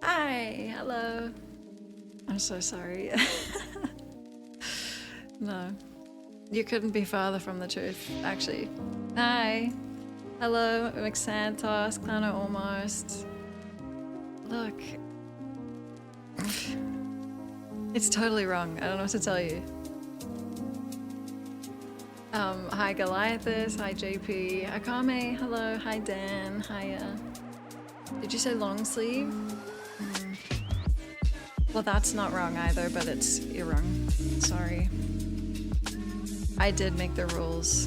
Hi, hello. I'm so sorry. No, you couldn't be farther from the truth, actually. Hi, hello, McSantos, Clano almost. Look, it's totally wrong. I don't know what to tell you. Hi Goliathus, hi JP, Akame, hello, hi Dan, hiya. Did you say long sleeve? Well, that's not wrong either, but you're wrong. Sorry. I did make the rules,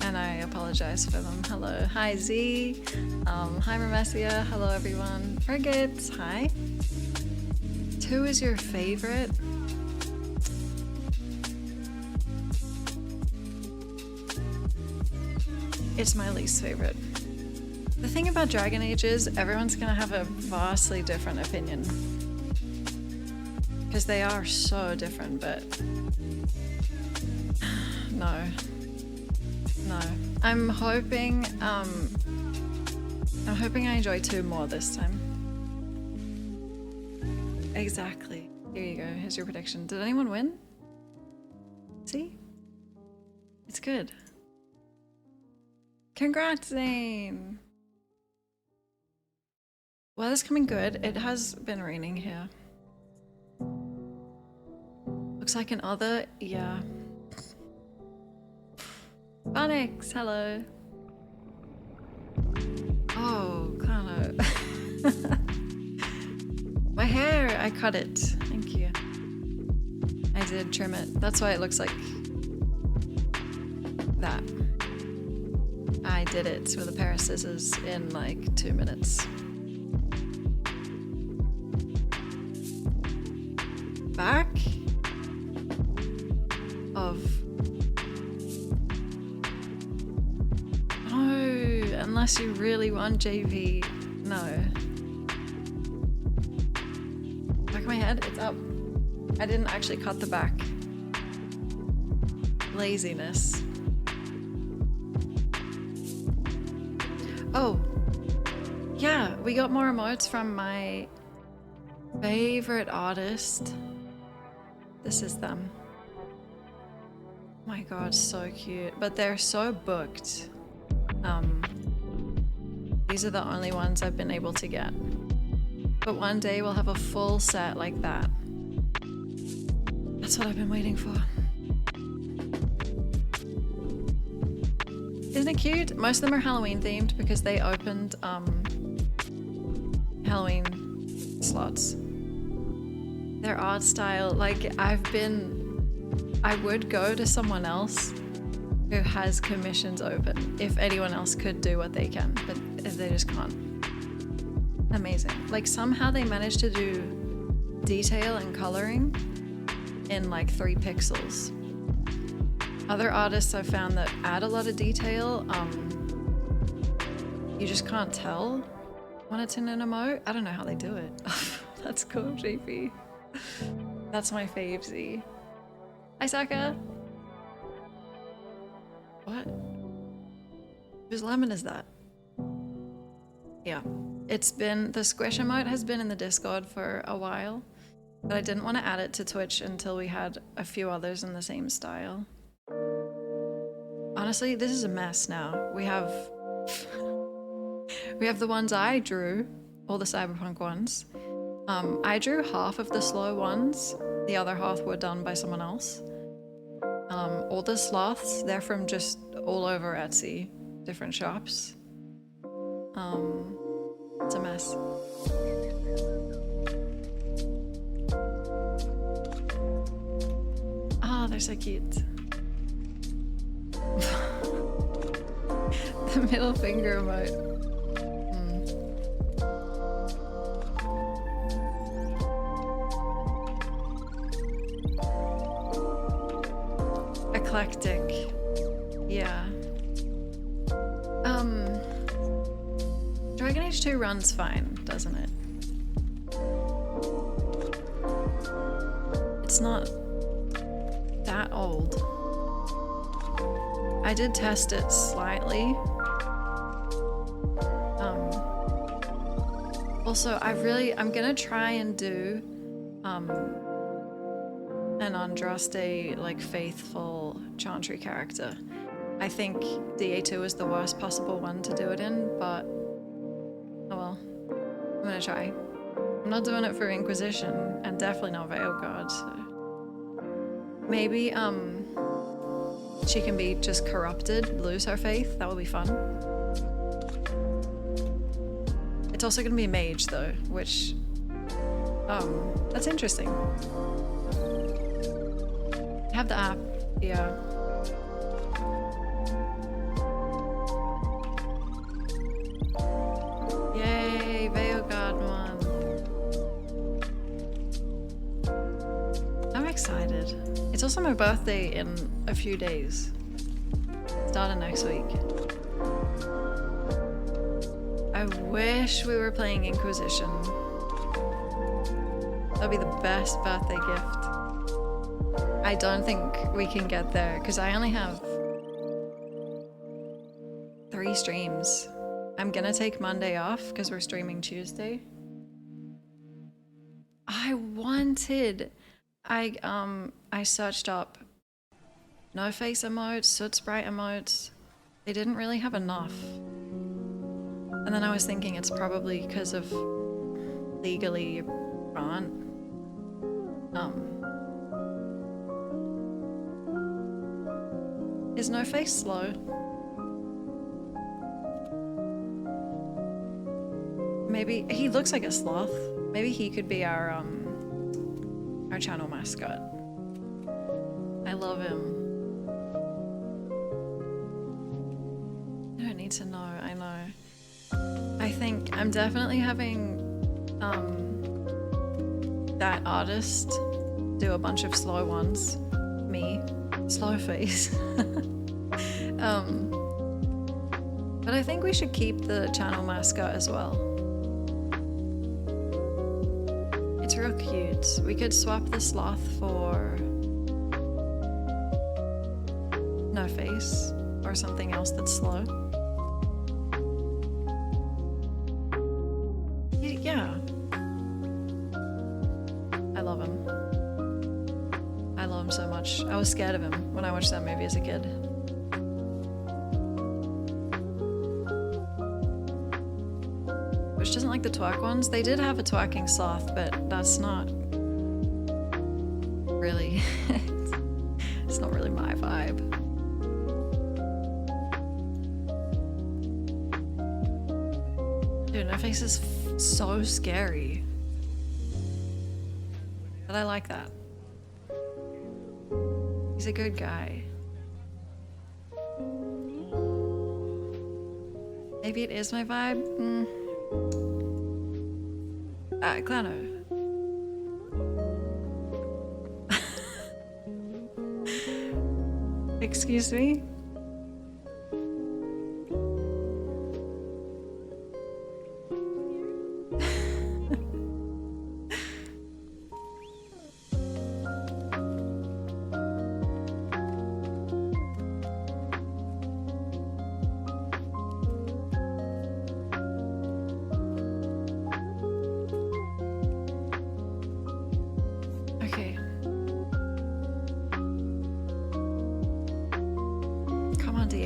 and I apologize for them. Hello. Hi, Z. Hi, Ramesia. Hello, everyone. Frigate. Hi. 2 is your favorite? It's my least favorite. The thing about Dragon Age is everyone's gonna have a vastly different opinion. Because they are so different, but no. I'm hoping I enjoy 2 more this time. Exactly. Here you go. Here's your prediction. Did anyone win? See? It's good. Congrats, Zane! Weather's coming good. It has been raining here. Looks like an other, yeah. Phonics, hello. Oh, kind of. My hair, I cut it. Thank you. I did trim it. That's why it looks like that. I did it with a pair of scissors in like 2 minutes. Back of unless you really want JV. No. Back of my head, it's up. I didn't actually cut the back. Laziness. Oh. Yeah, we got more emotes from my favorite artist. This is them. Oh my god, so cute. But they're so booked. These are the only ones I've been able to get. But one day we'll have a full set like that. That's what I've been waiting for. Isn't it cute? Most of them are Halloween themed because they opened Halloween slots. Their art style, like I would go to someone else who has commissions open if anyone else could do what they can, but they just can't. Amazing. Like somehow they managed to do detail and coloring in like 3 pixels. Other artists I've found that add a lot of detail, you just can't tell when it's in an emote. I don't know how they do it. That's cool, JP. That's my fave Z. Hi, Saka. What? Whose lemon is that? Yeah. It's been, the squish emote has been in the Discord for a while, but I didn't want to add it to Twitch until we had a few others in the same style. Honestly, this is a mess now. We have the ones I drew, all the cyberpunk ones. I drew half of the slow ones. The other half were done by someone else. All the sloths, they're from just all over Etsy, different shops. It's a mess. Ah, they're so cute. The middle finger emote. Eclectic. Yeah. Dragon Age 2 runs fine, doesn't it? It's not that old. I did test it slightly. Also, I'm gonna try and do an Andrastian, like, faithful Chantry character. I think DA2 is the worst possible one to do it in, but oh well. I'm gonna try. I'm not doing it for Inquisition, and definitely not Veilguard, so maybe she can be just corrupted, lose her faith. That would be fun. It's also gonna be a mage though, which that's interesting. I have the app, yeah. Yay, Veilguard one. I'm excited. It's also my birthday in a few days. Starting next week. I wish we were playing Inquisition. That'd be the best birthday gift. I don't think we can get there because I only have 3 streams. I'm gonna take Monday off because we're streaming Tuesday. I searched up no face emotes, soot sprite emotes. They didn't really have enough. And then I was thinking it's probably because of legally you can't. Is no face slow? Maybe he looks like a sloth. Maybe he could be our channel mascot. I love him. I don't need to know, I know. I think I'm definitely having that artist do a bunch of slow ones. Me. Slow face. But I think we should keep the channel mascot as well. It's real cute. We could swap the sloth for no face or something else that's slow. Yeah. I love him. I love him so much. I was scared of him when I watched that movie as a kid. Which doesn't like the twerk ones. They did have a twerking sloth, but that's not really... it's not really my vibe. Dude, my face is so scary. But I like that. He's a good guy. Maybe it is my vibe? Clano. Excuse me?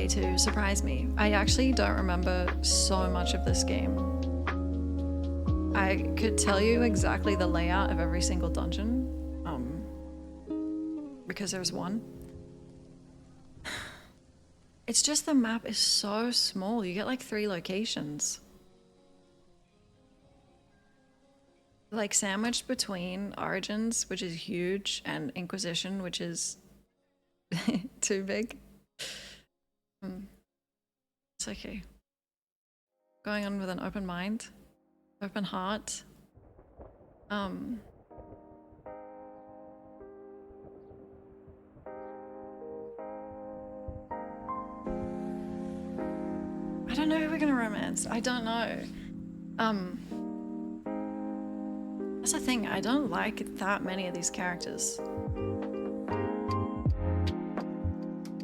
To surprise me. I actually don't remember so much of this game. I could tell you exactly the layout of every single dungeon, because there's one. It's just the map is so small. You get like 3 locations. like sandwiched between Origins, which is huge, and Inquisition, which is too big. It's okay. Going on with an open mind, open heart. I don't know who we're gonna romance. I don't know. That's the thing, I don't like that many of these characters.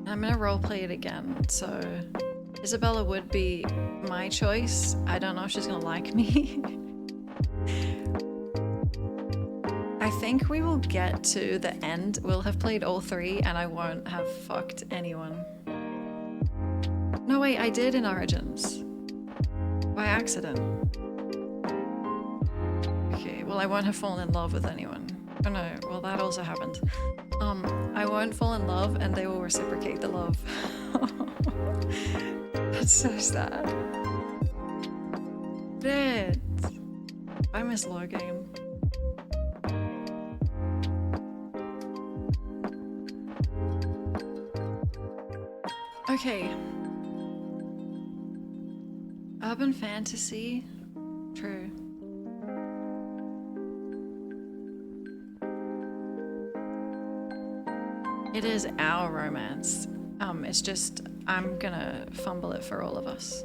I'm gonna roleplay it again, so Isabella would be my choice. I don't know if she's gonna like me. I think we will get to the end. We'll have played all three and I won't have fucked anyone. No, wait, I did in Origins. By accident. Okay, well I won't have fallen in love with anyone. Oh no, well that also happened. I won't fall in love and they will reciprocate the love. That's so sad. Shit. I miss Logan. Okay. Urban fantasy. True. It is our romance. It's just, I'm gonna fumble it for all of us.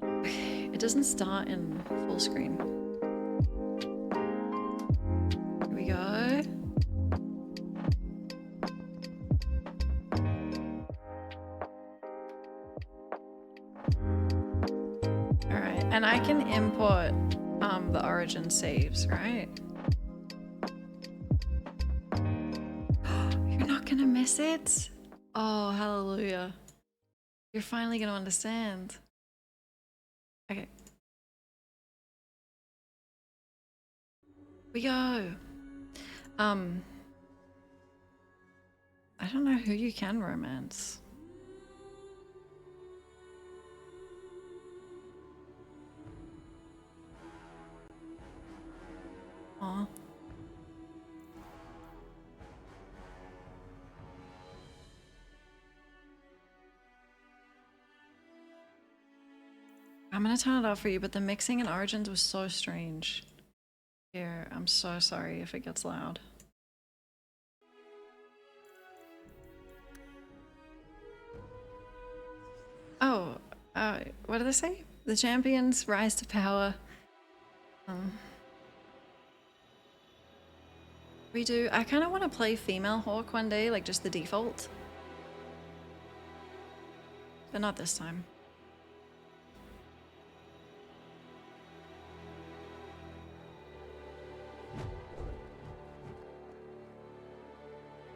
Okay, it doesn't start in full screen. Here we go. Alright, and I can import the origin saves, right? You're not gonna miss it? Oh, hallelujah. You're finally gonna understand. Okay. We go. I don't know who you can romance. Aw. I'm gonna turn it off for you, but the mixing in Origins was so strange. Here, I'm so sorry if it gets loud. Oh, what did I say? The champions rise to power. We do. I kind of want to play female Hawk one day, like just the default. But not this time.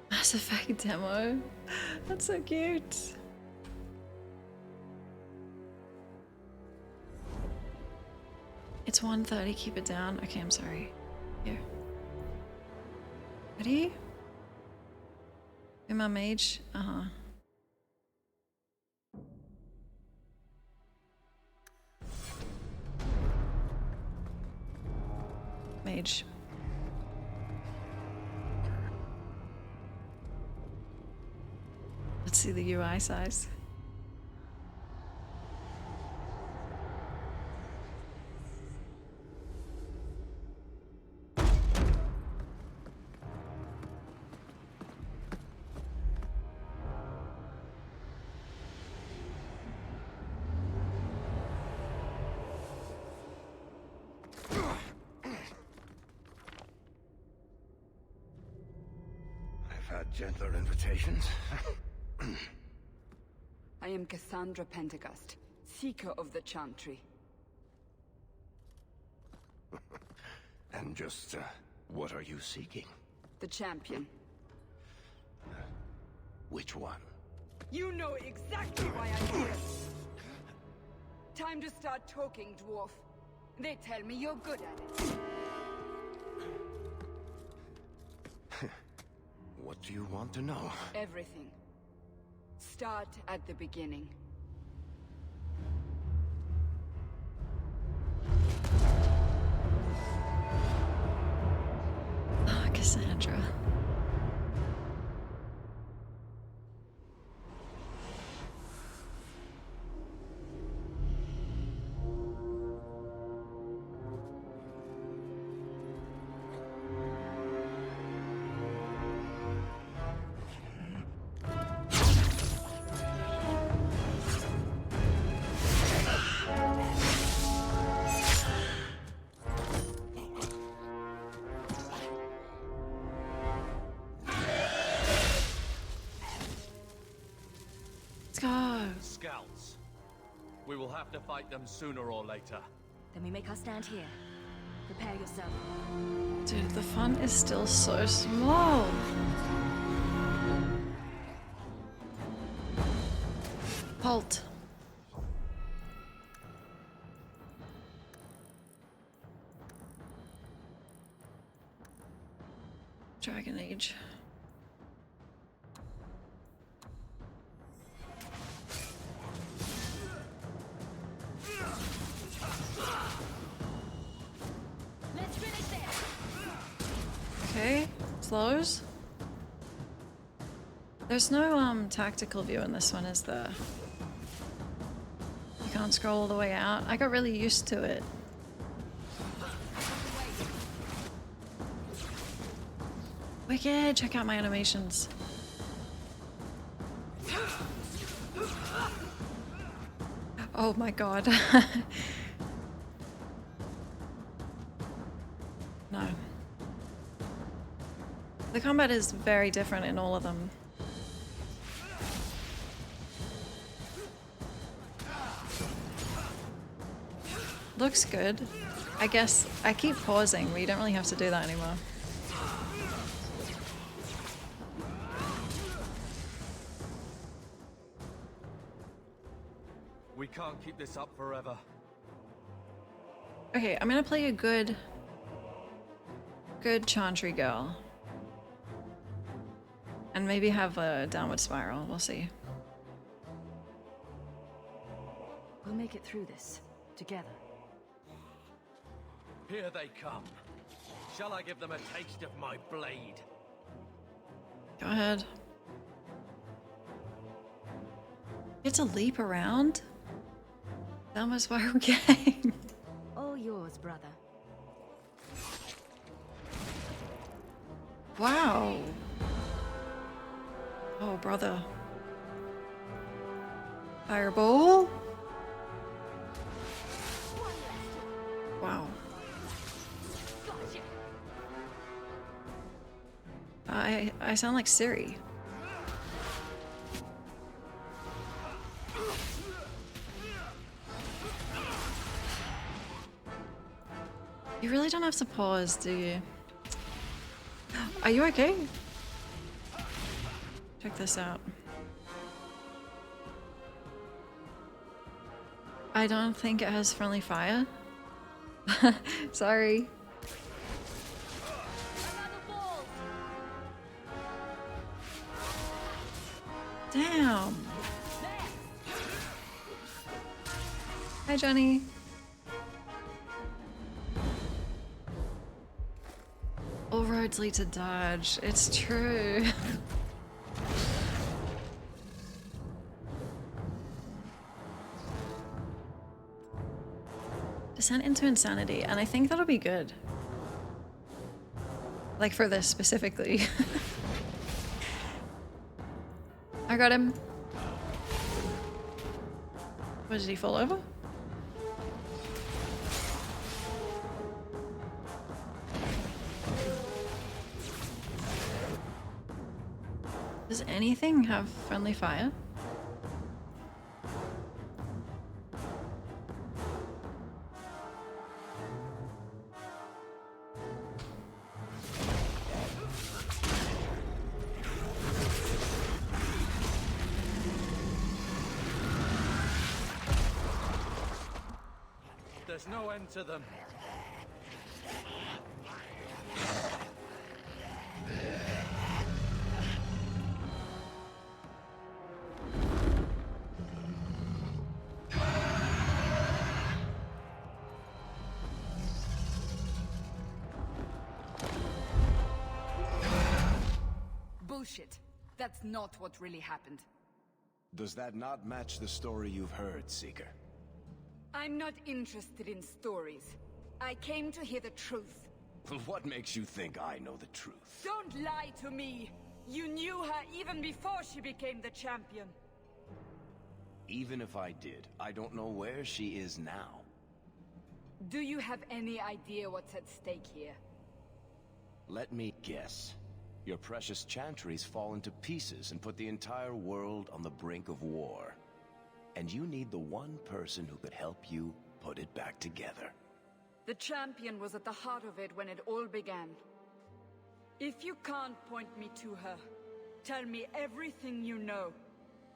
Mass Effect demo. That's so cute. It's 1:30, keep it down. Okay, I'm sorry. Here. Ready? Be my mage? Uh-huh. Mage. Let's see the UI size. Gentler invitations. I am Cassandra Pentagust, Seeker of the Chantry. And just, what are you seeking? The champion. Which one? You know exactly why I'm here. Time to start talking, dwarf. They tell me you're good at it. What do you want to know? Everything. Start at the beginning. Cassandra. Go. Scouts. We will have to fight them sooner or later. Then we make our stand here. Prepare yourself. Dude, the font is still so small. Halt. Dragon Age. Okay, slows. There's no tactical view in this one, is there? You can't scroll all the way out. I got really used to it. Wicked! Check out my animations. Oh my god. No. The combat is very different in all of them. Looks good. I guess I keep pausing, but you don't really have to do that anymore. We can't keep this up forever. Okay, I'm gonna play a good Chantry girl. And maybe have a downward spiral, we'll see. We'll make it through this, together. Here they come. Shall I give them a taste of my blade? Go ahead. Get to leap around? Downward spiral game. All yours, brother. Wow. Oh, brother. Fireball? Wow. I sound like Siri. You really don't have to pause, do you? Are you okay? Check this out. I don't think it has friendly fire. Sorry. Damn. Hi, Johnny. All roads lead to Dodge. It's true. Descent into insanity, and I think that'll be good. Like for this specifically. I got him. What, did he fall over? Does anything have friendly fire? There's no end to them. bullshit. That's not what really happened. Does that not match the story you've heard, Seeker? I'm not interested in stories. I came to hear the truth. What makes you think I know the truth? Don't lie to me! You knew her even before she became the champion. Even if I did, I don't know where she is now. Do you have any idea what's at stake here? Let me guess. Your precious chantries fall into pieces and put the entire world on the brink of war. And you need the one person who could help you put it back together. The champion was at the heart of it when it all began. If you can't point me to her, tell me everything you know.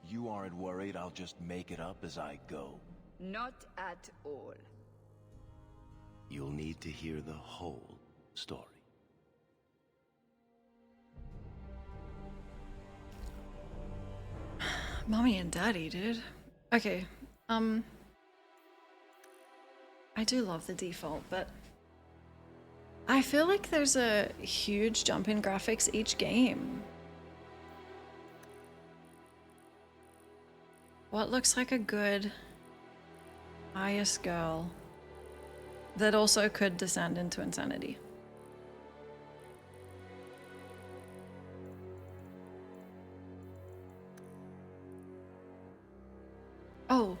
You aren't worried I'll just make it up as I go? Not at all. You'll need to hear the whole story. Mommy and Daddy, dude. Okay, I do love the default, but I feel like there's a huge jump in graphics each game. What looks like a good pious girl that also could descend into insanity? Oh,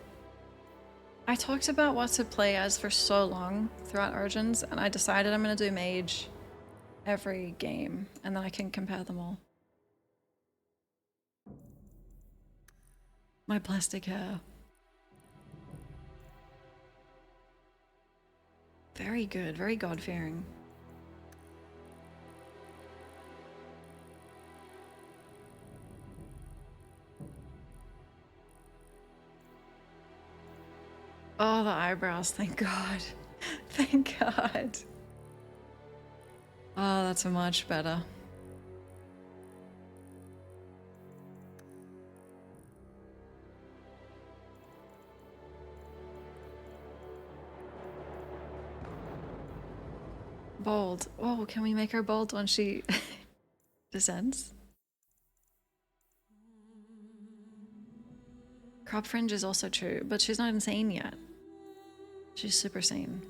I talked about what to play as for so long throughout Origins, and I decided I'm going to do Mage every game, and then I can compare them all. My plastic hair. Very good, very God-fearing. Oh, the eyebrows, thank God. Thank God. Oh, that's much better. Bold. Oh, can we make her bold when she descends? Crop fringe is also true, but she's not insane yet. She's super sane.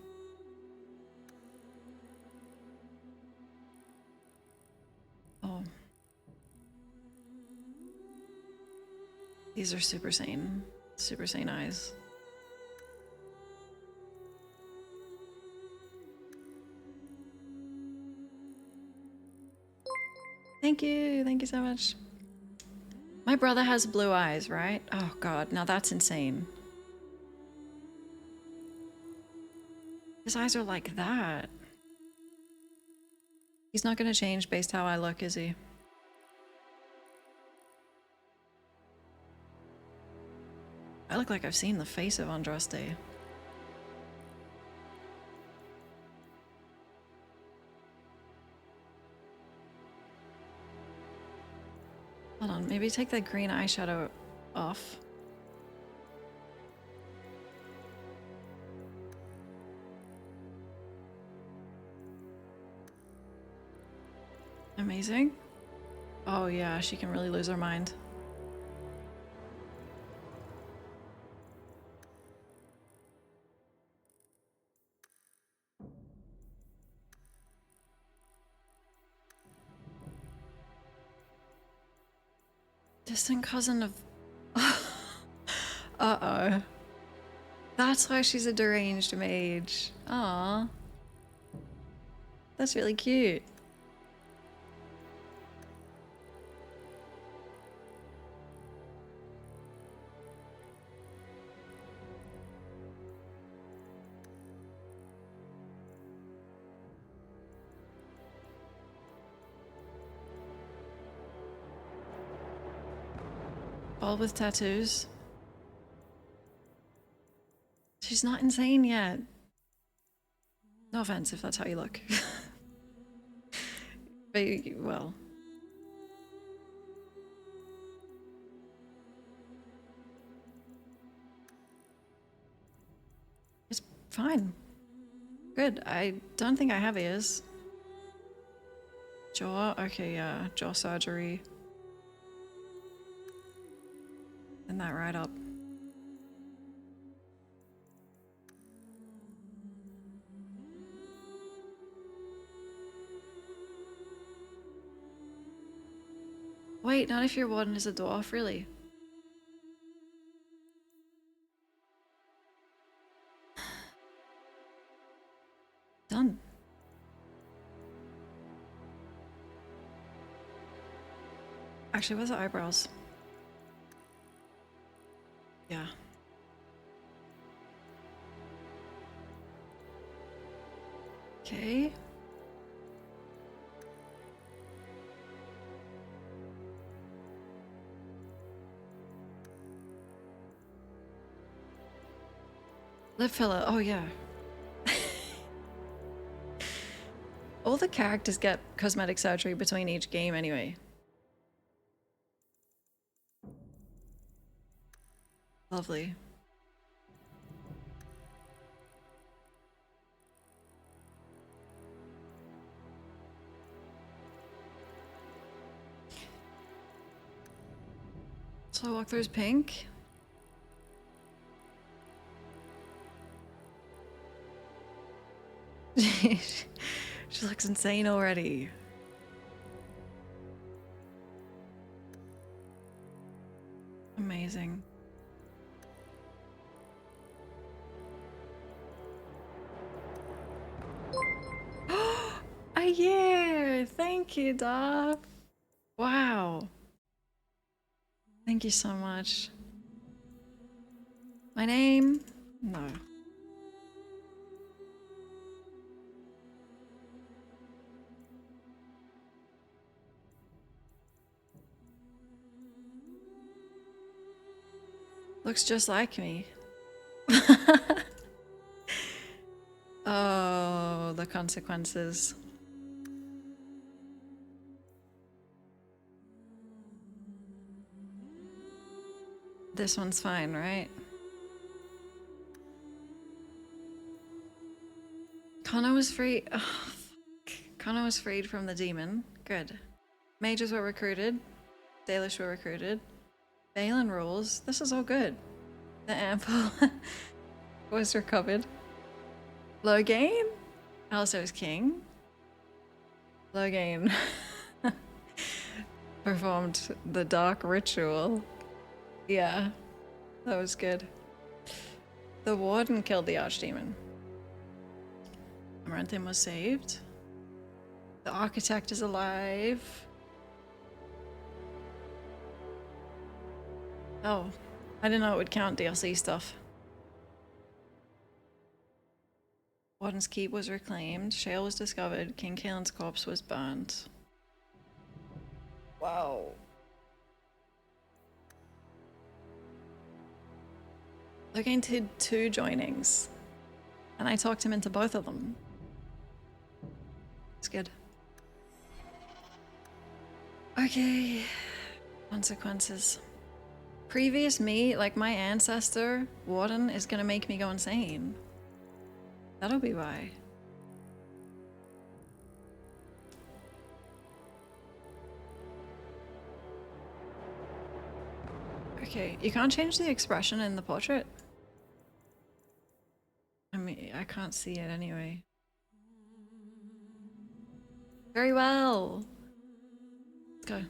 Oh. These are super sane. Super sane eyes. Thank you so much. My brother has blue eyes, right? Oh God, now that's insane. His eyes are like that. He's not gonna change based how I look, is he? I look like I've seen the face of Andrastian. Hold on, maybe take that green eyeshadow off. Amazing. Oh yeah, she can really lose her mind. Distant cousin of... Uh-oh. That's why she's a deranged mage. Aww. That's really cute. All with tattoos. She's not insane yet. No offense if that's how you look. But, well. It's fine. Good. I don't think I have ears. Jaw? Okay, yeah. Jaw surgery. Open that right up. Wait, not if your warden is a dwarf, really. Done. Actually, where's the eyebrows? Yeah. Okay. Lip filler. Oh, yeah. All the characters get cosmetic surgery between each game anyway. Lovely. So walkthrough's pink. She looks insane already. Amazing. A year! Thank you, Duff. Wow. Thank you so much. My name? No. Looks just like me. Oh, the consequences. This one's fine, right? Connor was free. Oh, fuck. Connor was freed from the demon. Good. Mages were recruited. Dalish were recruited. Balin rules. This is all good. The ample was recovered. Loghain also is king. Loghain performed the dark ritual. Yeah, that was good. The warden killed the archdemon. Amaranthine was saved. The architect is alive. Oh, I didn't know it would count DLC stuff. Warden's keep was reclaimed. Shale was discovered. King Kaelin's corpse was burnt. Wow. Loghain did 2 joinings. And I talked him into both of them. It's good. Okay. Consequences. Previous me, like my ancestor, Warden, is gonna make me go insane. That'll be why. Okay, you can't change the expression in the portrait. I mean, I can't see it anyway. Very well. Let's go.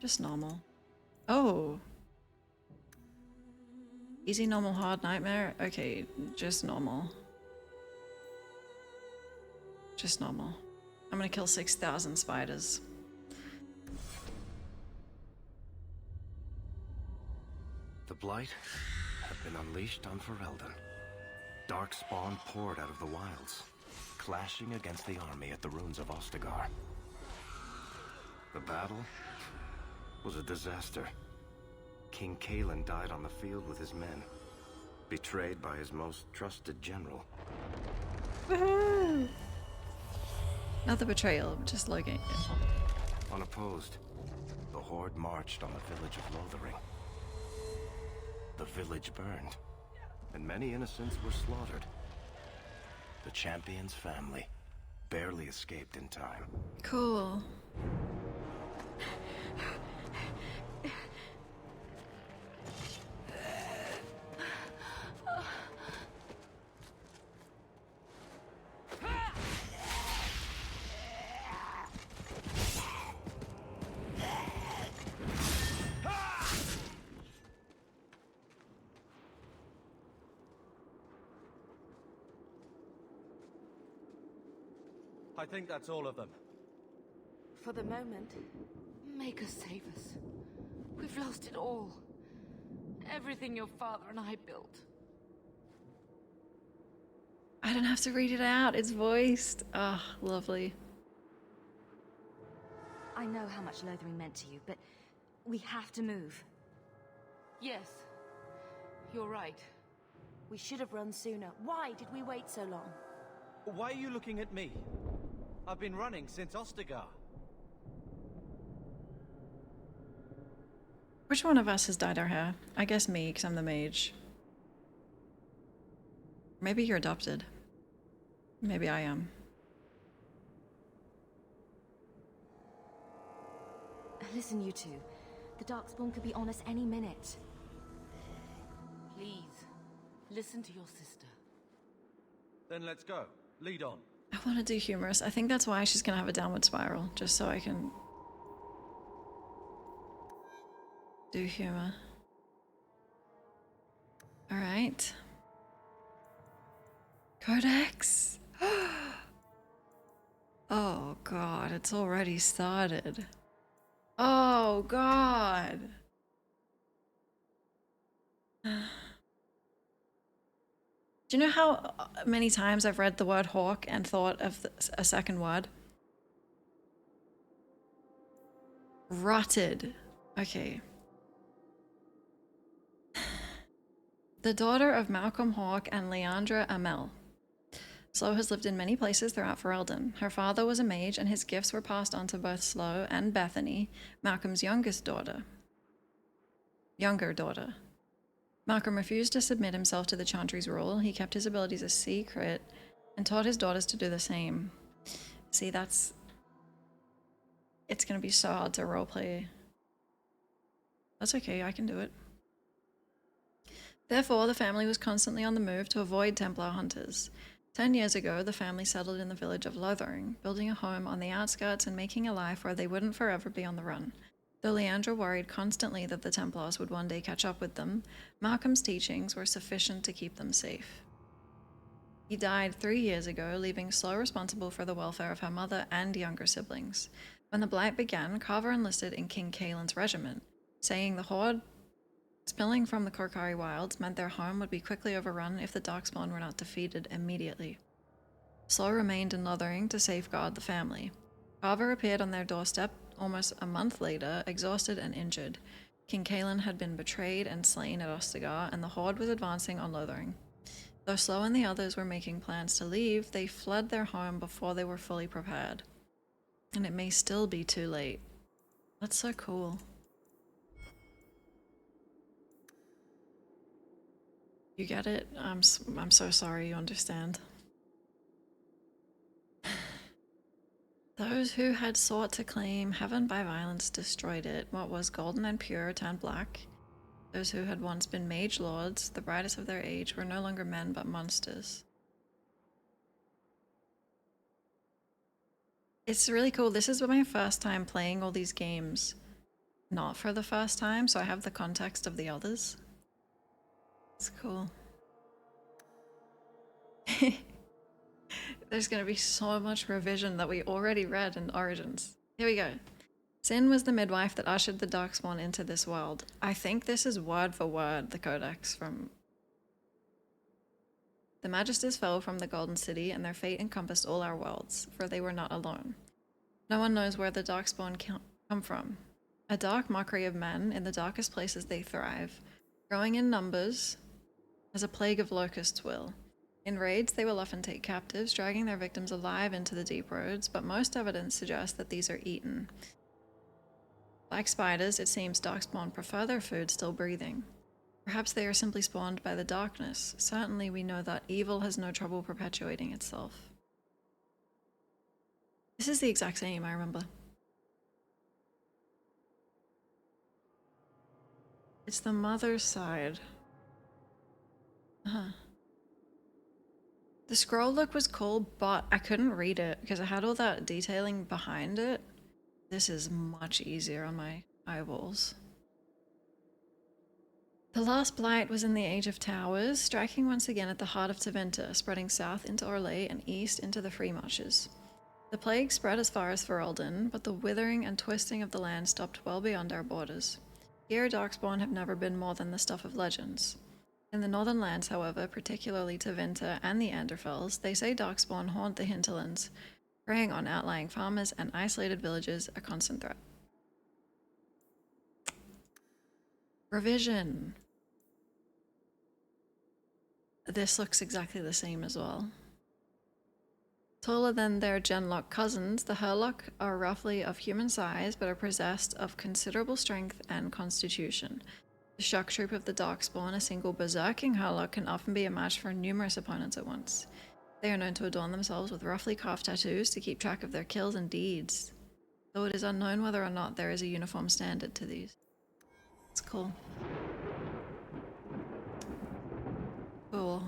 Just normal. Oh. Easy, normal, hard, nightmare? Okay, just normal. Just normal. I'm gonna kill 6,000 spiders. The Blight have been unleashed on Ferelden. Dark spawn poured out of the wilds, clashing against the army at the ruins of Ostagar. The battle was a disaster. King Kaelin died on the field with his men, betrayed by his most trusted general. Woohoo! Not the betrayal, just Loghain. Unopposed, the Horde marched on the village of Lothering. The village burned, and many innocents were slaughtered. The champion's family barely escaped in time. Cool. I think that's all of them. For the moment, make us save us. We've lost it all. Everything your father and I built. I don't have to read it out. It's voiced. Ah, oh, lovely. I know how much Lothering meant to you, but we have to move. Yes, you're right. We should have run sooner. Why did we wait so long? Why are you looking at me? I've been running since Ostagar. Which one of us has dyed our hair? I guess me, because I'm the mage. Maybe you're adopted. Maybe I am. Listen, you two. The Darkspawn could be on us any minute. Please, listen to your sister. Then let's go. Lead on. I want to do humorous. I think that's why she's going to have a downward spiral, just so I can do humor. All right. Codex. Oh God, it's already started. Oh God. Do you know how many times I've read the word hawk and thought of a second word? Rotted. Okay. The daughter of Malcolm Hawke and Leandra Amel. Slow has lived in many places throughout Ferelden. Her father was a mage, and his gifts were passed on to both Slow and Bethany, Malcolm's younger daughter. Malcolm refused to submit himself to the Chantry's rule. He kept his abilities a secret and taught his daughters to do the same. See, it's gonna be so hard to roleplay. That's okay, I can do it. Therefore, the family was constantly on the move to avoid Templar hunters. 10 years ago, the family settled in the village of Lothering, building a home on the outskirts and making a life where they wouldn't forever be on the run. Though Leandra worried constantly that the Templars would one day catch up with them, Malcolm's teachings were sufficient to keep them safe. He died 3 years ago, leaving Slow responsible for the welfare of her mother and younger siblings. When the Blight began, Carver enlisted in King Kaelin's regiment, saying the horde spilling from the Korkari wilds meant their home would be quickly overrun if the Darkspawn were not defeated immediately. Slow remained in Lothering to safeguard the family. Carver appeared on their doorstep almost a month later, exhausted and injured. King Kaelin had been betrayed and slain at Ostagar, and the horde was advancing on Lothering. Though Slow and the others were making plans to leave, they fled their home before they were fully prepared. And it may still be too late. That's so cool. You get it? I'm so sorry you understand. Those who had sought to claim heaven by violence destroyed it. What was golden and pure turned black. Those who had once been mage lords, the brightest of their age, were no longer men but monsters. It's really cool. This is my first time playing all these games. Not for the first time, so I have the context of the others. It's cool. There's going to be so much revision that we already read in Origins. Here we go. Sin was the midwife that ushered the Darkspawn into this world. I think this is word for word the codex from... The Magisters fell from the Golden City, and their fate encompassed all our worlds, for they were not alone. No one knows where the Darkspawn come from. A dark mockery of men, in the darkest places they thrive, growing in numbers as a plague of locusts will. In raids, they will often take captives, dragging their victims alive into the deep roads, but most evidence suggests that these are eaten. Like spiders, it seems Darkspawn prefer their food still breathing. Perhaps they are simply spawned by the darkness. Certainly we know that evil has no trouble perpetuating itself. This is the exact same, I remember. It's the mother's side. The scroll look was cool, but I couldn't read it because I had all that detailing behind it. This is much easier on my eyeballs. The last blight was in the Age of Towers, striking once again at the heart of Tevinter, spreading south into Orlais and east into the Free Marches. The plague spread as far as Ferelden, but the withering and twisting of the land stopped well beyond our borders. Here, Darkspawn have never been more than the stuff of legends. In the northern lands, however, particularly to Winter and the Anderfells, they say Darkspawn haunt the hinterlands, preying on outlying farmers and isolated villages, a constant threat. Revision. This looks exactly the same as well. Taller than their Genlock cousins, the Hurlock are roughly of human size, but are possessed of considerable strength and constitution. The shock troop of the Darkspawn, a single berserking Hurlock, can often be a match for numerous opponents at once. They are known to adorn themselves with roughly carved tattoos to keep track of their kills and deeds, though it is unknown whether or not there is a uniform standard to these. It's cool. Cool.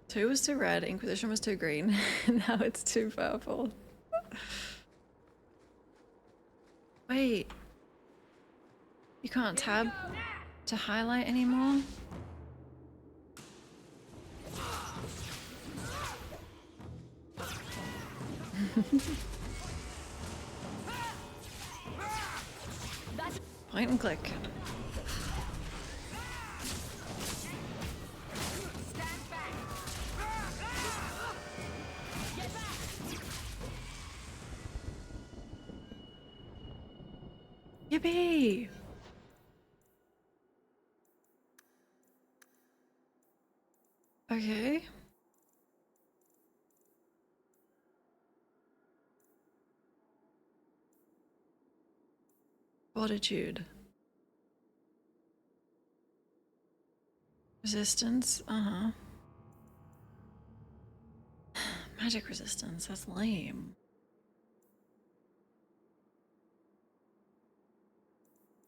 Two was too red, Inquisition was too green, and now it's too purple. Wait. You can't tab to highlight anymore? Point and click. Yippee! Okay. Fortitude. Resistance, Magic resistance, that's lame.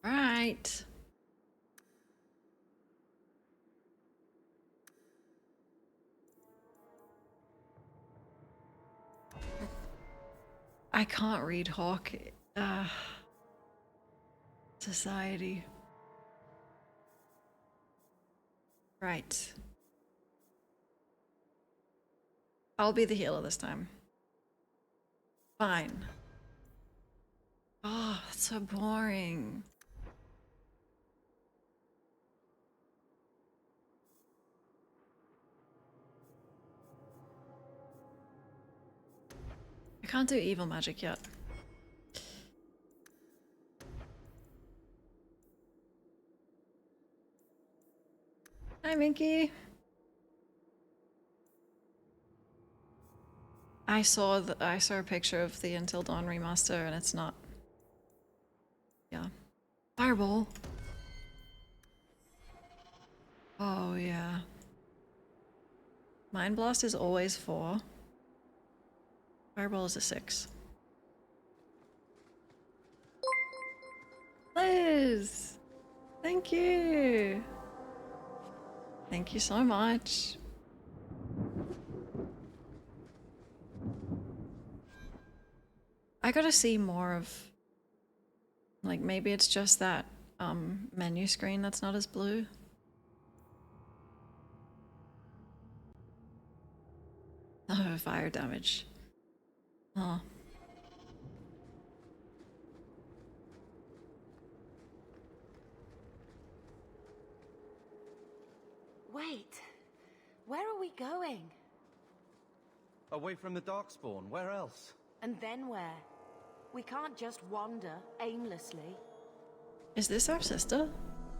Right. I can't read Hawk. Society. Right. I'll be the healer this time. Fine. Oh, that's so boring. I can't do evil magic yet. Hi, Minky. I saw a picture of the Until Dawn remaster, and it's not. Yeah. Fireball. Oh yeah. Mind Blast is always 4. Fireball is a 6. Liz! Thank you! Thank you so much. I gotta see more of... Like, maybe it's just that menu screen that's not as blue. Oh, fire damage. Oh. Wait, where are we going? Away from the Darkspawn, where else? And then where? We can't just wander aimlessly. Is this our sister?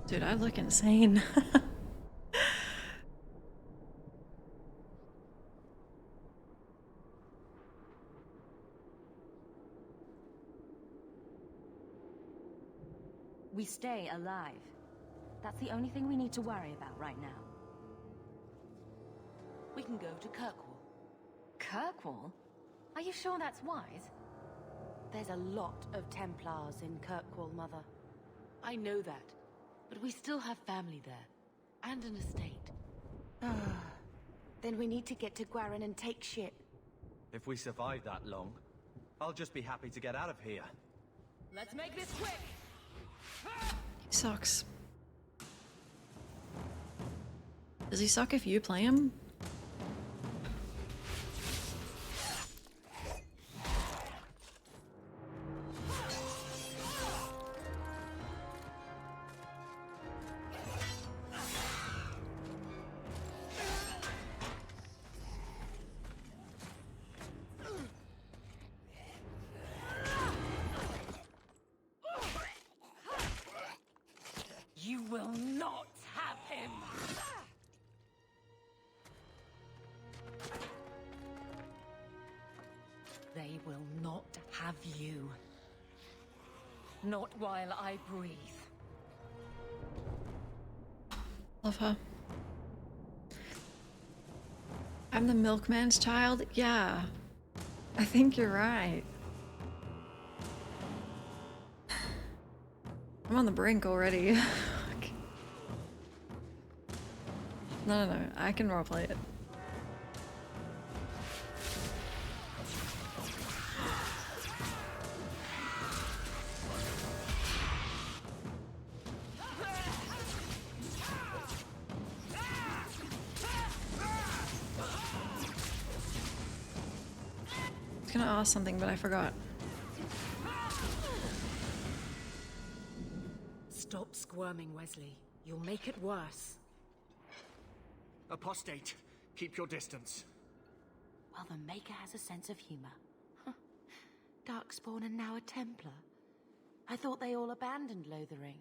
Dude, I look insane. We stay alive. That's the only thing we need to worry about right now. We can go to Kirkwall. Kirkwall? Are you sure that's wise? There's a lot of Templars in Kirkwall, Mother. I know that, but we still have family there, and an estate. Then we need to get to Gwarin and take ship. If we survive that long, I'll just be happy to get out of here. Let's make this quick! He sucks. Does he suck if you play him? You will not have him! They will not have you. Not while I breathe. Love her. I'm the milkman's child? Yeah. I think you're right. I'm on the brink already. No. I can roleplay it. I was gonna ask something, but I forgot. Stop squirming, Wesley. You'll make it worse. Apostate, keep your distance. Well, the Maker has a sense of humor. Huh. Darkspawn and now a Templar. I thought they all abandoned Lothering.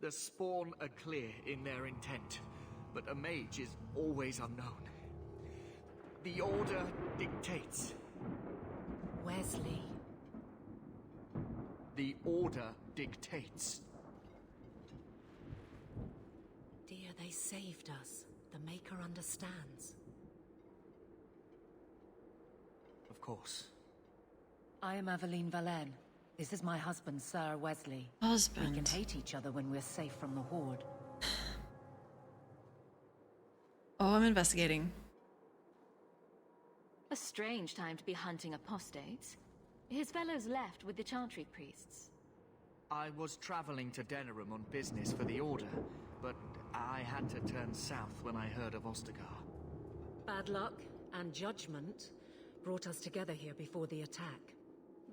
The Spawn are clear in their intent, but a mage is always unknown. The Order dictates. Wesley. The Order dictates. Dear, they saved us. The Maker understands. Of course. I am Aveline Valenne. This is my husband, Sir Wesley. Husband. We can hate each other when we're safe from the Horde. Oh, I'm investigating. A strange time to be hunting apostates. His fellows left with the Chantry priests. I was traveling to Denerim on business for the Order, but I had to turn south when I heard of Ostagar. Bad luck and judgment brought us together here before the attack.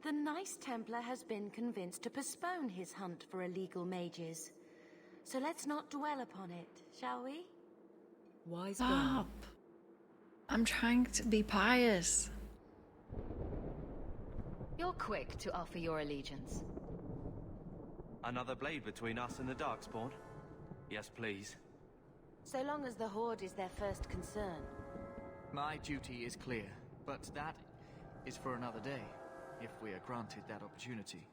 The nice Templar has been convinced to postpone his hunt for illegal mages. So let's not dwell upon it, shall we? Wise girl. Stop. I'm trying to be pious. You're quick to offer your allegiance. Another blade between us and the Darkspawn? Yes, please. So long as the Horde is their first concern. My duty is clear, but that is for another day, if we are granted that opportunity.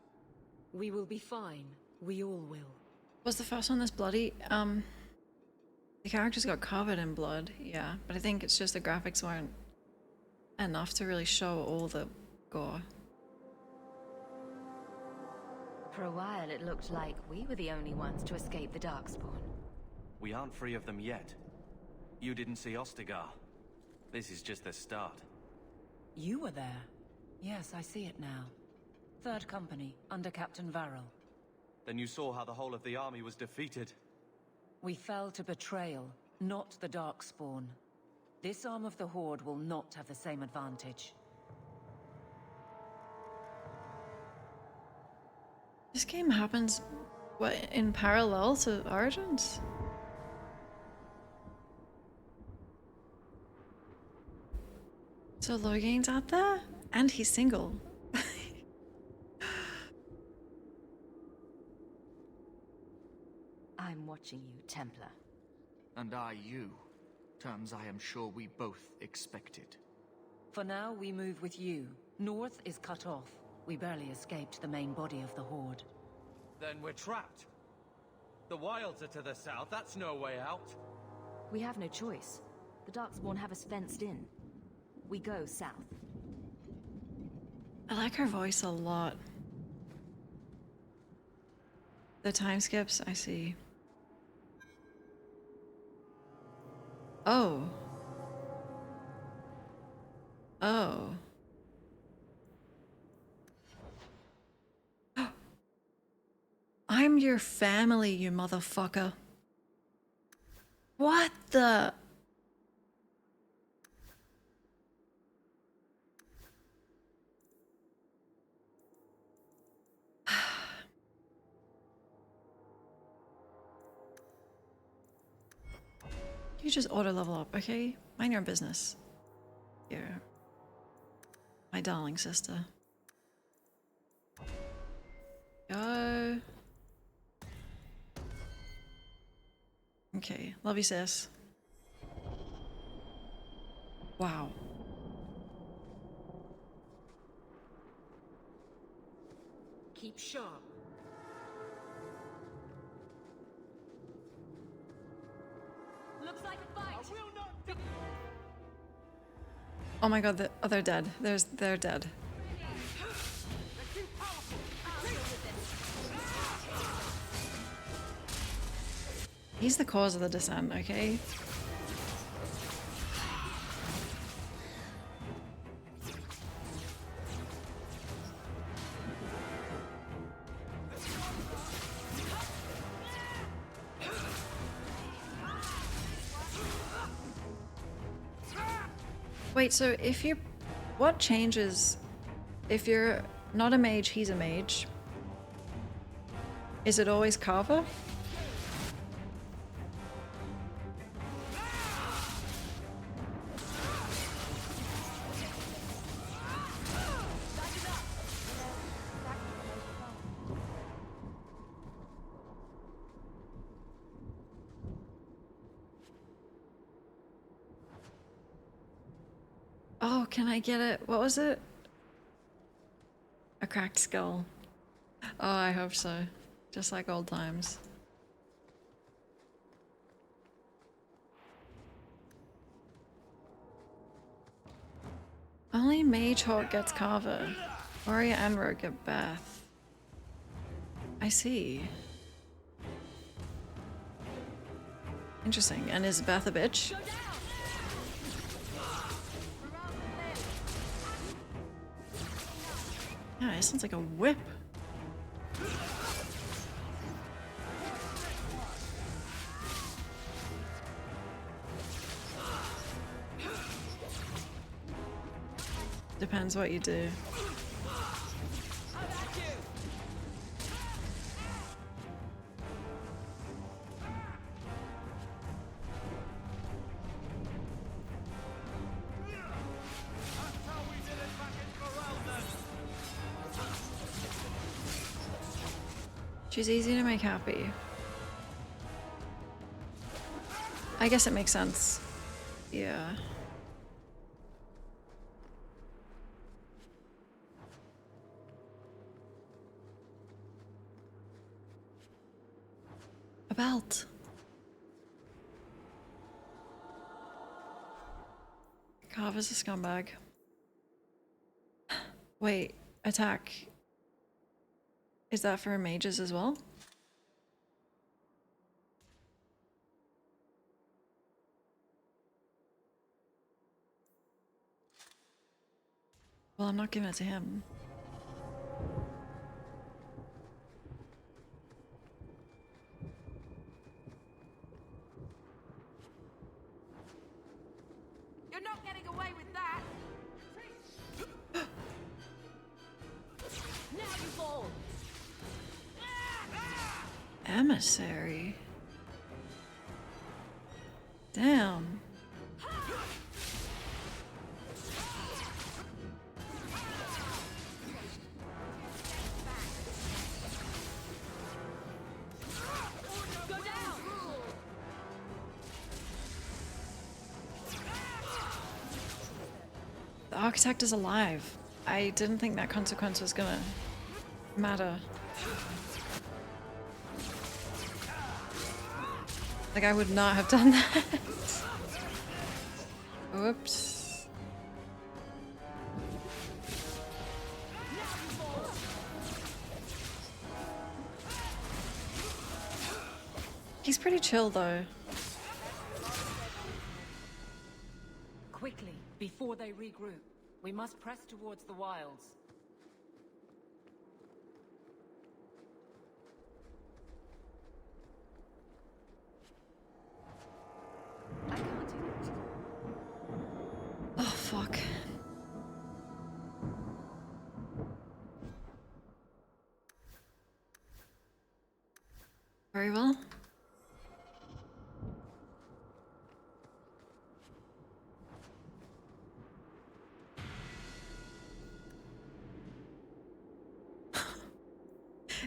We will be fine. We all will. Was the first one this bloody? The characters got covered in blood, yeah, but I think it's just the graphics weren't enough to really show all the gore. For a while, it looked like we were the only ones to escape the Darkspawn. We aren't free of them yet. You didn't see Ostagar. This is just the start. You were there. Yes, I see it now. Third Company, under Captain Varrel. Then you saw how the whole of the army was defeated. We fell to betrayal, not the Darkspawn. This arm of the Horde will not have the same advantage. This game happens, what, in parallel to Origins? So Loghain's out there? And he's single. I'm watching you, Templar. And I you. Terms I am sure we both expected. For now, we move with you. North is cut off. We barely escaped the main body of the Horde. Then we're trapped. The wilds are to the south, that's no way out. We have no choice. The Darkspawn have us fenced in. We go south. I like her voice a lot. The time skips, I see. Oh. Oh. I'm your family, you motherfucker. What the? You just auto level up, okay? Mind your own business. Here. My darling sister. Go. Okay, love you, sis. Wow. Keep sharp. Looks like a fight. Oh my god, they're dead. They're dead. He's the cause of the descent, okay? Wait, so if you... What changes if you're not a mage, he's a mage? Is it always Carver? Oh, can I get it? What was it? A cracked skull. Oh, I hope so. Just like old times. Only Mage Hawk gets Carver. Warrior and Rogue get Beth. I see. Interesting. And is Beth a bitch? Yeah, it sounds like a whip. Depends what you do. She's easy to make happy. I guess it makes sense. Yeah. A belt. Carver's a scumbag. Wait, attack. Is that for mages as well? Well, I'm not giving it to him. You're not getting away with that. Now you fall. Emissary. Damn. Go down. The architect is alive. I didn't think that consequence was gonna matter. Like, I would not have done that. Whoops. He's pretty chill, though. Quickly, before they regroup. We must press towards the wilds. Very well.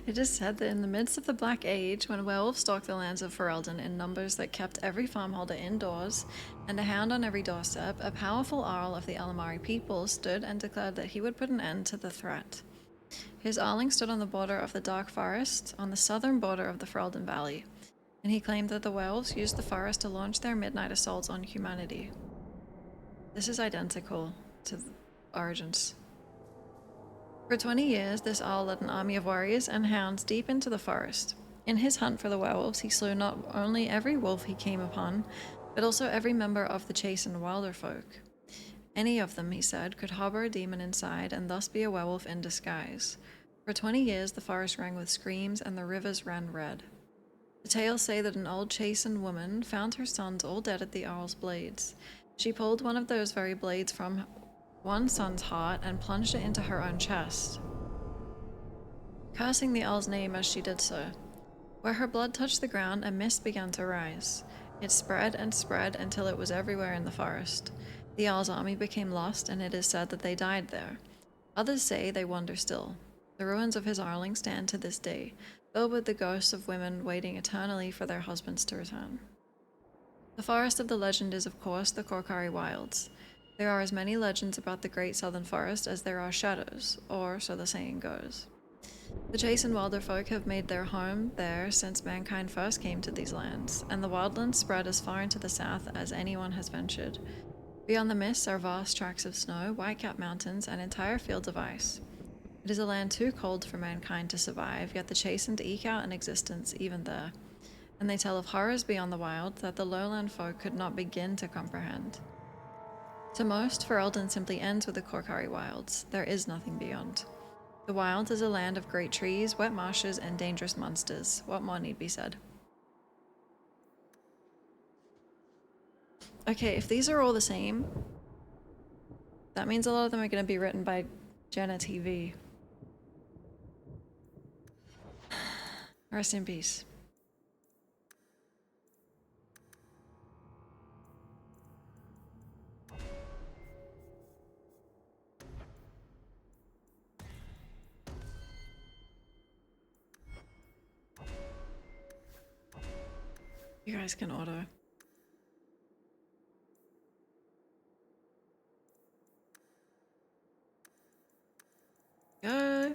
It is said that in the midst of the Black Age, when werewolves stalked the lands of Ferelden in numbers that kept every farmholder indoors and a hound on every doorstep, a powerful Arl of the Alamari people stood and declared that he would put an end to the threat. His Arling stood on the border of the Dark Forest, on the southern border of the Ferelden Valley, and he claimed that the werewolves used the forest to launch their midnight assaults on humanity. This is identical to the Origins. For 20 years, this Arl led an army of warriors and hounds deep into the forest. In his hunt for the werewolves, he slew not only every wolf he came upon, but also every member of the chastened wilder folk. Any of them, he said, could harbor a demon inside and thus be a werewolf in disguise. For 20 years, the forest rang with screams and the rivers ran red. The tales say that an old chastened woman found her sons all dead at the Arl's blades. She pulled one of those very blades from one son's heart and plunged it into her own chest, cursing the Arl's name as she did so. Where her blood touched the ground, a mist began to rise. It spread and spread until it was everywhere in the forest. The Arl's army became lost, and it is said that they died there. Others say they wander still. The ruins of his Arling stand to this day, filled with the ghosts of women waiting eternally for their husbands to return. The forest of the legend is, of course, the Korkari Wilds. There are as many legends about the Great Southern Forest as there are shadows, or so the saying goes. The chastened wilder folk have made their home there since mankind first came to these lands, and the wildlands spread as far into the south as anyone has ventured. Beyond the mists are vast tracts of snow, white-capped mountains, and entire fields of ice. It is a land too cold for mankind to survive, yet the chastened eke out an existence even there. And they tell of horrors beyond the wild that the lowland folk could not begin to comprehend. To most, Ferelden simply ends with the Korkari Wilds. There is nothing beyond. The Wilds is a land of great trees, wet marshes, and dangerous monsters. What more need be said? Okay, if these are all the same, that means a lot of them are going to be written by Jenna TV. Rest in peace. You guys can auto. Go.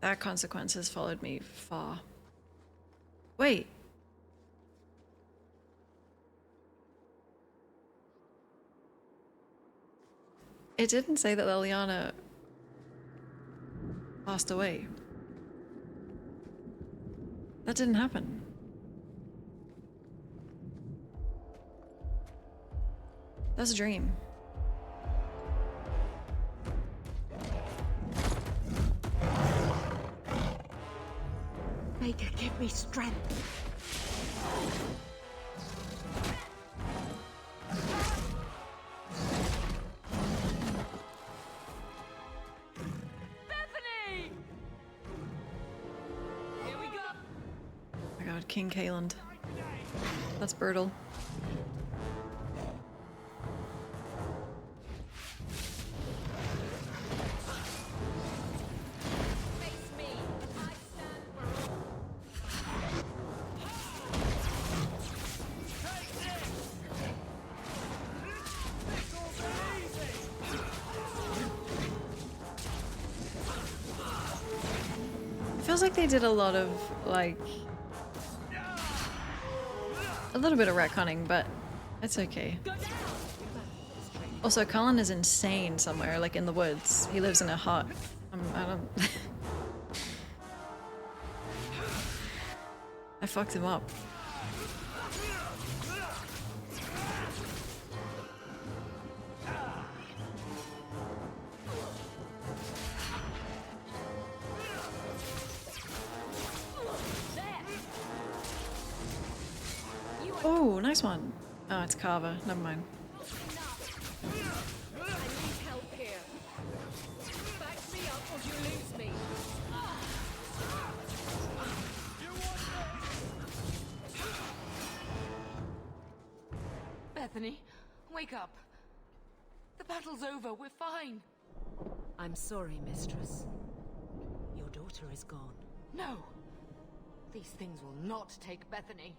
That consequence has followed me far. Wait. It didn't say that Liliana passed away. That didn't happen. That's a dream. Make her give me strength. King Kaeland. That's brutal. It feels like they did a lot of, like, a little bit of retconning, but it's okay. Also, Cullen is insane somewhere, like in the woods. He lives in a hut. I don't... I fucked him up. Oh, nice one. Oh, it's Carver. Never mind. I need help here. Bethany, wake up. The battle's over. We're fine. I'm sorry, mistress. Your daughter is gone. No. These things will not take Bethany.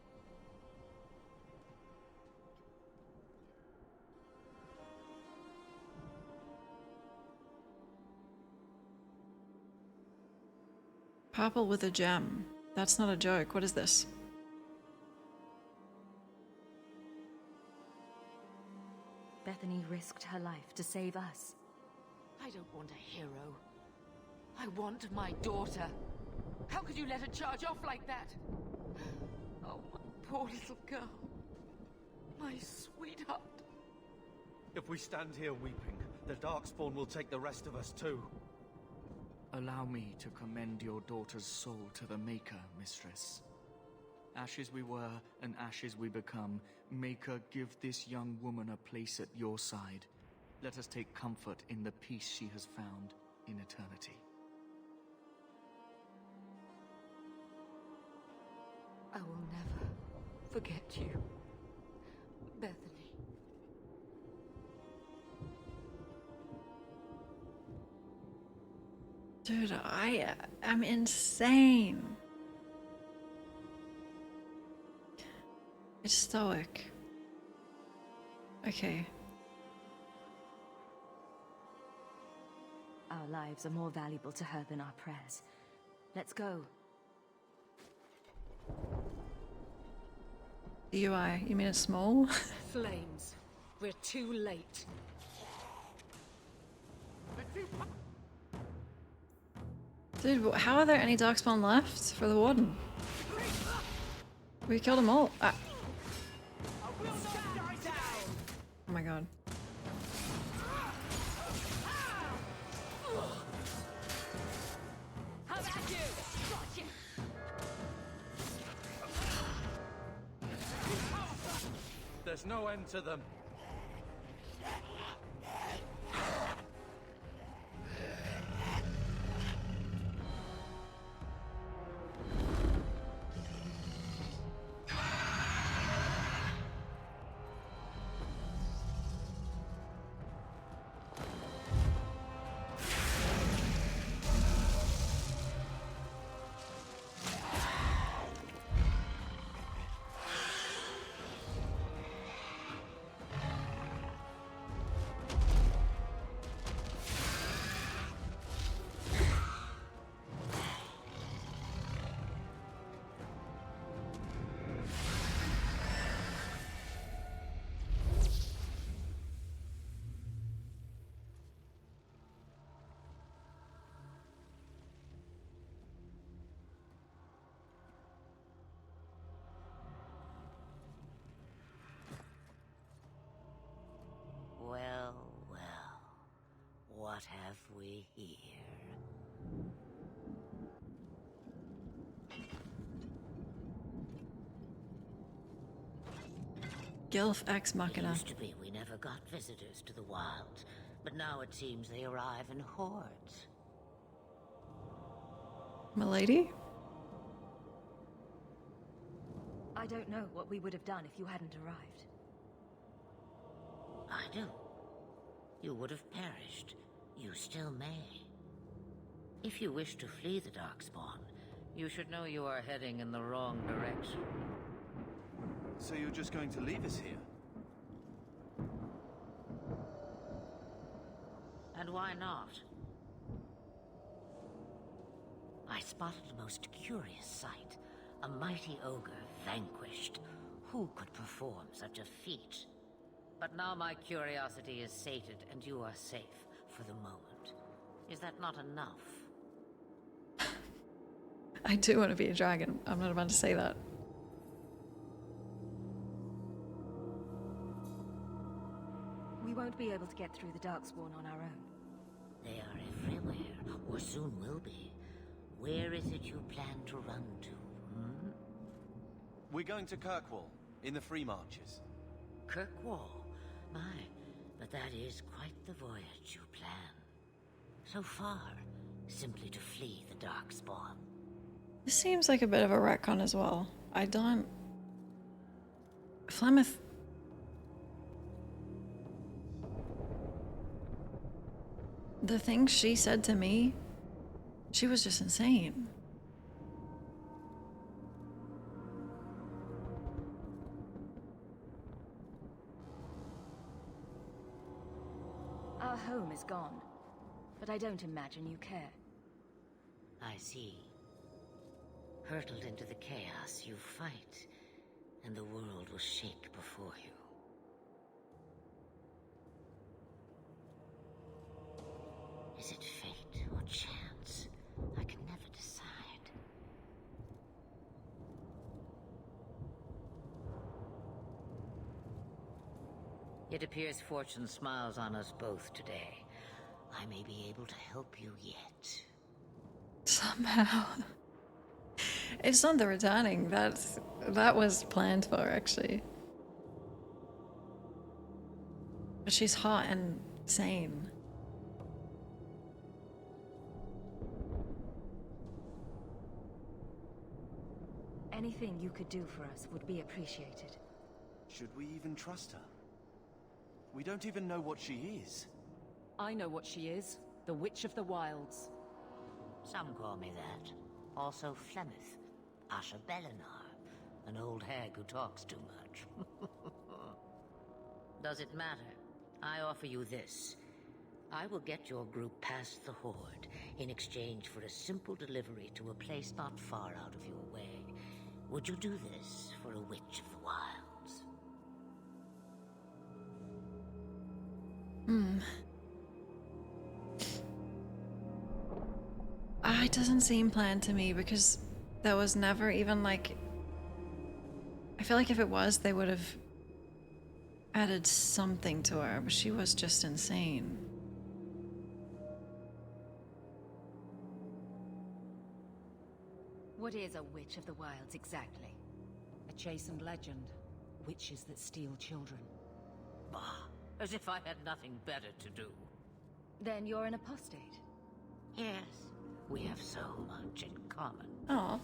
Purple with a gem. That's not a joke. What is this? Bethany risked her life to save us. I don't want a hero. I want my daughter. How could you let her charge off like that? Oh, my poor little girl. My sweetheart. If we stand here weeping, the Darkspawn will take the rest of us too. Allow me to commend your daughter's soul to the Maker, mistress. Ashes we were, and ashes we become. Maker, give this young woman a place at your side. Let us take comfort in the peace she has found in eternity. I will never forget you, Bethany. Dude, I am insane. It's stoic. Okay. Our lives are more valuable to her than our prayers. Let's go. The UI, you mean it's small? Flames. We're too late. Dude, how are there any Darkspawn left for the Warden? We killed them all. Ah. Oh my god. There's no end to them. Well, well. What have we here? Gilf Ex Machina. It used to be we never got visitors to the wilds, but now it seems they arrive in hordes. Milady? I don't know what we would have done if you hadn't arrived. I do. You would have perished. You still may. If you wish to flee the Darkspawn, you should know you are heading in the wrong direction. So you're just going to leave us here? And why not? I spotted a most curious sight. A mighty ogre vanquished. Who could perform such a feat? But now my curiosity is sated, and you are safe for the moment. Is that not enough? I do want to be a dragon. I'm not about to say that. We won't be able to get through the Darkspawn on our own. They are everywhere, or soon will be. Where is it you plan to run to, hmm? We're going to Kirkwall, in the Free Marches. Kirkwall? My, but that is quite the voyage you plan. So far, simply to flee the Darkspawn. This seems like a bit of a retcon as well. I don't... Flemeth the things she said to me, she was just insane. Our home is gone, but I don't imagine you care. I see. Hurtled into the chaos, you fight, and the world will shake before you. Is it fate or chance? I can never decide. It appears fortune smiles on us both today. I may be able to help you yet. Somehow. It's not the returning. That was planned for, actually. But she's hot and sane. Anything you could do for us would be appreciated. Should we even trust her? We don't even know what she is. I know what she is. The Witch of the Wilds. Some call me that. Also Flemeth, Asha Belinar, an old hag who talks too much. Does it matter? I offer you this. I will get your group past the Horde in exchange for a simple delivery to a place not far out of your way. Would you do this for a Witch of the Wilds? It doesn't seem planned to me because there was never even like... I feel like if it was, they would have added something to her, but she was just insane. What is a Witch of the Wilds exactly? A chastened legend. Witches that steal children. Bah, as if I had nothing better to do. Then you're an apostate. Yes, we have so much in common. Oh.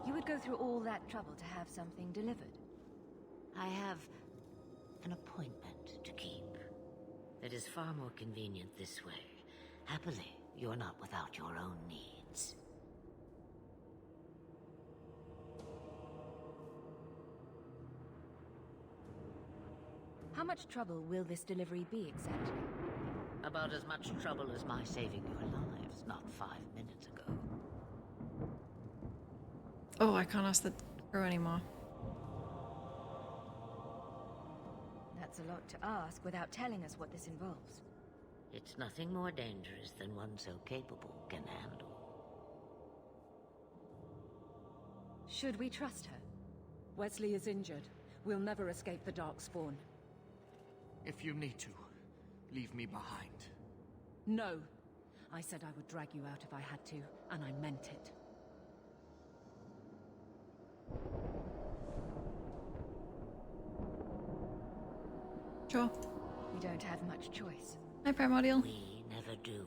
You would go through all that trouble to have something delivered? I have an appointment to keep. It is far more convenient this way. Happily, you're not without your own needs. How much trouble will this delivery be exactly? About as much trouble as my saving your lives not 5 minutes ago. Oh, I can't ask the crew anymore. That's a lot to ask without telling us what this involves. It's nothing more dangerous than one so capable can handle. Should we trust her? Wesley is injured. We'll never escape the Darkspawn. If you need to, leave me behind. No. I said I would drag you out if I had to, and I meant it. Sure. We don't have much choice. Hi, Primordial. We never do.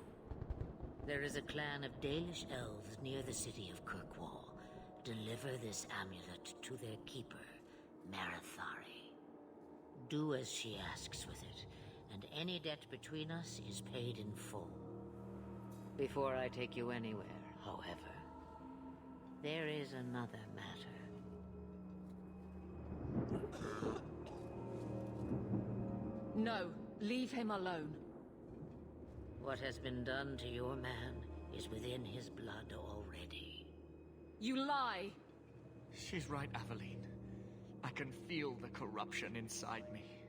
There is a clan of Dalish elves near the city of Kirkwall. Deliver this amulet to their keeper, Marithari. Do as she asks with it, and any debt between us is paid in full. Before I take you anywhere, however, there is another matter. No, leave him alone. What has been done to your man is within his blood already. You lie! She's right, Aveline. I can feel the corruption inside me.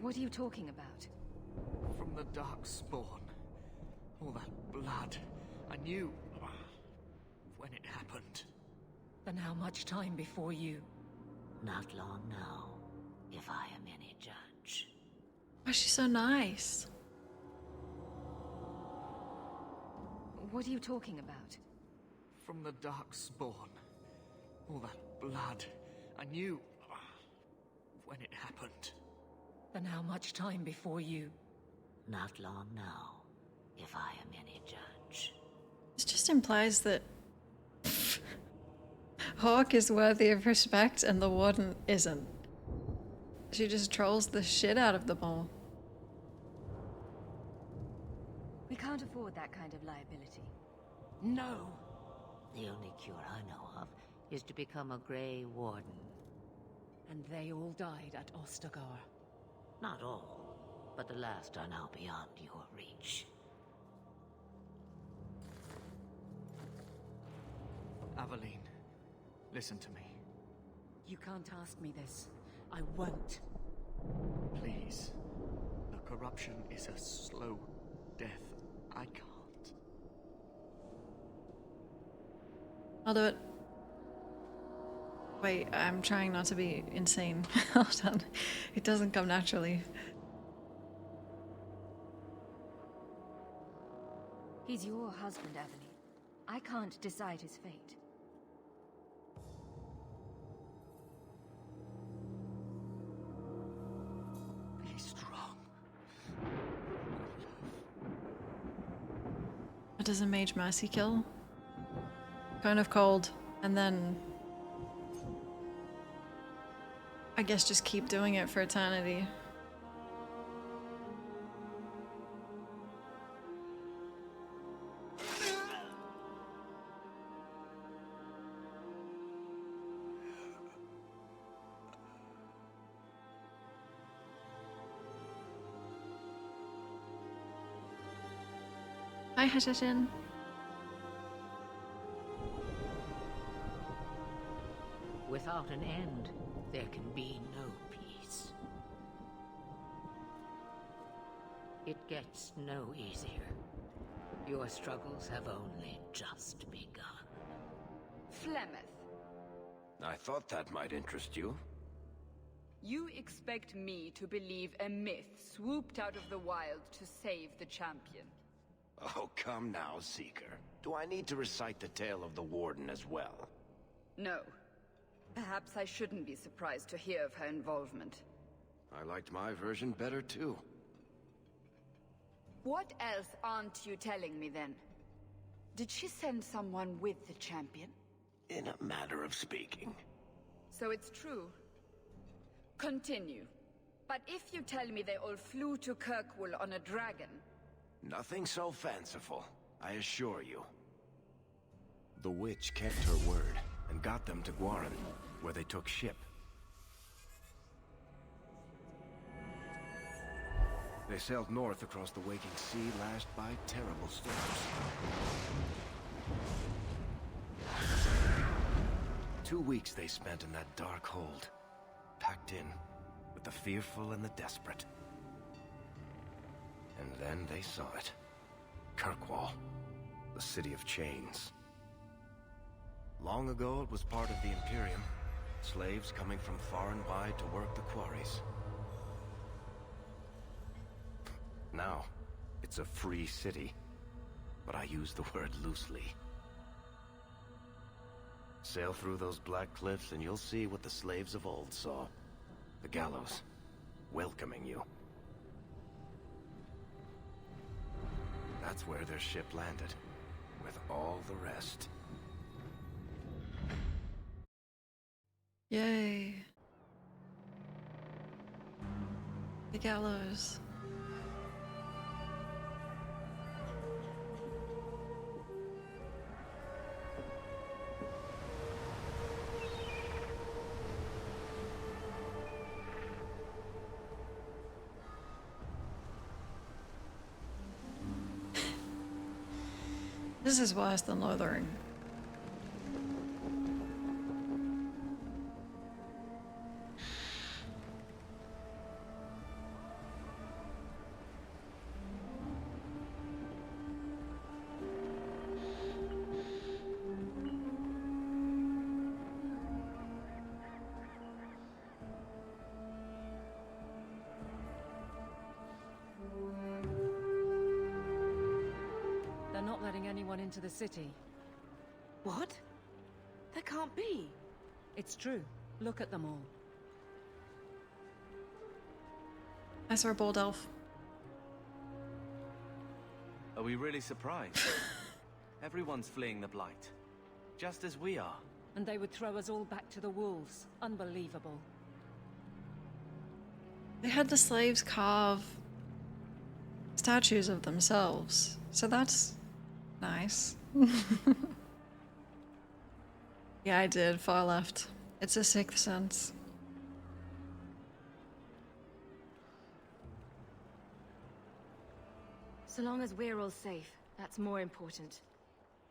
What are you talking about? From the Darkspawn. All that blood. I knew when it happened. Then how much time before you? Not long now, if I am any judge. Why is she so nice? What are you talking about? From the Darkspawn. All that blood. I knew when it happened. Then how much time before you? Not long now, if I am any judge. This just implies that Hawk is worthy of respect and the Warden isn't. She just trolls the shit out of them all. We can't afford that kind of liability. No. The only cure I know of is to become a Grey Warden. And they all died at Ostagar. Not all, but the last are now beyond your reach. Aveline, listen to me. You can't ask me this. I won't. Please. The corruption is a slow death. I can't. I'll do it. Wait, I'm trying not to be insane. Hold on. It doesn't come naturally. He's your husband, Aveline. I can't decide his fate. Be strong. What does a mage mercy kill? Cone of cold, and then I guess just keep doing it for eternity. Hi, Hashashin. Without an end, there can be no peace. It gets no easier. Your struggles have only just begun. Flemeth, I thought that might interest you. you expect me to believe a myth swooped out of the wild to save the champion? Oh, come now, Seeker. Do I need to recite the tale of the Warden as well? No. Perhaps I shouldn't be surprised to hear of her involvement. I liked my version better, too. What else aren't you telling me, then? Did she send someone with the champion? In a matter of speaking. So it's true. Continue. But if you tell me they all flew to Kirkwall on a dragon... Nothing so fanciful, I assure you. The witch kept her word, and got them to Guaran, where they took ship. They sailed north across the waking sea, lashed by terrible storms. 2 weeks they spent in that dark hold, packed in with the fearful and the desperate. And then they saw it. Kirkwall, the city of chains. Long ago it was part of the Imperium, slaves coming from far and wide to work the quarries. Now, it's a free city, but I use the word loosely. Sail through those black cliffs and you'll see what the slaves of old saw. The gallows, welcoming you. That's where their ship landed, with all the rest. Yay. The gallows. This is worse than Lothering. They're not letting anyone into the city. What? That can't be. It's true. Look at them all. I saw a bold elf. Are we really surprised? Everyone's fleeing the Blight. Just as we are. And they would throw us all back to the wolves. Unbelievable. They had the slaves carve statues of themselves, so that's nice. Yeah, I did. Far left. It's a sixth sense. So long as we're all safe, that's more important.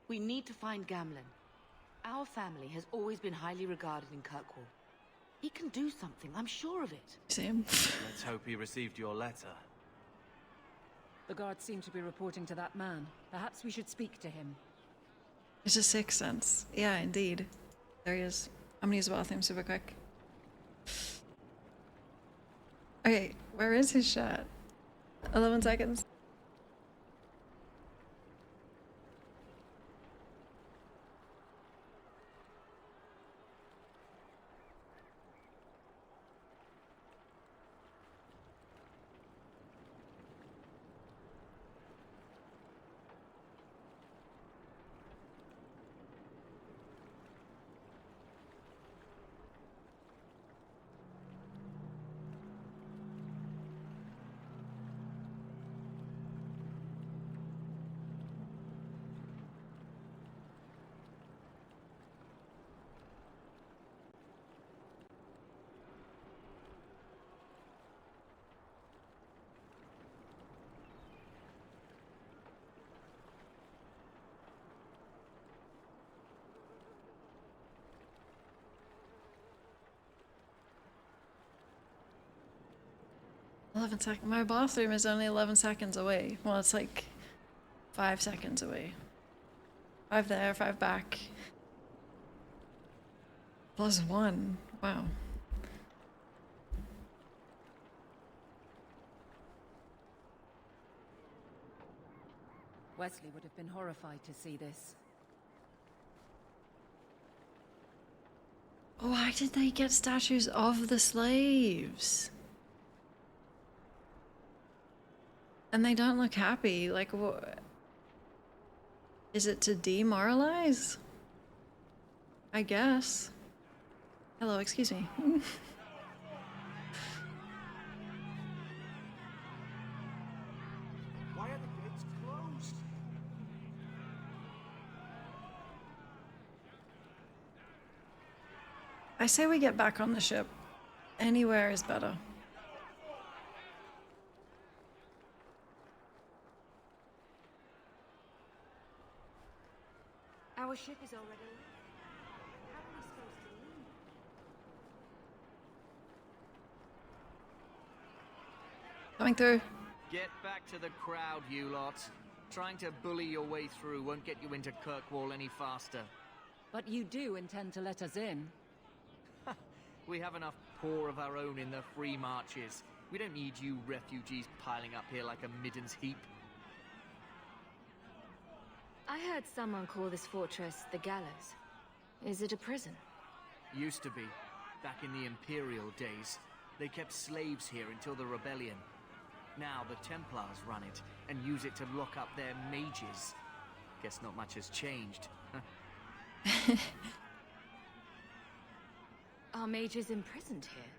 We need to find Gamlen. Our family has always been highly regarded in Kirkwall. He can do something, I'm sure of it. Same. Let's hope he received your letter. The guards seem to be reporting to that man. Perhaps we should speak to him. It's a sixth sense. Yeah, indeed. There he is. I'm gonna use the bathroom super quick. Okay, where is his shot? 11 seconds. My bathroom is only 11 seconds away. Well, it's like 5 seconds away. 5 there, 5 back. +1. Wow. Wesley would have been horrified to see this. Why did they get statues of the slaves? And they don't look happy. Like, what? Is it to demoralize? I guess. Hello, excuse me. Why are the gates closed? I say we get back on the ship. Anywhere is better. Our ship is already left. How are we supposed to leave? Coming through. Get back to the crowd, you lot. Trying to bully your way through won't get you into Kirkwall any faster. But you do intend to let us in. We have enough poor of our own in the free marches. We don't need you refugees piling up here like a middens heap. I heard someone call this fortress the Gallows. Is it a prison? Used to be. Back in the Imperial days. They kept slaves here until the rebellion. Now the Templars run it and use it to lock up their mages. Guess not much has changed. Are mages imprisoned here?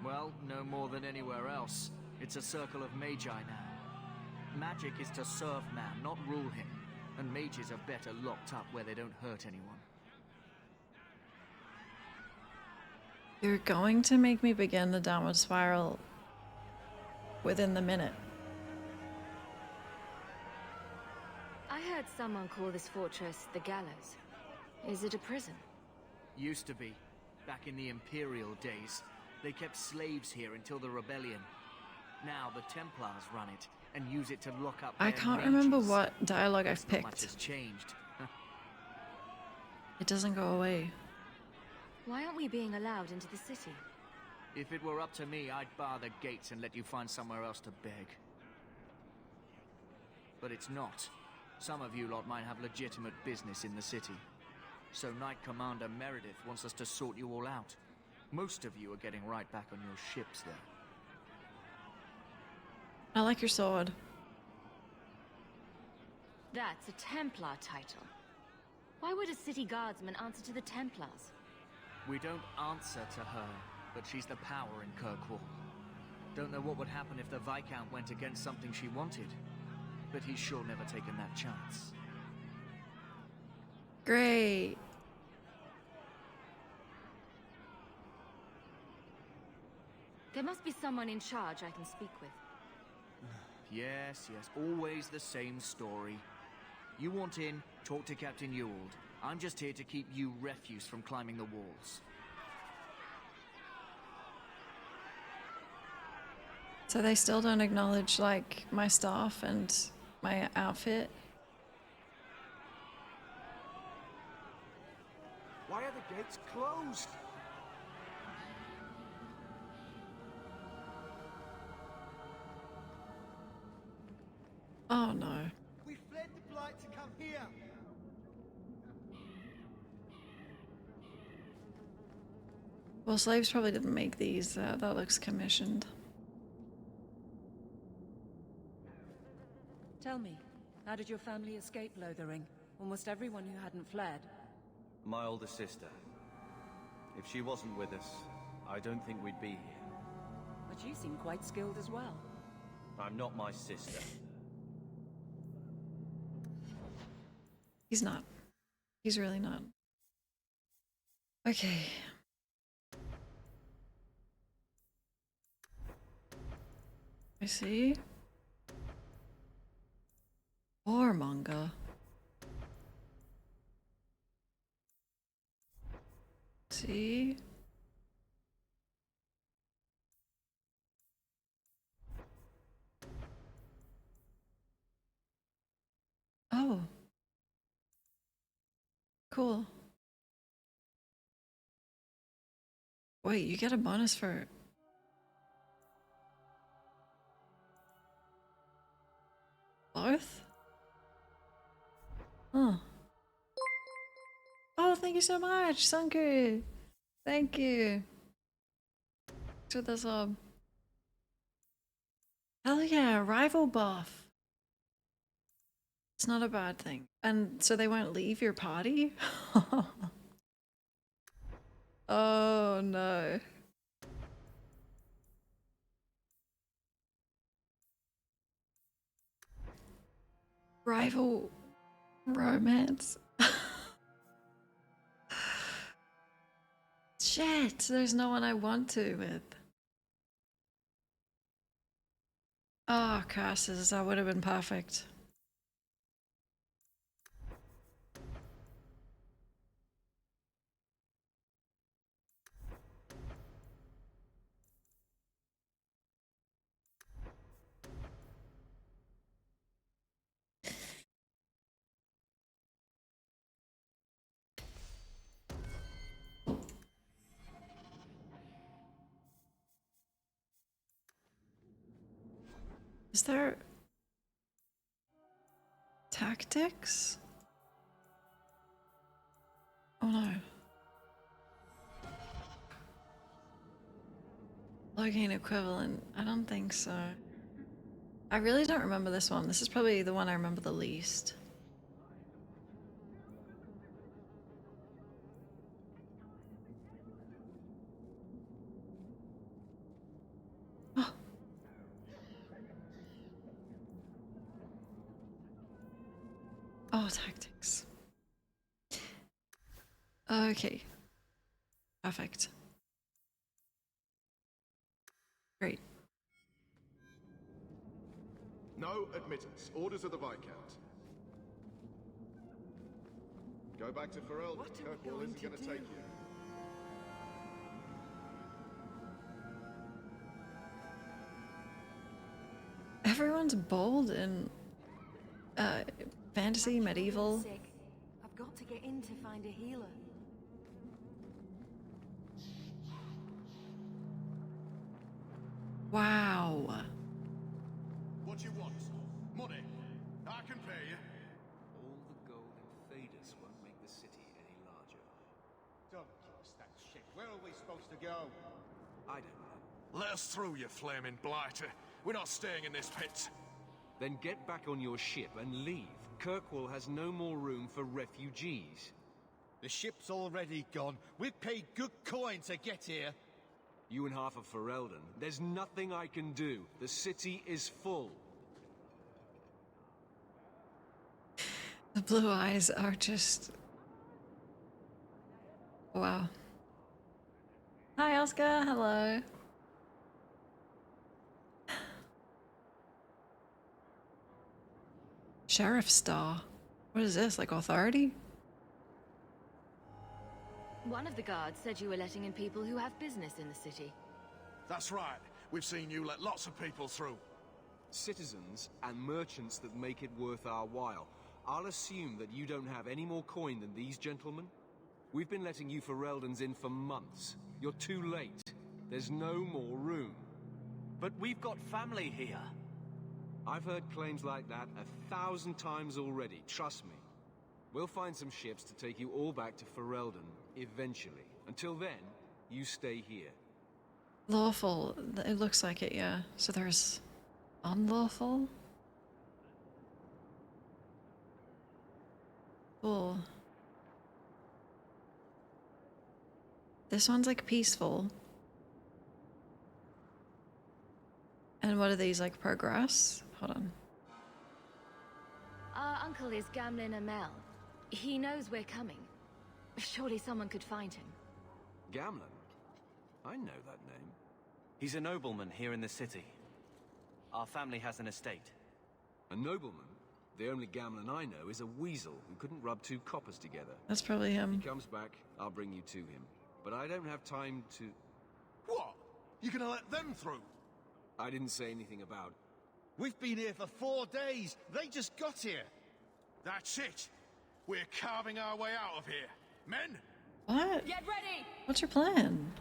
Well, no more than anywhere else. It's a circle of magi now. Magic is to serve man, not rule him. And mages are better locked up where they don't hurt anyone. You're going to make me begin the downward spiral within the minute. I heard someone call this fortress the Gallows. Is it a prison? Used to be. Back in the Imperial days. They kept slaves here until the rebellion. Now the Templars run it and use it to lock up their I can't mages. remember what dialogue I've Not much picked. has changed. It doesn't go away. Why aren't we being allowed into the city? If it were up to me, I'd bar the gates and let you find somewhere else to beg. But it's not. Some of you lot might have legitimate business in the city. So Knight Commander Meredith wants us to sort you all out. Most of you are getting right back on your ships there. I like your sword. That's a Templar title. Why would a city guardsman answer to the Templars? We don't answer to her, but she's the power in Kirkwall. Don't know what would happen if the Viscount went against something she wanted, but he's sure never taken that chance. Great. There must be someone in charge I can speak with. Yes, always the same story. You want in, talk to Captain Ewald. I'm just here to keep you refuse from climbing the walls. So they still don't acknowledge, like, my staff and my outfit? Why are the gates closed? Oh no. We fled the Blight to come here. Well, slaves probably didn't make these. That looks commissioned. Tell me, how did your family escape Lothering? Almost everyone who hadn't fled. My older sister. If she wasn't with us, I don't think we'd be here. But you seem quite skilled as well. I'm not my sister. He's not. He's really not. Okay. I see. Warmonger. See? Oh. Cool. Wait, you get a bonus for... both? Huh. Oh, thank you so much, Sanku! Thank you. Thanks for the sub. Hell yeah, rival buff. It's not a bad thing. And so they won't leave your party? Oh no. Rival romance? Shit, there's no one I want to with. Oh, curses, that would have been perfect. Is there tactics? Oh no. Login equivalent? I don't think so. I really don't remember this one. This is probably the one I remember the least. Oh. Oh, tactics. Okay. Perfect. Great. No admittance. Orders of the Viscount. Go back to Ferelden. Kirkwall isn't going to take you. Everyone's bold in fantasy, medieval. I've got to get in to find a healer. Wow. What you want? Money? I can pay you. All the gold in Thedas won't make the city any larger. Don't give us that shit. Where are we supposed to go? I don't know. Let us through, you flaming blighter. We're not staying in this pit. Then get back on your ship and leave. Kirkwall has no more room for refugees. The ship's already gone. We've paid good coin to get here. You and half of Ferelden. There's nothing I can do. The city is full. The blue eyes are just... Wow. Hi, Oscar. Hello. Sheriff Star. What is this, like authority? One of the guards said you were letting in people who have business in the city. That's right. We've seen you let lots of people through. Citizens and merchants that make it worth our while. I'll assume that you don't have any more coin than these gentlemen. We've been letting you Fereldans in for months. You're too late. There's no more room. But we've got family here. I've heard claims like that 1,000 times already, trust me. We'll find some ships to take you all back to Ferelden, eventually. Until then, you stay here. Lawful. It looks like it, yeah. So there's unlawful? Cool. This one's like peaceful. And what are these, like progress? Hold on. Our uncle is Gamlin Amel. He knows we're coming. Surely someone could find him. Gamlin? I know that name. He's a nobleman here in the city. Our family has an estate. A nobleman? The only Gamlin I know is a weasel who couldn't rub two coppers together. That's probably him. He comes back, I'll bring you to him. But I don't have time to... What? You gonna let them through? I didn't say anything about... We've been here for 4 days. They just got here. That's it. We're carving our way out of here. Men? What? Get ready! What's your plan?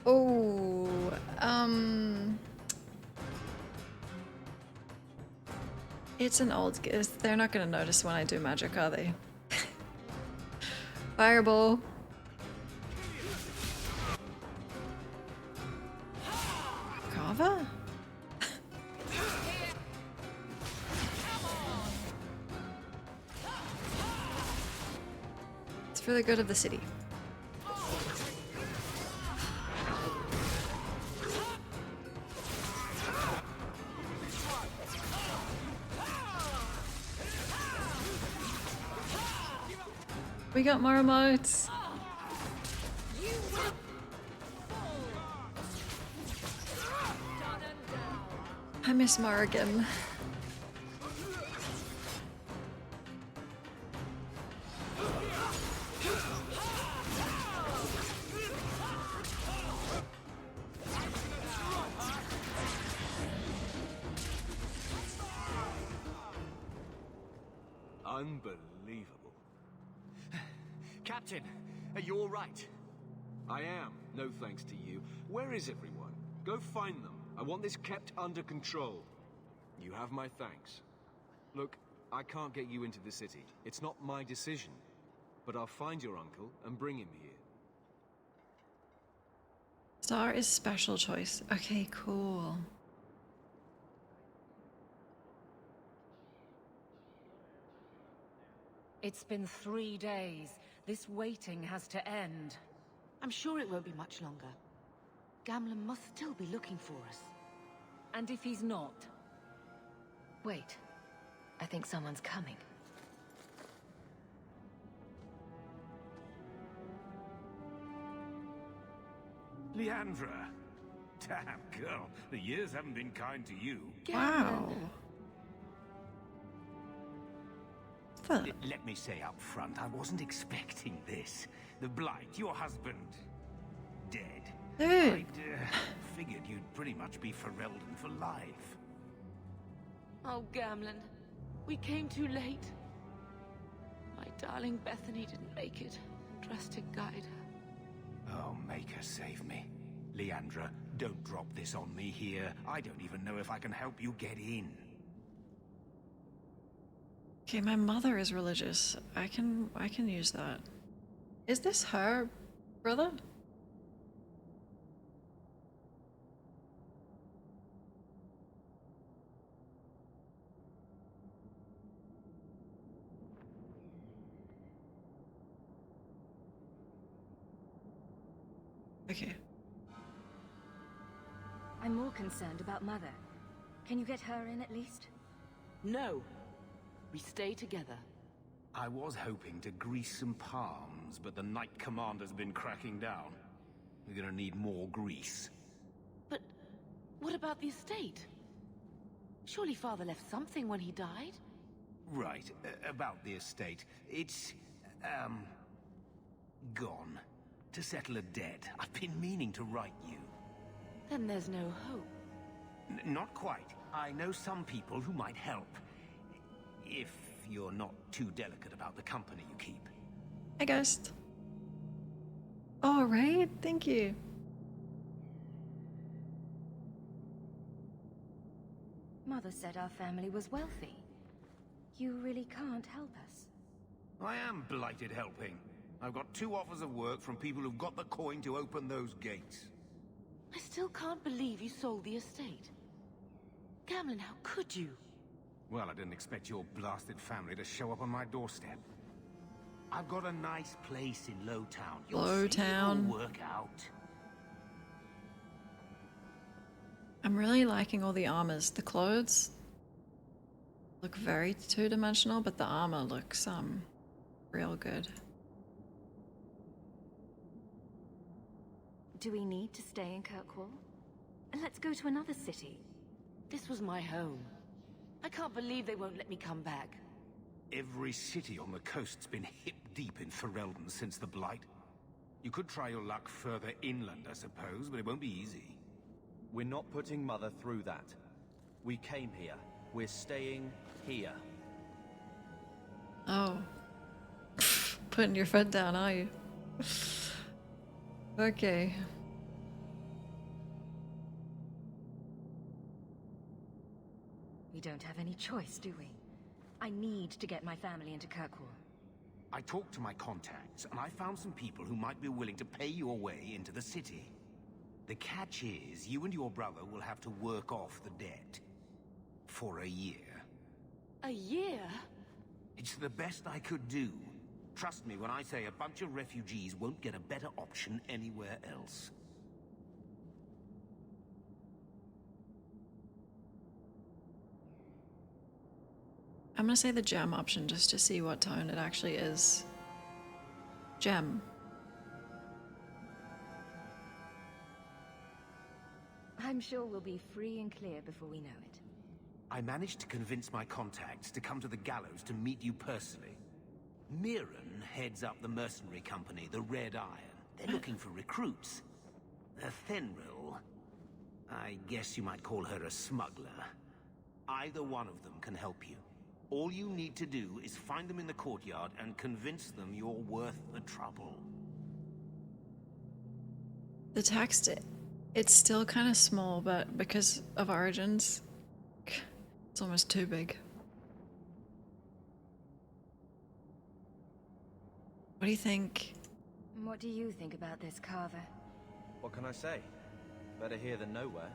Oh, it's an old... They're not going to notice when I do magic, are they? Fireball. Kava? It's for the good of the city. We got more emotes. I miss Morrigan. Unbelievable. Captain, are you all right? I am, no thanks to you. Where is everyone? Go find them. I want this kept under control. You have my thanks. Look, I can't get you into the city. It's not my decision. But I'll find your uncle and bring him here. Star is special choice. Okay, cool. It's been 3 days. This waiting has to end. I'm sure it won't be much longer. Gamlin must still be looking for us. And if he's not? Wait. I think someone's coming. Leandra. Damn, girl. The years haven't been kind to you. Wow. Let me say up front, I wasn't expecting this. The Blight, your husband, dead. Dude. I'd figured you'd pretty much be Ferelden for life. Oh, Gamlin. We came too late. My darling Bethany didn't make it. Trusted guide her. Oh, make her save me. Leandra, don't drop this on me here. I don't even know if I can help you get in. Okay, my mother is religious. I can use that. Is this her brother? Okay. I'm more concerned about Mother. Can you get her in at least? No. We stay together. I was hoping to grease some palms, but the Knight Commander's been cracking down. We're gonna need more grease. But what about the estate? Surely Father left something when he died? Right, about the estate. It's, gone. To settle a debt. I've been meaning to write you. Then there's no hope. Not quite. I know some people who might help. If you're not too delicate about the company you keep. Hi, Ghost. All right, thank you. Mother said our family was wealthy. You really can't help us. I am blighted helping. I've got 2 offers of work from people who've got the coin to open those gates. I still can't believe you sold the estate. Gamlin, how could you? Well, I didn't expect your blasted family to show up on my doorstep. I've got a nice place in Lowtown. Lowtown. It'll work out. I'm really liking all the armors. The clothes look very two-dimensional, but the armor looks real good. Do we need to stay in Kirkwall? Let's go to another city. This was my home. I can't believe they won't let me come back. Every city on the coast's been hip-deep in Ferelden since the Blight. You could try your luck further inland, I suppose, but it won't be easy. We're not putting Mother through that. We came here. We're staying here. Oh. Putting your foot down, are you? Okay. We don't have any choice, do we? I need to get my family into Kirkwall. I talked to my contacts, and I found some people who might be willing to pay your way into the city. The catch is, you and your brother will have to work off the debt. For a year. A year? It's the best I could do. Trust me when I say a bunch of refugees won't get a better option anywhere else. I'm gonna say the gem option just to see what tone it actually is. Gem. I'm sure we'll be free and clear before we know it. I managed to convince my contacts to come to the gallows to meet you personally. Mirren heads up the mercenary company, the Red Iron. They're looking for recruits. Fenrir, I guess you might call her a smuggler. Either one of them can help you. All you need to do is find them in the courtyard and convince them you're worth the trouble. The text, it's still kind of small, but because of Origins, it's almost too big. What do you think? What do you think about this, Carver? What can I say? Better here than nowhere.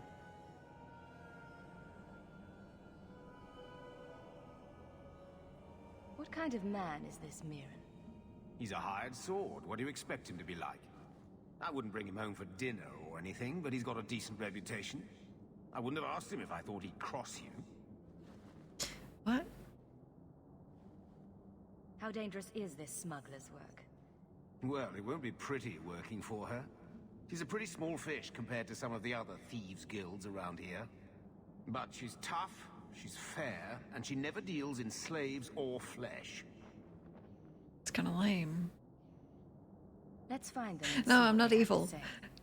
What kind of man is this Mirren? He's a hired sword. What do you expect him to be like? I wouldn't bring him home for dinner or anything, but he's got a decent reputation. I wouldn't have asked him if I thought he'd cross you. What? How dangerous is this smuggler's work? Well, it won't be pretty working for her. She's a pretty small fish compared to some of the other thieves' guilds around here. But she's tough, she's fair, and she never deals in slaves or flesh. It's kind of lame. Let's find them. No, I'm not evil.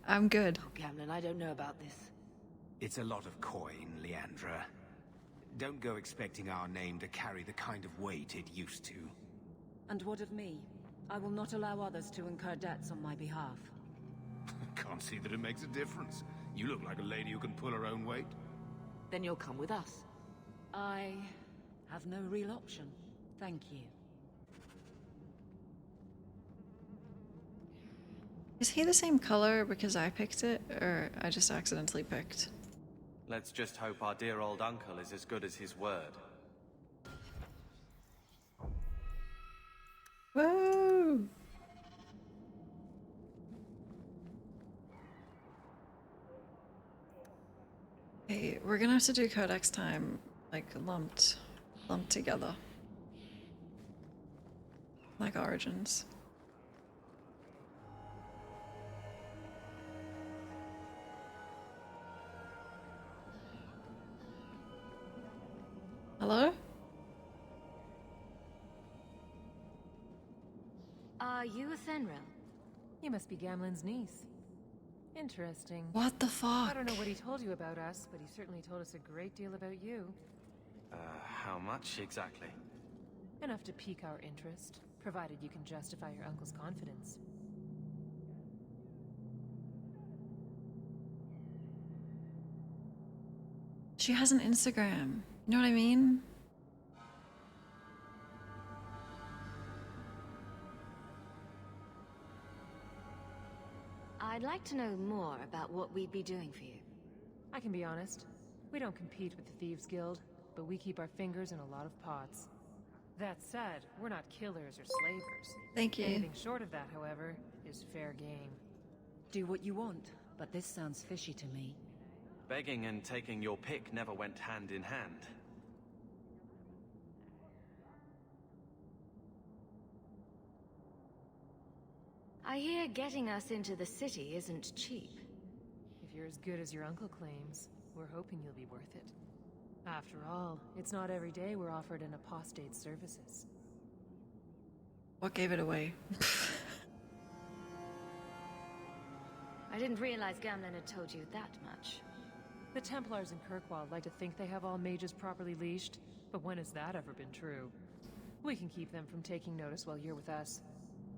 I'm good. Oh, Gamlin, I don't know about this. It's a lot of coin, Leandra. Don't go expecting our name to carry the kind of weight it used to. And what of me? I will not allow others to incur debts on my behalf. Can't see that it makes a difference. You look like a lady who can pull her own weight. Then you'll come with us. I have no real option. Thank you. Is he the same color because I picked it, or I just accidentally picked? Let's just hope our dear old uncle is as good as his word. Whoa! Okay, we're gonna have to do codex time, like lumped together. Like Origins. Hello? Are you a Fenrir? You must be Gamlen's niece. Interesting. What the fuck? I don't know what he told you about us, but he certainly told us a great deal about you. How much exactly? Enough to pique our interest, provided you can justify your uncle's confidence. She has an Instagram. You know what I mean? I'd like to know more about what we'd be doing for you. I can be honest. We don't compete with the Thieves Guild, but we keep our fingers in a lot of pots. That said, we're not killers or slavers. Thank you. Anything short of that, however, is fair game. Do what you want, but this sounds fishy to me. Begging and taking your pick never went hand in hand. I hear getting us into the city isn't cheap. If you're as good as your uncle claims, we're hoping you'll be worth it. After all, it's not every day we're offered an apostate's services. What gave it away? I didn't realize Gamlen had told you that much. The Templars in Kirkwall like to think they have all mages properly leashed, but when has that ever been true? We can keep them from taking notice while you're with us.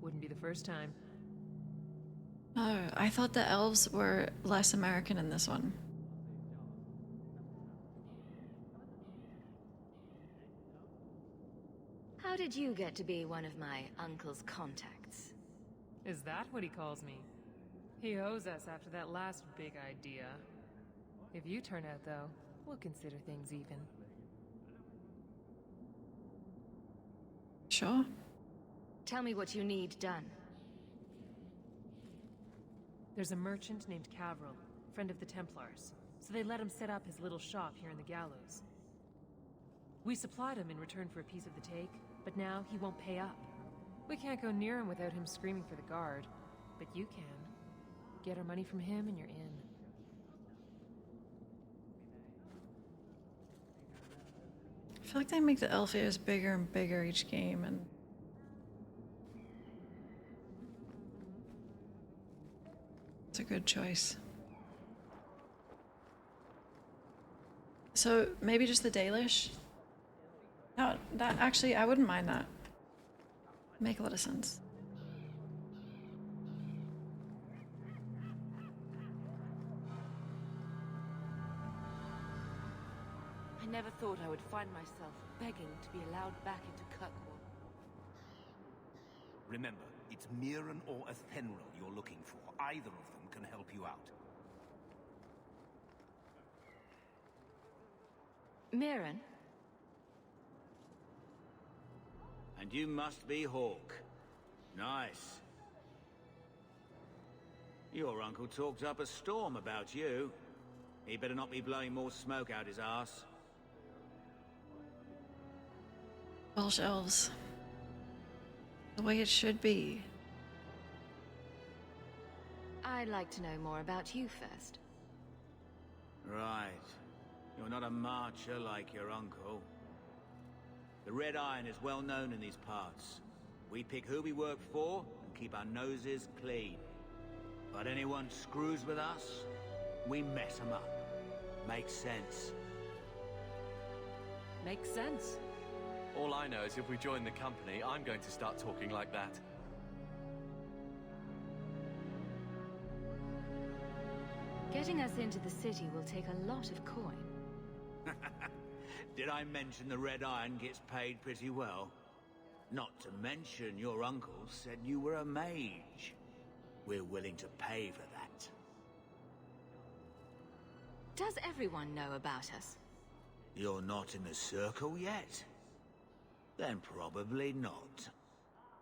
Wouldn't be the first time. Oh, I thought the elves were less American in this one. How did you get to be one of my uncle's contacts? Is that what he calls me? He owes us after that last big idea. If you turn out, though, we'll consider things even. Sure. Tell me what you need done. There's a merchant named Cavril, friend of the Templars, so they let him set up his little shop here in the Gallows. We supplied him in return for a piece of the take, but now he won't pay up. We can't go near him without him screaming for the guard, but you can. Get our money from him and you're in. I feel like they make the elf ears bigger and bigger each game, and it's a good choice. So maybe just the Dalish? No, that actually, I wouldn't mind that. Make a lot of sense. I never thought I would find myself begging to be allowed back into Kirkwall. Remember, it's Mirren or Athenril you're looking for. Either of them can help you out. Mirren? And you must be Hawk. Nice. Your uncle talked up a storm about you. He better not be blowing more smoke out his arse. Welsh elves. The way it should be. I'd like to know more about you first. Right. You're not a marcher like your uncle. The Red Iron is well known in these parts. We pick who we work for and keep our noses clean. But anyone screws with us, we mess them up. Makes sense. Makes sense. All I know is if we join the company, I'm going to start talking like that. Getting us into the city will take a lot of coin. Did I mention the Red Iron gets paid pretty well? Not to mention your uncle said you were a mage. We're willing to pay for that. Does everyone know about us? You're not in the circle yet? Then probably not.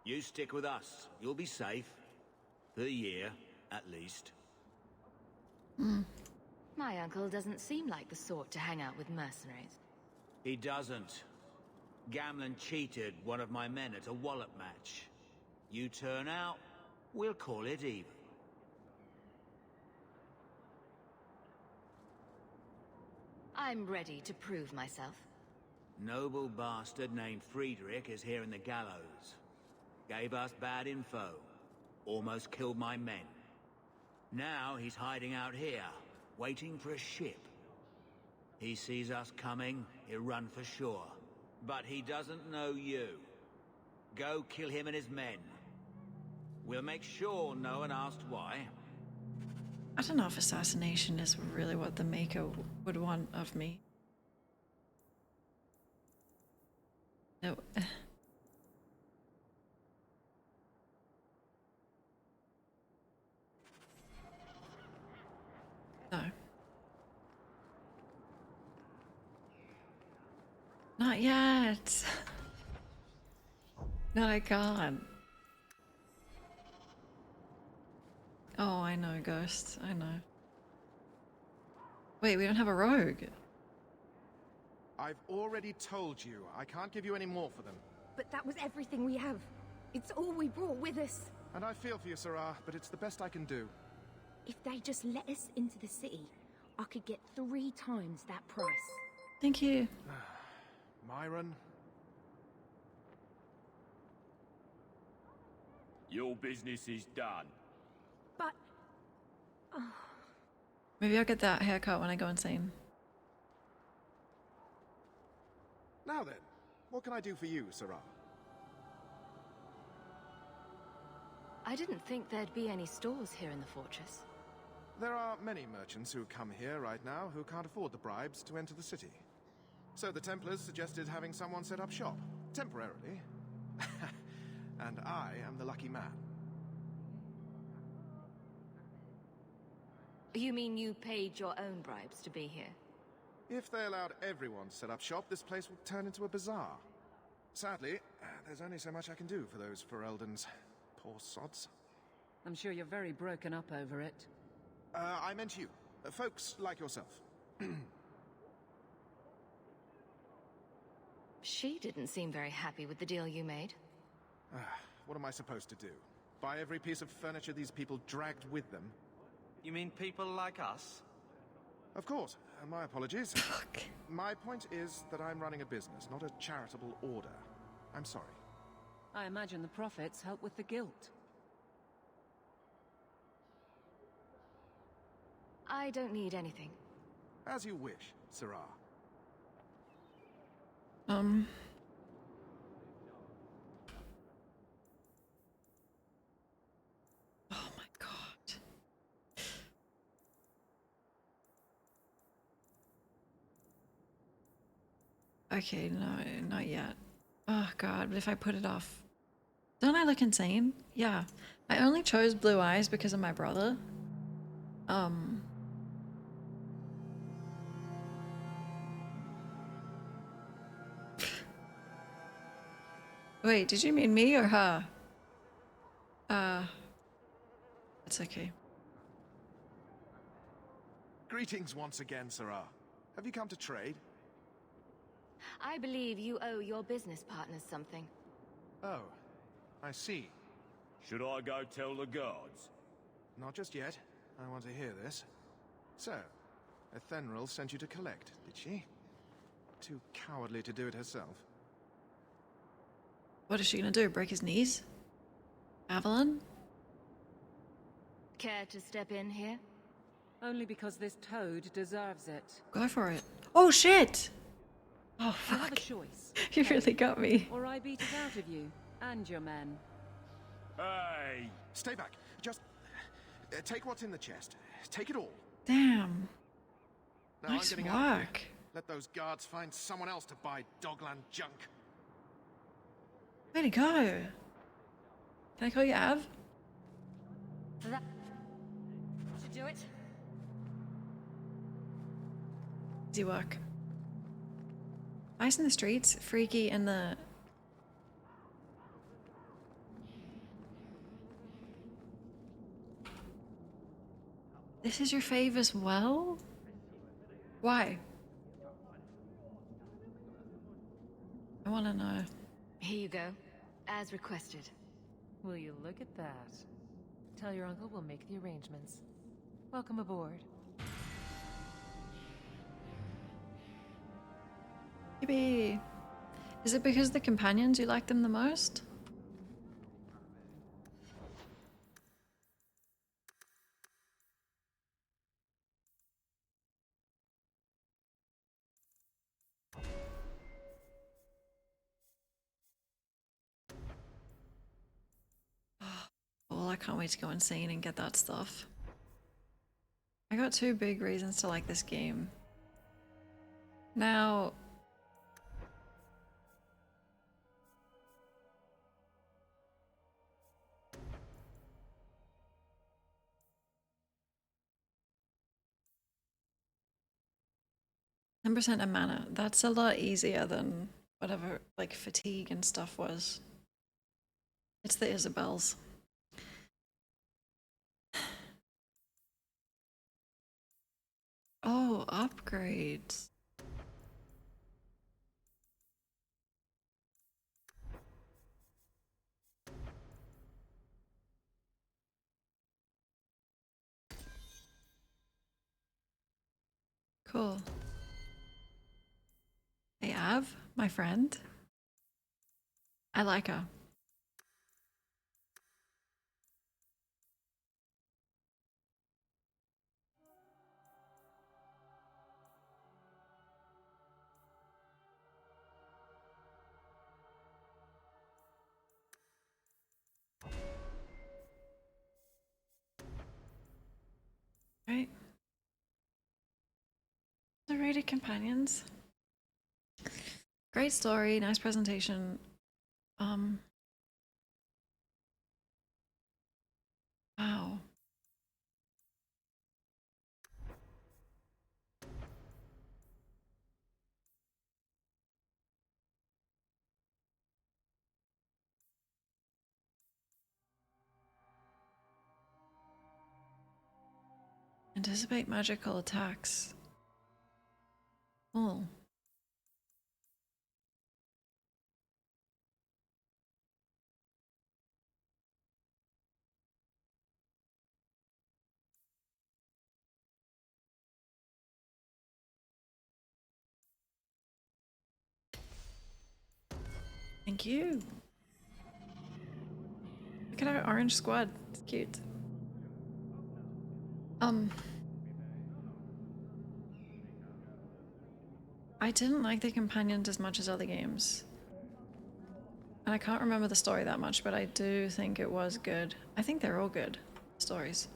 You stick with us. You'll be safe. For a year, at least. My uncle doesn't seem like the sort to hang out with mercenaries. He doesn't. Gamlen cheated one of my men at a wallop match. You turn out, we'll call it even. I'm ready to prove myself. Noble bastard named Friedrich is here in the gallows. Gave us bad info. Almost killed my men. Now he's hiding out here, waiting for a ship. He sees us coming, he'll run for sure. But he doesn't know you. Go kill him and his men. We'll make sure no one asks why. I don't know if assassination is really what the Maker would want of me. No. No. Not yet. No, I can't. Oh, I know, Ghost. I know. Wait, we don't have a rogue. I've already told you, I can't give you any more for them. But that was everything we have. It's all we brought with us. And I feel for you, Sarah, but it's the best I can do. If they just let us into the city, I could get 3 times that price. Thank you. Myron? Your business is done. But... Maybe I'll get that haircut when I go insane. Now then, what can I do for you, Sarah? I didn't think there'd be any stores here in the fortress. There are many merchants who come here right now who can't afford the bribes to enter the city. So the Templars suggested having someone set up shop, temporarily. And I am the lucky man. You mean you paid your own bribes to be here? If they allowed everyone to set up shop, this place would turn into a bazaar. Sadly, there's only so much I can do for those Fereldans. Poor sods. I'm sure you're very broken up over it. I meant you. Folks like yourself. She didn't seem very happy with the deal you made. What am I supposed to do? Buy every piece of furniture these people dragged with them? You mean people like us? Of course. My apologies. My point is that I'm running a business, not a charitable order. I'm sorry. I imagine the profits help with the guilt. I don't need anything. As you wish, Sarah. Oh my god. Okay, no, not yet. Oh god, but if I put it off... Don't I look insane? Yeah. I only chose blue eyes because of my brother. Wait, did you mean me or her? It's okay. Greetings once again, Sarah. Have you come to trade? I believe you owe your business partners something. Oh, I see. Should I go tell the guards? Not just yet. I want to hear this. So, Ethenril sent you to collect, did she? Too cowardly to do it herself. What is she gonna do? Break his knees? Avalon? Care to step in here? Only because this toad deserves it. Go for it. Oh shit! Oh You have fuck. a choice. You really got me. Or I beat it out of you and your men. Hey! Stay back. Just take what's in the chest. Take it all. Damn. Now Nice I'm getting out of here. work. Let those guards find someone else to buy Dogland junk. Way to go. Can I call you Av? That should do it. Easy work. Ice in the streets, freaky in the... This is your fave as well? Why? I want to know. Here you go, as requested. Will you look at that? Tell your uncle we'll make the arrangements. Welcome aboard. Maybe... Is it because the companions you like them the most? Well, I can't wait to go insane and get that stuff. I got two big reasons to like this game. Now... %10% of mana. That's a lot easier than whatever, like, fatigue and stuff was. It's the Isabels. Oh, upgrades. Cool. Hey, Av, my friend. I like her. Right. The rated companions. Great story, nice presentation. Wow. Anticipate magical attacks. Cool. Thank you. Look at our orange squad. It's cute. I didn't like the companions as much as other games. And I can't remember the story that much, but I do think it was good. I think they're all good stories.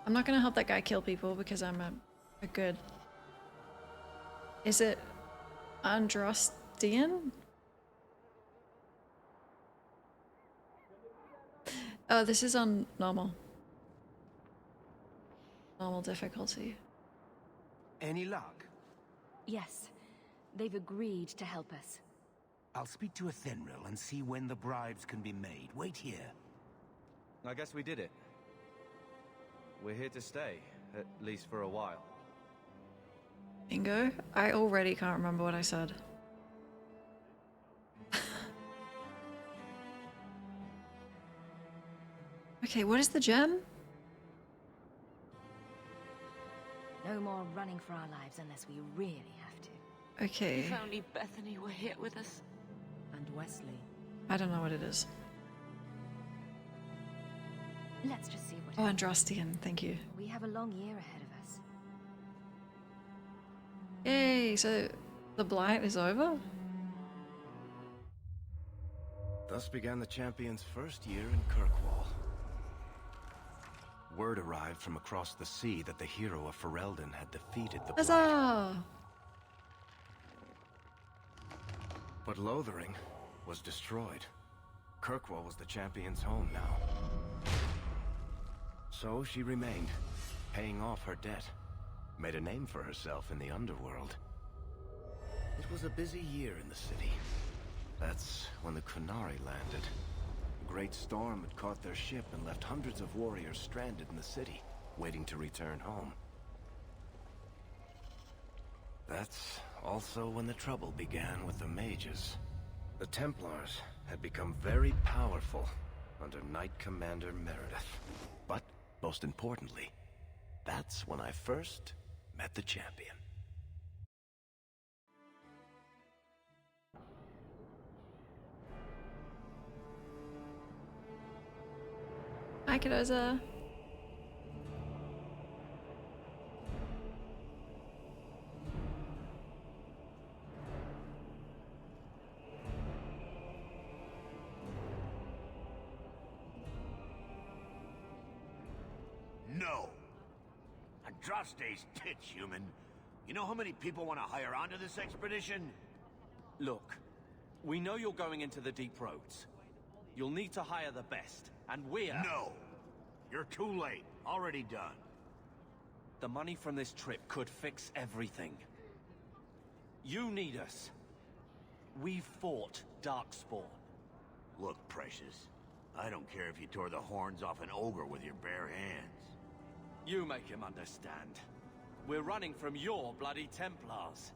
I'm not gonna help that guy kill people because I'm a good... Is it Andrastian? Oh, this is on normal. Normal difficulty. Any luck? Yes, they've agreed to help us. I'll speak to Athenril and see when the bribes can be made. Wait here. I guess we did it. We're here to stay, at least for a while. Bingo? I already can't remember what I said. Okay, what is the gem? No more running for our lives unless we really have to. Okay. If only Bethany were here with us. And Wesley. I don't know what it is. Let's just see what Oh, Andrastian, thank you. We have a long year ahead of us. Yay, so the blight is over? Thus began the champion's first year in Kirkwall. Word arrived from across the sea that the hero of Ferelden had defeated the blight. Huzzah! But Lothering was destroyed. Kirkwall was the champion's home now. So she remained, paying off her debt. Made a name for herself in the underworld. It was a busy year in the city. That's when the Kunari landed. A great storm had caught their ship and left hundreds of warriors stranded in the city, waiting to return home. That's also when the trouble began with the Mages. The Templars had become very powerful under Knight Commander Meredith. But, most importantly, that's when I first met the champion. Hi, Kiddoza. No! Andrastian's tits, human. You know how many people want to hire onto this expedition? Look, we know you're going into the deep roads. You'll need to hire the best, and we're... No! You're too late. Already done. The money from this trip could fix everything. You need us. We fought Darkspawn. Look, Precious. I don't care if you tore the horns off an ogre with your bare hands. You make him understand. We're running from your bloody Templars.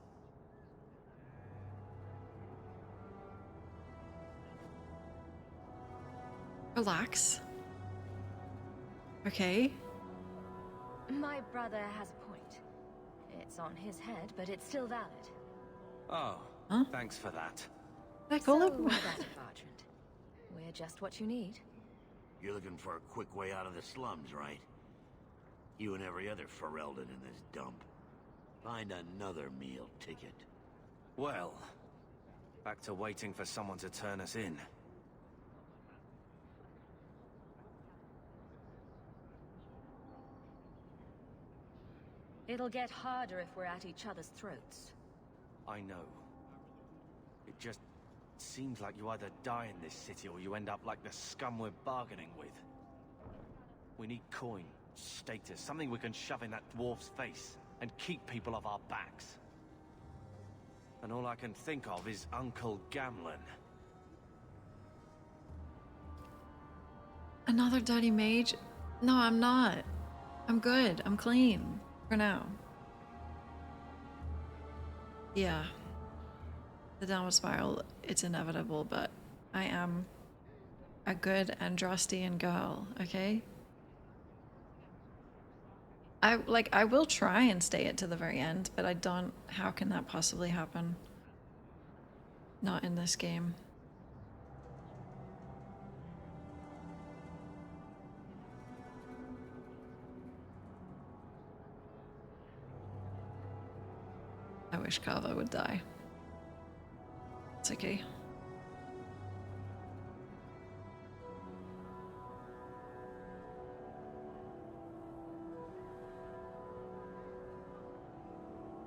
Relax. Okay. My brother has a point. It's on his head, but it's still valid. Oh, thanks for that. I call so, it. what about it, Bertrand? We're just what you need. You're looking for a quick way out of the slums, right? You and every other Ferelden in this dump. Find another meal ticket. Well, back to waiting for someone to turn us in. It'll get harder if we're at each other's throats. I know. It just seems like you either die in this city or you end up like the scum we're bargaining with. We need coin, status, something we can shove in that dwarf's face and keep people off our backs. And all I can think of is Uncle Gamlen. Another dirty mage? No, I'm not. I'm good. I'm clean. For now. Yeah. The downward spiral, it's inevitable, but I am a good Andrastian girl, okay? I will try and stay it to the very end, but I don't. How can that possibly happen? Not in this game. I wish Kava would die. It's okay.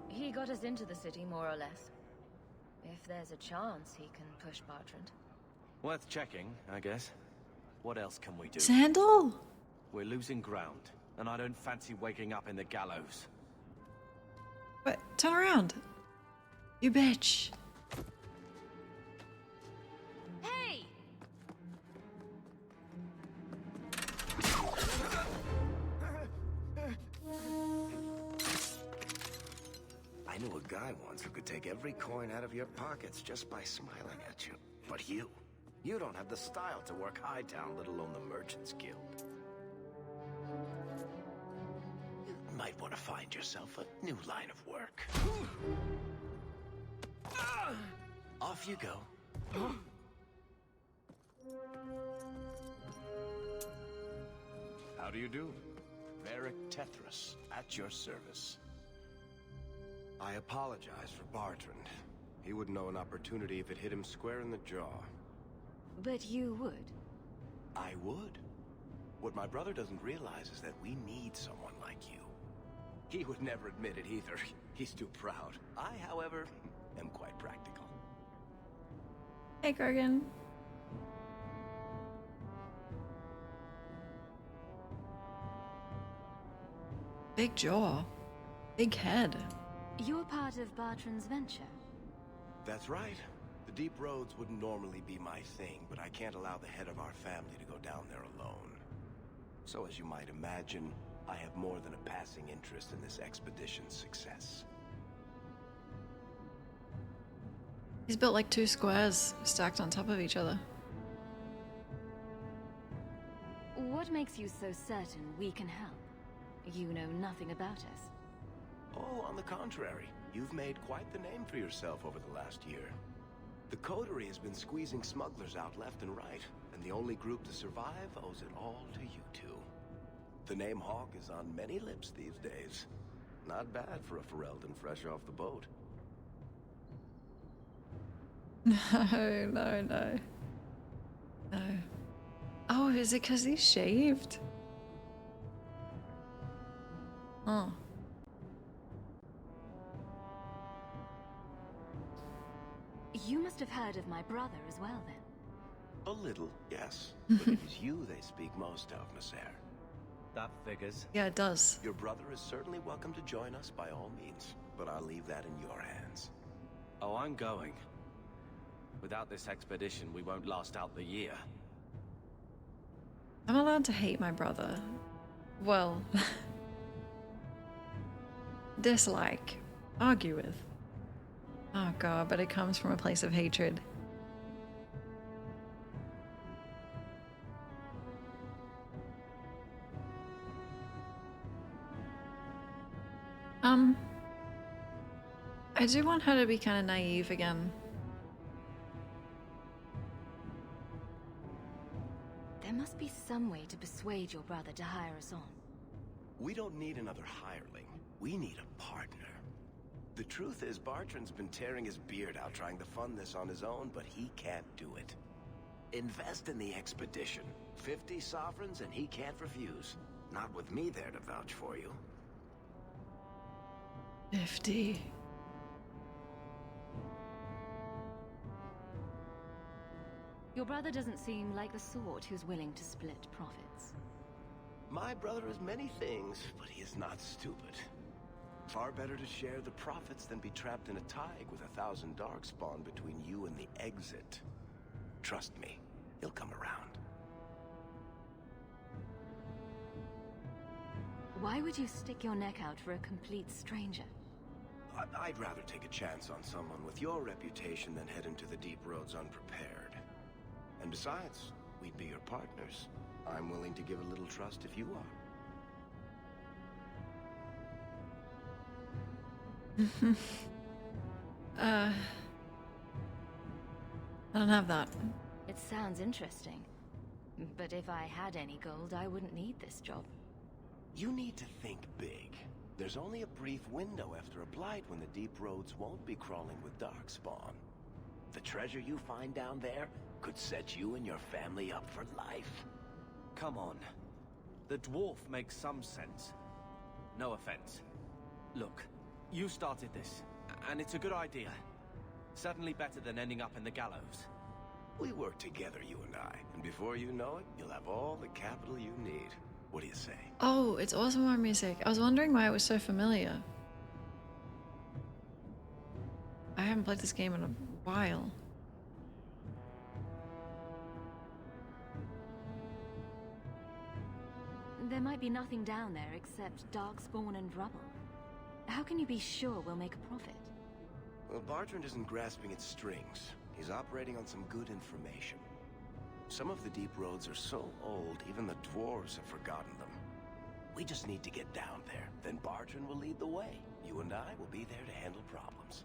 He got us into the city, more or less. If there's a chance, he can push Bertrand. Worth checking, I guess. What else can we do? Sandal? We're losing ground, and I don't fancy waking up in the gallows. But turn around. You bitch. Hey! I knew a guy once who could take every coin out of your pockets just by smiling at you. But you don't have the style to work Hightown, let alone the Merchants Guild. You might want to find yourself a new line of work. Off you go. How do you do? Varric Tethras, at your service. I apologize for Bertrand. He wouldn't know an opportunity if it hit him square in the jaw. But you would. I would. What my brother doesn't realize is that we need someone like you. He would never admit it either. He's too proud. I, however, am quite practical. Hey, Kurgan. Big jaw. Big head. You're part of Bertrand's venture. That's right. The deep roads wouldn't normally be my thing, but I can't allow the head of our family to go down there alone. So as you might imagine, I have more than a passing interest in this expedition's success. He's built like 2 squares stacked on top of each other. What makes you so certain we can help? You know nothing about us. Oh, on the contrary. You've made quite the name for yourself over the last year. The Coterie has been squeezing smugglers out left and right, and the only group to survive owes it all to you two. The name Hawk is on many lips these days. Not bad for a Ferelden fresh off the boat. No. Oh, is it because he's shaved? Oh. You must have heard of my brother as well, then. A little, yes. But it is you they speak most of, Messer. That figures. Yeah, it does. Your brother is certainly welcome to join us by all means, but I'll leave that in your hands. Oh, I'm going. Without this expedition, we won't last out the year. I'm allowed to hate my brother. Well, dislike, argue with. Oh god, but it comes from a place of hatred. I do want her to be kind of naive again. There must be some way to persuade your brother to hire us on. We don't need another hireling. We need a partner. The truth is, Bartrand's been tearing his beard out trying to fund this on his own, but he can't do it. Invest in the expedition. 50 sovereigns and he can't refuse. Not with me there to vouch for you. 50. Your brother doesn't seem like the sort who's willing to split profits. My brother is many things, but he is not stupid. Far better to share the profits than be trapped in a tide with 1,000 darkspawn between you and the exit. Trust me, he'll come around. Why would you stick your neck out for a complete stranger? I'd rather take a chance on someone with your reputation than head into the deep roads unprepared. And besides, we'd be your partners. I'm willing to give a little trust if you are. I don't have that. It sounds interesting. But if I had any gold, I wouldn't need this job. You need to think big. There's only a brief window after a blight when the deep roads won't be crawling with darkspawn. The treasure you find down there could set you and your family up for life. Come on. The dwarf makes some sense. No offense. Look, you started this, and it's a good idea. Certainly better than ending up in the gallows. We work together, you and I, and before you know it, you'll have all the capital you need. What do you say? Oh, it's ASMR music. I was wondering why it was so familiar. I haven't played this game in a while. There might be nothing down there except darkspawn and rubble. How can you be sure we'll make a profit? Well, Bartrand isn't grasping at strings. He's operating on some good information. Some of the deep roads are so old, even the dwarves have forgotten them. We just need to get down there. Then Bartrand will lead the way. You and I will be there to handle problems.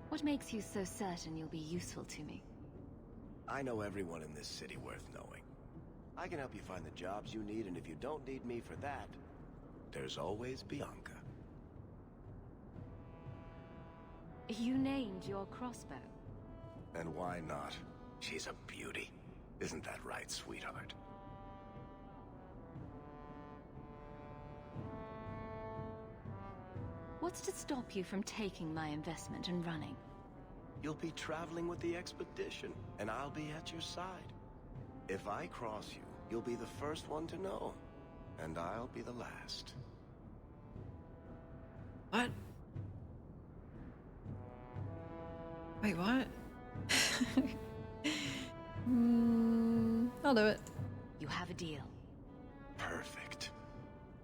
What makes you so certain you'll be useful to me? I know everyone in this city worth knowing. I can help you find the jobs you need, and if you don't need me for that, there's always Bianca. You named your crossbow. And why not? She's a beauty. Isn't that right, sweetheart? What's to stop you from taking my investment and running? You'll be traveling with the expedition, and I'll be at your side. If I cross you, you'll be the first one to know, and I'll be the last. What? Wait, what? I'll do it. You have a deal. Perfect.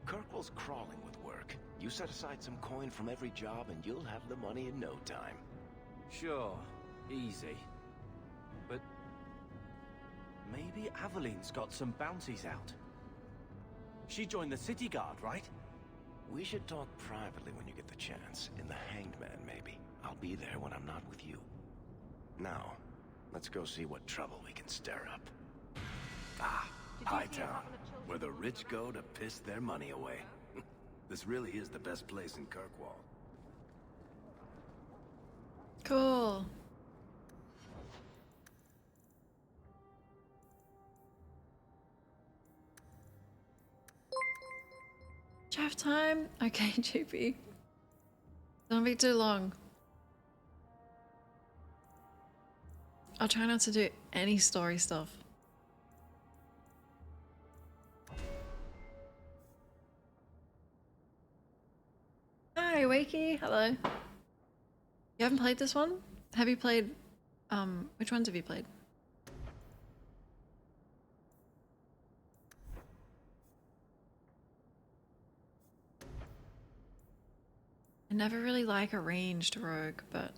Kirkwall's crawling with work. You set aside some coin from every job and you'll have the money in no time. Sure, easy. But maybe Aveline's got some bounties out. She joined the city guard, right? We should talk privately when you get the chance. In the Hanged Man, maybe. I'll be there when I'm not with you. Now, let's go see what trouble we can stir up. Ah, Hightown, where the rich go to piss their money away. This really is the best place in Kirkwall. Cool. Do you have time? Okay, JP. Don't be too long. I'll try not to do any story stuff. Hi, Wakey. Hello. You haven't played this one? Have you played, which ones have you played? I never really like a ranged rogue, but...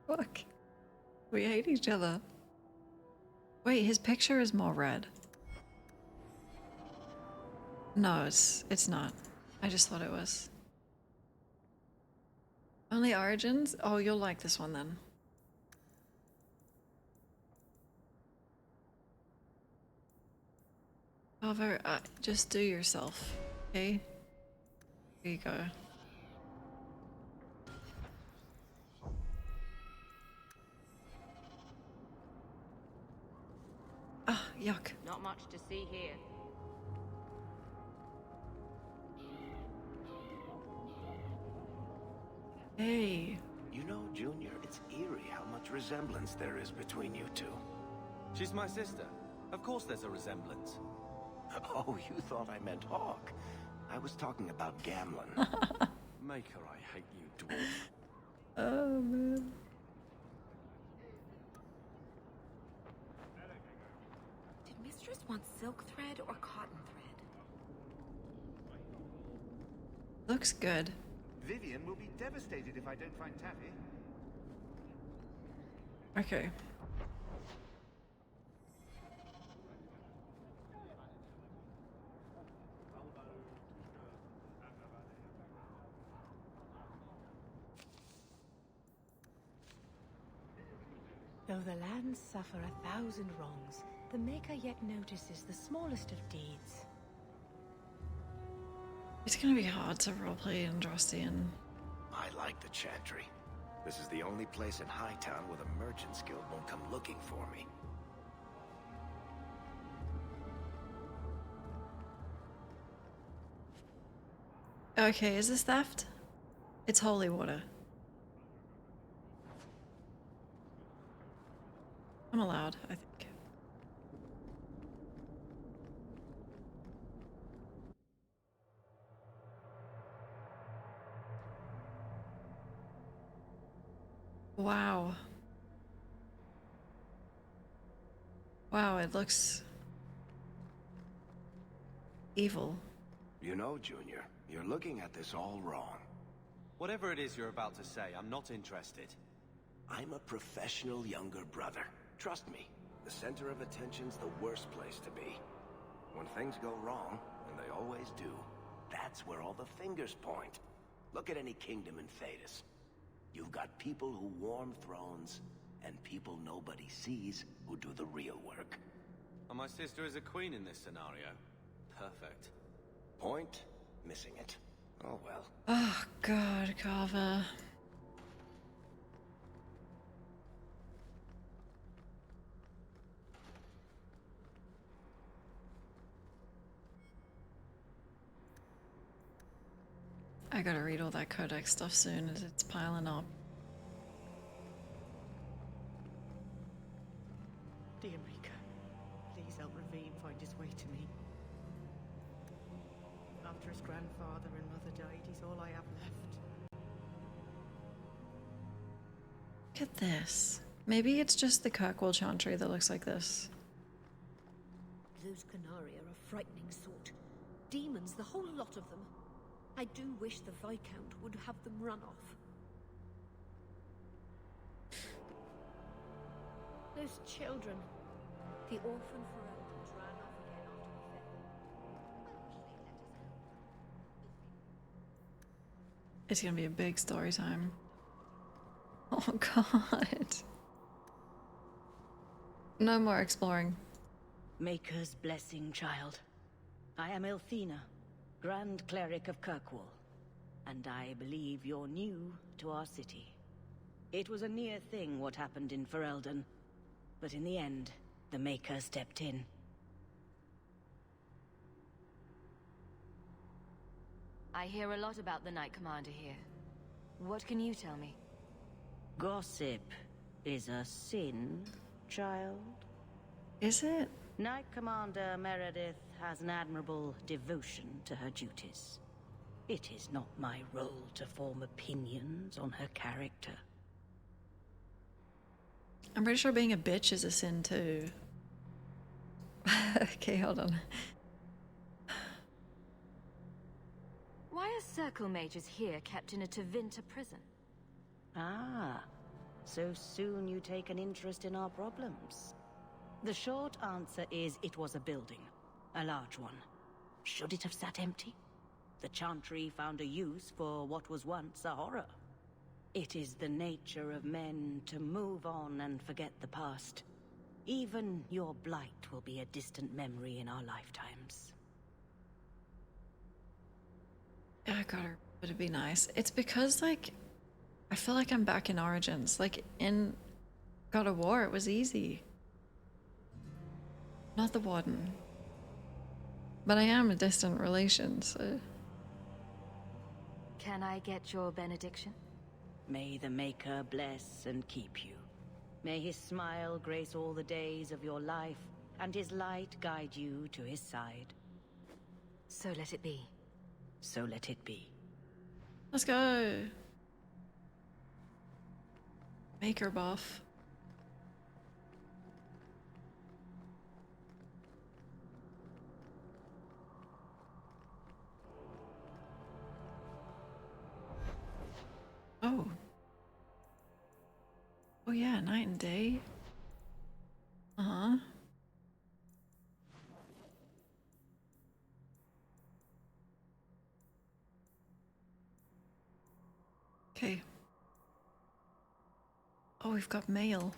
Fuck. We hate each other. Wait, his picture is more red. No, it's not. I just thought it was. Only Origins? Oh, you'll like this one then. However, just do yourself, okay? Here you go. Ah, yuck. Not much to see here. Hey. You know, Junior, it's eerie how much resemblance there is between you two. She's my sister. Of course there's a resemblance. Oh, you thought I meant Hawk. I was talking about Gamlin. Maker, I hate you, dwarf. Oh, man. Did Mistress want silk thread or cotton thread? Looks good. Vivian will be devastated if I don't find Taffy. Okay. Though the lands suffer 1,000 wrongs, the Maker yet notices the smallest of deeds. It's gonna be hard to roleplay Andrastian. I like the Chantry. This is the only place in Hightown where the Merchants Guild won't come looking for me. Okay, is this theft? It's holy water. I'm allowed, I think. Wow. Wow, it looks evil. You know, Junior, you're looking at this all wrong. Whatever it is you're about to say, I'm not interested. I'm a professional younger brother. Trust me, the center of attention's the worst place to be. When things go wrong, and they always do, that's where all the fingers point. Look at any kingdom in Thedas. You've got people who warm thrones, and people nobody sees who do the real work. And my sister is a queen in this scenario. Perfect. Point, missing it. Oh well. Oh god, Kava. I gotta read all that codex stuff soon as it's piling up. Dear Mika, please help Ravine find his way to me. After his grandfather and mother died, he's all I have left. Look at this. Maybe it's just the Kirkwall Chantry that looks like this. Those Canari are a frightening sort. Demons, the whole lot of them. I do wish the Viscount would have them run off. Those children. The orphan Ferelden's ran off again after the fair. It's gonna be a big story time. Oh god. No more exploring. Maker's blessing, child. I am Elthina, Grand Cleric of Kirkwall, and I believe you're new to our city. It was a near thing what happened in Ferelden, but in the end, the Maker stepped in. I hear a lot about the Knight Commander here. What can you tell me? Gossip is a sin, child. Is it? Knight Commander Meredith has an admirable devotion to her duties. It is not my role to form opinions on her character. I'm pretty sure being a bitch is a sin too. Okay, hold on. Why are Circle Mages here kept in a Tevinter prison? Ah, so soon you take an interest in our problems. The short answer is it was a building, a large one. Should it have sat empty? The Chantry found a use for what was once a horror. It is the nature of men to move on and forget the past. Even your blight will be a distant memory in our lifetimes. Yeah, I got her. It'd be nice. It's because, like, I feel like I'm back in Origins. Like, in God of War, it was easy. Not the Warden. But I am a distant relation, so... Can I get your benediction? May the Maker bless and keep you. May his smile grace all the days of your life, and his light guide you to his side. So let it be. So let it be. Let's go. Maker buff. Oh. Oh yeah, night and day. Uh-huh. Okay. Oh, we've got mail.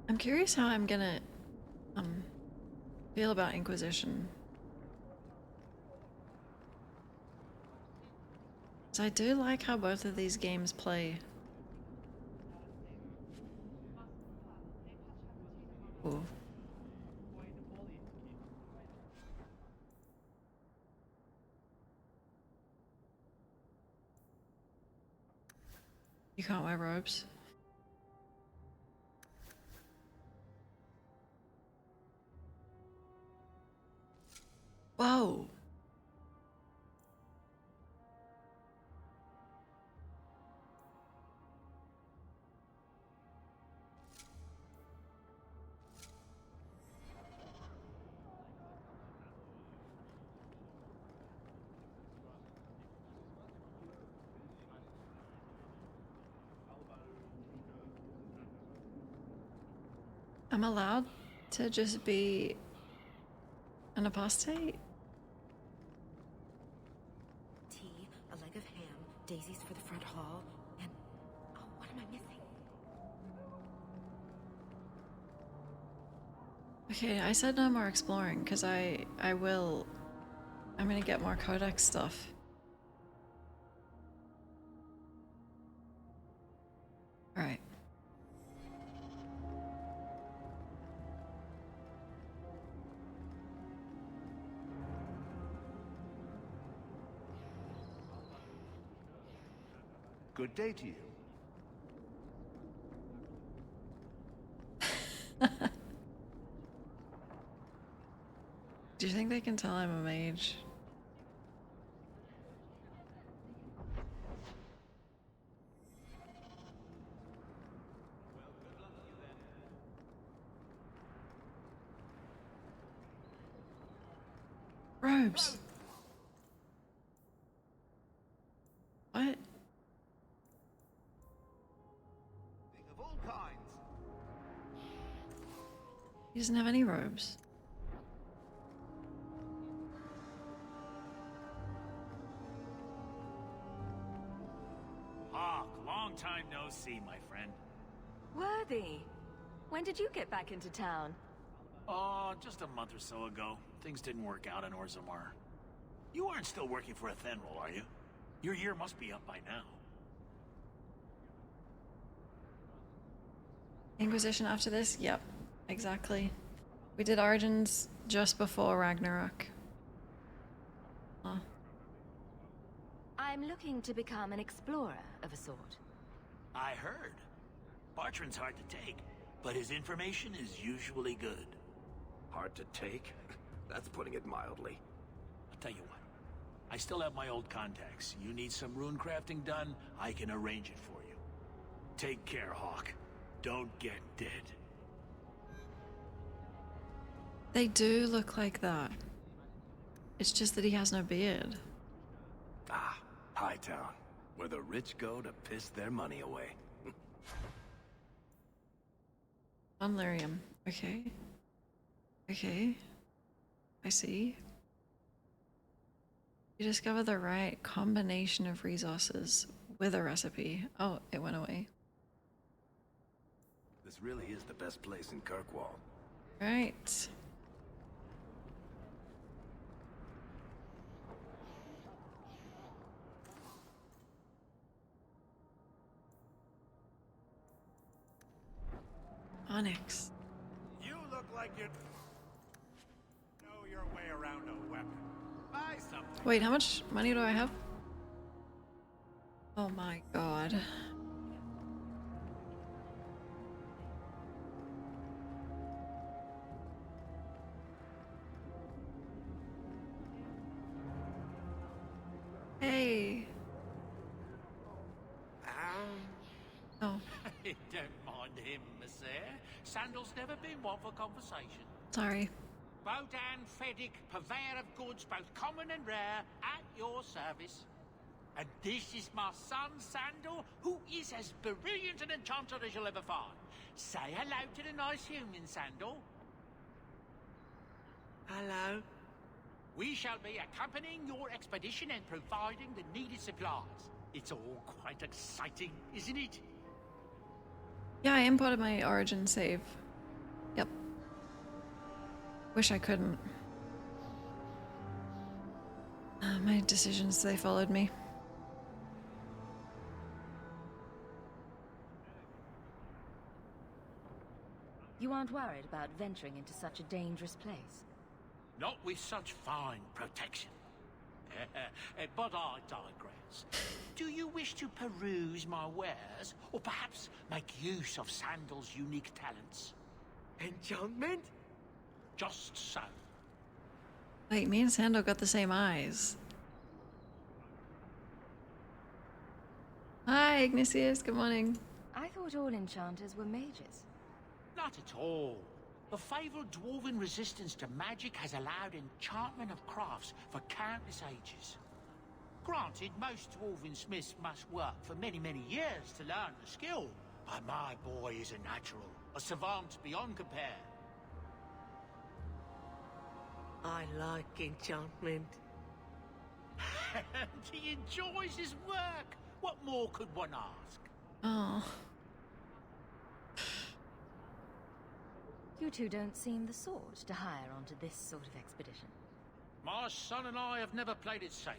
I'm curious how I'm gonna feel about Inquisition. 'Cause I do like how both of these games play. Ooh. You can't wear robes. Whoa. I'm allowed to just be an apostate? Tea, a leg of ham, daisies for the front hall, and... oh, what am I missing? Okay, I said no more exploring, because I'm gonna get more codex stuff. Alright. Good day to you. Do you think they can tell I'm a mage? Robes. What? Of all kinds. He doesn't have any robes. Hawk, long time no see, my friend. Worthy. When did you get back into town? Oh, just a month or so ago. Things didn't work out in Orzammar. You aren't still working for Athenril, are you? Your year must be up by now. Inquisition after this? Yep, exactly. We did Origins just before Ragnarok. Huh. I'm looking to become an explorer of a sort. I heard. Bartrand's hard to take, but his information is usually good. Hard to take? That's putting it mildly. I'll tell you what. I still have my old contacts. You need some rune crafting done, I can arrange it for you. Take care, Hawk. Don't get dead. They do look like that. It's just that he has no beard. Ah, Hightown, where the rich go to piss their money away. On Lyrium. Okay. Okay. I see. You discover the right combination of resources with a recipe. Oh, it went away. This really is the best place in Kirkwall. Right. Onyx. You look like you know your way around a weapon. Buy something. Wait, how much money do I have? Oh my god. Hey. Oh. Don't mind him, monsieur. Sandal's never been one for conversation. Sorry. Bodan Feddick, purveyor of goods both common and rare, at your service. And this is my son, Sandal, who is as brilliant an enchanter as you'll ever find. Say hello to the nice human, Sandal. Hello. We shall be accompanying your expedition and providing the needed supplies. It's all quite exciting, isn't it? Yeah, I imported my origin save. Yep. Wish I couldn't. My decisions, they followed me. You aren't worried about venturing into such a dangerous place? Not with such fine protection. But I digress. Do you wish to peruse my wares, or perhaps make use of Sandal's unique talents? Enchantment? Just so. Wait, me and Sandal got the same eyes. Hi, Ignatius, good morning. I thought all enchanters were mages. Not at all. The fabled dwarven resistance to magic has allowed enchantment of crafts for countless ages. Granted, most dwarven smiths must work for many, many years to learn the skill, but my boy is a natural, a savant beyond compare. I like enchantment. He enjoys his work. What more could one ask? Oh. You two don't seem the sort to hire onto this sort of expedition. My son and I have never played it safe.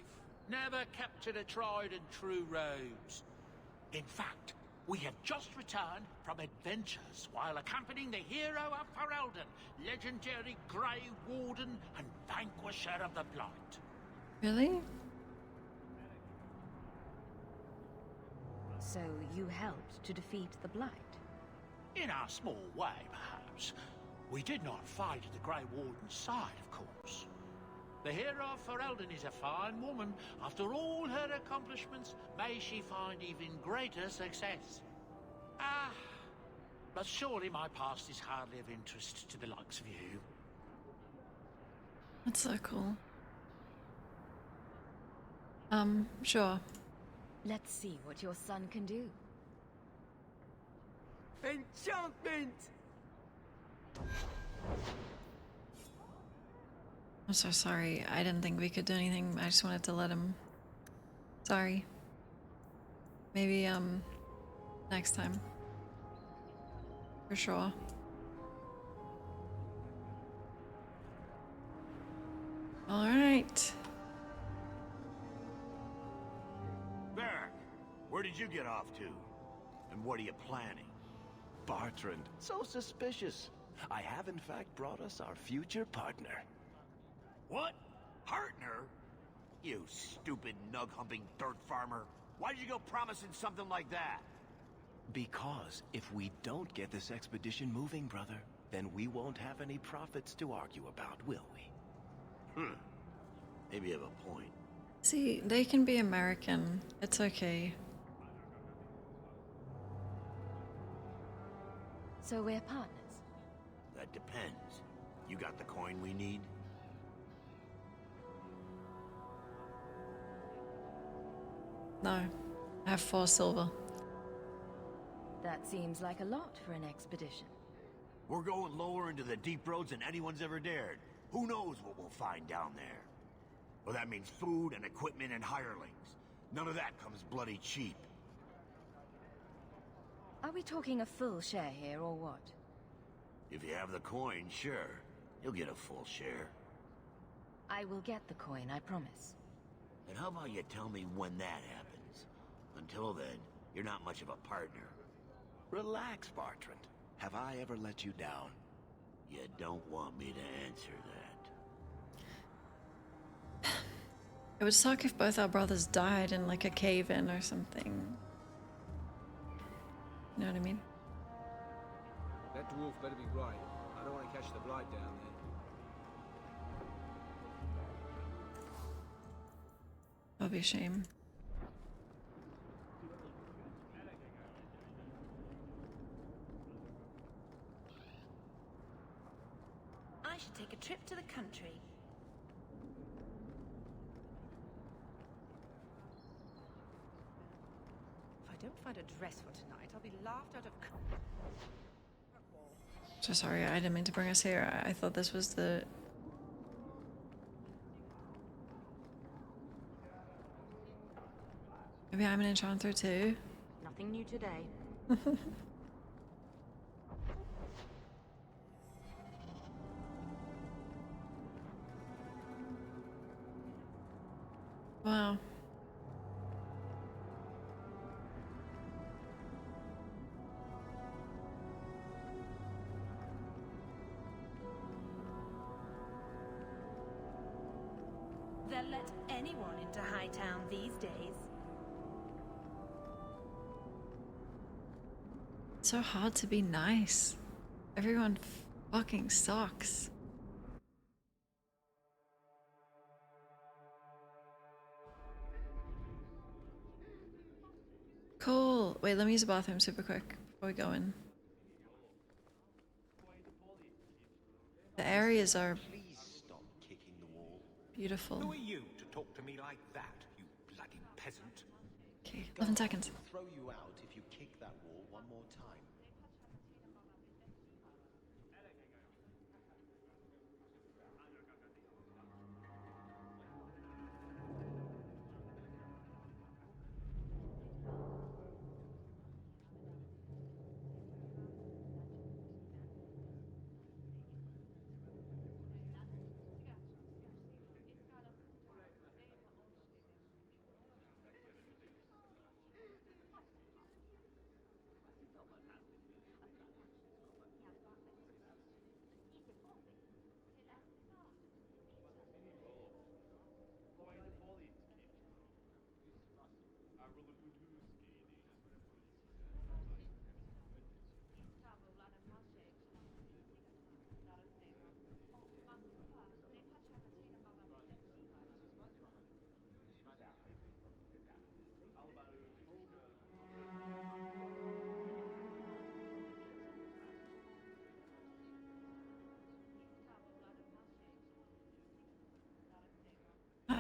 Never captured a tried and true rose. In fact, we have just returned from adventures while accompanying the hero of Ferelden, legendary Grey Warden and Vanquisher of the Blight. Really? So you helped to defeat the Blight? In our small way, perhaps. We did not fight at the Grey Warden's side, of course. The hero of Ferelden is a fine woman. After all her accomplishments, may she find even greater success. Ah, but surely my past is hardly of interest to the likes of you. That's so cool. Sure. Let's see what your son can do. Enchantment! I'm so sorry. I didn't think we could do anything. I just wanted to let him. Sorry. Maybe, next time. For sure. Alright. Barrack, where did you get off to? And what are you planning? Bartrand, so suspicious. I have in fact brought us our future partner. What? Partner? You stupid nug-humping dirt farmer. Why did you go promising something like that? Because if we don't get this expedition moving, brother, then we won't have any profits to argue about, will we? Maybe you have a point. See, they can be American. It's okay. So we're partners? That depends. You got the coin we need? No. I have 4 silver. That seems like a lot for an expedition. We're going lower into the deep roads than anyone's ever dared. Who knows what we'll find down there? Well, that means food and equipment and hirelings. None of that comes bloody cheap. Are we talking a full share here, or what? If you have the coin, sure. You'll get a full share. I will get the coin, I promise. And how about you tell me when that happens? Until then, you're not much of a partner. Relax, Bartrand. Have I ever let you down? You don't want me to answer that. It would suck if both our brothers died in like a cave-in or something. You know what I mean? That dwarf better be right. I don't want to catch the blight down there. That'll be a shame. I should take a trip to the country. If I don't find a dress for tonight, I'll be laughed out of... So sorry, I didn't mean to bring us here. I thought this was the... Maybe I'm an enchanter too? Nothing new today. Wow. They'll let anyone into Hightown these days. It's so hard to be nice. Everyone fucking sucks. Cool. Wait, let me use the bathroom super quick before we go in. The areas are Please stop kicking the wall. beautiful. Who are you to talk to me like that, you bloody peasant? Okay, 11 seconds. I'll throw you out if you kick that wall one more time.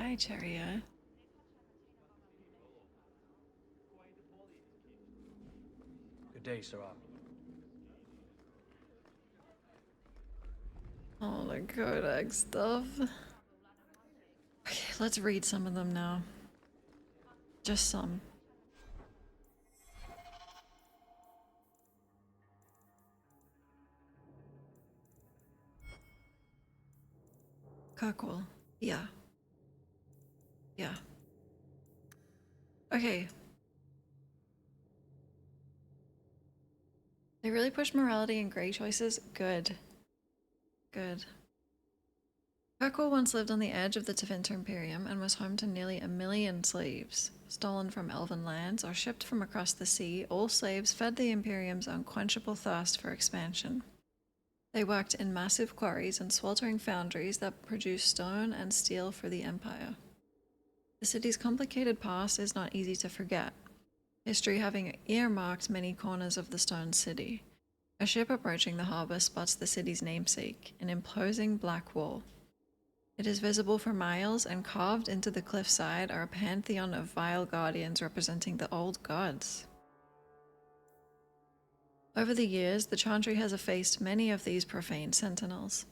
Hi, Cheria. Good day, Sarah. All the Kodak stuff. Okay, let's read some of them now. Just some. Kirkwall. Yeah. Yeah. Okay. They really push morality and great choices. Good. Good. Kirkwall once lived on the edge of the Tevinter Imperium and was home to nearly 1 million slaves. Stolen from elven lands or shipped from across the sea, all slaves fed the Imperium's unquenchable thirst for expansion. They worked in massive quarries and sweltering foundries that produced stone and steel for the Empire. The city's complicated past is not easy to forget, history having earmarked many corners of the stone city. A ship approaching the harbor spots the city's namesake, an imposing black wall. It is visible for miles, and carved into the cliffside are a pantheon of vile guardians representing the old gods. Over the years, the Chantry has effaced many of these profane sentinels,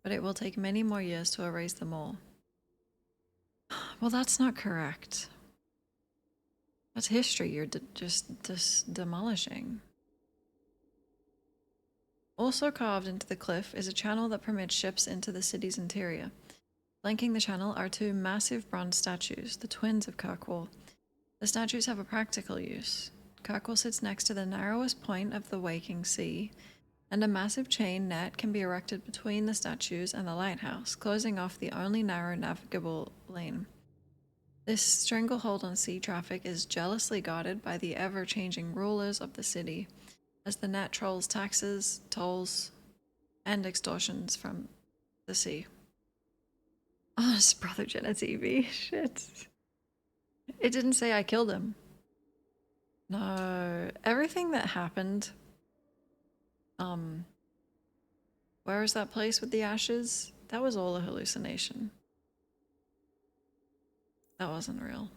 but it will take many more years to erase them all. Well, that's not correct. That's history you're just demolishing. Also carved into the cliff is a channel that permits ships into the city's interior. Flanking the channel are 2 massive bronze statues, the twins of Kirkwall. The statues have a practical use. Kirkwall sits next to the narrowest point of the waking sea, and a massive chain net can be erected between the statues and the lighthouse, closing off the only narrow navigable lane. This stranglehold on sea traffic is jealously guarded by the ever-changing rulers of the city, as the net trolls taxes, tolls, and extortions from the sea. Oh, it's Brother Jenna TV. Shit. It didn't say I killed him. No. Everything that happened... Where is that place with the ashes? That was all a hallucination. That wasn't real.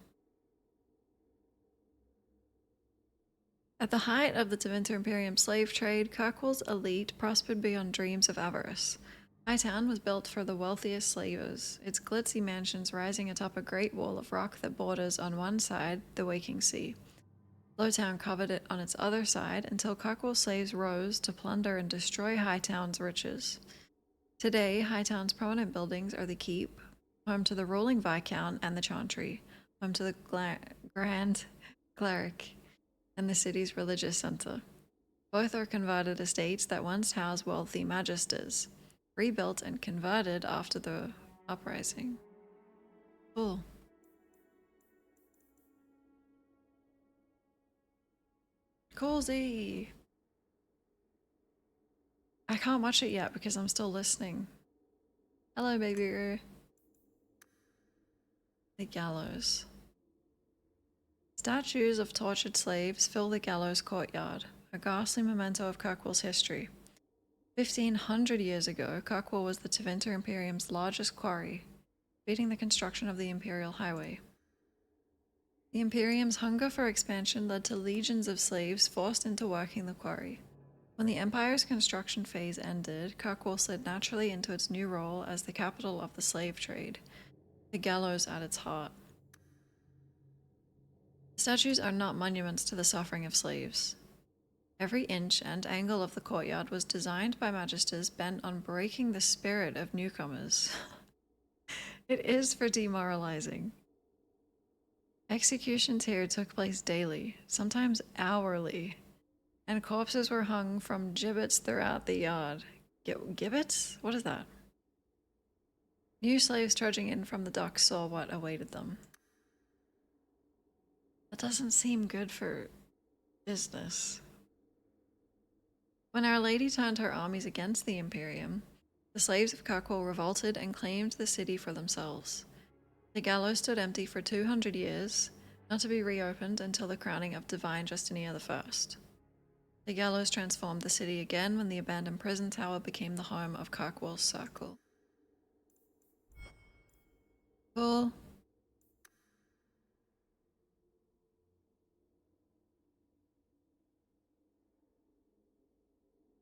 At the height of the Tevinter Imperium slave trade, Kirkwall's elite prospered beyond dreams of avarice. Hightown was built for the wealthiest slavers, its glitzy mansions rising atop a great wall of rock that borders on one side the waking sea. Lowtown covered it on its other side until Kirkwall slaves rose to plunder and destroy Hightown's riches. Today, Hightown's prominent buildings are the Keep, home to the ruling Viscount and the Chantry, home to the Grand Cleric, and the city's religious center. Both are converted estates that once housed wealthy magisters, rebuilt and converted after the uprising. Cool. Cozy. I can't watch it yet because I'm still listening. Hello, baby. The gallows. Statues of tortured slaves fill the gallows courtyard, a ghastly memento of Kirkwall's history. 1,500 years ago, Kirkwall was the Tevinter Imperium's largest quarry, feeding the construction of the Imperial Highway. The Imperium's hunger for expansion led to legions of slaves forced into working the quarry. When the Empire's construction phase ended, Kirkwall slid naturally into its new role as the capital of the slave trade, the gallows at its heart. Statues are not monuments to the suffering of slaves. Every inch and angle of the courtyard was designed by magisters bent on breaking the spirit of newcomers. It is for demoralizing. Executions here took place daily, sometimes hourly, and corpses were hung from gibbets throughout the yard. Gibbets? What is that? New slaves trudging in from the docks saw what awaited them. That doesn't seem good for business. When Our Lady turned her armies against the Imperium, the slaves of Kirkwall revolted and claimed the city for themselves. The gallows stood empty for 200 years, not to be reopened until the crowning of Divine Justinian I. The gallows transformed the city again when the abandoned prison tower became the home of Kirkwall's Circle. Cool.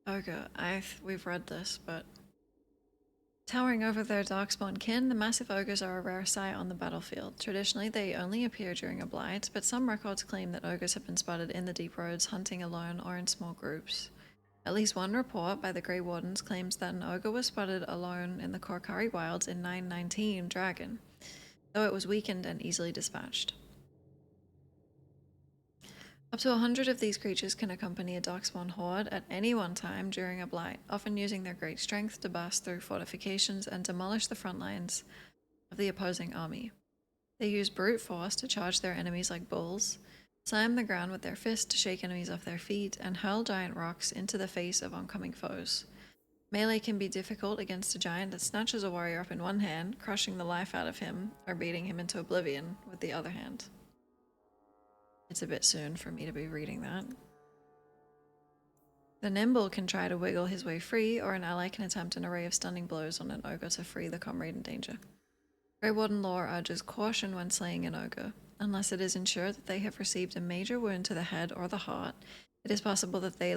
Ogre. We've read this, but towering over their darkspawn kin, the massive ogres are a rare sight on the battlefield. Traditionally, they only appear during a blight, but some records claim that ogres have been spotted in the deep roads, hunting alone or in small groups. At least one report by the Grey Wardens claims that an ogre was spotted alone in the Korkari wilds in 919 Dragon, though it was weakened and easily dispatched. Up to 100 of these creatures can accompany a darkspawn horde at any one time during a blight, often using their great strength to burst through fortifications and demolish the front lines of the opposing army. They use brute force to charge their enemies like bulls, slam the ground with their fists to shake enemies off their feet, and hurl giant rocks into the face of oncoming foes. Melee can be difficult against a giant that snatches a warrior up in one hand, crushing the life out of him, or beating him into oblivion with the other hand. It's a bit soon for me to be reading that. The nimble can try to wiggle his way free, or an ally can attempt an array of stunning blows on an ogre to free the comrade in danger. Grey Warden lore urges caution when slaying an ogre. Unless it is ensured that they have received a major wound to the head or the heart, it is possible that they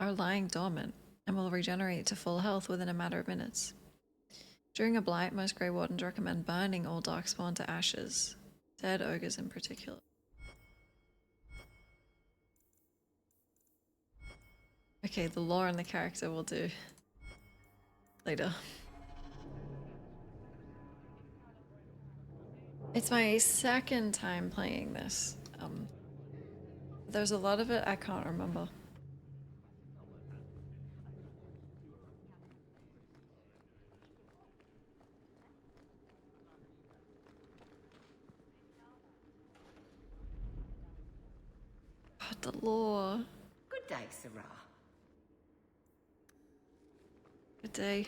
are lying dormant and will regenerate to full health within a matter of minutes. During a blight, most Grey Wardens recommend burning all darkspawn to ashes, dead ogres in particular. Okay, the lore and the character will do later. It's my second time playing this. There's a lot of it I can't remember. God, the lore. Good day, Sarah. Good day.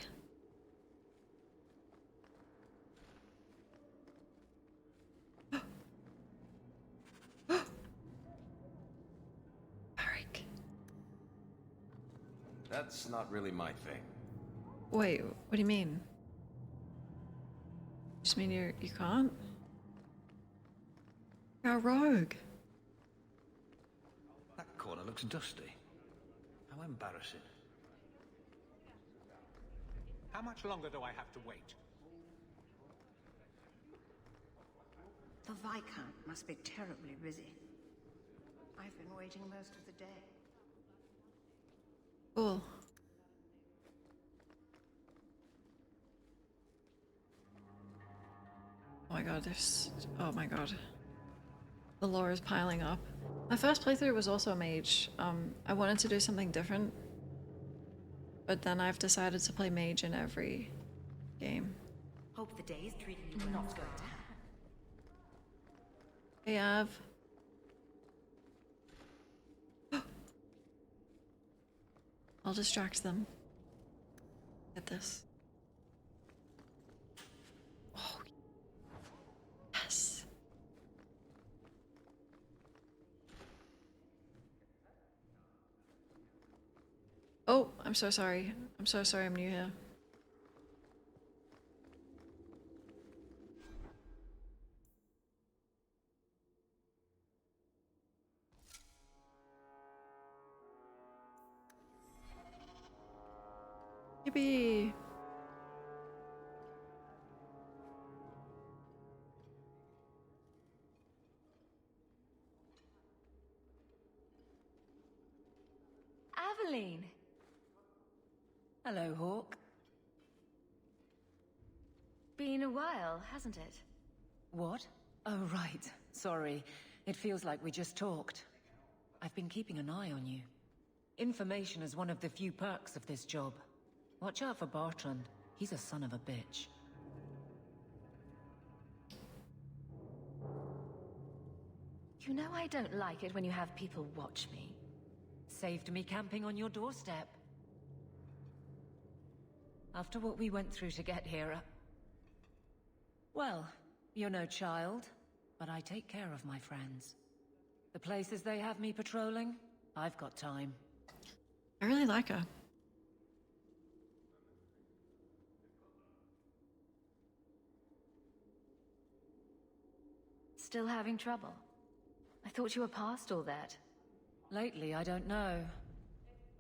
That's not really my thing. Wait, what do you mean? Just mean you can't? You're a rogue. That corner looks dusty. How embarrassing. How much longer do I have to wait? The Viscount must be terribly busy. I've been waiting most of the day. Cool. Oh my god, oh my god. The lore is piling up. My first playthrough was also a mage. I wanted to do something different, but then I've decided to play mage in every game. Hope the day is treating you well. Not going to happen. Hey, Av. I'll distract them. Get this. Oh, yes. Oh, I'm so sorry. I'm so sorry I'm new here. Yippee! Aveline! Hello, Hawk. Been a while, hasn't it? What? Oh, right. Sorry. It feels like we just talked. I've been keeping an eye on you. Information is one of the few perks of this job. Watch out for Bartrand. He's a son of a bitch. You know I don't like it when you have people watch me. Saved me camping on your doorstep. After what we went through to get here, well, you're no child, but I take care of my friends. The places they have me patrolling, I've got time. I really like her. Still having trouble? I thought you were past all that. Lately, I don't know.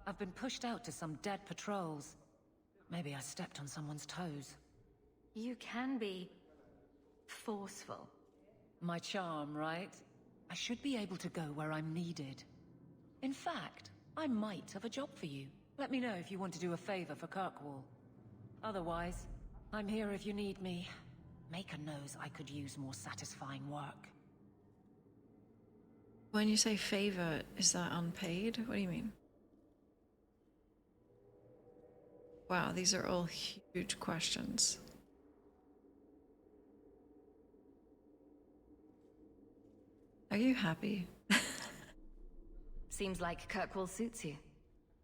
I've been pushed out to some dead patrols. Maybe I stepped on someone's toes. You can be forceful. My charm, right? I should be able to go where I'm needed. In fact, I might have a job for you. Let me know if you want to do a favor for Kirkwall. Otherwise, I'm here if you need me. Maker knows I could use more satisfying work. When you say favor, is that unpaid? What do you mean? Wow, these are all huge questions. Are you happy? Seems like Kirkwall suits you.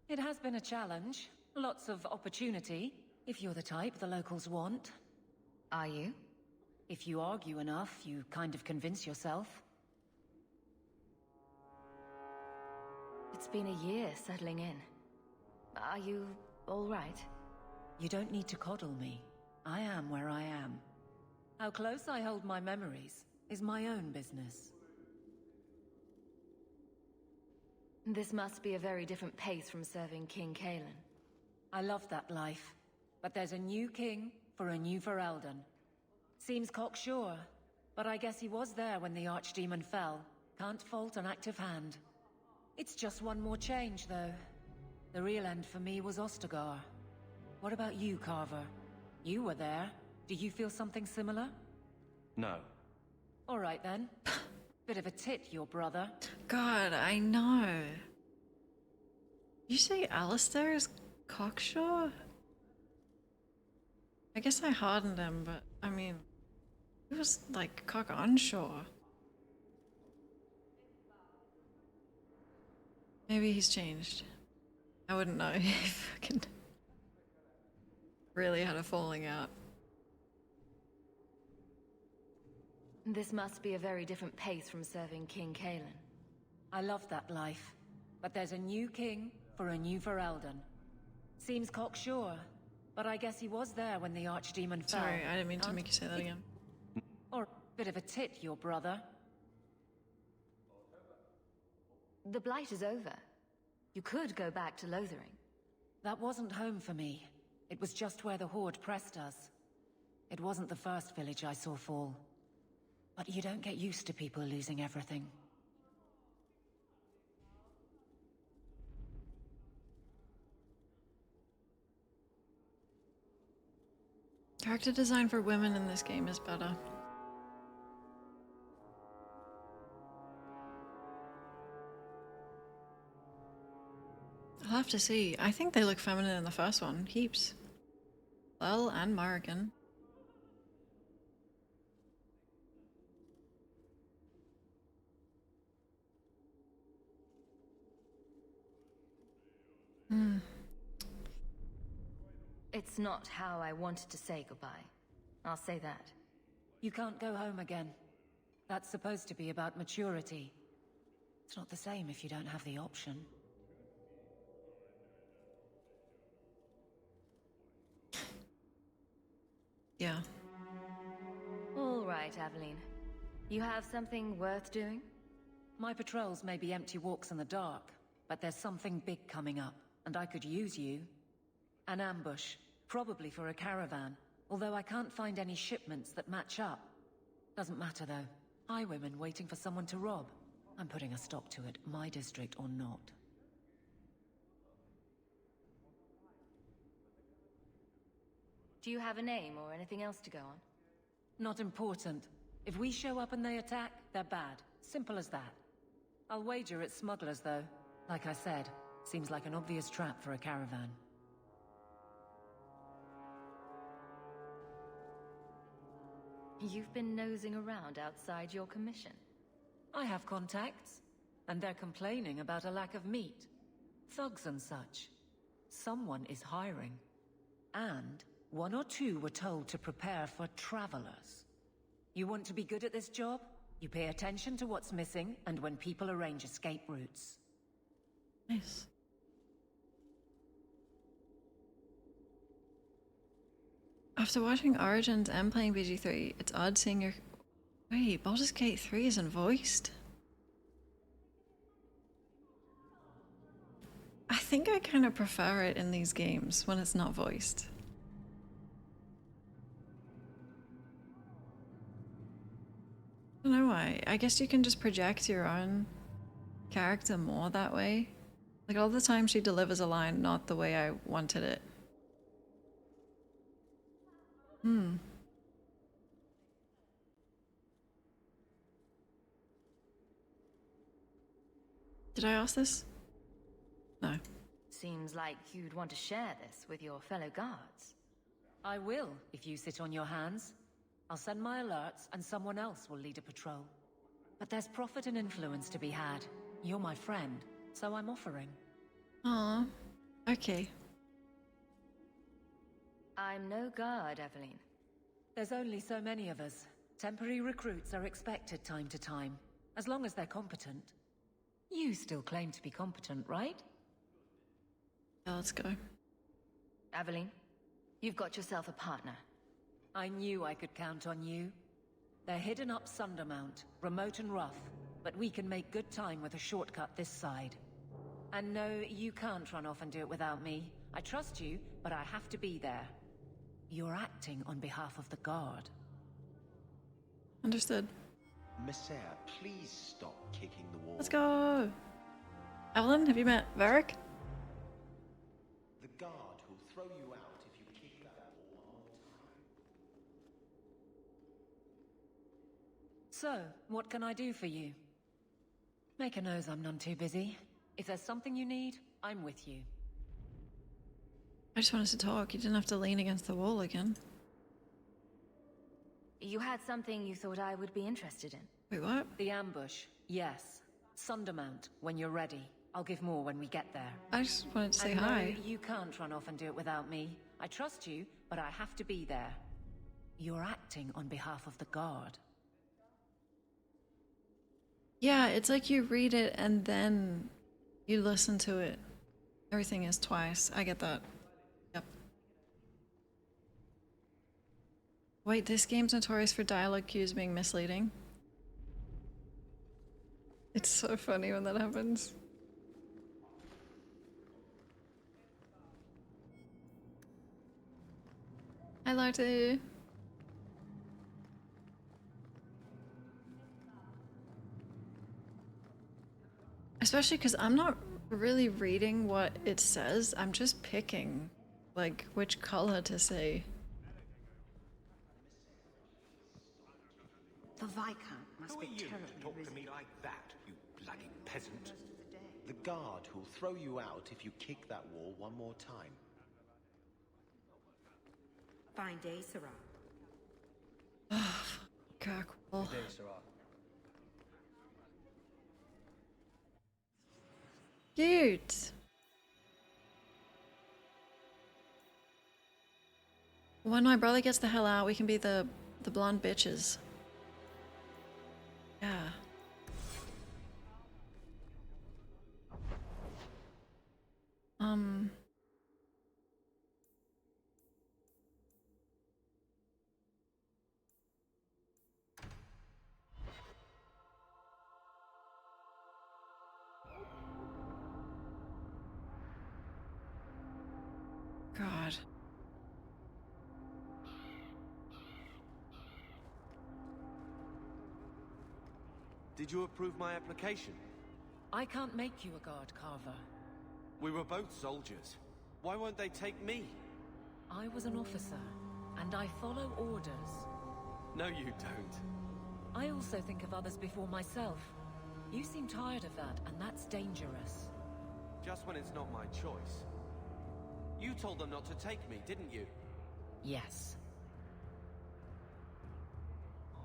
It has been a challenge. Lots of opportunity, if you're the type the locals want. Are you? If you argue enough, you kind of convince yourself. It's been a year settling in. Are you all right? You don't need to coddle me. I am where I am. How close I hold my memories is my own business. This must be a very different pace from serving King Kalen. I love that life, but there's a new king for a new Ferelden. Seems cocksure, but I guess he was there when the Archdemon fell. Can't fault an active hand. It's just one more change, though. The real end for me was Ostagar. What about you, Carver? You were there. Do you feel something similar? No. All right, then. Bit of a tit, your brother. God, I know. You say Alistair is cocksure? I guess I hardened him, but I mean, he was like cock onshore. Maybe he's changed. I wouldn't know if I fucking really had a falling out. This must be a very different pace from serving King Kalen. I love that life, but there's a new king for a new Ferelden. Seems cocksure, but I guess he was there when the Archdemon fell. Sorry, I didn't mean to make you say that again. Or bit of a tit, your brother. The Blight is over. You could go back to Lothering. That wasn't home for me. It was just where the Horde pressed us. It wasn't the first village I saw fall. But you don't get used to people losing everything. Character design for women in this game is better. I'll have to see. I think they look feminine in the first one. Heaps. Well, and Morrigan. It's not how I wanted to say goodbye. I'll say that. You can't go home again. That's supposed to be about maturity. It's not the same if you don't have the option. Yeah. All right, Aveline. You have something worth doing? My patrols may be empty walks in the dark, but there's something big coming up, and I could use you. An ambush, probably for a caravan, although I can't find any shipments that match up. Doesn't matter though. Highwaymen waiting for someone to rob. I'm putting a stop to it, my district or not. Do you have a name or anything else to go on? Not important. If we show up and they attack, they're bad. Simple as that. I'll wager it's smugglers though. Like I said, seems like an obvious trap for a caravan. You've been nosing around outside your commission. I have contacts, and they're complaining about a lack of meat. Thugs and such. Someone is hiring. And one or two were told to prepare for travelers. You want to be good at this job? You pay attention to what's missing, and when people arrange escape routes. Nice. After watching Origins and playing BG3, it's odd seeing your... Wait, Baldur's Gate 3 isn't voiced? I think I kind of prefer it in these games when it's not voiced. I don't know why. I guess you can just project your own character more that way. Like all the time she delivers a line not the way I wanted it. Did I ask this? No. Seems like you'd want to share this with your fellow guards. I will, if you sit on your hands. I'll send my alerts, and someone else will lead a patrol. But there's profit and influence to be had. You're my friend, so I'm offering. Aw, okay. I'm no guard, Evelyn. There's only so many of us. Temporary recruits are expected time to time, as long as they're competent. You still claim to be competent, right? Yeah, let's go. Evelyn, you've got yourself a partner. I knew I could count on you. They're hidden up Sundermount, remote and rough, but we can make good time with a shortcut this side. And no, you can't run off and do it without me. I trust you, but I have to be there. You're acting on behalf of the Guard. Understood. Messiah, please stop kicking the wall. Let's go! Evelyn, have you met Varric? The guard who'll throw you out if you kick that wall one more time. So, what can I do for you? Make a nose I'm none too busy. If there's something you need, I'm with you. I just wanted to talk. You didn't have to lean against the wall again. You had something you thought I would be interested in. Wait, what? The ambush, yes. Sundermount, when you're ready. I'll give more when we get there. I just wanted to say and hi. No, you can't run off and do it without me. I trust you, but I have to be there. You're acting on behalf of the Guard. Yeah, it's like you read it and then you listen to it. Everything is twice. I get that. Yep. Wait, this game's notorious for dialogue cues being misleading. It's so funny when that happens. Hi, Lottie. Especially because I'm not really reading what it says. I'm just picking, like, which color to say. The Viscount must Who be are you terribly to talk busy. to me like that, you bloody peasant? The guard who'll throw you out if you kick that wall one more time. Fine day, Sarah. Cockwell. Good day, Sarah. Cute. When my brother gets the hell out, we can be the blonde bitches. Yeah. God. Did you approve my application? I can't make you a Guard, Carver. We were both soldiers. Why won't they take me? I was an officer, and I follow orders. No, you don't. I also think of others before myself. You seem tired of that, and that's dangerous. Just when it's not my choice. You told them not to take me, didn't you? Yes.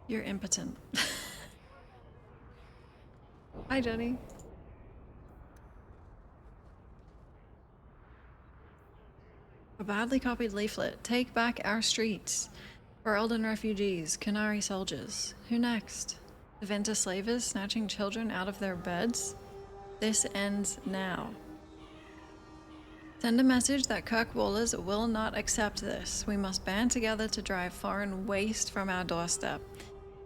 You're impotent. Hi, Jenny. A badly copied leaflet. Take back our streets. For Elden refugees, Canary soldiers. Who next? The Venta slavers snatching children out of their beds? This ends now. Send a message that Kirkwallers will not accept this. We must band together to drive foreign waste from our doorstep.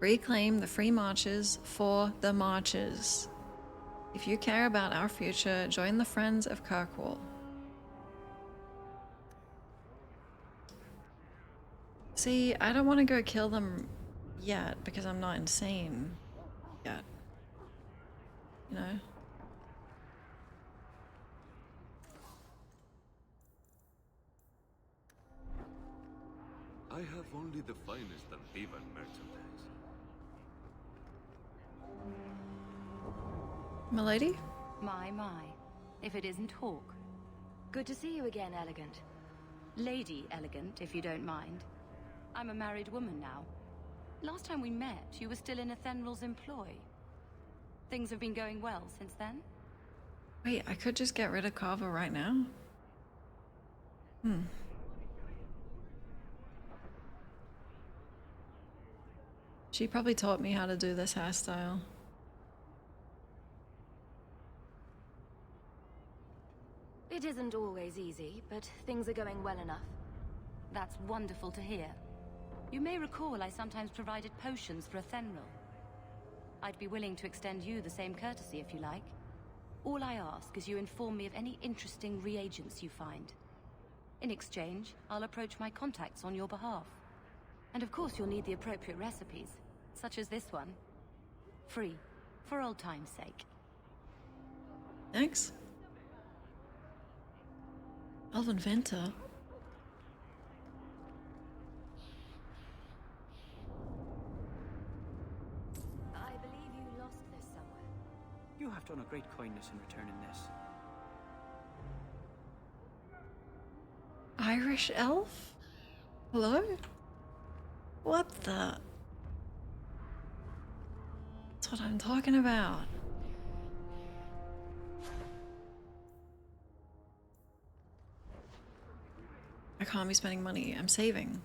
Reclaim the free marches for the marches. If you care about our future, join the Friends of Kirkwall. See, I don't want to go kill them yet because I'm not insane yet. You know? I have only the finest Antivan merchandise. Milady? My. If it isn't Hawk. Good to see you again, Elegant. Lady Elegant, if you don't mind. I'm a married woman now. Last time we met, you were still in Athenral's employ. Things have been going well since then? Wait, I could just get rid of Kava right now? She probably taught me how to do this hairstyle. It isn't always easy, but things are going well enough. That's wonderful to hear. You may recall I sometimes provided potions for Athenral. I'd be willing to extend you the same courtesy if you like. All I ask is you inform me of any interesting reagents you find. In exchange, I'll approach my contacts on your behalf. And of course you'll need the appropriate recipes, such as this one. Free, for old time's sake. Thanks. Elven Venter. I believe you lost this somewhere. You have done a great kindness in returning this. Irish elf? Hello? What the? That's what I'm talking about. I can't be spending money. I'm saving.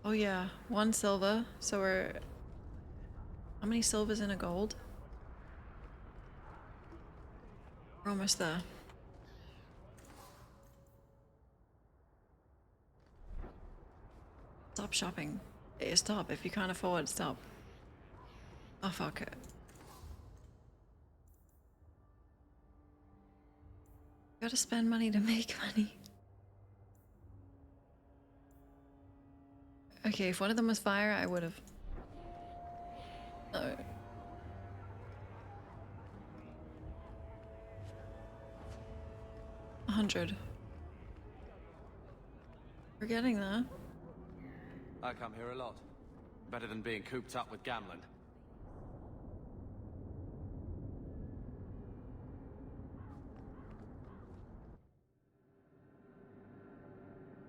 Oh yeah, 1 silver. So we're... How many silvers in a gold? We're almost there. Stop shopping. Stop. If you can't afford, stop. Oh, fuck it. Gotta spend money to make money. Okay, if one of them was fire, I would have. No. $100. We're getting there. I come here a lot. Better than being cooped up with gambling.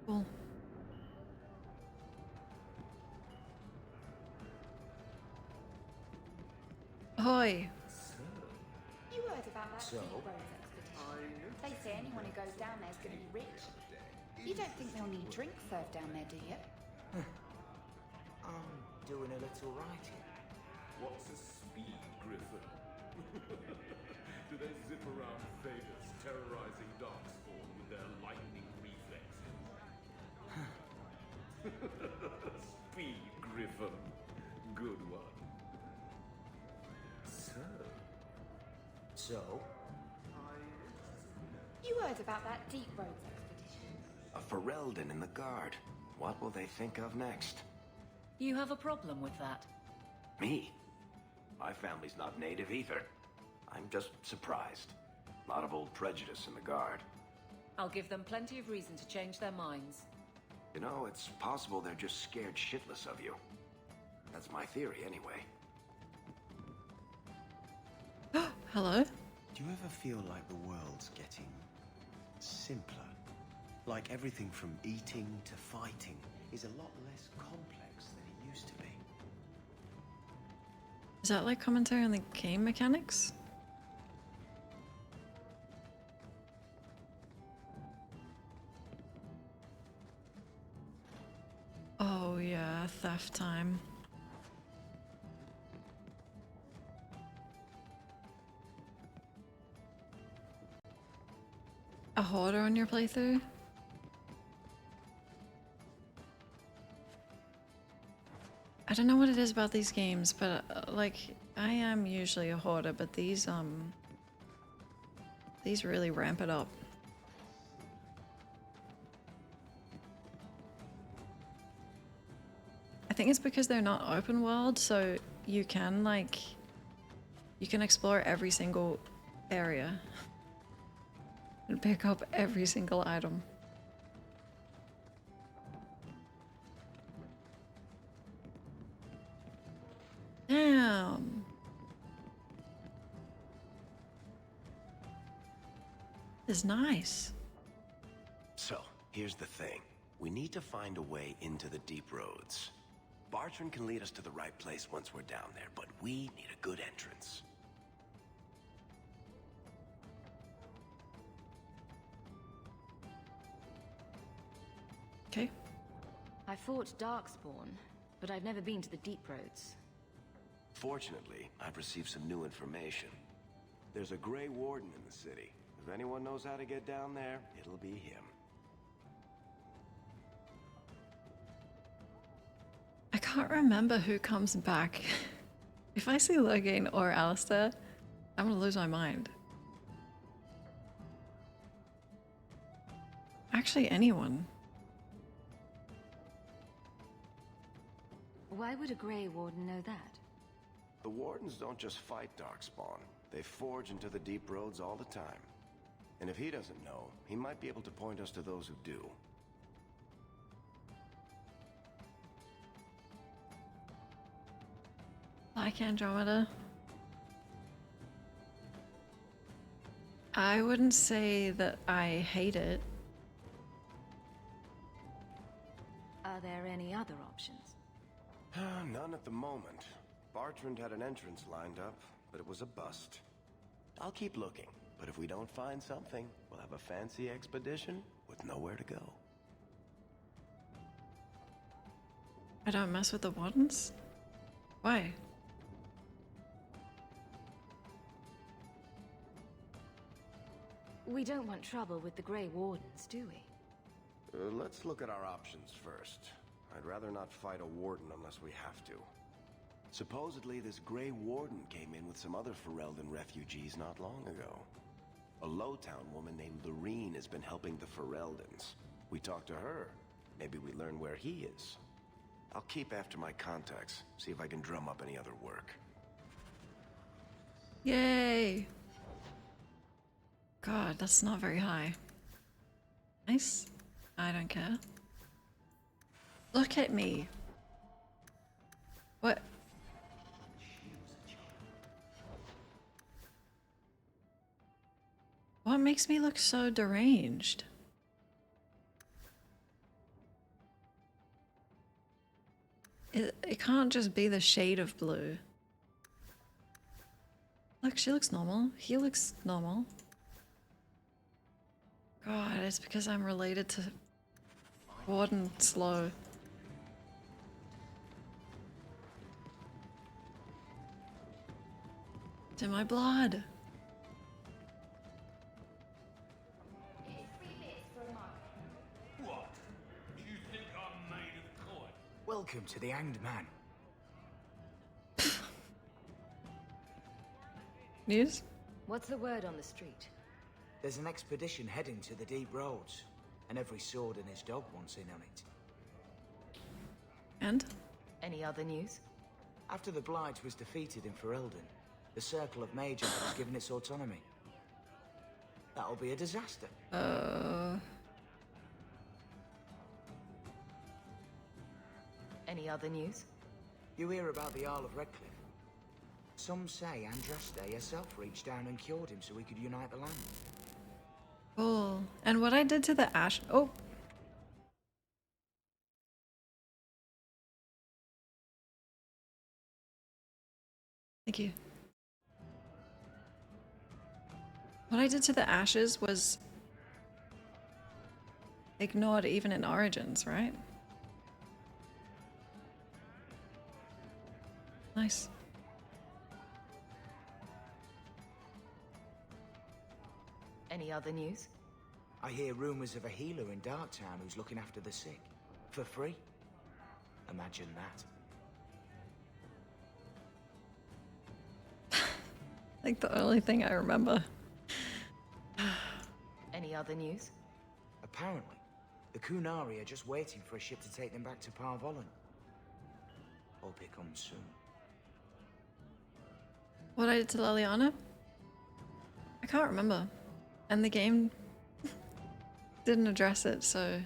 Cool. Ahoy! You heard about that Deep Roads expedition? They say anyone who goes down there is going to be rich. You don't think they'll need drink served down there, do you? I'm doing a little writing. What's a speed griffin? Do they zip around Thedas, terrorizing Darkspawn with their lightning reflexes? Speed griffin. Good one. So? You heard about that Deep Roads expedition? A Ferelden in the guard. What will they think of next? You have a problem with that? Me? My family's not native either. I'm just surprised. A lot of old prejudice in the guard. I'll give them plenty of reason to change their minds. You know, it's possible they're just scared shitless of you. That's my theory, anyway. Hello? Do you ever feel like the world's getting simpler? Like everything from eating to fighting is a lot less complex than it used to be? Is that like commentary on the game mechanics? Oh yeah, theft time. A hoarder on your playthrough? I don't know what it is about these games, but like I am usually a hoarder, but these really ramp it up. I think it's because they're not open world, so you can explore every single area and pick up every single item. Damn. This is nice. So, here's the thing. We need to find a way into the deep roads. Bartrand can lead us to the right place once we're down there, but we need a good entrance. Okay. I fought Darkspawn, but I've never been to the deep roads. Fortunately, I've received some new information. There's a Grey Warden in the city. If anyone knows how to get down there, it'll be him. I can't remember who comes back. If I see Lurgain or Alistair, I'm gonna lose my mind. Actually, anyone. Why would a Grey Warden know that? The Wardens don't just fight Darkspawn. They forge into the deep roads all the time. And if he doesn't know, he might be able to point us to those who do. Like Andromeda. I wouldn't say that I hate it. Are there any other options? None at the moment. Bartrand had an entrance lined up, but it was a bust. I'll keep looking, but if we don't find something, we'll have a fancy expedition with nowhere to go. I don't mess with the Wardens? Why? We don't want trouble with the Grey Wardens, do we? Let's look at our options first. I'd rather not fight a Warden unless we have to. Supposedly, this Grey Warden came in with some other Ferelden refugees not long ago. A Lowtown woman named Lorene has been helping the Fereldans. We talked to her. Maybe we learn where he is. I'll keep after my contacts, see if I can drum up any other work. Yay! God, that's not very high. Nice. I don't care. Look at me. What? What makes me look so deranged? It can't just be the shade of blue. Look, she looks normal. He looks normal. God, it's because I'm related to Warden Slow. It's in my blood. What? Do you think I'm made of coin? Welcome to the Hanged Man. News? What's the word on the street? There's an expedition heading to the deep roads, and every sword and his dog wants in on it. And? Any other news? After the Blight was defeated in Ferelden, the Circle of Mage was given its autonomy. That'll be a disaster. Any other news? You hear about the Isle of Redcliffe? Some say Andrastian herself reached down and cured him so he could unite the land. Cool. And what I did to the ash— oh! Thank you. What I did to the ashes was ignored even in Origins, right? Nice. Any other news? I hear rumors of a healer in Darktown who's looking after the sick. For free. Imagine that. Like the only thing I remember. Any other news? Apparently, the Kunari are just waiting for a ship to take them back to Parvolan. Hope it comes soon. What I did to Liliana? I can't remember. And the game didn't address it, so...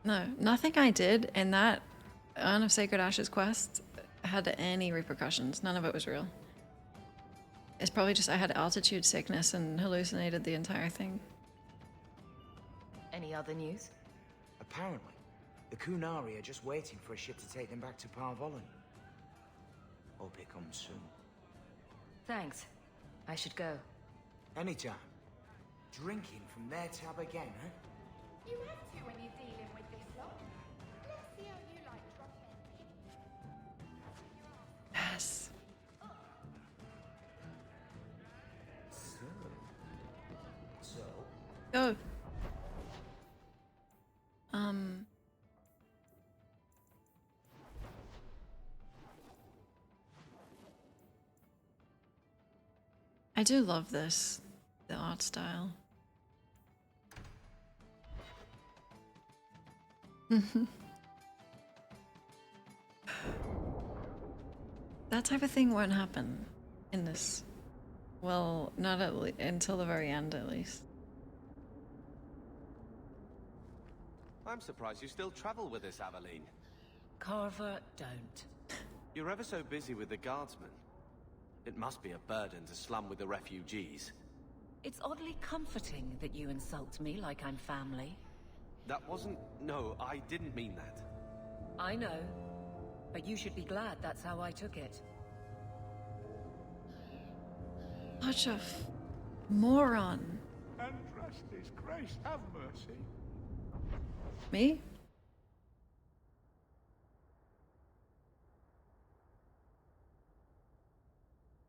No, nothing I did in that Urn of Sacred Ashes quest had any repercussions. None of it was real. It's probably just I had altitude sickness and hallucinated the entire thing. Any other news? Apparently, the Kunari are just waiting for a ship to take them back to Parvolan. Hope it comes soon. Thanks. I should go. Anytime. Drinking from their tab again, huh? You have to when you're dealing with this lot. Let's see how you like dropping. Yes. So. Go. I do love this, the art style. That type of thing won't happen in this. Well, not until the very end, at least. I'm surprised you still travel with this, Aveline. Carver, don't. You're ever so busy with the guardsmen. It must be a burden to slum with the refugees. It's oddly comforting that you insult me like I'm family. That wasn't... No, I didn't mean that. I know. But you should be glad that's how I took it. Such a moron. Andrasti's grace, have mercy. Me?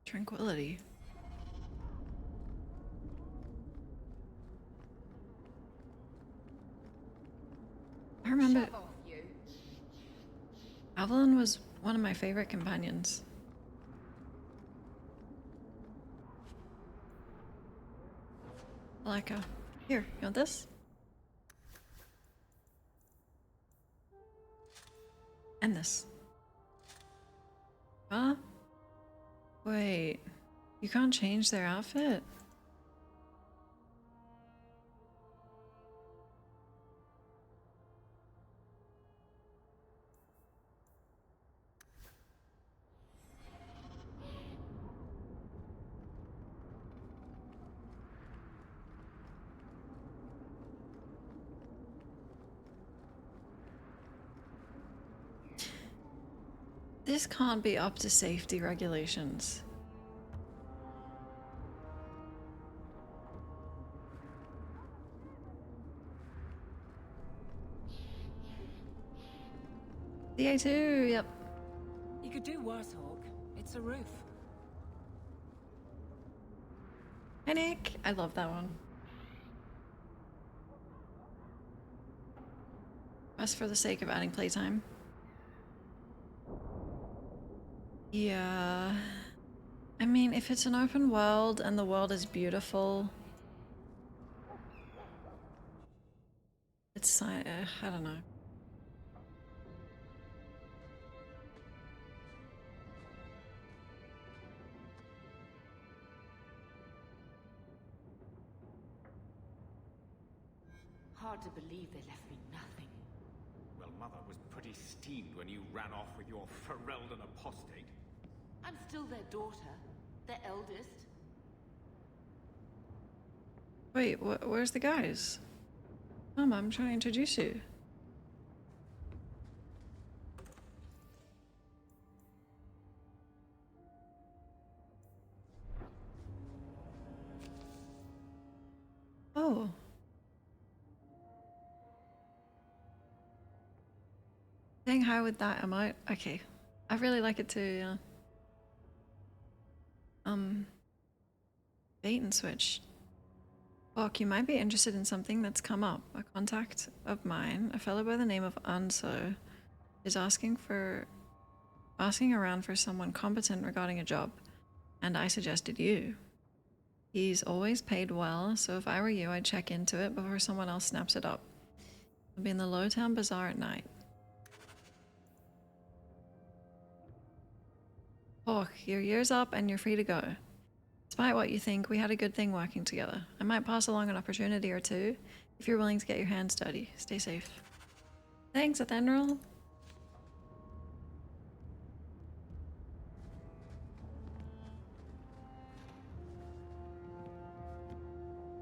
Tranquility. I remember Avalon was one of my favorite companions. Like here, you want this? And this. Huh? Wait, you can't change their outfit? This can't be up to safety regulations. DA2, yep. You could do worse, Hawk. It's a roof. Hi, Nick. I love that one. Just for the sake of adding playtime. Yeah. I mean, if it's an open world and the world is beautiful, it's I don't know. Hard to believe they left me nothing. Well, Mother was pretty steamed when you ran off with your Ferelden apostate. I'm still their daughter, their eldest. Wait, where's the guys? Mom, I'm trying to introduce you. Oh. Saying hi with that emote? Okay. I really like it too, yeah. Bait and switch. Bok, you might be interested in something that's come up. A contact of mine, a fellow by the name of Anso, is asking for asking around for someone competent regarding a job, and I suggested you. He's always paid well, so if I were you, I'd check into it before someone else snaps it up. I'll be in the Lowtown Bazaar at night. Oh, your year's up and you're free to go. Despite what you think, we had a good thing working together. I might pass along an opportunity or two if you're willing to get your hands dirty. Stay safe. Thanks, Athenril.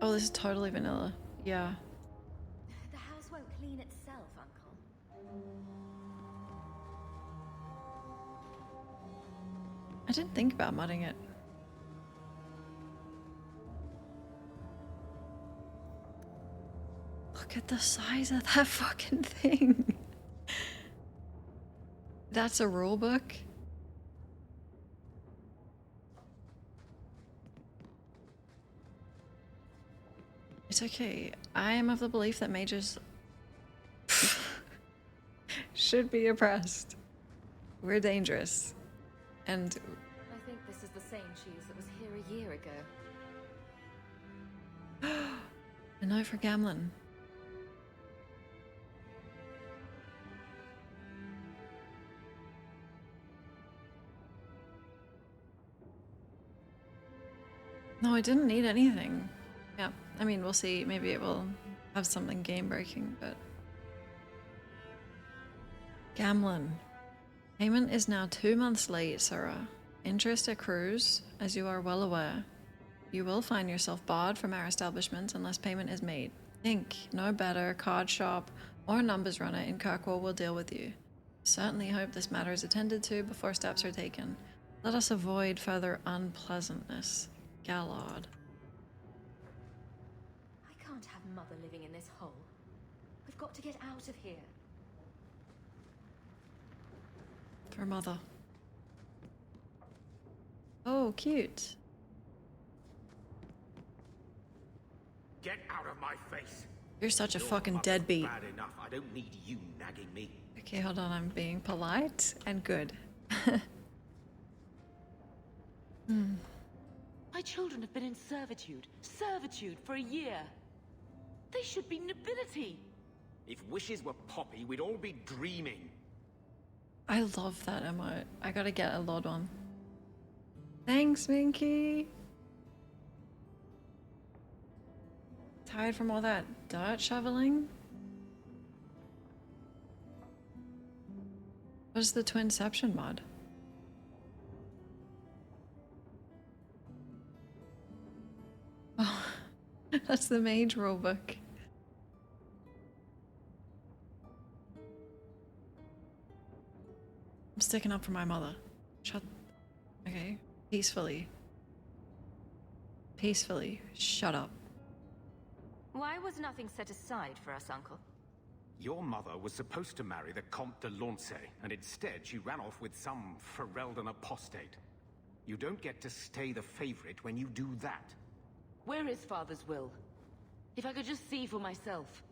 Oh, this is totally vanilla. Yeah. The house won't clean itself, Uncle. I didn't think about mudding it. Look at the size of that fucking thing. That's a rule book? It's okay. I am of the belief that mages should be oppressed. We're dangerous. And I think this is the same cheese that was here a year ago. a note for Gamlin. No, I didn't need anything. Yeah, I mean, we'll see. Maybe it will have something game-breaking, but... Gamlin. Payment is now 2 months late, Sarah. Interest accrues, as you are well aware. You will find yourself barred from our establishment unless payment is made. Think, no better, card shop, or numbers runner in Kirkwall will deal with you. Certainly hope this matter is attended to before steps are taken. Let us avoid further unpleasantness. Gallard. I can't have Mother living in this hole. We've got to get out of here. For Mother. Oh, cute. Get out of my face. You're such a Your fucking mother's deadbeat. Bad enough. I don't need you nagging me. Okay, hold on. I'm being polite and good. My children have been in servitude for a year. They should be nobility. If wishes were poppy, we'd all be dreaming. I love that emote. I gotta get a Lord one. Thanks, Minky. Tired from all that dirt shoveling? What's the Twinception mod? Oh, that's the Mage rulebook. I'm sticking up for my mother. Shut. Okay. Peacefully. Peacefully. Shut up. Why was nothing set aside for us, Uncle? Your mother was supposed to marry the Comte de Lancey, and instead she ran off with some Ferelden apostate. You don't get to stay the favorite when you do that. Where is Father's will? If I could just see for myself.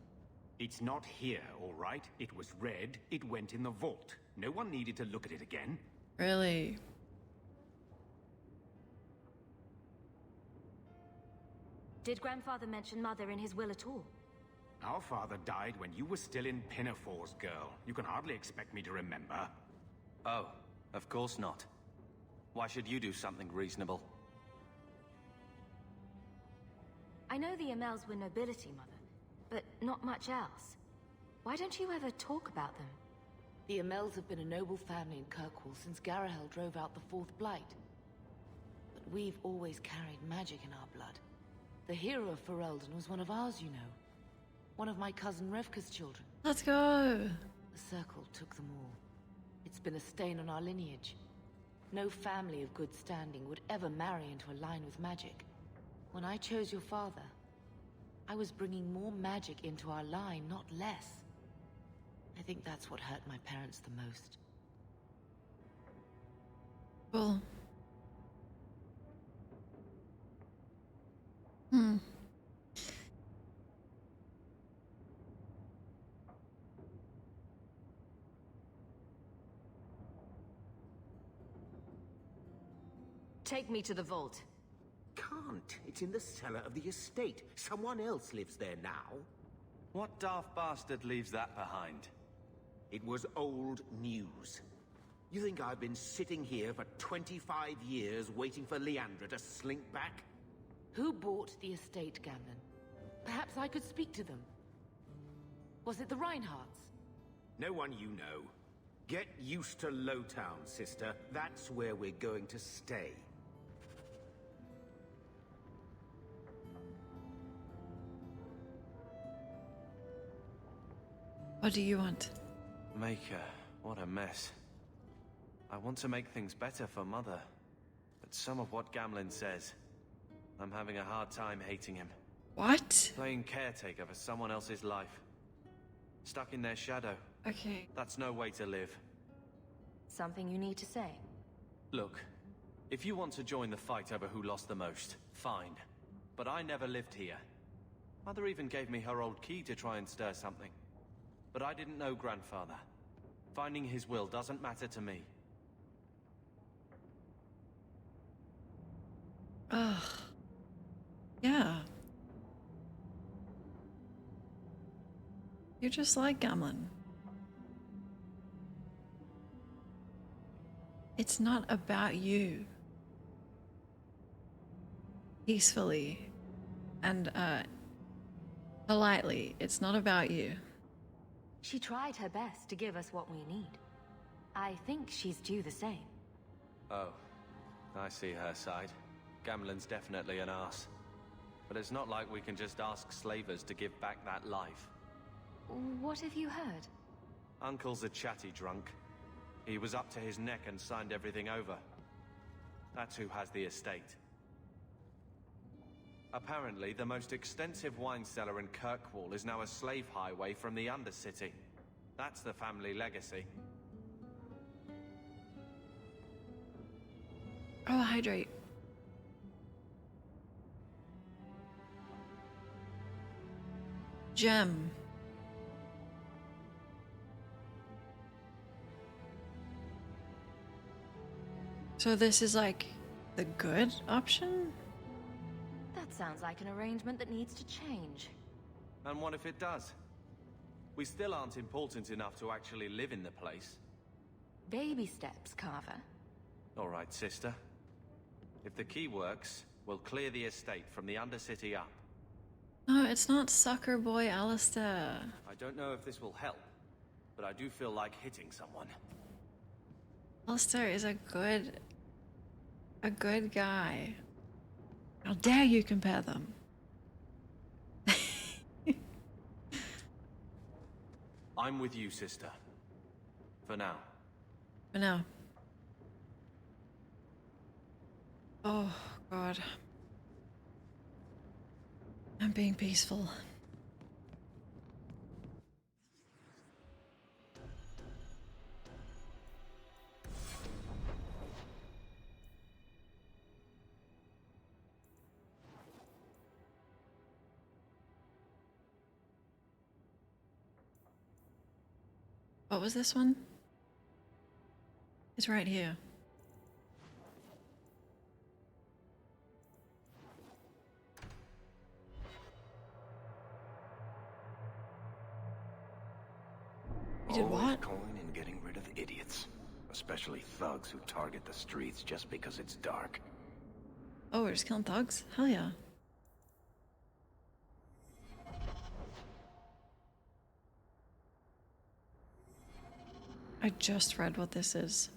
It's not here, all right? It was read, it went in the vault. No one needed to look at it again. Really? Did Grandfather mention Mother in his will at all? Our father died when you were still in Pinafores, girl. You can hardly expect me to remember. Oh, of course not. Why should you do something reasonable? I know the Amels were nobility, Mother, but not much else. Why don't you ever talk about them? The Amels have been a noble family in Kirkwall since Garahel drove out the Fourth Blight. But we've always carried magic in our blood. The hero of Ferelden was one of ours, you know. One of my cousin Revka's children. Let's go. The Circle took them all. It's been a stain on our lineage. No family of good standing would ever marry into a line with magic. When I chose your father, I was bringing more magic into our line, not less. I think that's what hurt my parents the most. Well. Take me to the vault. Can't. It's in the cellar of the estate. Someone else lives there now. What daft bastard leaves that behind? It was old news. You think I've been sitting here for 25 years waiting for Leandra to slink back? Who bought the estate, Gamlen? Perhaps I could speak to them. Was it the Reinhardts? No one you know. Get used to Lowtown, sister. That's where we're going to stay. What do you want? Maker, what a mess. I want to make things better for Mother, but some of what Gamlen says, I'm having a hard time hating him. What? Playing caretaker for someone else's life. Stuck in their shadow. Okay. That's no way to live. Something you need to say? Look, if you want to join the fight over who lost the most, fine. But I never lived here. Mother even gave me her old key to try and stir something. But I didn't know Grandfather. Finding his will doesn't matter to me. Ugh. Yeah. You're just like Gamlen. It's not about you. Peacefully and politely, it's not about you. She tried her best to give us what we need. I think she's due the same. Oh, I see her side. Gamlen's definitely an arse. But it's not like we can just ask slavers to give back that life. What have you heard? Uncle's a chatty drunk. He was up to his neck and signed everything over. That's who has the estate. Apparently, the most extensive wine cellar in Kirkwall is now a slave highway from the Undercity. That's the family legacy. Oh, hydrate. Gem. So this is like the good option? That sounds like an arrangement that needs to change. And what if it does? We still aren't important enough to actually live in the place. Baby steps, Carver. All right, sister. If the key works, we'll clear the estate from the Undercity up. No, it's not sucker boy Alistair. I don't know if this will help, but I do feel like hitting someone. Alistair is a good guy. How dare you compare them? I'm with you, sister. For now. For now. Oh, God. I'm being peaceful. What was this one? It's right here. You did Always what? coin and getting rid of idiots. Especially thugs who target the streets just because it's dark. Oh, we're just killing thugs? Hell yeah. I just read what this is.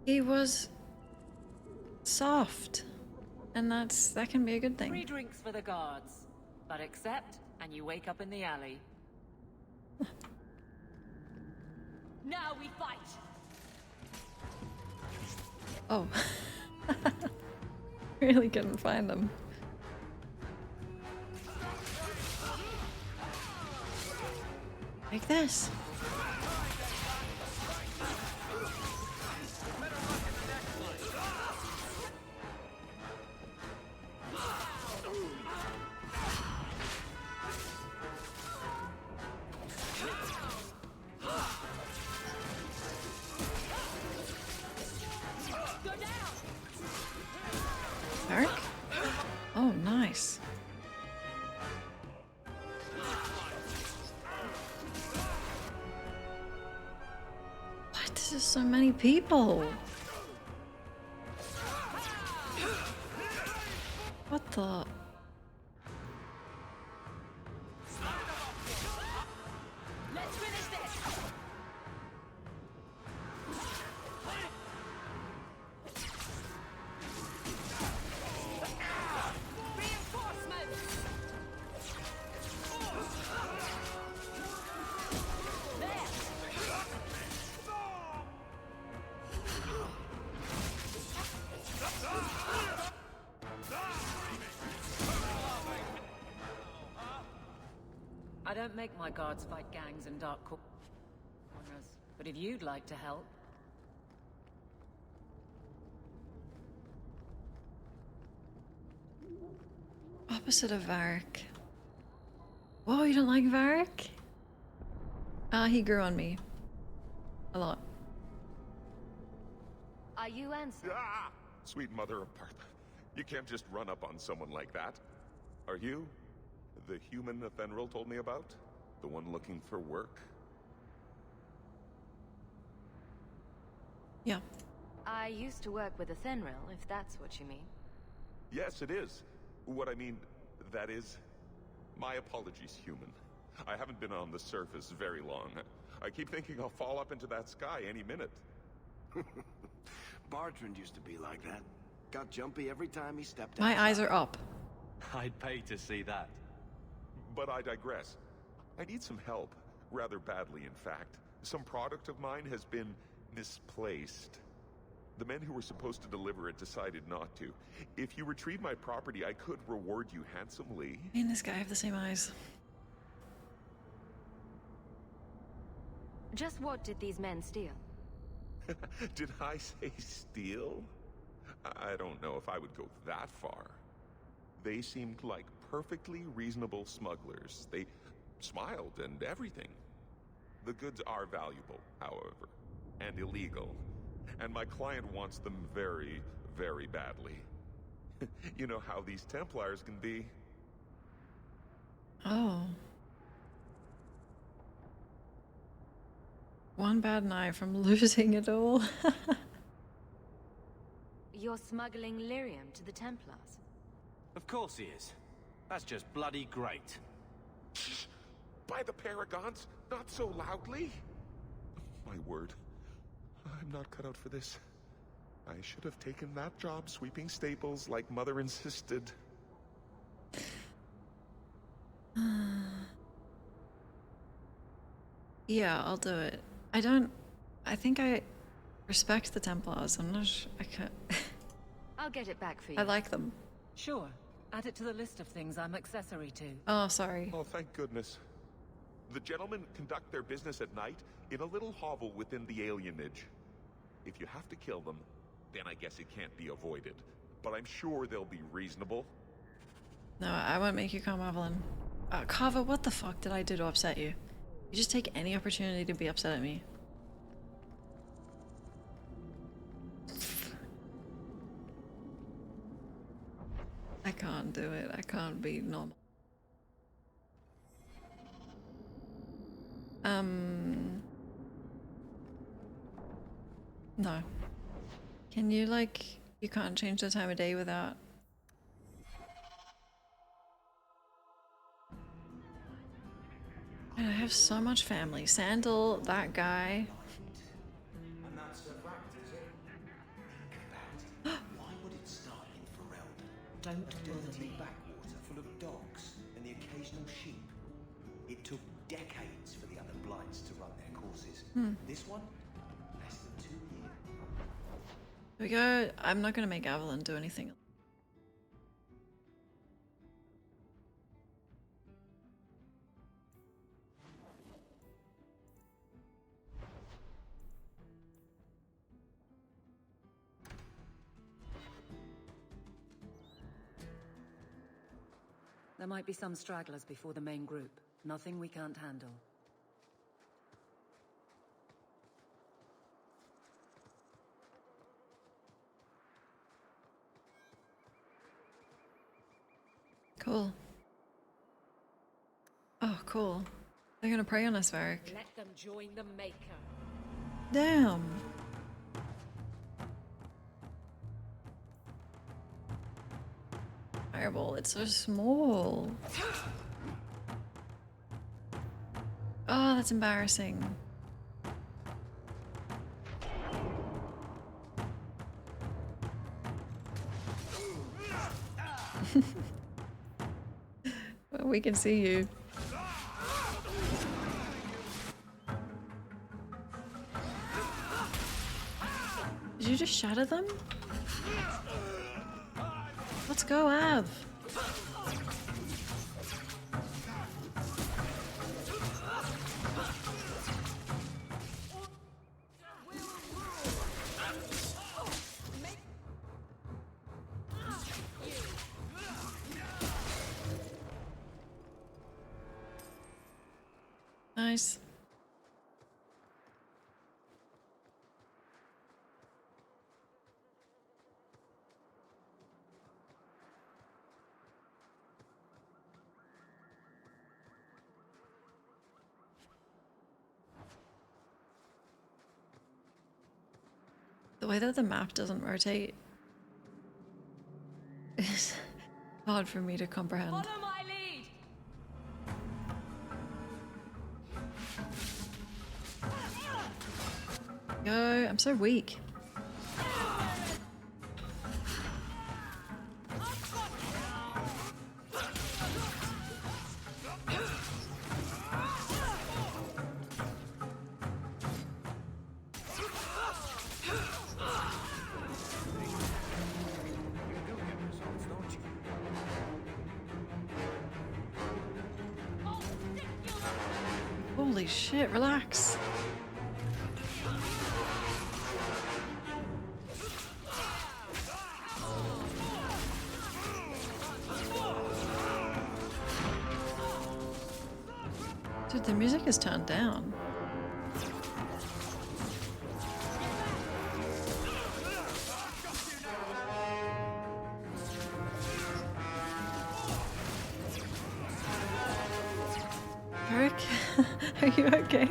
He was soft, and that can be a good thing. Free drinks for the guards, but accept and you wake up in the alley. Now we fight! Oh. Really couldn't find them. Like this. Eric? Oh, nice. What? This is so many people. What the? Let's finish this. I don't make my guards fight gangs and dark corners, but if you'd like to help... Opposite of Varric. Whoa, you don't like Varric? Ah, he grew on me. A lot. Are you Ansel? Ah! Sweet mother of Partha. You can't just run up on someone like that. Are you the human Athenril told me about? The one looking for work? Yeah. I used to work with Athenril, if that's what you mean. Yes, it is. What I mean, that is... My apologies, human. I haven't been on the surface very long. I keep thinking I'll fall up into that sky any minute. Bartrand used to be like that. Got jumpy every time he stepped out. My eyes are up. I'd pay to see that. But I digress. I need some help. Rather badly, in fact. Some product of mine has been misplaced. The men who were supposed to deliver it decided not to. If you retrieve my property, I could reward you handsomely. Me and this guy have the same eyes. Just what did these men steal? Did I say steal? I don't know if I would go that far. They seemed like perfectly reasonable smugglers. They smiled and everything. The goods are valuable, however, and illegal. And my client wants them very, very badly. You know how these Templars can be. Oh. One bad night from losing it all. You're smuggling lyrium to the Templars? Of course he is. That's just bloody great. By the Paragons, not so loudly. My word. I'm not cut out for this. I should have taken that job sweeping stables like Mother insisted. Yeah, I'll do it. I think I respect the Templars. I'm not I can't. I'll get it back for you. I like them. Sure. Add it to the list of things I'm accessory to. Oh, sorry. Oh, thank goodness. The gentlemen conduct their business at night in a little hovel within the alienage. If you have to kill them, then I guess it can't be avoided. But I'm sure they'll be reasonable. No, I won't make you come, Evelyn. Kava, what the fuck did I do to upset you? You just take any opportunity to be upset at me. I can't do it. I can't be normal. No. Can you, like, you can't change the time of day without... Man, I have so much family. Sandal, that guy. And that's the fact, is it? Think about it. Why would it start in Ferelden? Don't bother Dirty me. backwater full of dogs and the occasional sheep. It took decades for the other blights to run their courses. This one, less than 2 years. Here we go. I'm not gonna make Evelyn do anything. There might be some stragglers before the main group. Nothing we can't handle. Cool. Oh, cool. They're gonna prey on us, Varric. Let them join the Maker. Damn. Fireball, it's so small. Oh, that's embarrassing. Well, we can see you. Did you just shatter them? Let's go, Av. Nice. The way that the map doesn't rotate is hard for me to comprehend. Follow my lead. Yo, I'm so weak. Holy shit, relax. Dude, the music is turned down. Eric, are you okay?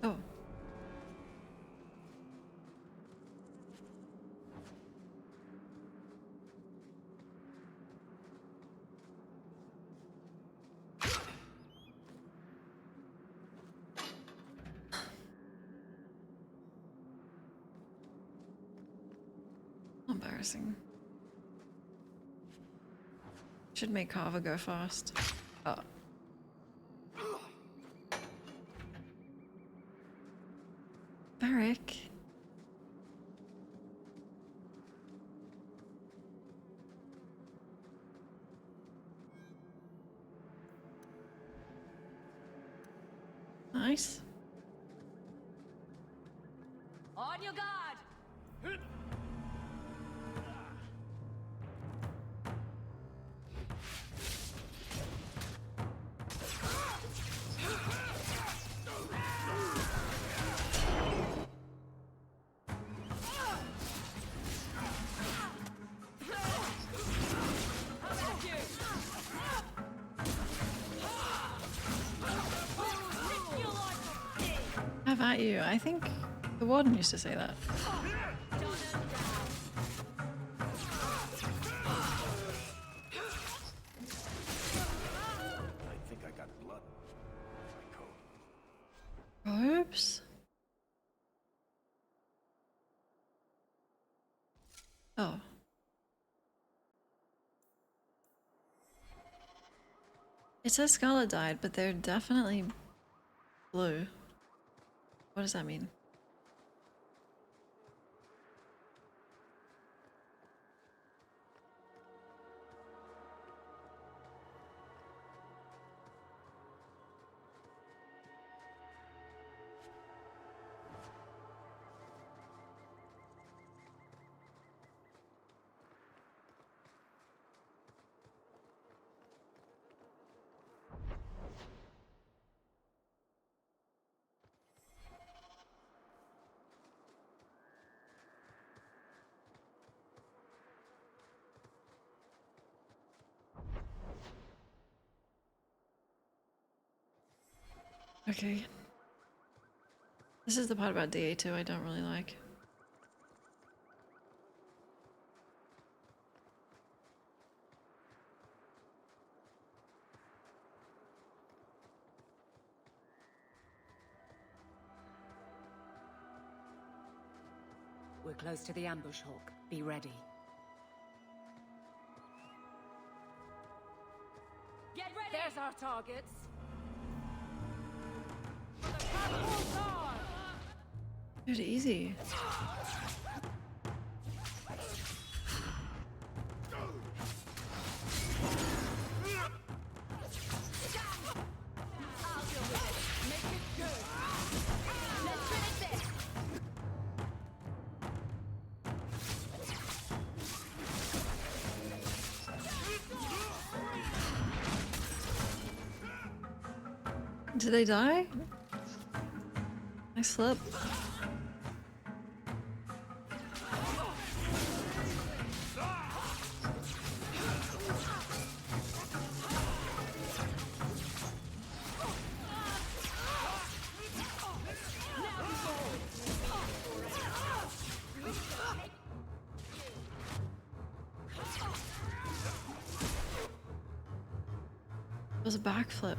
Oh. Embarrassing. Should make Carver go fast. Oh. Varric. Nice. On your guard. Have at you. I think the warden used to say that. I think I got blood on my coat. Oops. Oh. It says Scarlet died, but they're definitely blue. What does that mean? Okay. This is the part about DA2 I don't really like. We're close to the ambush, Hawk. Be ready. Get ready! There's our targets. Dude, easy. Did they die? Nice flip. It was a backflip.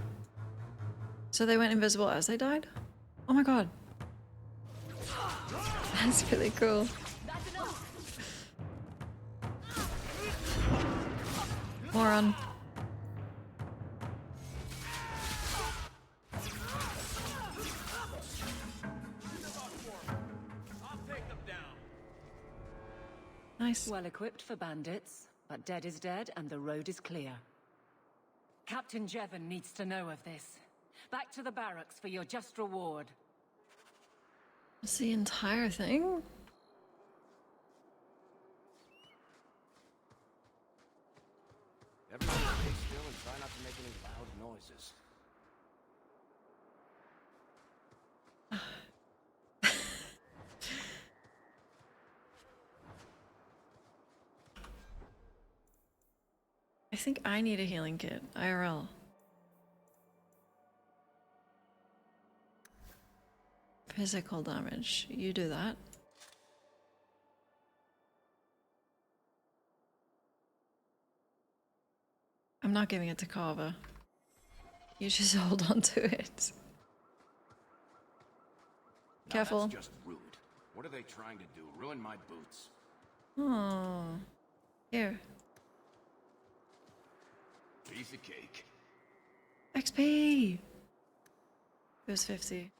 So they went invisible as they died? Oh my god. That's really cool. Moron. Nice. Well equipped for bandits, but dead is dead and the road is clear. Captain Jevon needs to know of this. Back to the barracks for your just reward. It's the entire thing? Everyone stay still and try not to make any loud noises. I think I need a healing kit, IRL. Physical damage. You do that. I'm not giving it to Kava. You just hold on to it. Now Careful. That's just rude. What are they trying to do? Ruin my boots? Oh. Here. Piece of cake. XP! It was 50.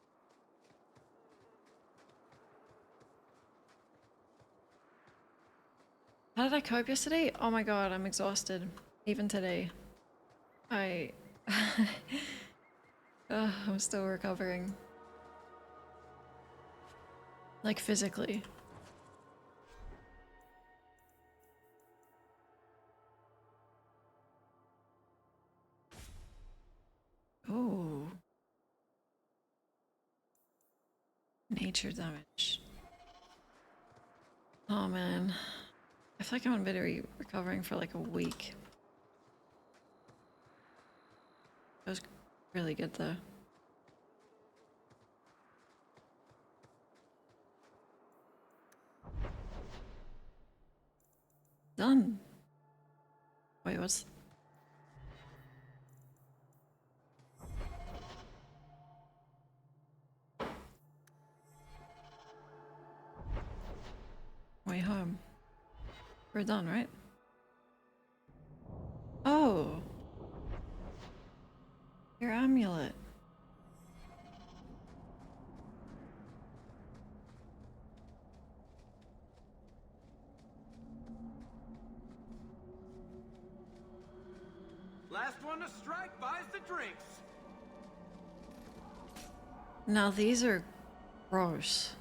How did I cope yesterday? Oh my god, I'm exhausted. Even today. I'm still recovering. Like physically. Oh. Nature damage. Oh man. I feel like I'm gonna be recovering for like a week. That was really good though. Done. Wait, what's... Way home. We're done, right? Oh! Your amulet. Last one to strike buys the drinks. Now these are gross.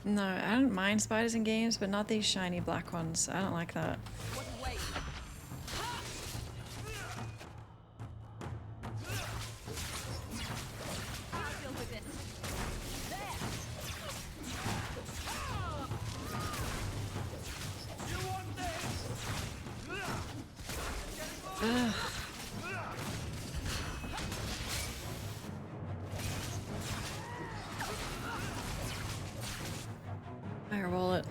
No, I don't mind spiders in games, but not these shiny black ones. I don't like that. Ugh. Fireball it.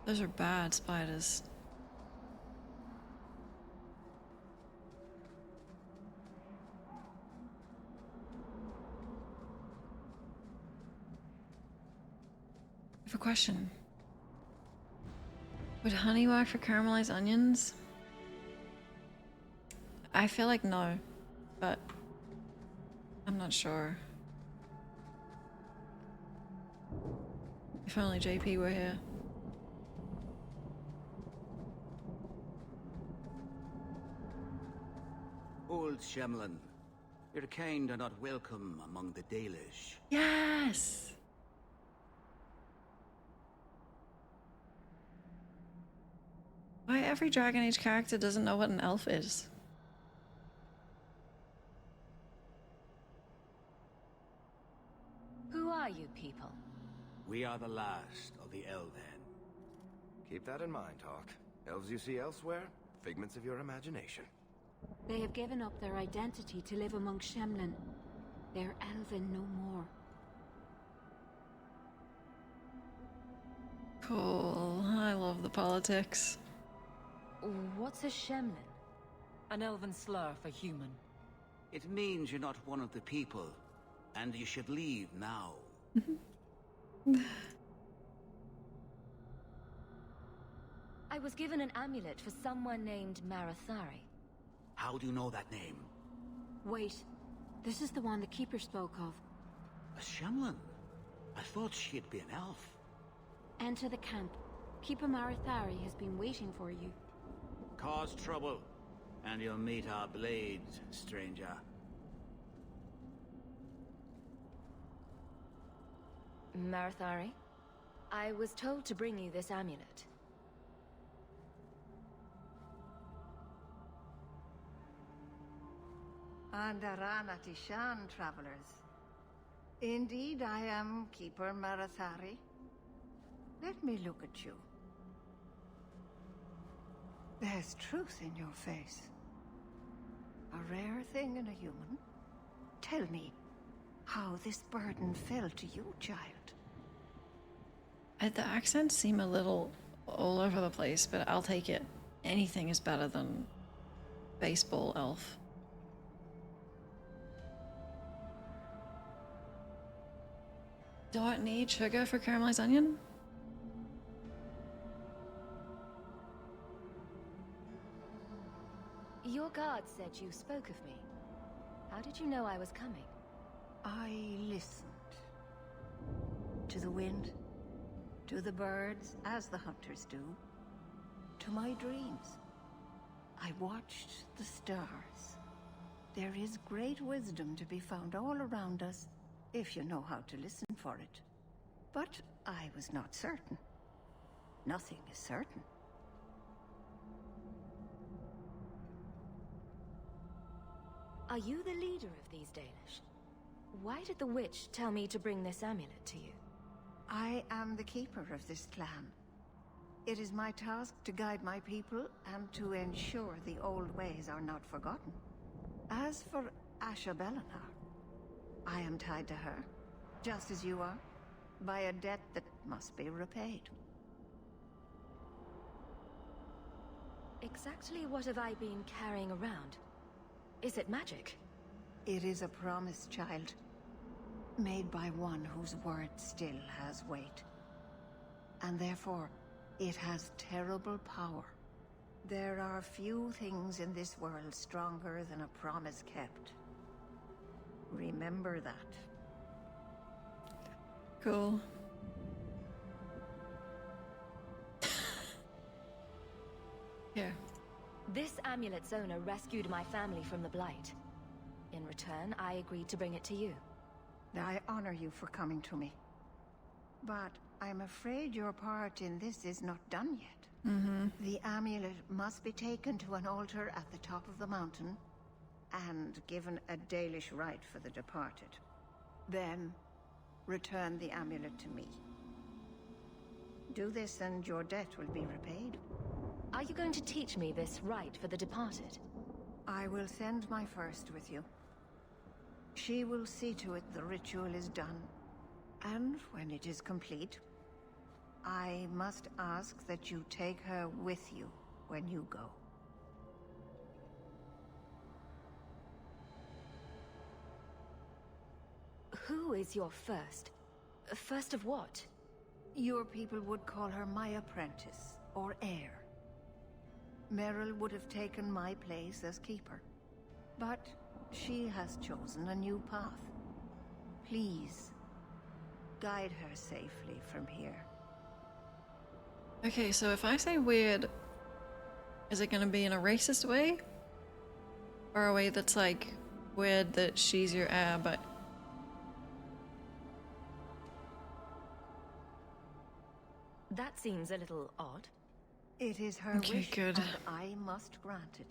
Those are bad spiders. I have a question. Would honey work for caramelized onions? I feel like no, but I'm not sure. If only JP were here. Old Shemlin, your kind are not welcome among the Dalish. Yes! Why every Dragon Age character doesn't know what an elf is? Who are you people? We are the last of the Elven. Keep that in mind, Hawk. Elves you see elsewhere, figments of your imagination. They have given up their identity to live among Shemlin. They're elven no more. Cool. I love the politics. What's a Shemlin? An elven slur for human. It means you're not one of the people, and you should leave now. I was given an amulet for someone named Marathari. How do you know that name? Wait, this is the one the Keeper spoke of. A Shemlin? I thought she'd be an elf. Enter the camp. Keeper Marathari has been waiting for you. Cause trouble, and you'll meet our blades, stranger. Marathari? I was told to bring you this amulet. Andrastian, travelers. Indeed, I am Keeper Marathari. Let me look at you. There's truth in your face. A rare thing in a human. Tell me how this burden fell to you, child. The accents seem a little all over the place, but I'll take it. Anything is better than baseball elf. Don't need sugar for caramelized onion? Your guard said you spoke of me. How did you know I was coming? I listened. To the wind, to the birds, as the hunters do, to my dreams. I watched the stars. There is great wisdom to be found all around us, if you know how to listen for it. But I was not certain. Nothing is certain. Are you the leader of these Dalish? Why did the witch tell me to bring this amulet to you? I am the keeper of this clan. It is my task to guide my people and to ensure the old ways are not forgotten. As for Asha Belinar, I am tied to her, just as you are, by a debt that must be repaid. Exactly what have I been carrying around? Is it magic? It is a promise, child. Made by one whose word still has weight. And therefore, it has terrible power. There are few things in this world stronger than a promise kept. Remember that. Cool. Here. This amulet's owner rescued my family from the Blight. In return, I agreed to bring it to you. I honor you for coming to me. But I'm afraid your part in this is not done yet. The amulet must be taken to an altar at the top of the mountain and given a Dalish rite for the departed. Then, return the amulet to me. Do this and your debt will be repaid. Are you going to teach me this rite for the departed? I will send my first with you. She will see to it the ritual is done. And when it is complete, I must ask that you take her with you when you go. Who is your first? First of what? Your people would call her my apprentice, or heir. Meryl would have taken my place as keeper. But she has chosen a new path. Please, guide her safely from here. Okay, so if I say weird, is it gonna be in a racist way? Or a way that's like weird that she's your heir, but... That seems a little odd. It is her wish, and I must grant it.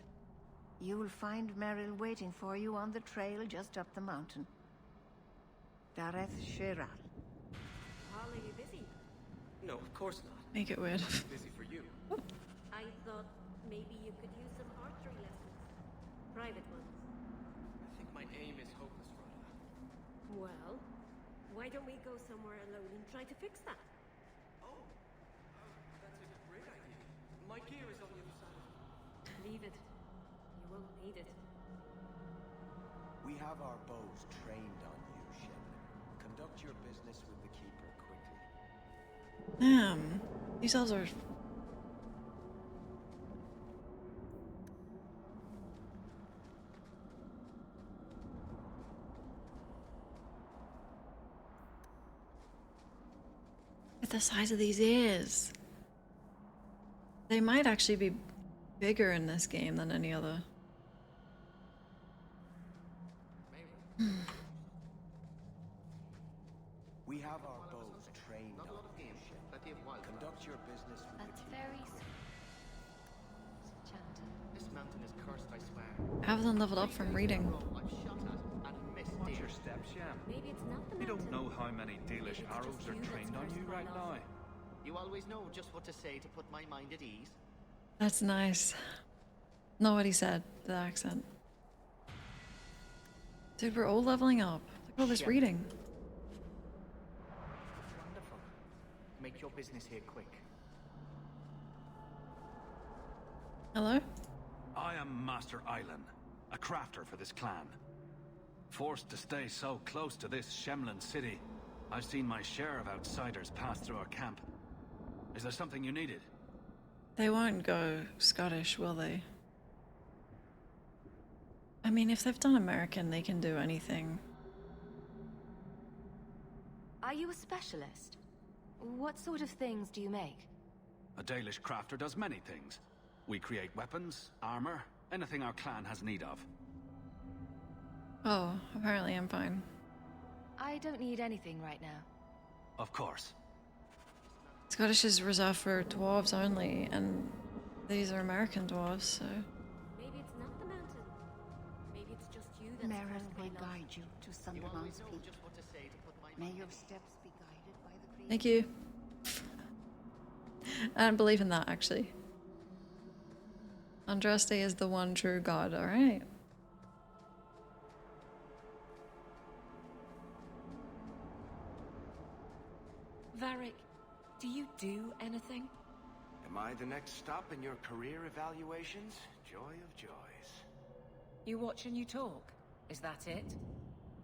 You will find Meryl waiting for you on the trail just up the mountain. Dareth Shiral. Are you busy? No, of course not. Make it weird. Busy for you. I thought maybe you could use some archery lessons. Private ones. I think my aim is hopeless, Rhoda. Well, why don't we go somewhere alone and try to fix that? Oh, that's a great idea. My gear is on the other side of it. Leave it. You won't need it. We have our bows trained on you, Shemlin. Conduct your business with the Keeper quickly. Damn. These elves are... At the size of these ears. They might actually be bigger in this game than any other. We have our bows trained on you, Shemlin. Conduct your business with That's the very This mountain is cursed, I swear. I haven't leveled up from reading. I've shot at and missed Watch your steps, Sham. Maybe it's not the You don't mountain. know how many Dalish arrows are trained on you right now. You always know just what to say to put my mind at ease. That's nice. Not what he said, the accent. Dude, we're all leveling up. Look at all this reading. Wonderful. Make your business here quick. Hello? I am Master Island, a crafter for this clan. Forced to stay so close to this Shemlin city, I've seen my share of outsiders pass through our camp. Is there something you needed? They won't go Scottish, will they? I mean, if they've done American, they can do anything. Are you a specialist? What sort of things do you make? A Dalish crafter does many things. We create weapons, armor, anything our clan has need of. Oh, apparently I'm fine. I don't need anything right now. Of course. Scottish is reserved for dwarves only, and these are American dwarves, so... Maybe it's not the mountain. Maybe it's just you that's Meryl cursed by will love. guide you to Sunderland's Peak. May your steps be guided by the Creator. Thank you. I don't believe in that, actually. Andrastian is the one true god, alright. Varric, do you do anything? Am I the next stop in your career evaluations? Joy of joys. You watch and you talk. Is that it?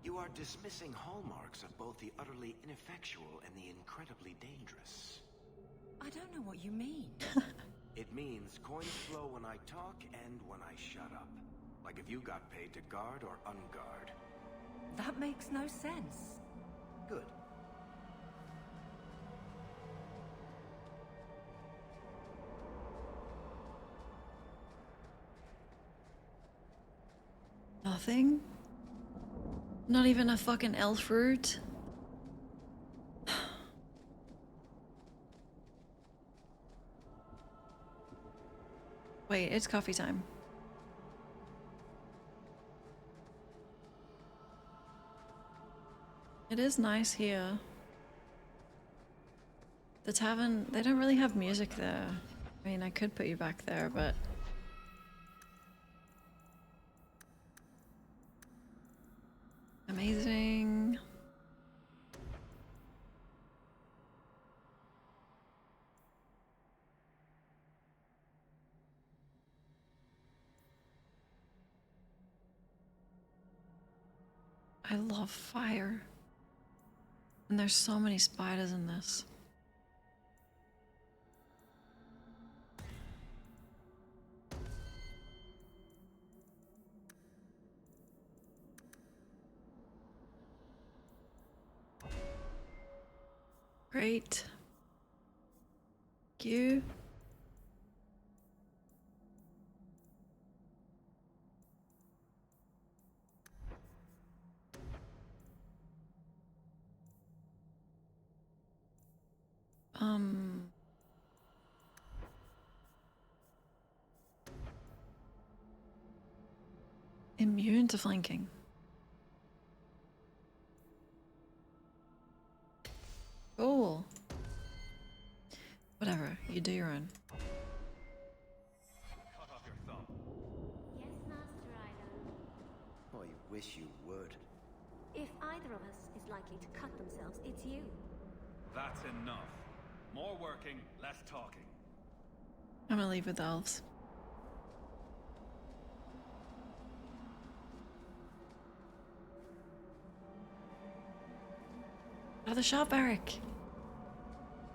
You are dismissing hallmarks of both the utterly ineffectual and the incredibly dangerous. I don't know what you mean. It means coins flow when I talk and when I shut up. Like if you got paid to guard or unguard. That makes no sense. Good. Nothing? Not even a fucking elf root? Wait, it's coffee time. It is nice here. The tavern, they don't really have music there. I mean, I could put you back there, but... Amazing. I love fire. And there's so many spiders in this. Great. Thank you. Immune to flanking. Cool. Whatever, you do your own. Cut off your thumb. Yes, Master Island. I wish you would. If either of us is likely to cut themselves, it's you. That's enough. More working, less talking. I'm gonna leave with the elves. Oh, the shop barrack.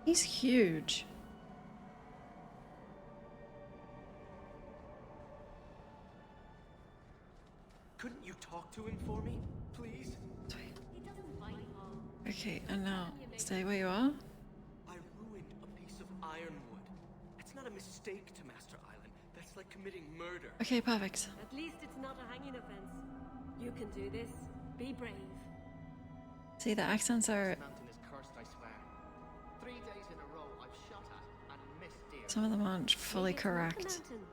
He's huge. Couldn't you talk to him for me, please? Okay, and now stay where you are. I ruined a piece of ironwood. It's not a mistake to Master Island. That's like committing murder. Okay, perfect. At least it's not a hanging offense. You can do this. Be brave. See, the accents are... This mountain is cursed, I swear. 3 days in a row I've shot at and missed deer. Some of them aren't fully Maybe it's not the correct. mountain.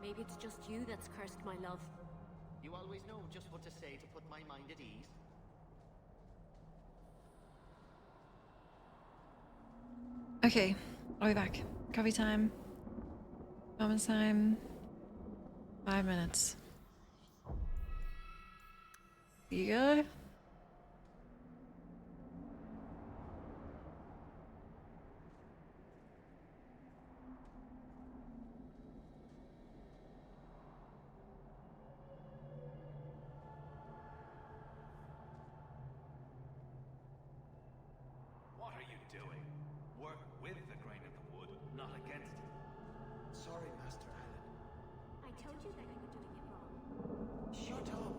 Maybe it's just you that's cursed my love. You always know just what to say to put my mind at ease. Okay, I'll be back. Coffee time. Moments time. 5 minutes. Here you go. What are you doing? Work with the grain of the wood, not against it. Sorry, Master Island. I told you that you were doing it wrong. Shut up.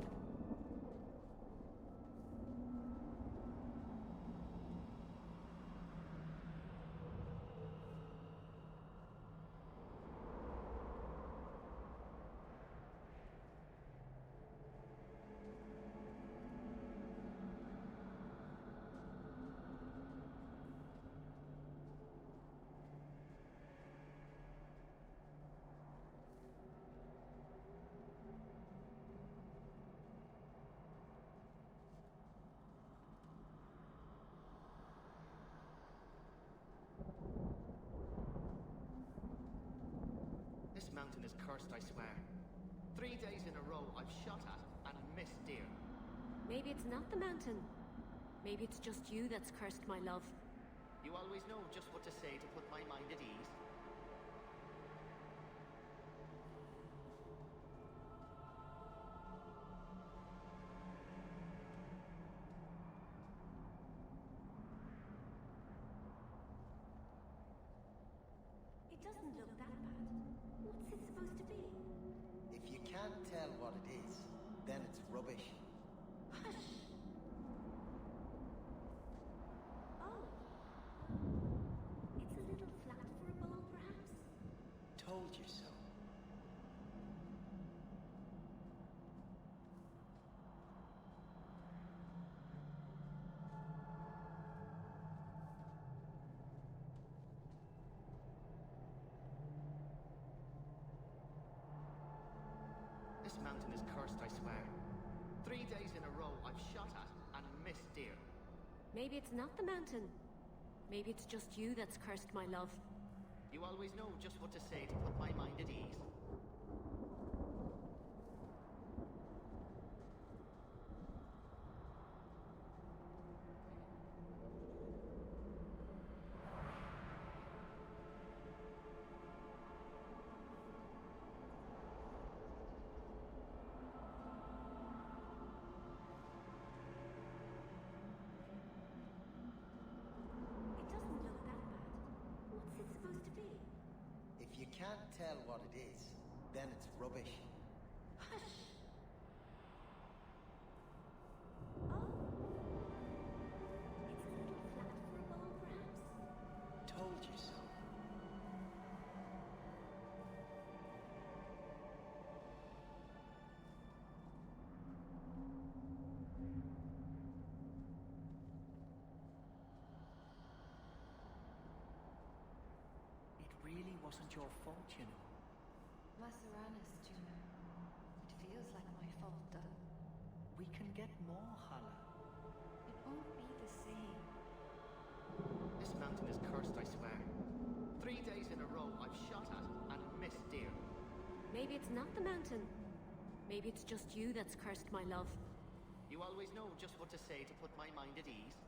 This mountain is cursed, I swear. 3 days in a row I've shot at and missed deer. Maybe it's not the mountain. Maybe it's just you that's cursed my love. You always know just what to say to put my mind at ease. It doesn't look that bad. What's it supposed to be? If you can't tell what it is, then it's rubbish. Hush! Oh. It's a little flat for a bowl, perhaps? Told you so. This mountain is cursed, I swear. 3 days in a row I've shot at and missed deer. Maybe it's not the mountain. Maybe it's just you that's cursed my love. You always know just what to say to put my mind at ease. It doesn't look that bad. What's it supposed to be? If you can't tell what it is, then it's rubbish. Hush! It's a little flat for a bowl, perhaps? Told you so. It really wasn't your fault, you know. Masaranis, Juno. It feels like my fault, though. We can get more, Hala. It won't be the same. This mountain is cursed, I swear. 3 days in a row I've shot at and missed deer. Maybe it's not the mountain. Maybe it's just you that's cursed my love. You always know just what to say to put my mind at ease.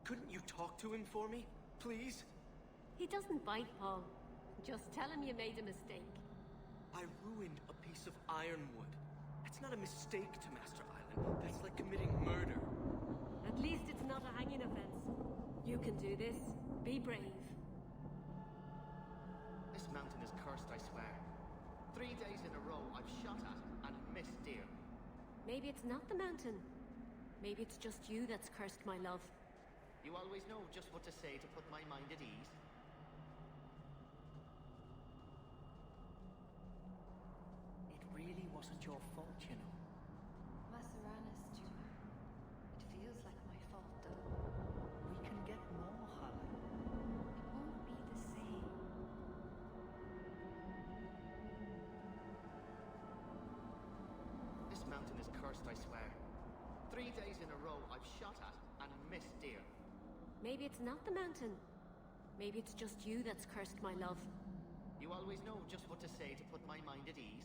Couldn't you talk to him for me, please? He doesn't bite, Paul. Just tell him you made a mistake. I ruined a piece of ironwood. That's not a mistake to Master Island. That's like committing murder. At least it's not a hanging offense. You can do this. Be brave. This mountain is cursed, I swear. 3 days in a row I've shot at and missed deer. Maybe it's not the mountain. Maybe it's just you that's cursed my love. You always know just what to say to put my mind at ease. It really wasn't your fault, you know. Masaranis, Juno. It feels like my fault, though. We can get more, Hala. It won't be the same. This mountain is cursed, I swear. 3 days in a row I've shot at and missed deer. Maybe it's not the mountain. Maybe it's just you that's cursed my love. You always know just what to say to put my mind at ease.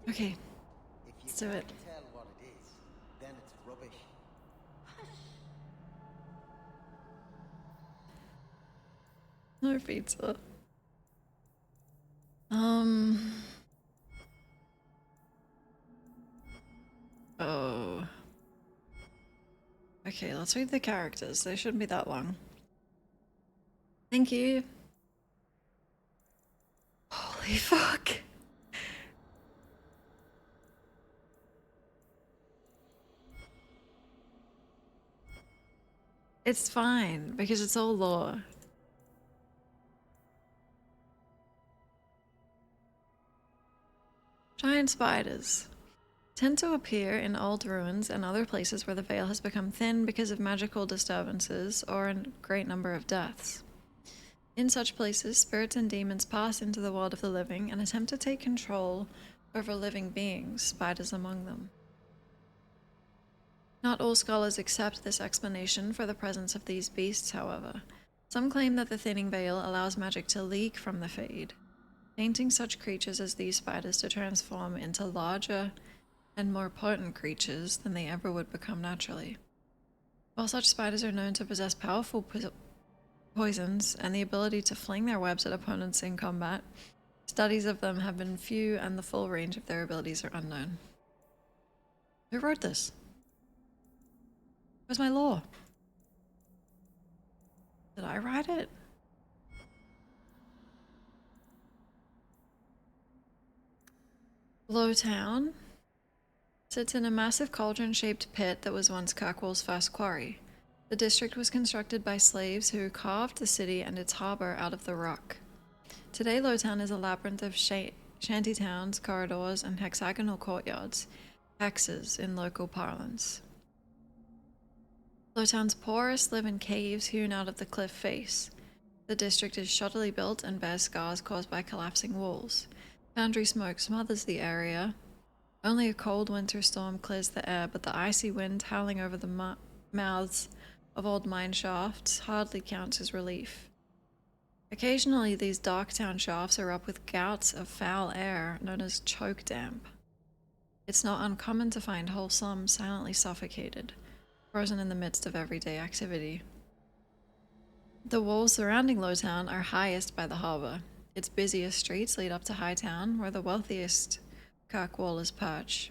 Okay, let's do it. If you can't tell what it is, then it's rubbish. No pizza. Oh. Okay, let's read the characters. They shouldn't be that long. Thank you. Holy fuck. It's fine, because it's all lore. Giant spiders tend to appear in old ruins and other places where the veil has become thin because of magical disturbances or a great number of deaths. In such places, spirits and demons pass into the world of the living and attempt to take control over living beings, spiders among them. Not all scholars accept this explanation for the presence of these beasts, however. Some claim that the thinning veil allows magic to leak from the Fade, painting such creatures as these spiders to transform into larger and more potent creatures than they ever would become naturally. While such spiders are known to possess powerful poisons and the ability to fling their webs at opponents in combat, studies of them have been few and the full range of their abilities are unknown. Who wrote this? Where's my lore? Did I write it? Lowtown sits in a massive cauldron-shaped pit that was once Kirkwall's first quarry. The district was constructed by slaves who carved the city and its harbor out of the rock. Today, Lowtown is a labyrinth of shanty towns, corridors, and hexagonal courtyards, hexes in local parlance. Lowtown's poorest live in caves hewn out of the cliff face. The district is shoddily built and bears scars caused by collapsing walls. Foundry smoke smothers the area. Only a cold winter storm clears the air, but the icy wind howling over the mouths of old mine shafts hardly counts as relief. Occasionally, these dark town shafts are up with gouts of foul air known as choke damp. It's not uncommon to find whole slums silently suffocated, frozen in the midst of everyday activity. The walls surrounding Lowtown are highest by the harbor. Its busiest streets lead up to Hightown, where the wealthiest Kirkwallers perch.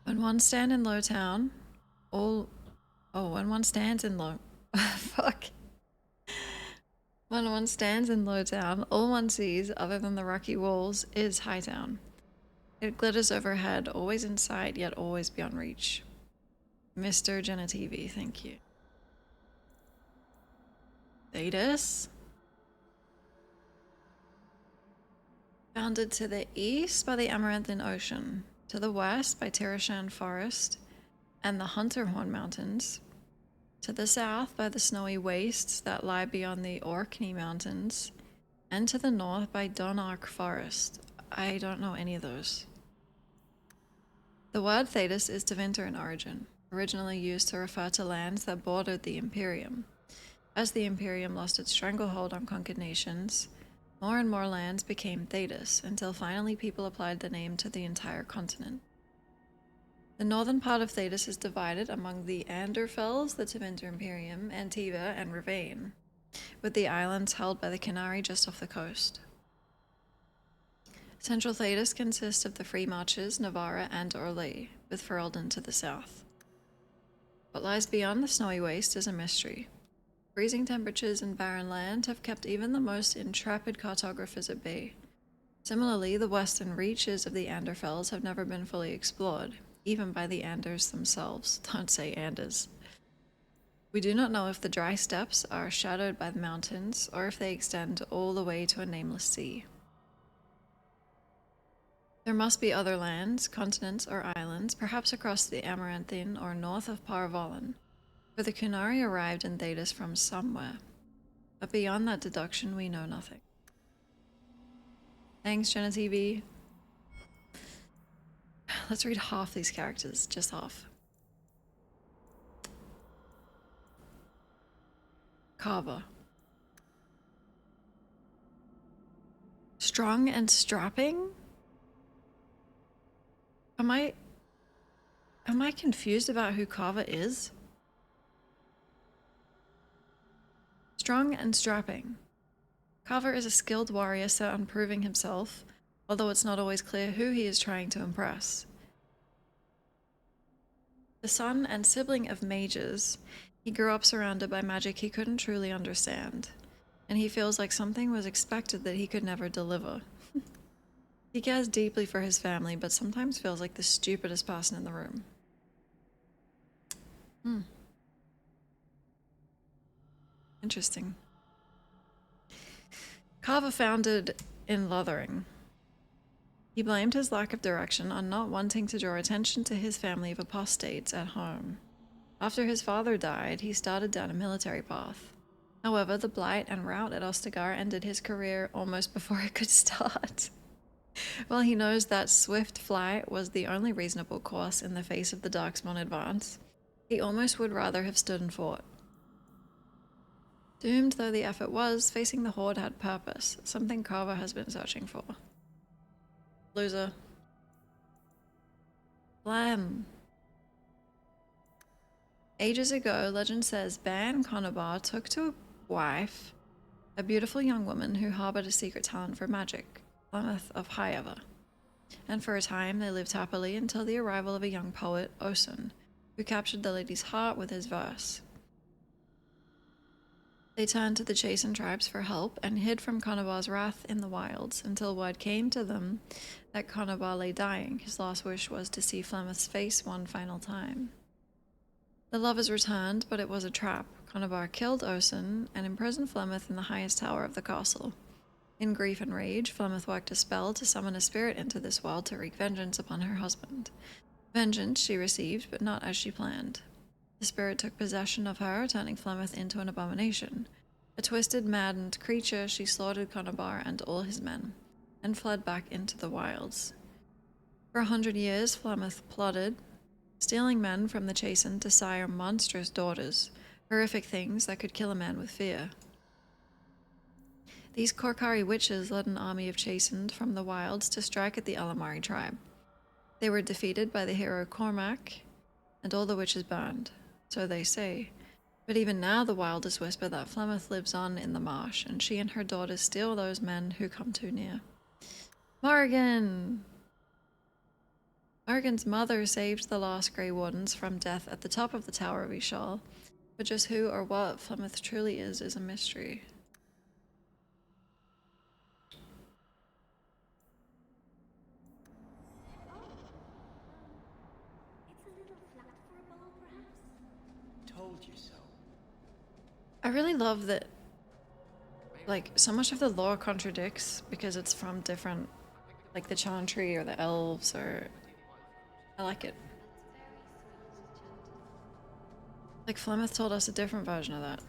When one stands in Lowtown, all When one stands in Lowtown, all one sees, other than the rocky walls, is Hightown. It glitters overhead, always in sight, yet always beyond reach. Mr. Genetivi, thank you. Thetis? Bounded to the east by the Amaranthan Ocean, to the west by Tirashan Forest and the Hunterhorn Mountains, to the south by the snowy wastes that lie beyond the Orkney Mountains, and to the north by Donark Forest. I don't know any of those. The word Thetis is Tevinter in origin, originally used to refer to lands that bordered the Imperium. As the Imperium lost its stranglehold on conquered nations, more and more lands became Thetis, until finally people applied the name to the entire continent. The northern part of Thetis is divided among the Anderfels, the Tevinter Imperium, Antiva, and Ravane, with the islands held by the Canary just off the coast. Central Thetis consists of the Free Marches, Navarra, and Orlais, with Ferelden to the south. What lies beyond the snowy waste is a mystery. Freezing temperatures and barren land have kept even the most intrepid cartographers at bay. Similarly, the western reaches of the Anderfels have never been fully explored, even by the Anders themselves. Don't say Anders. We do not know if the dry steppes are shadowed by the mountains, or if they extend all the way to a nameless sea. There must be other lands, continents, or islands, perhaps across the Amaranthin or north of Parvolan, for the Kunari arrived in Thetis from somewhere. But beyond that deduction, we know nothing. Thanks, Genetivi. Let's read half these characters, just half. Kava. Strong and strapping? Am I confused about who Kava is? Strong and strapping. Carver is a skilled warrior set on proving himself, although it's not always clear who he is trying to impress. The son and sibling of mages, he grew up surrounded by magic he couldn't truly understand, and he feels like something was expected that he could never deliver. He cares deeply for his family, but sometimes feels like the stupidest person in the room. Interesting. Carver founded in Lothering. He blamed his lack of direction on not wanting to draw attention to his family of apostates at home. After his father died, he started down a military path. However, the blight and rout at Ostagar ended his career almost before it could start. While he knows that swift flight was the only reasonable course in the face of the Darkspawn advance, he almost would rather have stood and fought. Doomed though the effort was, facing the Horde had purpose, something Carver has been searching for. Loser. Blam. Ages ago, legend says Ban Conobar took to wife a beautiful young woman who harbored a secret talent for magic, Flemeth of Highever. And for a time they lived happily until the arrival of a young poet, Osun, who captured the lady's heart with his verse. They turned to the Chasen tribes for help and hid from Conobar's wrath in the wilds until word came to them that Conobar lay dying. His last wish was to see Flemeth's face one final time. The lovers returned, but it was a trap. Conobar killed Osun and imprisoned Flemeth in the highest tower of the castle. In grief and rage, Flemeth worked a spell to summon a spirit into this world to wreak vengeance upon her husband. Vengeance she received, but not as she planned. The spirit took possession of her, turning Flemeth into an abomination. A twisted, maddened creature, she slaughtered Conobar and all his men, and fled back into the wilds. For 100 years, Flemeth plotted, stealing men from the Chasen to sire monstrous daughters, horrific things that could kill a man with fear. These Korkari witches led an army of Chasened from the wilds to strike at the Alamari tribe. They were defeated by the hero Cormac, and all the witches burned. So they say. But even now the wildest whisper that Flemeth lives on in the marsh, and she and her daughters steal those men who come too near. Morrigan! Morrigan's mother saved the lost Grey Wardens from death at the top of the Tower of Ishal, but just who or what Flemeth truly is a mystery. Told you so. I really love that, like, so much of the lore contradicts because it's from different, like the Chantry or the Elves, or... I like it. Like, Flemeth told us a different version of that.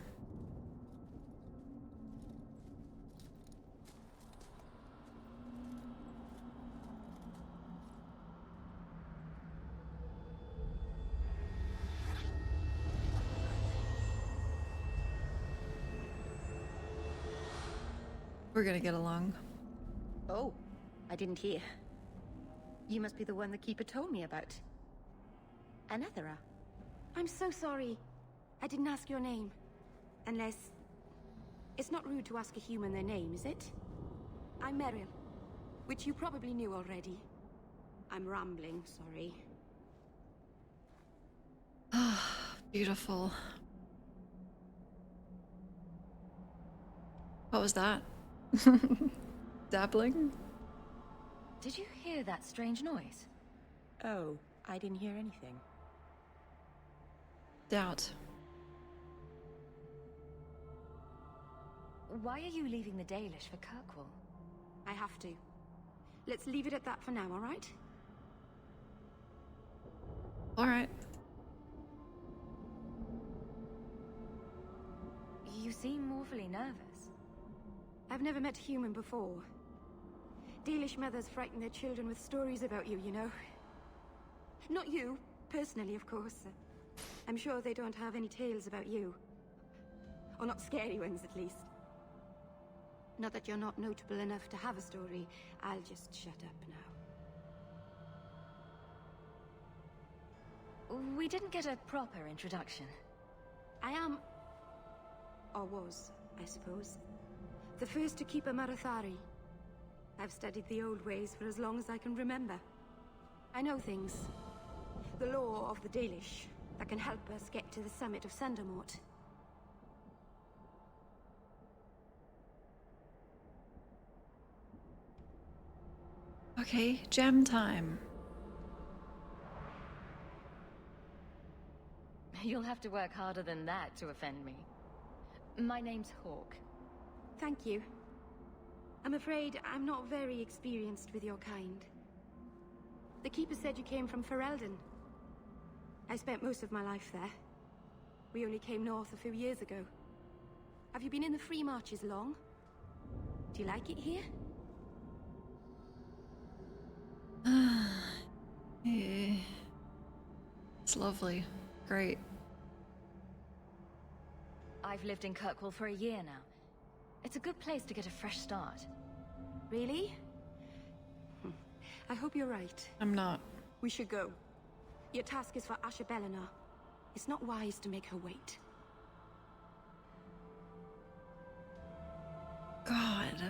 We're gonna get along. Oh, I didn't hear. You must be the one the Keeper told me about. Anethera. I'm so sorry. I didn't ask your name. Unless... It's not rude to ask a human their name, is it? I'm Meryl, which you probably knew already. I'm rambling, sorry. Beautiful. What was that? Dabbling? Did you hear that strange noise? Oh, I didn't hear anything. Doubt. Why are you leaving the Dalish for Kirkwall? I have to. Let's leave it at that for now, alright? Alright. You seem awfully nervous. I've never met a human before. Dalish mothers frighten their children with stories about you, you know. Not you, personally, of course. I'm sure they don't have any tales about you. Or not scary ones, at least. Not that you're not notable enough to have a story. I'll just shut up now. We didn't get a proper introduction. I am... or was, I suppose. The first to keep a Marathari. I've studied the old ways for as long as I can remember. I know things. The law of the Dalish that can help us get to the summit of Sandermort. Okay, gem time. You'll have to work harder than that to offend me. My name's Hawk. Thank you. I'm afraid I'm not very experienced with your kind. The Keeper said you came from Ferelden. I spent most of my life there. We only came north a few years ago. Have you been in the Free Marches long? Do you like it here? Yeah. It's lovely. Great. I've lived in Kirkwall for a year now. It's a good place to get a fresh start. Really? I hope you're right. I'm not. We should go. Your task is for Asha Bellinar. It's not wise to make her wait. God.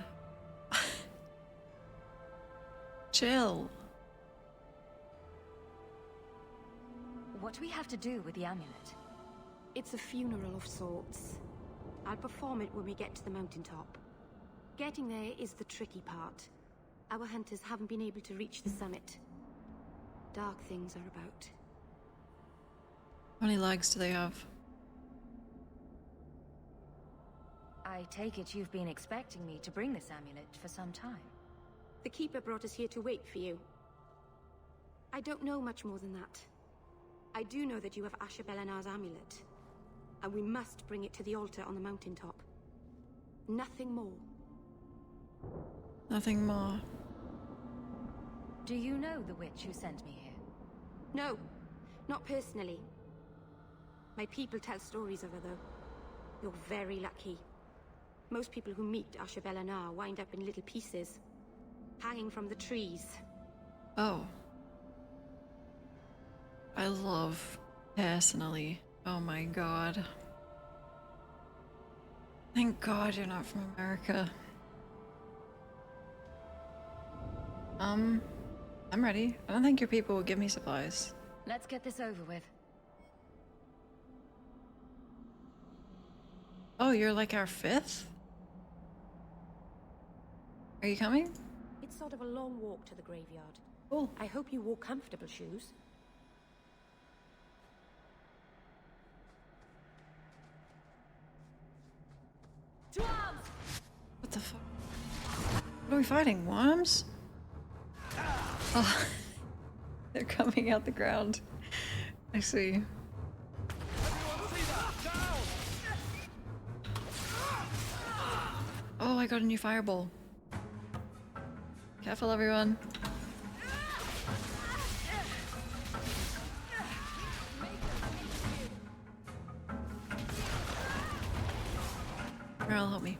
Chill. What do we have to do with the amulet? It's a funeral of sorts. I'll perform it when we get to the mountaintop. Getting there is the tricky part. Our hunters haven't been able to reach the summit. Dark things are about. How many legs do they have? I take it you've been expecting me to bring this amulet for some time. The Keeper brought us here to wait for you. I don't know much more than that. I do know that you have Asha Bellinar's amulet, and we must bring it to the altar on the mountaintop. Nothing more. Nothing more. Do you know the witch who sent me here? No, not personally. My people tell stories of her, though. You're very lucky. Most people who meet Asha Bellinar wind up in little pieces, hanging from the trees. Oh. I love, personally. Oh my god. Thank God you're not from America. I'm ready. I don't think your people will give me supplies. Let's get this over with. Oh, you're like our fifth? Are you coming? It's sort of a long walk to the graveyard. Cool. I hope you wore comfortable shoes. To arms! What the fuck? What are we fighting? Worms? Oh, they're coming out the ground. I see. Oh, I got a new fireball. Careful, everyone. Meryl, help me.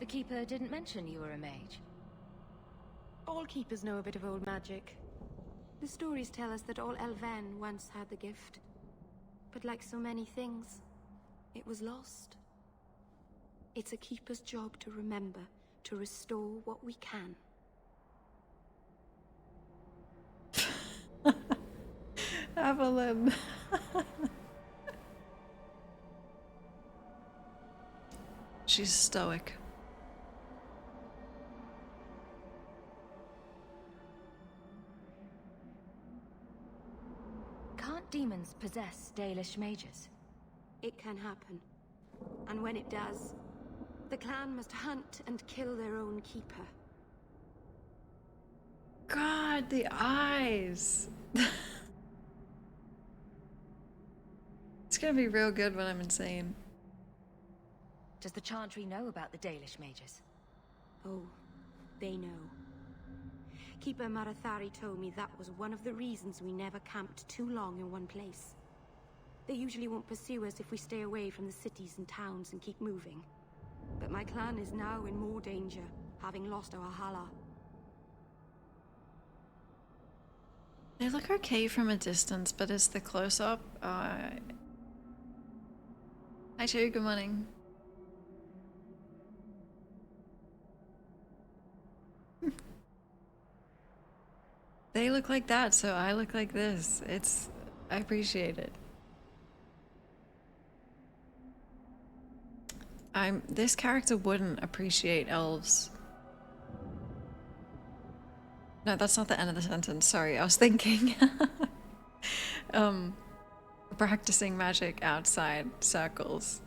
The Keeper didn't mention you were a mage. All keepers know a bit of old magic. The stories tell us that all Elven once had the gift. But like so many things, it was lost. It's a keeper's job to remember, to restore what we can. Evelyn. She's stoic. Can't demons possess Dalish mages? It can happen. And when it does, the clan must hunt and kill their own keeper. God, the eyes. It's gonna be real good when I'm insane. Does the Chantry know about the Dalish mages? Oh, they know. Keeper Marathari told me that was one of the reasons we never camped too long in one place. They usually won't pursue us if we stay away from the cities and towns and keep moving. But my clan is now in more danger, having lost our Hala. They look okay from a distance, but it's the close-up. Hi, Cherry, good morning. They look like that, so I look like this. I appreciate it. This character wouldn't appreciate elves. No, that's not the end of the sentence. Sorry, I was thinking. Practicing magic outside circles.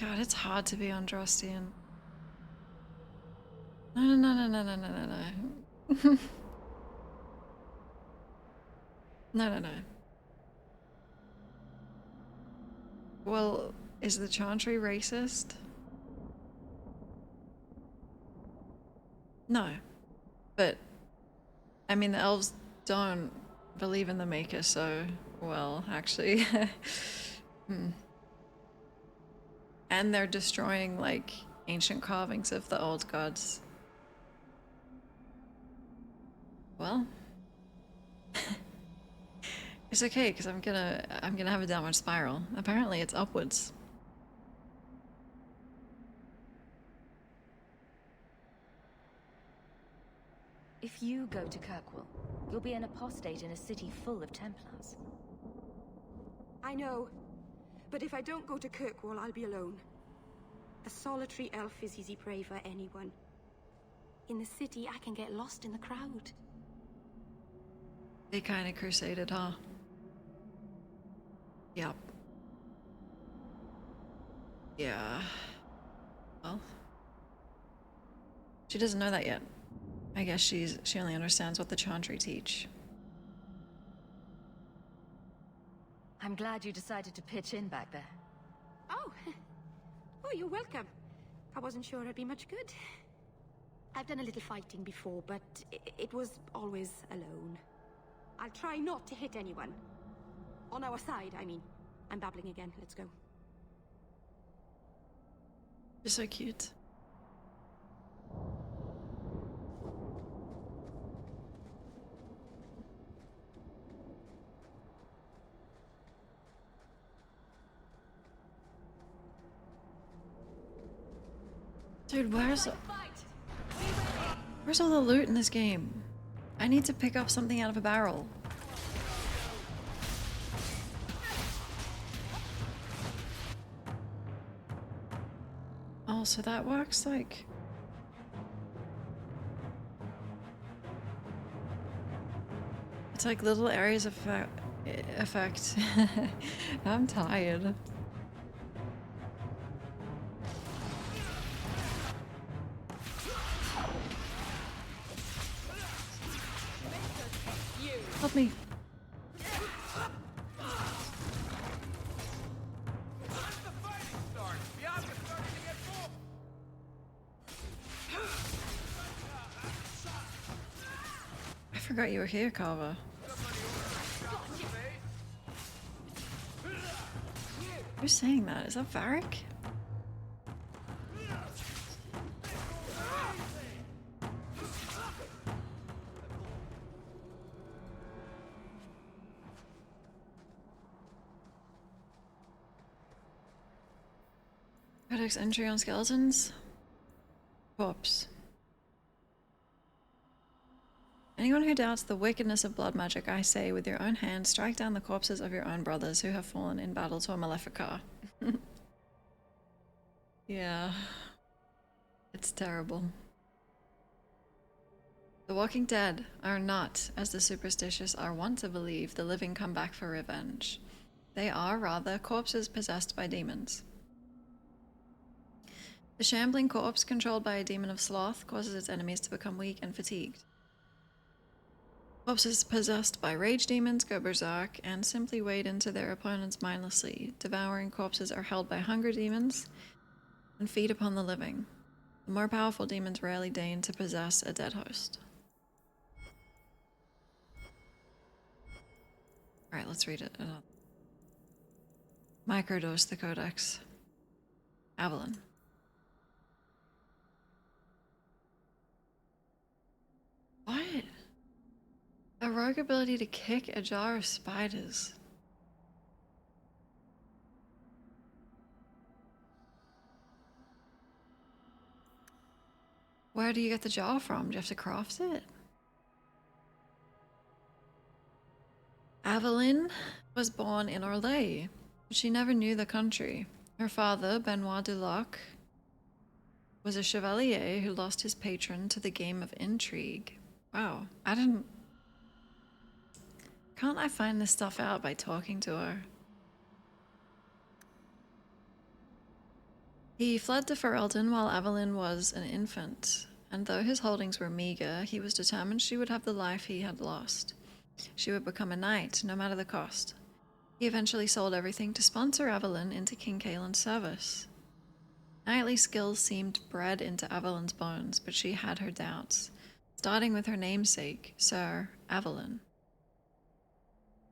God, it's hard to be Andrastian. No. No. Well, is the Chantry racist? No. But, I mean, the elves don't believe in the Maker, so, well, actually. And they're destroying, like, ancient carvings of the old gods. Well. It's okay, because I'm gonna have a downward spiral. Apparently it's upwards. If you go to Kirkwall, you'll be an apostate in a city full of Templars. I know. But if I don't go to Kirkwall, I'll be alone. A solitary elf is easy prey for anyone. In the city, I can get lost in the crowd. They kind of crusaded, huh? Yep. Yeah. Well. She doesn't know that yet. I guess she only understands what the Chantry teach. I'm glad you decided to pitch in back there. Oh. Oh, you're welcome. I wasn't sure I'd be much good. I've done a little fighting before, but it was always alone. I'll try not to hit anyone. On our side, I mean. I'm babbling again. Let's go. You're so cute. Dude, where's all the loot in this game? I need to pick up something out of a barrel. Oh, so that works like... It's like little areas of effect. I'm tired. Help me. I forgot you were here, Carver. Who's saying that? Is that Varric? Codex entry on skeletons? Corpse. Anyone who doubts the wickedness of blood magic, I say, with your own hand, strike down the corpses of your own brothers who have fallen in battle to a Maleficar. Yeah. It's terrible. The Walking Dead are not, as the superstitious are wont to believe, the living come back for revenge. They are, rather, corpses possessed by demons. The shambling corpse, controlled by a demon of sloth, causes its enemies to become weak and fatigued. Corpses possessed by rage demons go berserk and simply wade into their opponents mindlessly. Devouring corpses are held by hunger demons and feed upon the living. The more powerful demons rarely deign to possess a dead host. Alright, let's read it. Microdose the Codex. Avalon. What? A rogue ability to kick a jar of spiders. Where do you get the jar from? Do you have to craft it? Aveline was born in Orlais, but she never knew the country. Her father, Benoit Dulac, was a chevalier who lost his patron to the game of intrigue. Wow, I didn't... Can't I find this stuff out by talking to her? He fled to Ferelden while Aveline was an infant, and though his holdings were meager, he was determined she would have the life he had lost. She would become a knight, no matter the cost. He eventually sold everything to sponsor Aveline into King Caelan's service. Knightly skills seemed bred into Aveline's bones, but she had her doubts, starting with her namesake, Sir Aveline.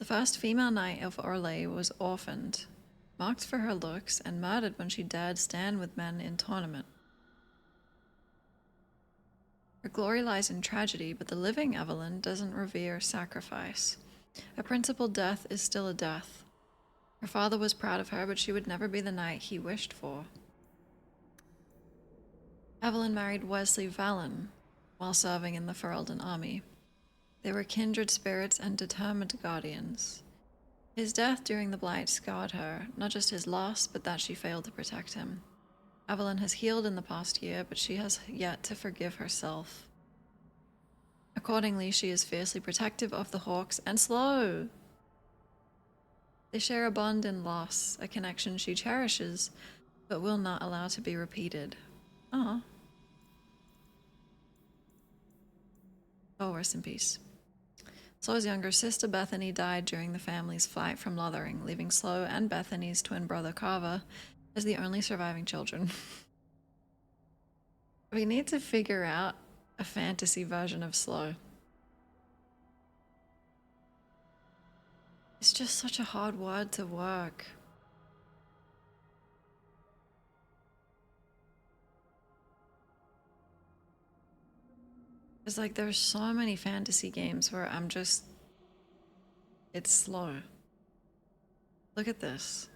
The first female knight of Orlais was orphaned, mocked for her looks, and murdered when she dared stand with men in tournament. Her glory lies in tragedy, but the living Aveline doesn't revere sacrifice. A principled death is still a death. Her father was proud of her, but she would never be the knight he wished for. Aveline married Wesley Vallon while serving in the Ferelden army. They were kindred spirits and determined guardians. His death during the Blight scarred her, not just his loss, but that she failed to protect him. Aveline has healed in the past year, but she has yet to forgive herself. Accordingly, she is fiercely protective of the Hawks and slow. They share a bond in loss, a connection she cherishes, but will not allow to be repeated. Aw. Oh, rest in peace. Slo's younger sister Bethany died during the family's flight from Lothering, leaving Slo and Bethany's twin brother Carver as the only surviving children. We need to figure out a fantasy version of Slo. It's just such a hard word to work. It's like there's so many fantasy games where I'm just... It's slow. Look at this.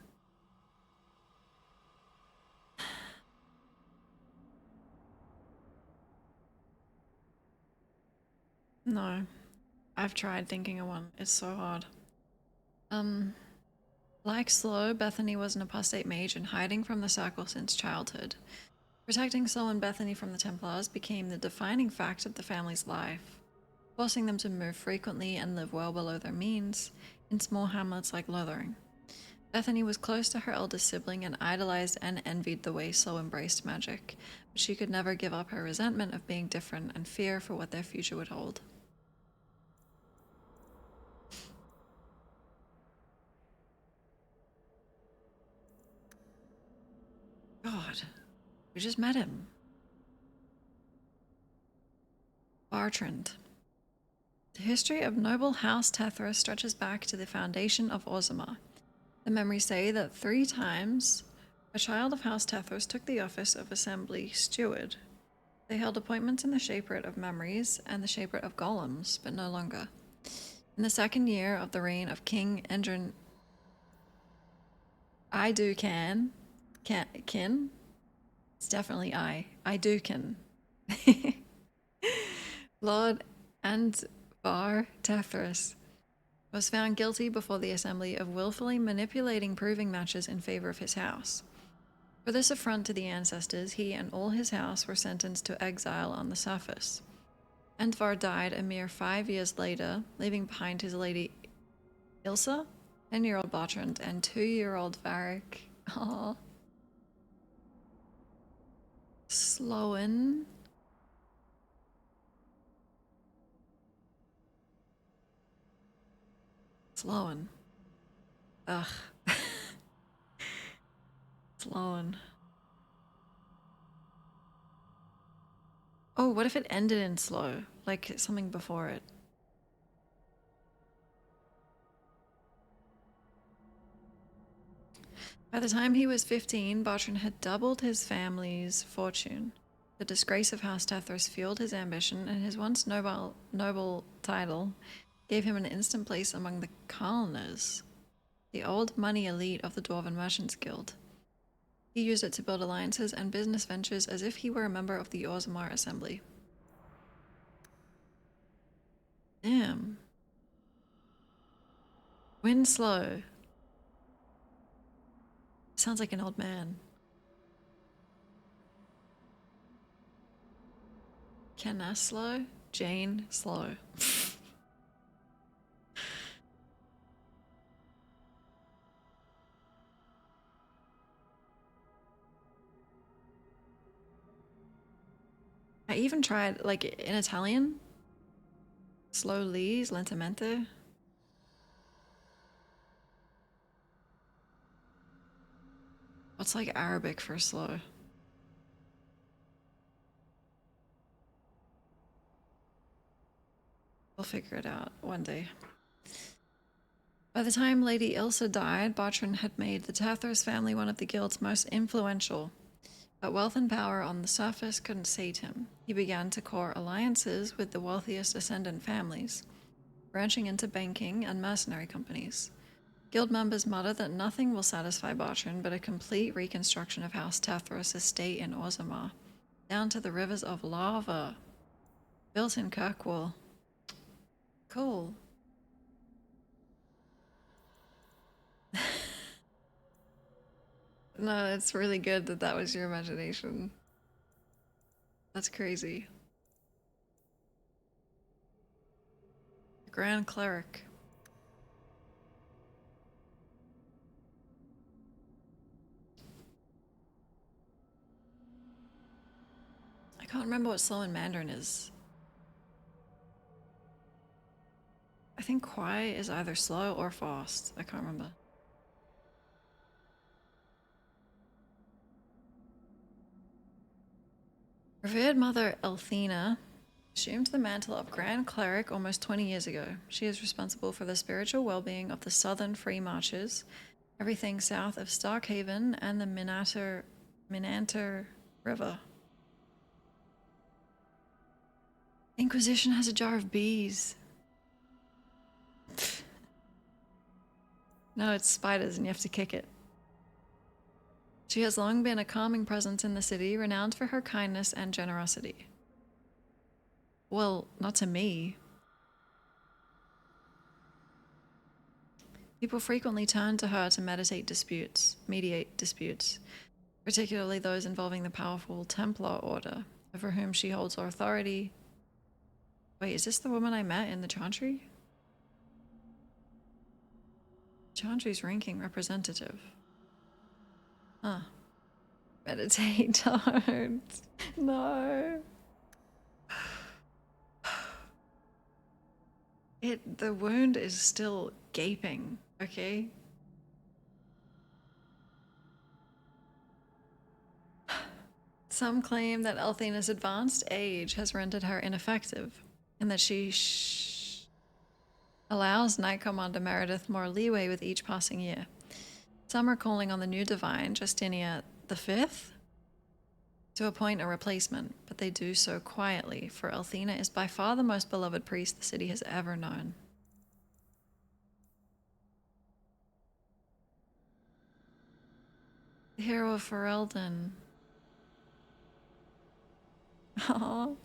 No. I've tried thinking of one. It's so hard. Like Slo, Bethany was an apostate mage and hiding from the Circle since childhood. Protecting Slo and Bethany from the Templars became the defining fact of the family's life, forcing them to move frequently and live well below their means in small hamlets like Lothering. Bethany was close to her eldest sibling and idolized and envied the way Slo embraced magic, but she could never give up her resentment of being different and fear for what their future would hold. God, we just met him. Bartrand. The history of noble House Tethra stretches back to the foundation of Orzammar. The memories say that 3 times a child of House Tethros took the office of Assembly Steward. They held appointments in the Shaperate of Memories and the Shaperate of Golems, but no longer. In the 2nd year of the reign of King Endrin... Kin? It's definitely I do kin. Lord Andvar Tethras was found guilty before the assembly of willfully manipulating proving matches in favor of his house. For this affront to the ancestors, he and all his house were sentenced to exile on the surface. Andvar died a mere 5 years later, leaving behind his lady Ilsa, 10-year-old Bartrand, and 2-year-old Varric. Aww. Sloan. Sloan. Ugh. Sloan. Oh, what if it ended in slow? Like something before it. By the time he was 15, Bartrand had doubled his family's fortune. The disgrace of House Tethras fueled his ambition, and his once noble title gave him an instant place among the Kalners, the old money elite of the Dwarven Merchants Guild. He used it to build alliances and business ventures as if he were a member of the Orzammar Assembly. Damn. Winslow. Sounds like an old man. Canaslow? Jane Slow. I even tried, like, in Italian. Slowly, lentamente. What's like Arabic for slow? We'll figure it out one day. By the time Lady Ilsa died, Bartrand had made the Tethras family one of the guild's most influential. But wealth and power on the surface couldn't sate him. He began to core alliances with the wealthiest ascendant families, branching into banking and mercenary companies. Guild members mutter that nothing will satisfy Bartrand but a complete reconstruction of House Tethras' estate in Orzammar, down to the rivers of lava, built in Kirkwall. Cool. No, it's really good that that was your imagination. That's crazy. The Grand Cleric. I can't remember what slow in Mandarin is. I think Kwai is either slow or fast. I can't remember. Revered Mother Elthina assumed the mantle of Grand Cleric almost 20 years ago. She is responsible for the spiritual well-being of the southern free marches, everything south of Starkhaven and the Minanter River. Inquisition has a jar of bees. No, it's spiders and you have to kick it. She has long been a calming presence in the city, renowned for her kindness and generosity. Well, not to me. People frequently turn to her to mediate disputes, particularly those involving the powerful Templar Order, over whom she holds authority. Wait, is this the woman I met in the Chantry? Chantry's ranking representative. Huh. Meditate, don't. No. The wound is still gaping, okay? Some claim that Elthina's advanced age has rendered her ineffective, and that she allows Knight Commander Meredith more leeway with each passing year. Some are calling on the new divine, Justinia V, to appoint a replacement, but they do so quietly, for Elthina is by far the most beloved priest the city has ever known. The hero of Ferelden. Aww.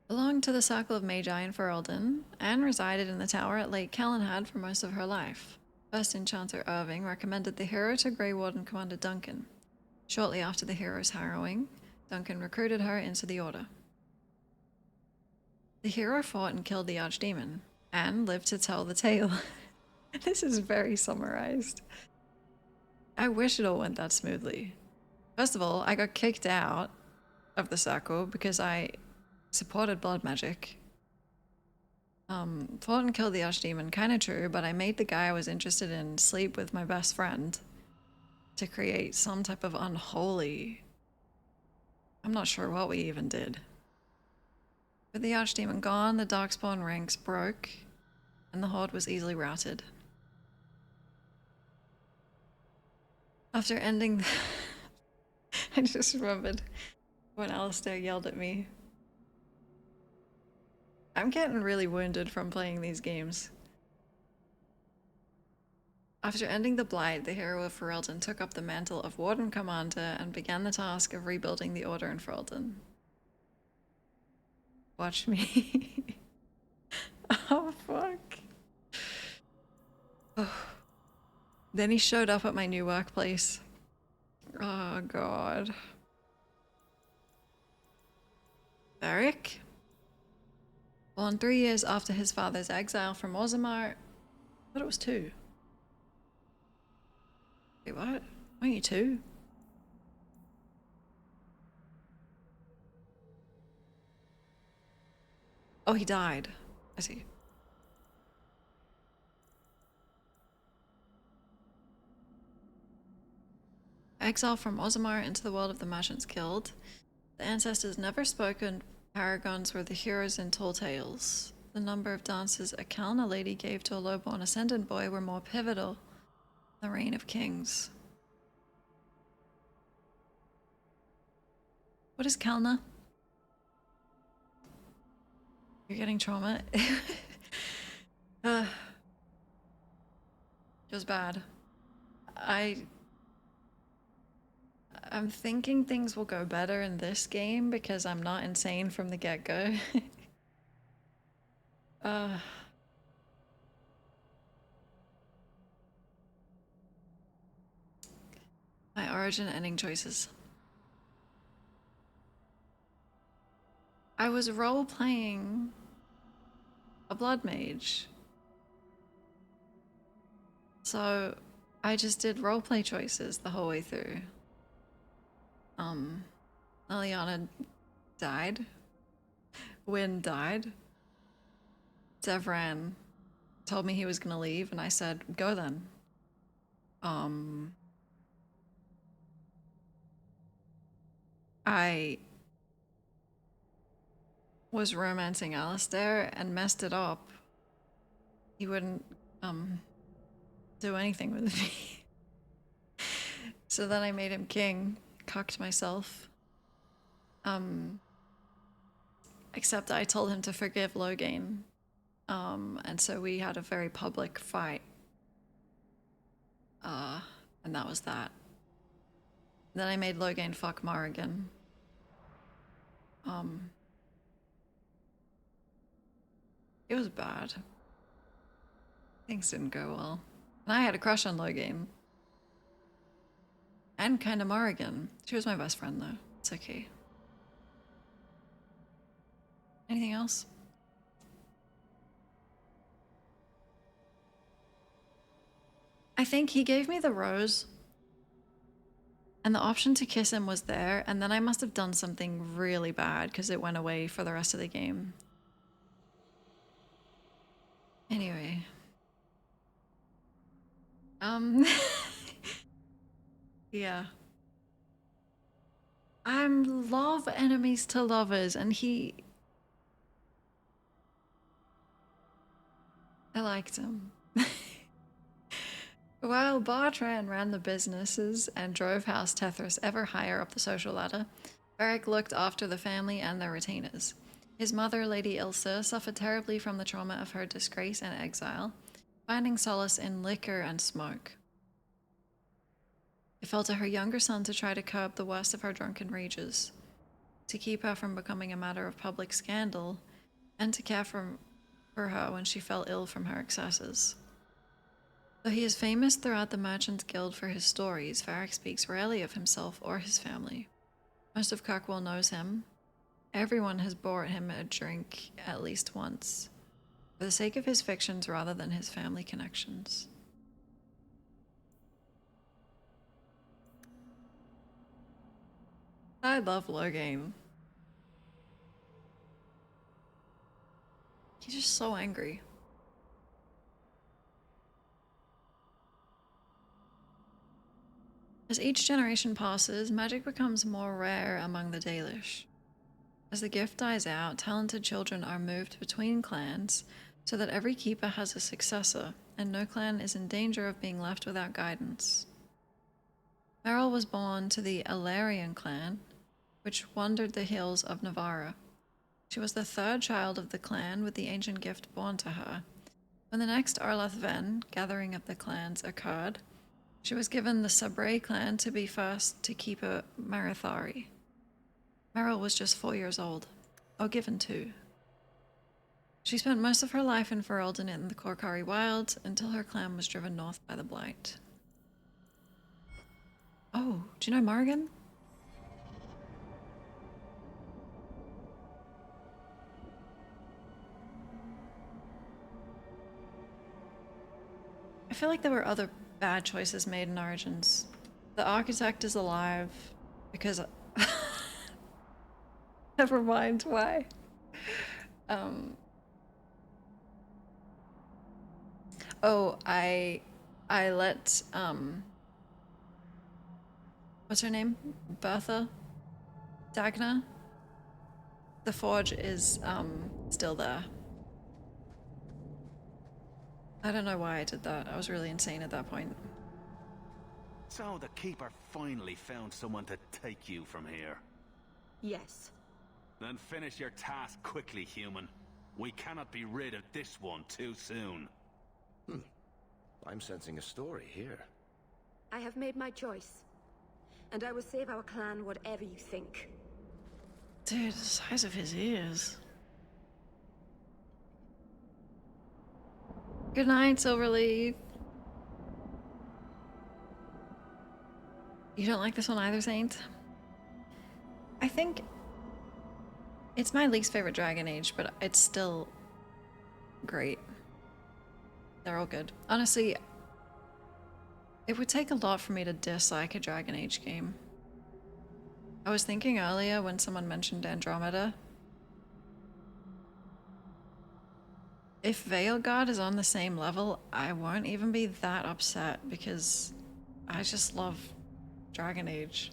Belonged to the Circle of Magi in Ferelden, Anne resided in the tower at Lake Kellenhad for most of her life. First Enchanter Irving recommended the hero to Grey Warden Commander Duncan. Shortly after the hero's harrowing, Duncan recruited her into the Order. The hero fought and killed the Archdemon. Anne lived to tell the tale. This is very summarized. I wish it all went that smoothly. First of all, I got kicked out of the circle because I supported blood magic. Fought and killed the Archdemon, kinda true, but I made the guy I was interested in sleep with my best friend to create some type of unholy... I'm not sure what we even did. With the Archdemon gone, the Darkspawn ranks broke, and the horde was easily routed. After ending I just remembered when Alistair yelled at me. I'm getting really wounded from playing these games. After ending the Blight, the hero of Ferelden took up the mantle of Warden Commander and began the task of rebuilding the Order in Ferelden. Watch me. Oh, fuck. Oh. Then he showed up at my new workplace. Oh, God. Beric? Born 3 years after his father's exile from Orzammar. I thought it was 2. Wait, what? Aren't you 2? Oh, he died. I see. Exile from Orzammar into the world of the Merchants Guild. The ancestors never spoken. Paragons were the heroes in tall tales. The number of dances a Kalna lady gave to a lowborn ascendant boy were more pivotal than the reign of kings. What is Kalna? You're getting trauma? It was bad. I'm thinking things will go better in this game because I'm not insane from the get-go. My origin ending choices. I was role-playing a blood mage. So I just did roleplay choices the whole way through. Liliana died. Wynn died. Devran told me he was gonna leave and I said, go then. I was romancing Alistair and messed it up. He wouldn't do anything with me. So then I made him king, cocked myself. Except I told him to forgive Logain. And so we had a very public fight. And that was that. Then I made Logain fuck Morrigan. It was bad. Things didn't go well. And I had a crush on Logain. And kinda Morrigan. She was my best friend though. It's okay. Anything else? I think he gave me the rose. And the option to kiss him was there, and then I must have done something really bad because it went away for the rest of the game. Anyway. Yeah. I'm love enemies to lovers, and I liked him. While Bartran ran the businesses and drove House Tethras ever higher up the social ladder, Beric looked after the family and their retainers. His mother, Lady Ilsa, suffered terribly from the trauma of her disgrace and exile, finding solace in liquor and smoke. It fell to her younger son to try to curb the worst of her drunken rages, to keep her from becoming a matter of public scandal, and to care for her when she fell ill from her excesses. Though he is famous throughout the Merchants Guild for his stories, Varric speaks rarely of himself or his family. Most of Kirkwall knows him. Everyone has bought him a drink at least once, for the sake of his fictions rather than his family connections. I love Logain. He's just so angry. As each generation passes, magic becomes more rare among the Dalish. As the gift dies out, talented children are moved between clans, so that every keeper has a successor, and no clan is in danger of being left without guidance. Meryl was born to the Alarian clan, which wandered the hills of Navarra. She was the third child of the clan with the ancient gift born to her. When the next Arlath Ven gathering of the clans occurred, she was given the Sabre clan to be first to keep a Marathari. Meryl was just 4 years old, or given 2. She spent most of her life in Ferelden in the Korkari Wilds until her clan was driven north by the Blight. Oh, do you know Morrigan? I feel like there were other bad choices made in Origins. The architect is alive because... Never mind why. Oh, I let, what's her name? Bertha? Dagna? The forge is, still there. I don't know why I did that. I was really insane at that point. So the Keeper finally found someone to take you from here. Yes. Then finish your task quickly, human. We cannot be rid of this one too soon. I'm sensing a story here. I have made my choice. And I will save our clan whatever you think. Dude, the size of his ears. Good night, Silverleaf. You don't like this one either, Saint? I think it's my least favorite Dragon Age, but it's still great. They're all good. Honestly, it would take a lot for me to dislike a Dragon Age game. I was thinking earlier when someone mentioned Andromeda. If Veilguard is on the same level, I won't even be that upset because I just love Dragon Age.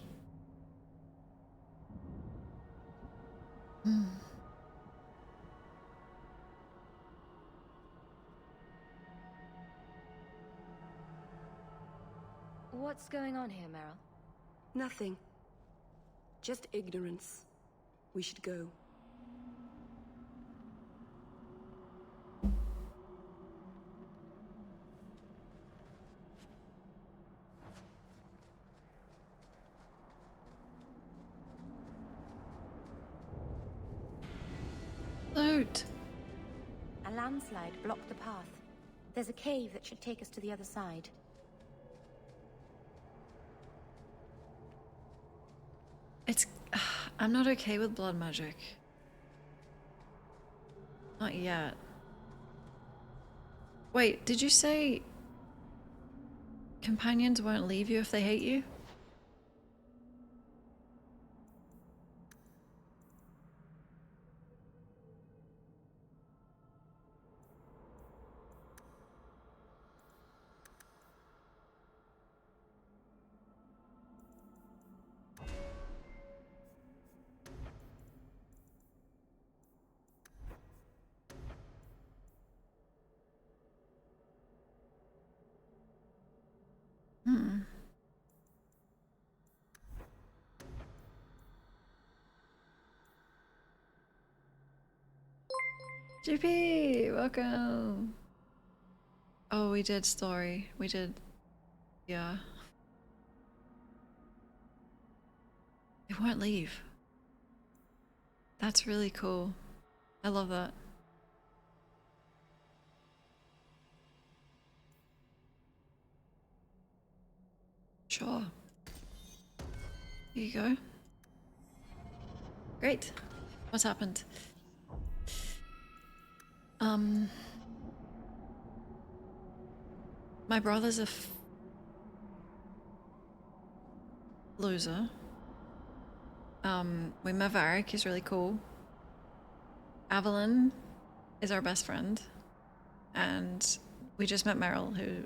What's going on here, Meryl? Nothing. Just ignorance. We should go. Loot! A landslide blocked the path. There's a cave that should take us to the other side. It's... I'm not okay with blood magic. Not yet. Wait, did you say... companions won't leave you if they hate you? GP, welcome. Oh, we did story. We did, yeah. It won't leave. That's really cool. I love that. Sure. Here you go. Great. What's happened? My brother's a loser. We met Varric, he's really cool. Avalon is our best friend. And we just met Meryl, who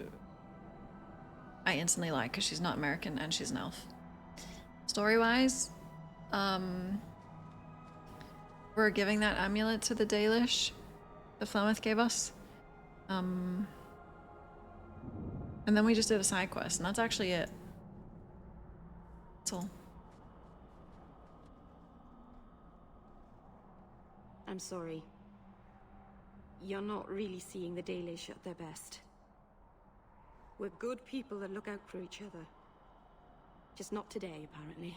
I instantly like because she's not American and she's an elf. Story-wise, we're giving that amulet to the Dalish that Flemeth gave us. And then we just did a side quest, and that's actually it. That's all. I'm sorry. You're not really seeing the Dalish at their best. We're good people that look out for each other. Just not today, apparently.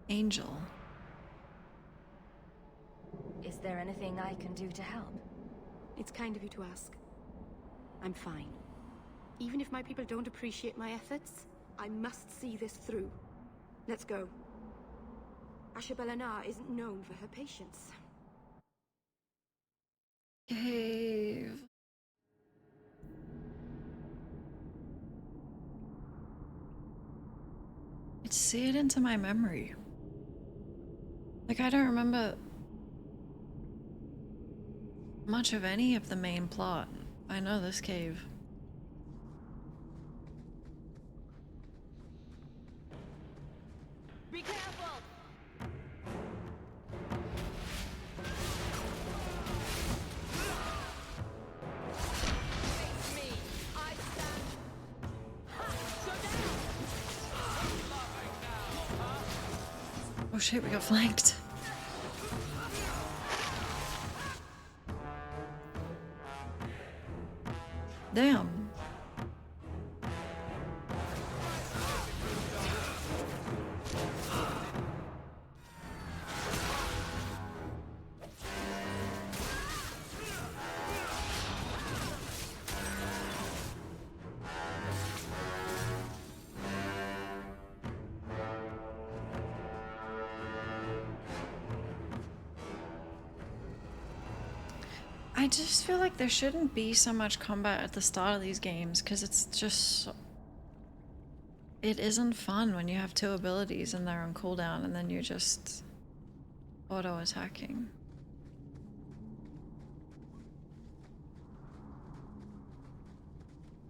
Angel. Is there anything I can do to help? It's kind of you to ask. I'm fine. Even if my people don't appreciate my efforts, I must see this through. Let's go. Ashabelanar isn't known for her patience. Cave. It's seared into my memory. Like, I don't remember much of any of the main plot. I know this cave. Be careful! Face me! I stand. Ha! So down! Oh shit, we got flanked. Damn. I just feel like there shouldn't be so much combat at the start of these games, because it's just... It isn't fun when you have two abilities and they're on cooldown and then you're just auto-attacking.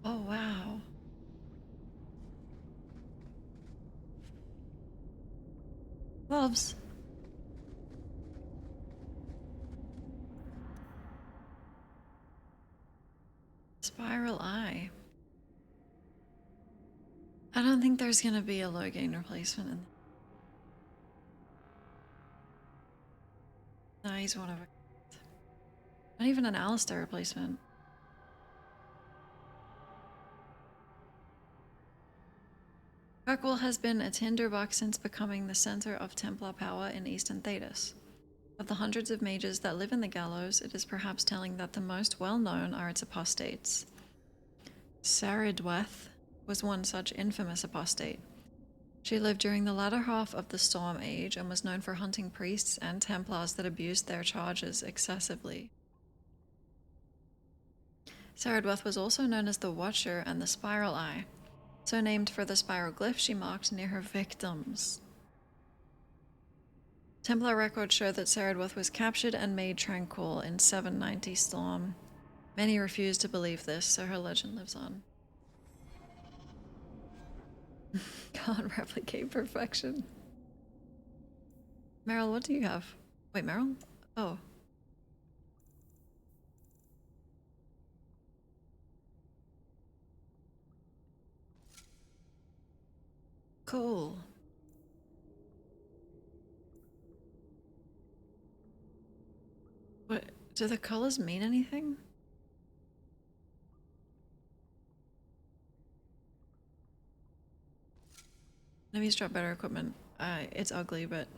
Oh, wow. Gloves. Spiral Eye. I don't think there's gonna be a low gain replacement in. No, he's one of a. Not even an Alistair replacement. Kirkwall has been a tinderbox since becoming the center of Templar power in Eastern Thedas. Of the hundreds of mages that live in the Gallows, it is perhaps telling that the most well-known are its apostates. Saridweth was one such infamous apostate. She lived during the latter half of the Storm Age and was known for hunting priests and Templars that abused their charges excessively. Saridweth was also known as the Watcher and the Spiral Eye, so named for the spiral glyph she marked near her victims. Templar records show that Saridweth was captured and made tranquil in 790 Storm. Many refuse to believe this, so her legend lives on. Can't replicate perfection. Meryl, what do you have? Wait, Meryl? Oh. Cool. What, do the colors mean anything? Enemies drop better equipment. It's ugly, but...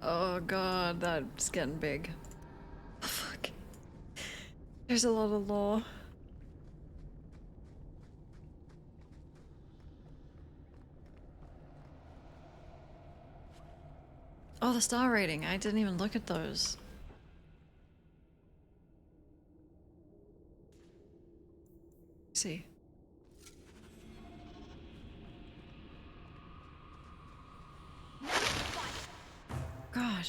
Oh god, that's getting big. Oh, fuck. There's a lot of lore. Oh, the star rating. I didn't even look at those. Let's see. God.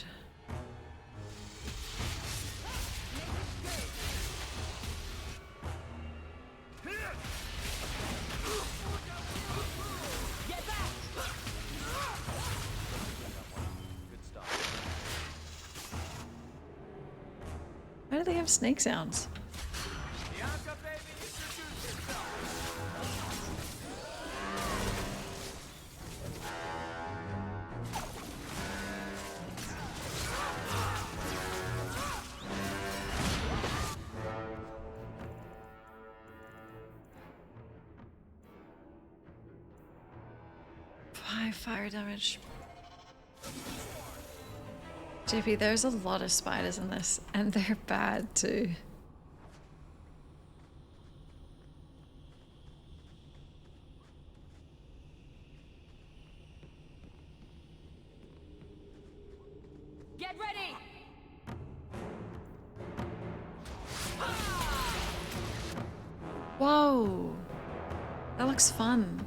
do they have snake sounds? Fire damage. JP, there's a lot of spiders in this, and they're bad too. Get ready! Whoa! That looks fun.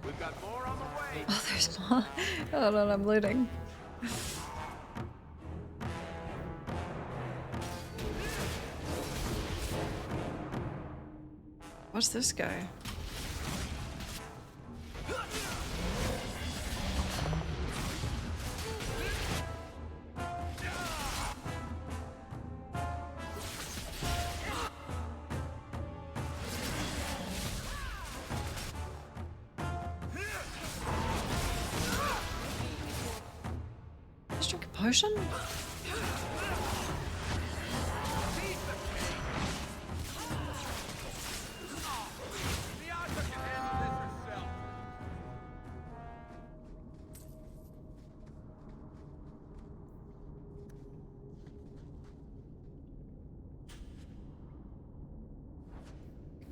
We've got more on the way. Oh, there's more. Hold on, I'm looting. What's this guy? Just drink a potion?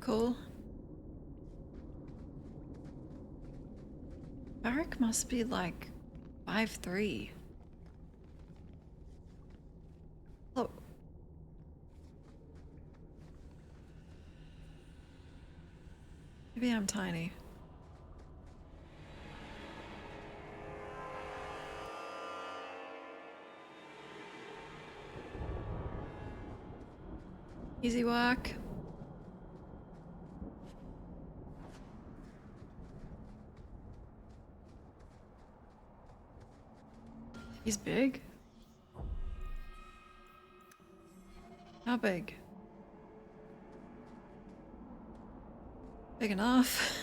Cool. Barrack must be like 5'3". Oh. Maybe I'm tiny. Easy walk. He's big. How big? Big enough.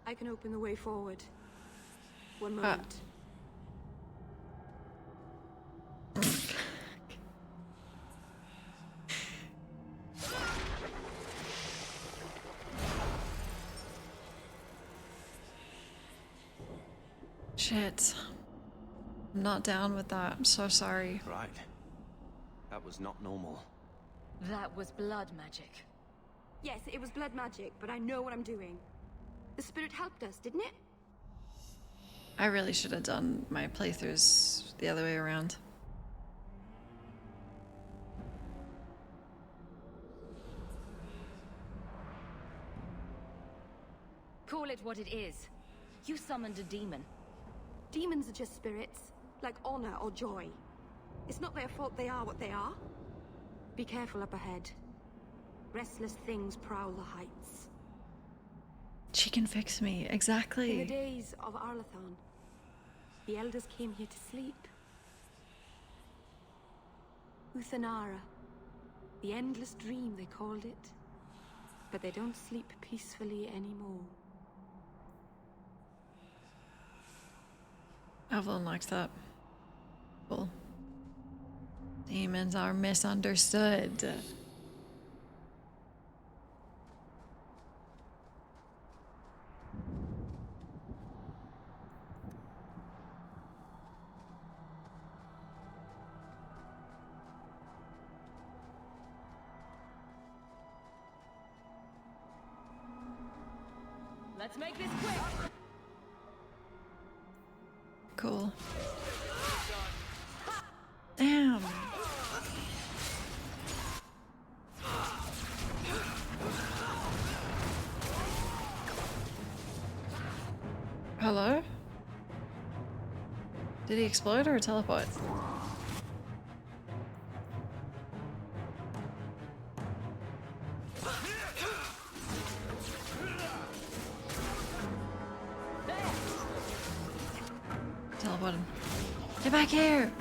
I can open the way forward. One moment. Shit. I'm not down with that. I'm so sorry. Right. That was not normal. That was blood magic. Yes, it was blood magic, but I know what I'm doing. The spirit helped us, didn't it? I really should have done my playthroughs the other way around. Call it what it is. You summoned a demon. Demons are just spirits, like honor or joy. It's not their fault they are what they are. Be careful up ahead. Restless things prowl the heights. She can fix me, exactly. In the days of Arlathan, the elders came here to sleep. Uthanara, the endless dream they called it. But they don't sleep peacefully anymore. Evelyn likes that. Cool. Demons are misunderstood. Let's make this quick. Cool. Damn. Hello? Did he explode or teleport? Teleport him. Get back here!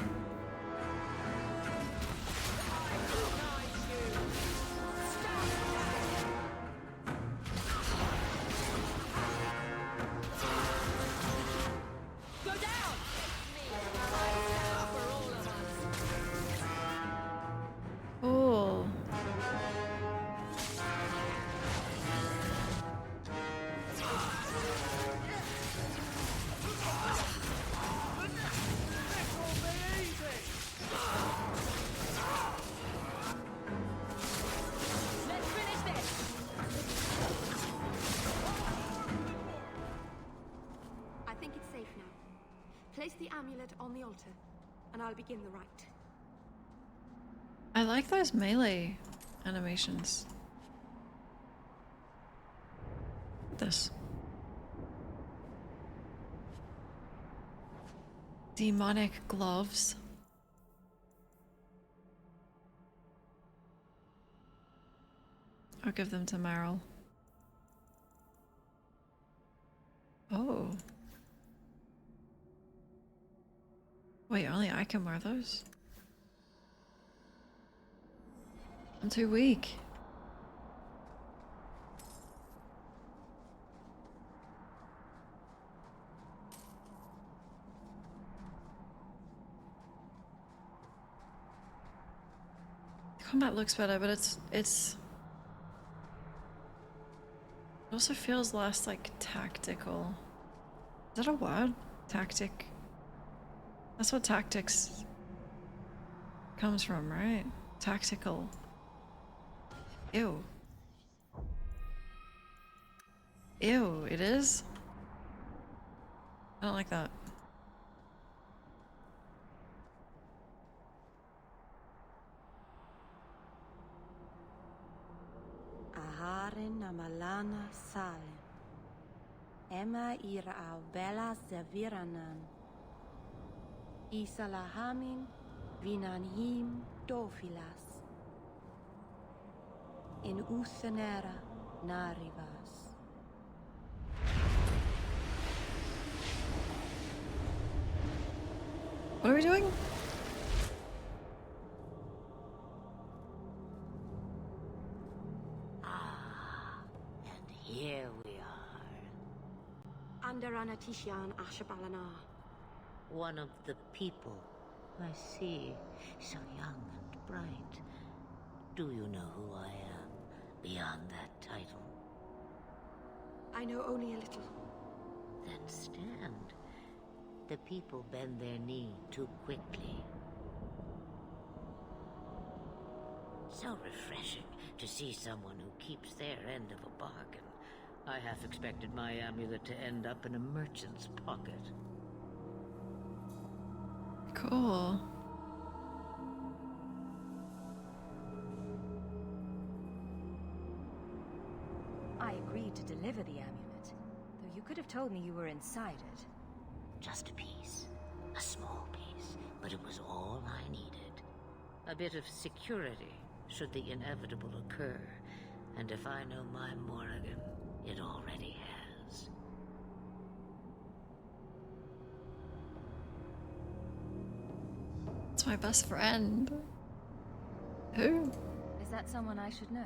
Cool. I think it's safe now. Place the amulet on the altar, and I'll begin the rite. I like those melee animations. This. Demonic gloves. I'll give them to Meryl. Oh. Wait, only I can wear those? I'm too weak. Combat looks better, but it also feels less like tactical. Is that a word? Tactic. That's what tactics comes from, right? Tactical. Ew. Ew, it is? I don't like that. Aharin amalana sale. Emma ira au bella zaviranan. Isalahamin vinanhim dofilas. In Uthenera narivas. What are we doing? And here we are. Andrastian Ashabalana. One of the people. I see. So young and bright. Do you know who I am, beyond that title? I know only a little. Then stand. The people bend their knee too quickly. So refreshing to see someone who keeps their end of a bargain. I half expected my amulet to end up in a merchant's pocket. Cool. I agreed to deliver the amulet, though you could have told me you were inside it. Just a piece. A small piece. But it was all I needed. A bit of security, should the inevitable occur. And if I know my Morrigan, it already has. It's my best friend. Who? Is that someone I should know?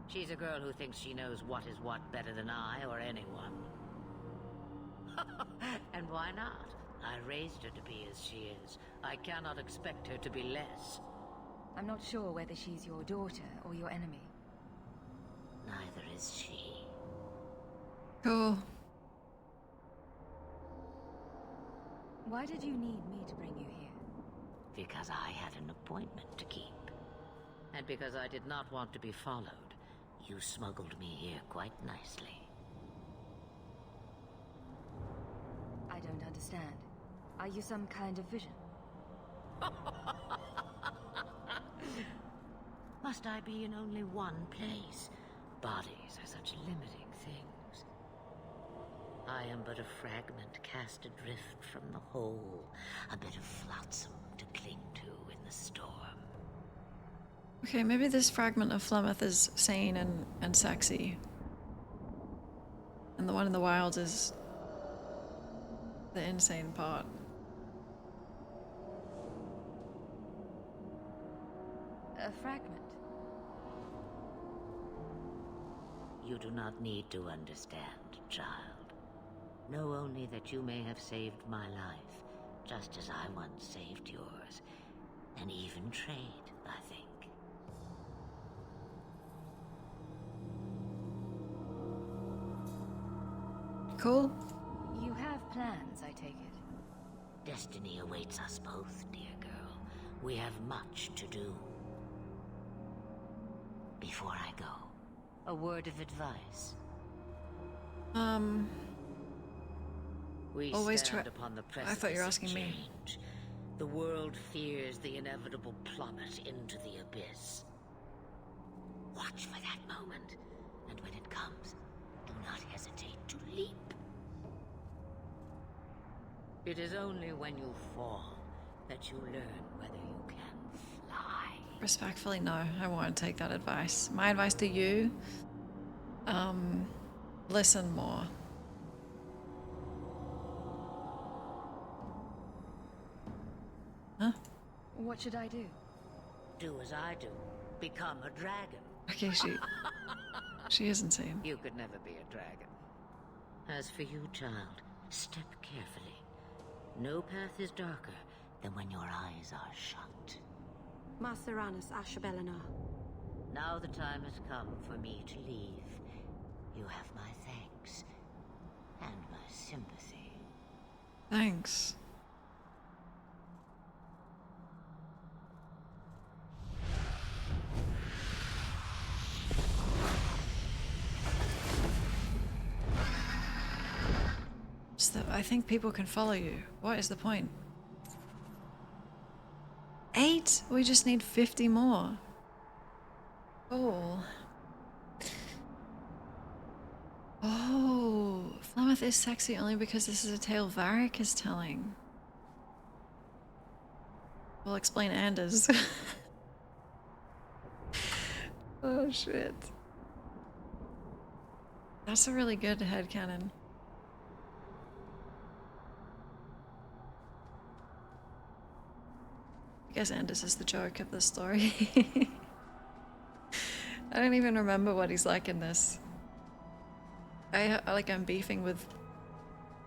She's a girl who thinks she knows what is what better than I or anyone. And why not? I raised her to be as she is. I cannot expect her to be less. I'm not sure whether she's your daughter or your enemy. Neither is she. Cool. Why did you need me to bring you here? Because I had an appointment to keep. And because I did not want to be followed, you smuggled me here quite nicely. I don't understand. Are you some kind of vision? Must I be in only one place? Bodies are such limiting things. I am but a fragment cast adrift from the whole, a bit of flotsam to cling to in the storm. Okay, maybe this fragment of Flemeth is sane and sexy. And the one in the wilds is the insane part. A fragment. You do not need to understand, child. Know only that you may have saved my life, just as I once saved yours. An even trade, I think. Cool. You have plans, I take it. Destiny awaits us both, dear girl. We have much to do. Before I go, a word of advice. We always stand upon the precipice I thought you were of asking me. change. The world fears the inevitable plummet into the abyss. Watch for that moment, and when it comes, do not hesitate to leap. It is only when you fall that you learn whether you can fly. Respectfully, no, I won't take that advice. My advice to you, listen more. Huh? What should I do? Do as I do. Become a dragon. Okay, she is insane. You could never be a dragon. As for you, child, step carefully. No path is darker than when your eyes are shut. Maceranus Ashabelinar. Now the time has come for me to leave. You have my thanks and my sympathy. Thanks. I think people can follow you. What is the point? 8? We just need 50 more. Cool. Oh, Flemeth is sexy only because this is a tale Varric is telling. We'll explain Anders. Oh shit. That's a really good headcanon. I guess Anders is the joke of the story. I don't even remember what he's like in this. I'm beefing with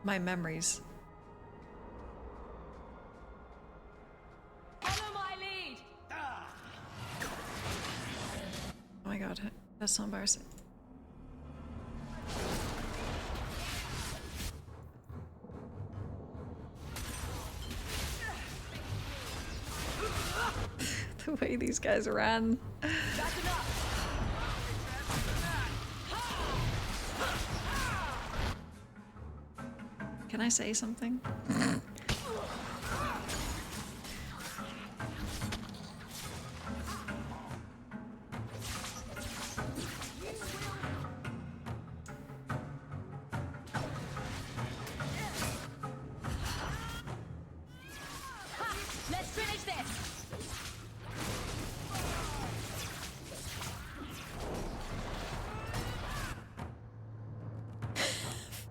my memories. Follow my lead. Oh my god, that's so embarrassing. The way these guys ran. Can I say something? Let's finish this.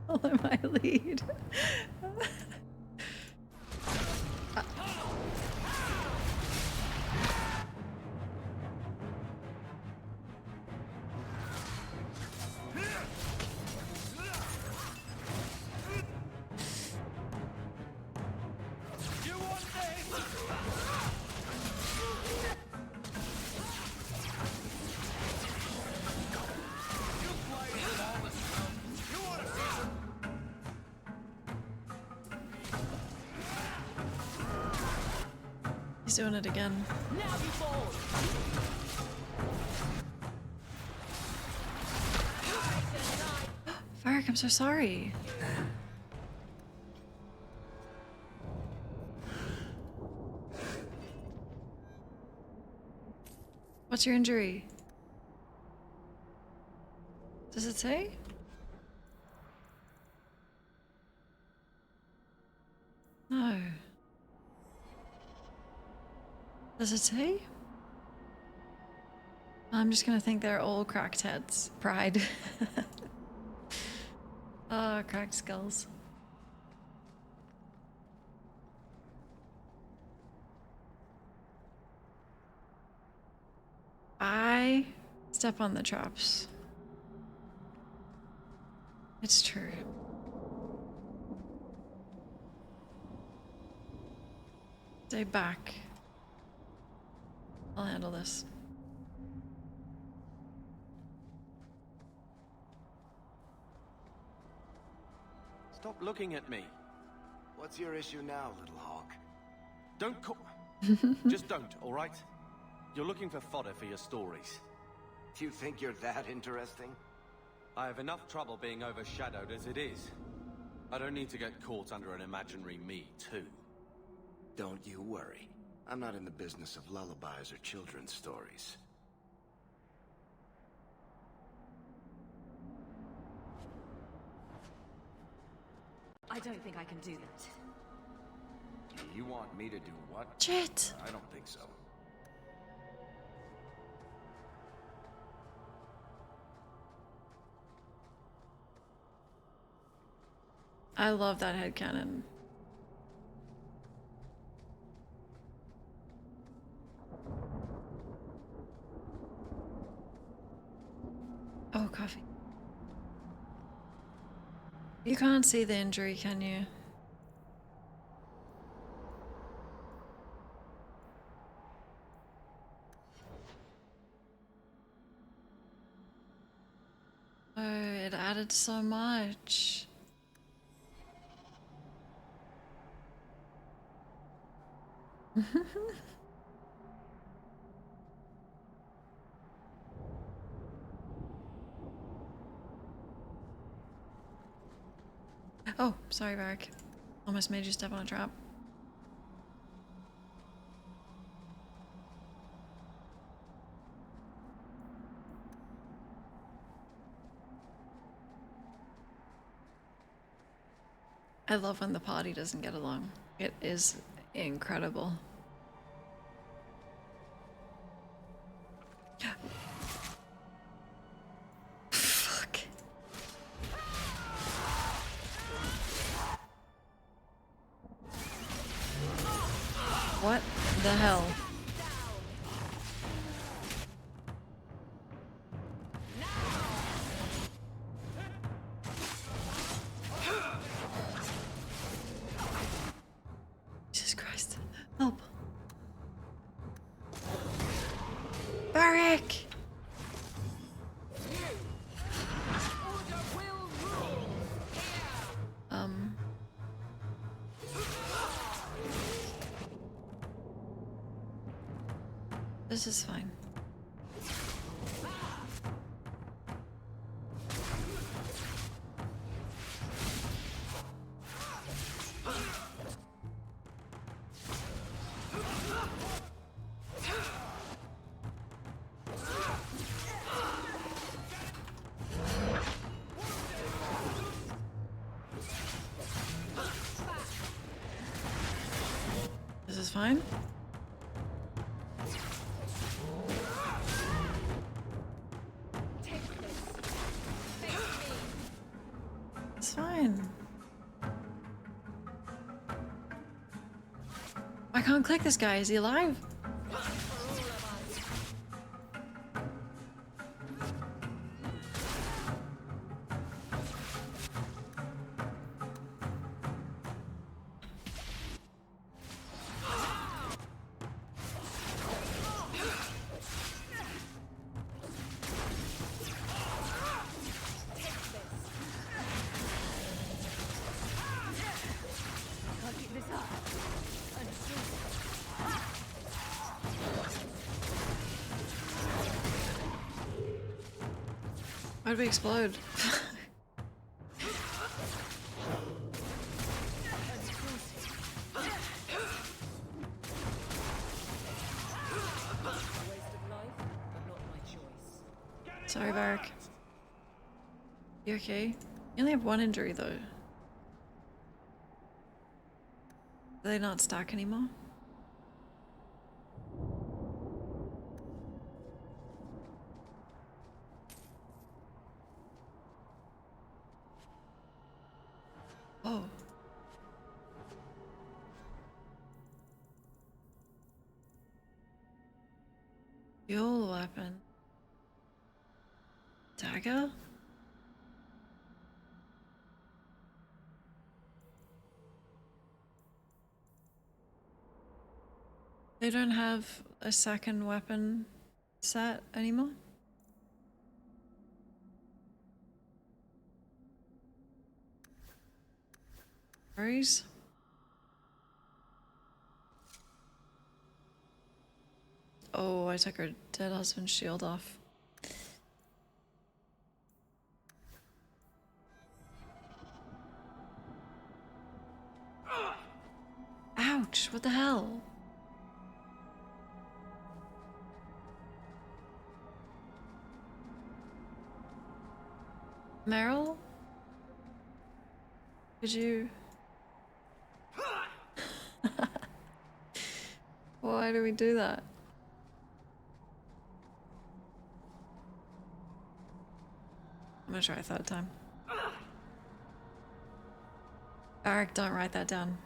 Follow my lead. He's doing it again. Now you fall. Varric, I'm so sorry. What's your injury? Does it say? No. Does it say? I'm just gonna think they're all cracked heads. Pride. Oh, cracked skulls. Step on the traps. It's true. Stay back. I'll handle this. Stop looking at me. What's your issue now, little hawk? Don't call. Just don't, all right? You're looking for fodder for your stories. Do you think you're that interesting? I have enough trouble being overshadowed as it is. I don't need to get caught under an imaginary me, too. Don't you worry. I'm not in the business of lullabies or children's stories. I don't think I can do that. You want me to do what? Shit. I don't think so. I love that headcanon. Oh, coffee. You can't see the injury, can you? Oh, it added so much. Oh, sorry, Varric. Almost made you step on a trap. I love when the party doesn't get along. It is incredible. Fuck. What the hell? Jesus Christ. Help. Varric! This is fine. This is fine. It's fine. I can't click this guy. Is he alive? Why'd we explode? Sorry, Varric. You okay? You only have one injury though. Do they not stack anymore? Oh. Fuel weapon. Dagger? They don't have a second weapon set anymore? Worries? Oh, I took her dead husband's shield off. Ouch, what the hell? Meryl? Could you... Why do we do that? I'm gonna try a third time. Eric, don't write that down.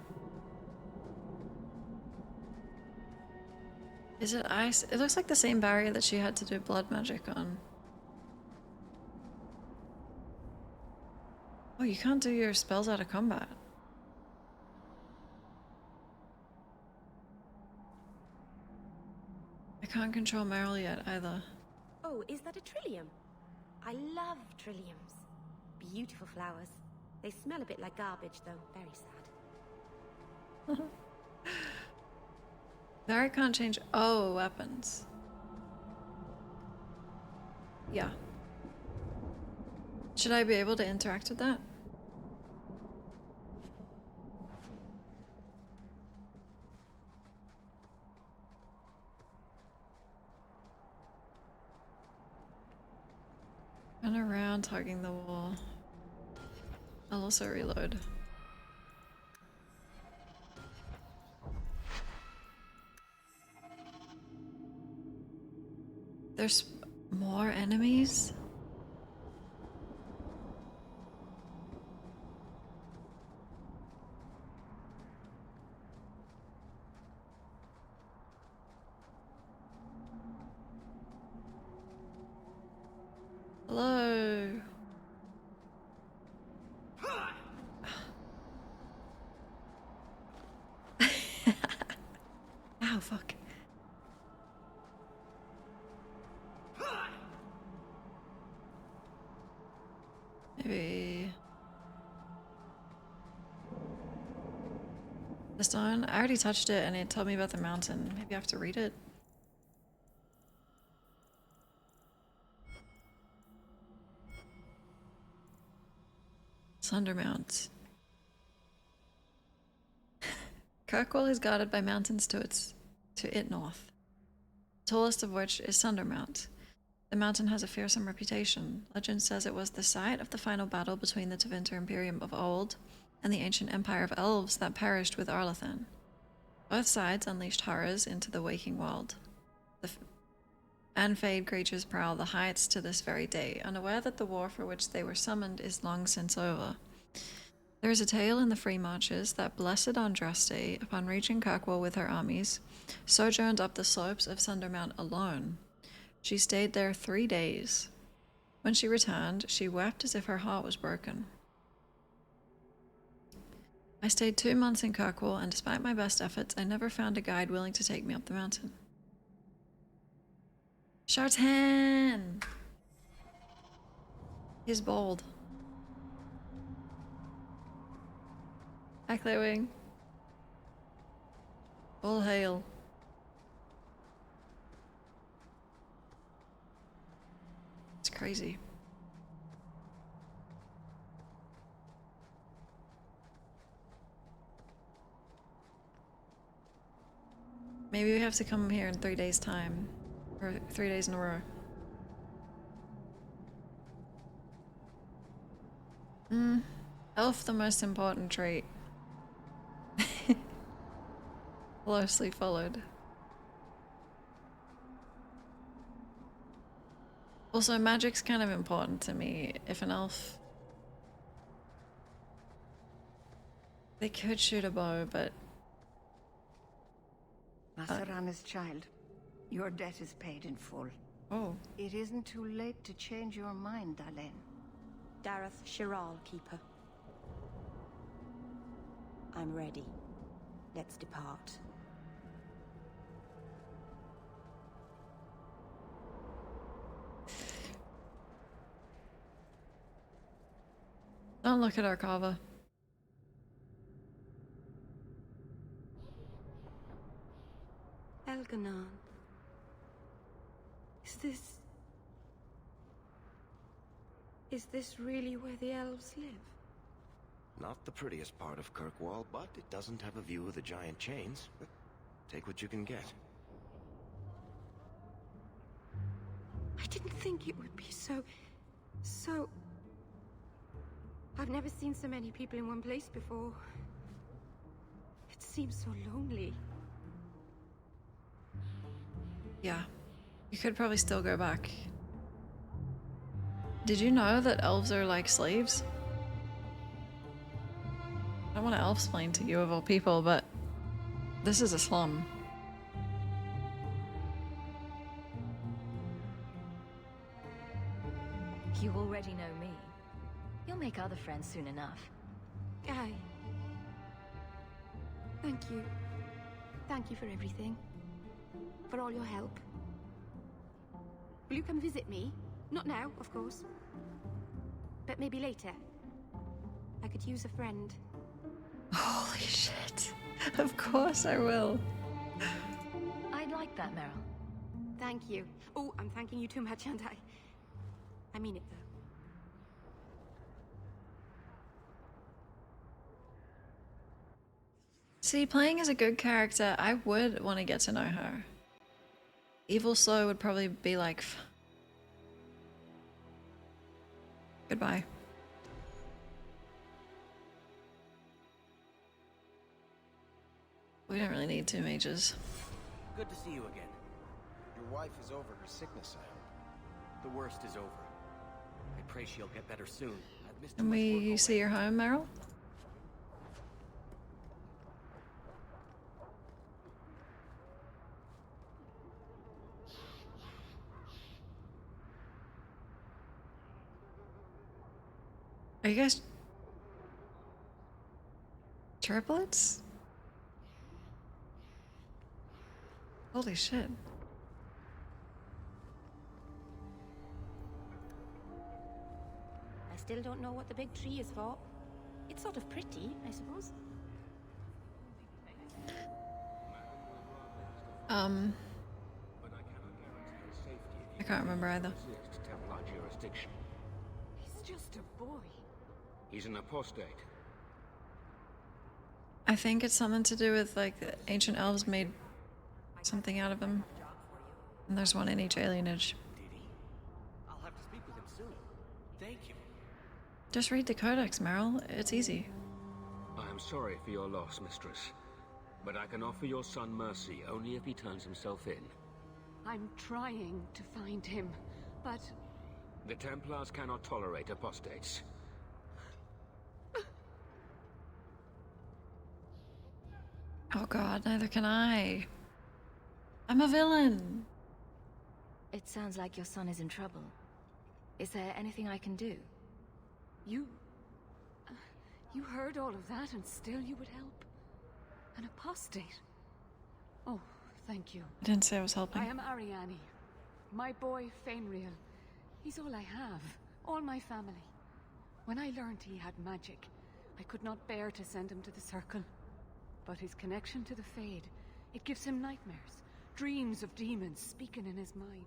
Is it ice? It looks like the same barrier that she had to do blood magic on. Oh, you can't do your spells out of combat. I can't control Meryl yet either. Oh, is that a trillium? I love trilliums. Beautiful flowers. They smell a bit like garbage, though. Very sad. Barry can't change. Oh, weapons. Yeah. Should I be able to interact with that? Run around hugging the wall. I'll also reload. There's more enemies? Hello. Ow, fuck. Maybe... The stone? I already touched it and it told me about the mountain. Maybe I have to read it. Sundermount. Kirkwall is guarded by mountains to it north, the tallest of which is Sundermount. The mountain has a fearsome reputation. Legend says it was the site of the final battle between the Tevinter Imperium of old and the ancient empire of elves that perished with Arlathan. Both sides unleashed horrors into the waking world. And Fade creatures prowl the heights to this very day, unaware that the war for which they were summoned is long since over. There is a tale in the Free Marches that blessed Andraste, upon reaching Kirkwall with her armies, sojourned up the slopes of Sundermount alone. She stayed there 3 days. When she returned, she wept as if her heart was broken. I stayed 2 months in Kirkwall, and despite my best efforts, I never found a guide willing to take me up the mountain. Shartan! He's bold. Hi, Claywing. All hail. It's crazy. Maybe we have to come here in 3 days' time. Or 3 days in a row. Elf, the most important trait. Closely followed. Also, magic's kind of important to me. If an elf... They could shoot a bow, but... Masarana's child, your debt is paid in full. Oh. It isn't too late to change your mind, Dalen. Dareth Shiral, Keeper. I'm ready. Let's depart. Don't look at our Kava. Elganon. Is this really where the elves live? Not the prettiest part of Kirkwall, but it doesn't have a view of the giant chains. Take what you can get. I didn't think it would be so... I've never seen so many people in one place before. It seems so lonely. Yeah. You could probably still go back. Did you know that elves are like slaves? I don't want to elf-splain to you of all people, but this is a slum. You already know me. You'll make other friends soon enough. Aye. Thank you. Thank you for everything. For all your help. Will you come visit me? Not now, of course. But maybe later. I could use a friend. Holy shit. Of course I will. I'd like that, Meryl. Thank you. Oh, I'm thanking you too much, aren't I? I mean it, though. See, playing as a good character, I would want to get to know her. Evil Slow would probably be like... Goodbye. We don't really need two mages. Good to see you again. Your wife is over her sickness, I hope. The worst is over. I pray she'll get better soon. I've missed too Can much work we see your home, Meryl? Are you guys triplets? Holy shit. I still don't know what the big tree is for. It's sort of pretty, I suppose. I can't remember either. Templar jurisdiction. He's just a boy. He's an apostate. I think it's something to do with like the ancient elves made something out of him. And there's one in each alienage. I'll have to speak with him soon. Thank you. Just read the codex, Meryl. It's easy. I am sorry for your loss, mistress. But I can offer your son mercy only if he turns himself in. I'm trying to find him, but... The Templars cannot tolerate apostates. Oh god, neither can I. I'm a villain. It sounds like your son is in trouble. Is there anything I can do? You heard all of that and still you would help? An apostate? Oh, thank you. I didn't say I was helping. I am Ariane. My boy, Fainriel. He's all I have. All my family. When I learned he had magic, I could not bear to send him to the Circle. But his connection to the Fade, it gives him nightmares. Dreams of demons speaking in his mind.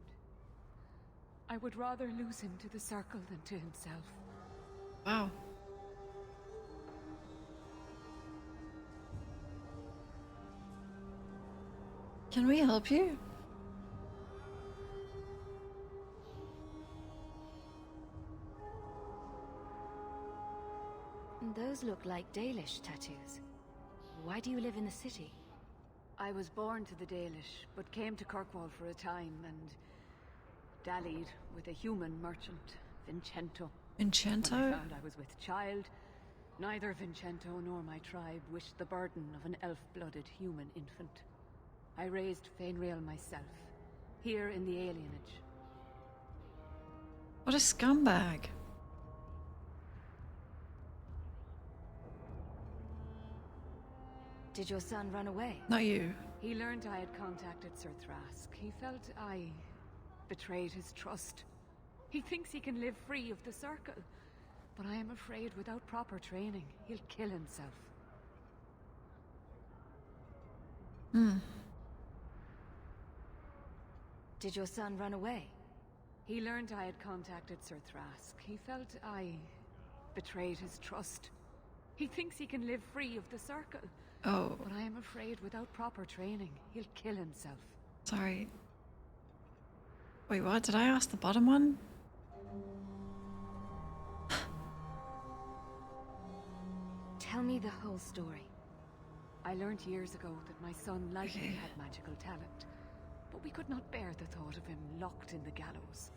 I would rather lose him to the Circle than to himself. Wow. Can we help you? Those look like Dalish tattoos. Why do you live in the city? I was born to the Dalish, but came to Kirkwall for a time and dallied with a human merchant, Vincento. Vincento? When I found I was with child, neither Vincento nor my tribe wished the burden of an elf-blooded human infant. I raised Fainriel myself, here in the alienage. What a scumbag. Did your son run away? Not you. He learned I had contacted Sir Thrask. He felt I betrayed his trust. He thinks he can live free of the Circle, but I am afraid without proper training, he'll kill himself. Did your son run away? He learned I had contacted Sir Thrask. He felt I betrayed his trust. He thinks he can live free of the Circle. Oh. But I am afraid without proper training, he'll kill himself. Sorry. Wait, what? Did I ask the bottom one? Tell me the whole story. I learned years ago that my son likely had magical talent, but we could not bear the thought of him locked in the gallows.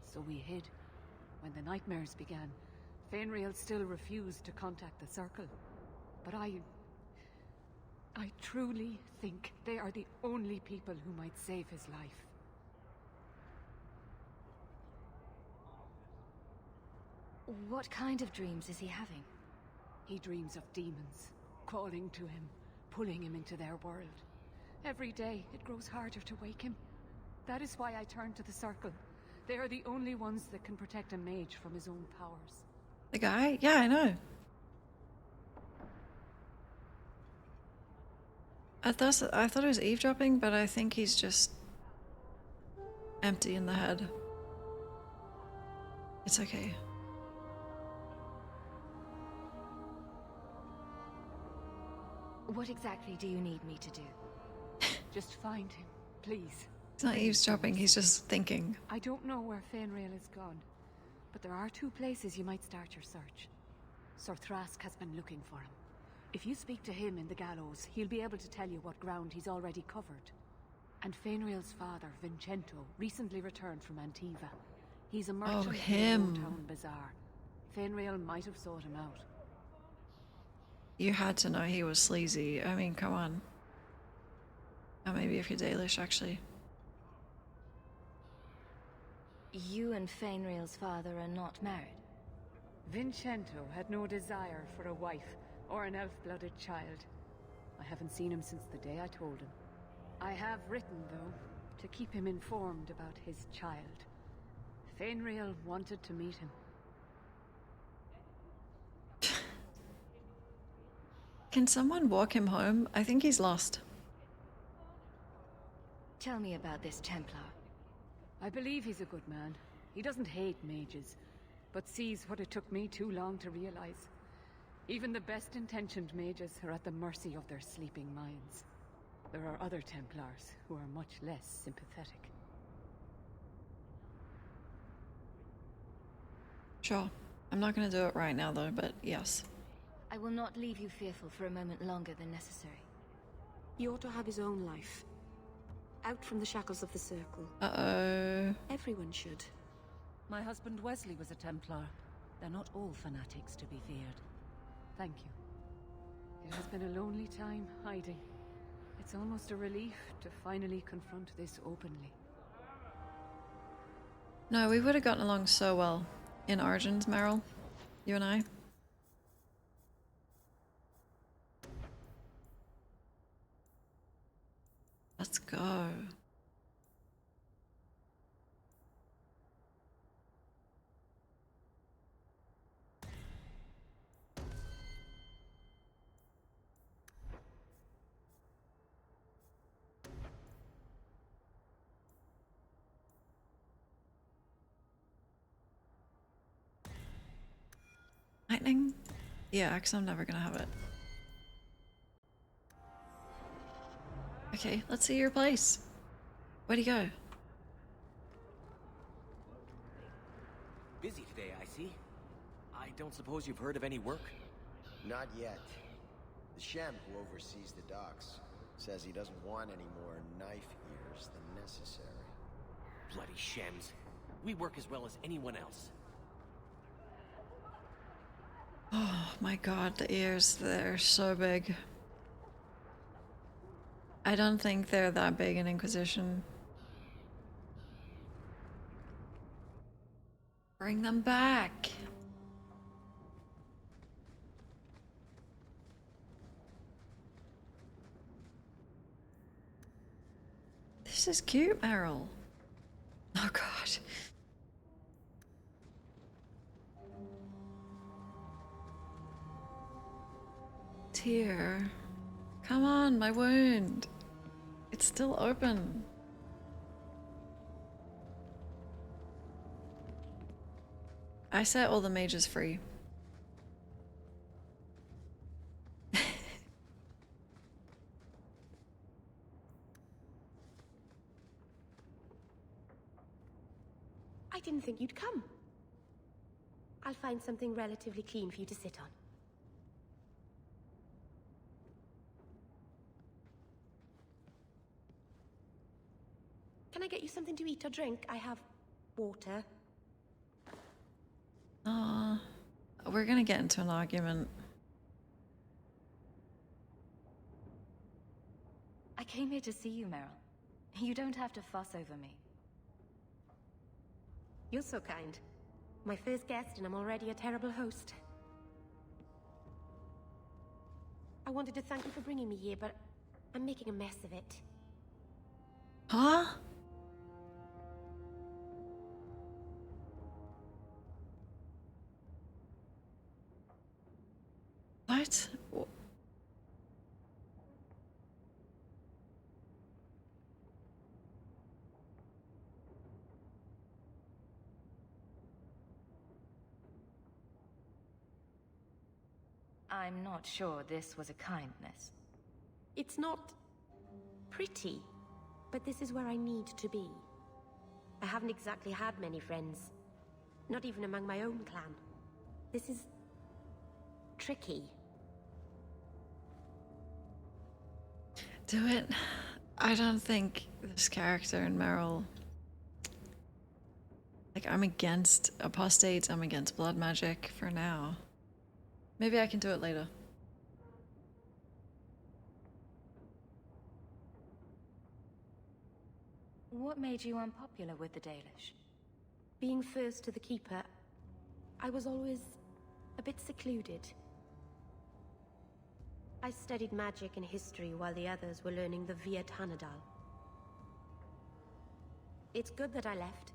So we hid. When the nightmares began, Fenrir still refused to contact the Circle. But I truly think they are the only people who might save his life. What kind of dreams is he having? He dreams of demons, calling to him, pulling him into their world. Every day, it grows harder to wake him. That is why I turn to the Circle. They are the only ones that can protect a mage from his own powers. The guy? Yeah, I know. I thought it was eavesdropping, but I think he's just empty in the head. It's okay. What exactly do you need me to do? Just find him, please. He's not eavesdropping, he's just thinking. I don't know where Fenrir is gone, but there are 2 places you might start your search. Sir Thrask has been looking for him. If you speak to him in the gallows, he'll be able to tell you what ground he's already covered. And Fenrir's father, Vincento, recently returned from Antiva. He's a merchant in the town bazaar. Fenrir might have sought him out. You had to know he was sleazy. I mean, come on. Or maybe if you're Dalish, actually. You and Fenrir's father are not married? Vincento had no desire for a wife or an elf-blooded child. I haven't seen him since the day I told him. I have written, though, to keep him informed about his child. Fenrir wanted to meet him. Can someone walk him home? I think he's lost. Tell me about this Templar. I believe he's a good man. He doesn't hate mages, but sees what it took me too long to realize. Even the best-intentioned mages are at the mercy of their sleeping minds. There are other Templars who are much less sympathetic. Sure. I'm not gonna do it right now though, but yes. I will not leave you fearful for a moment longer than necessary. He ought to have his own life. Out from the shackles of the Circle. Uh-oh. Everyone should. My husband Wesley was a Templar. They're not all fanatics to be feared. Thank you. It has been a lonely time hiding. It's almost a relief to finally confront this openly. No, we would have gotten along so well in Origins, Meryl. You and I. Let's go. Lightning? Yeah, because I'm never gonna have it. Okay, let's see your place. Where'd he go? Busy today, I see. I don't suppose you've heard of any work? Not yet. The Shem who oversees the docks says he doesn't want any more knife ears than necessary. Bloody Shems. We work as well as anyone else. Oh my god, the ears, they're so big. I don't think they're that big in Inquisition. Bring them back. This is cute, Meryl. Oh god. Tear. Come on, my wound. It's still open. I set all the mages free. I didn't think you'd come. I'll find something relatively clean for you to sit on. Can I get you something to eat or drink? I have water. We're gonna get into an argument. I came here to see you, Meryl. You don't have to fuss over me. You're so kind. My first guest, and I'm already a terrible host. I wanted to thank you for bringing me here, but I'm making a mess of it. Huh? What? I'm not sure this was a kindness. It's not pretty, but this is where I need to be. I haven't exactly had many friends, not even among my own clan. This is tricky. Do it. I don't think this character in Meryl... Like, I'm against apostates, I'm against blood magic for now. Maybe I can do it later. What made you unpopular with the Dalish? Being first to the Keeper, I was always a bit secluded. I studied magic and history while the others were learning the Via Tanadal. It's good that I left.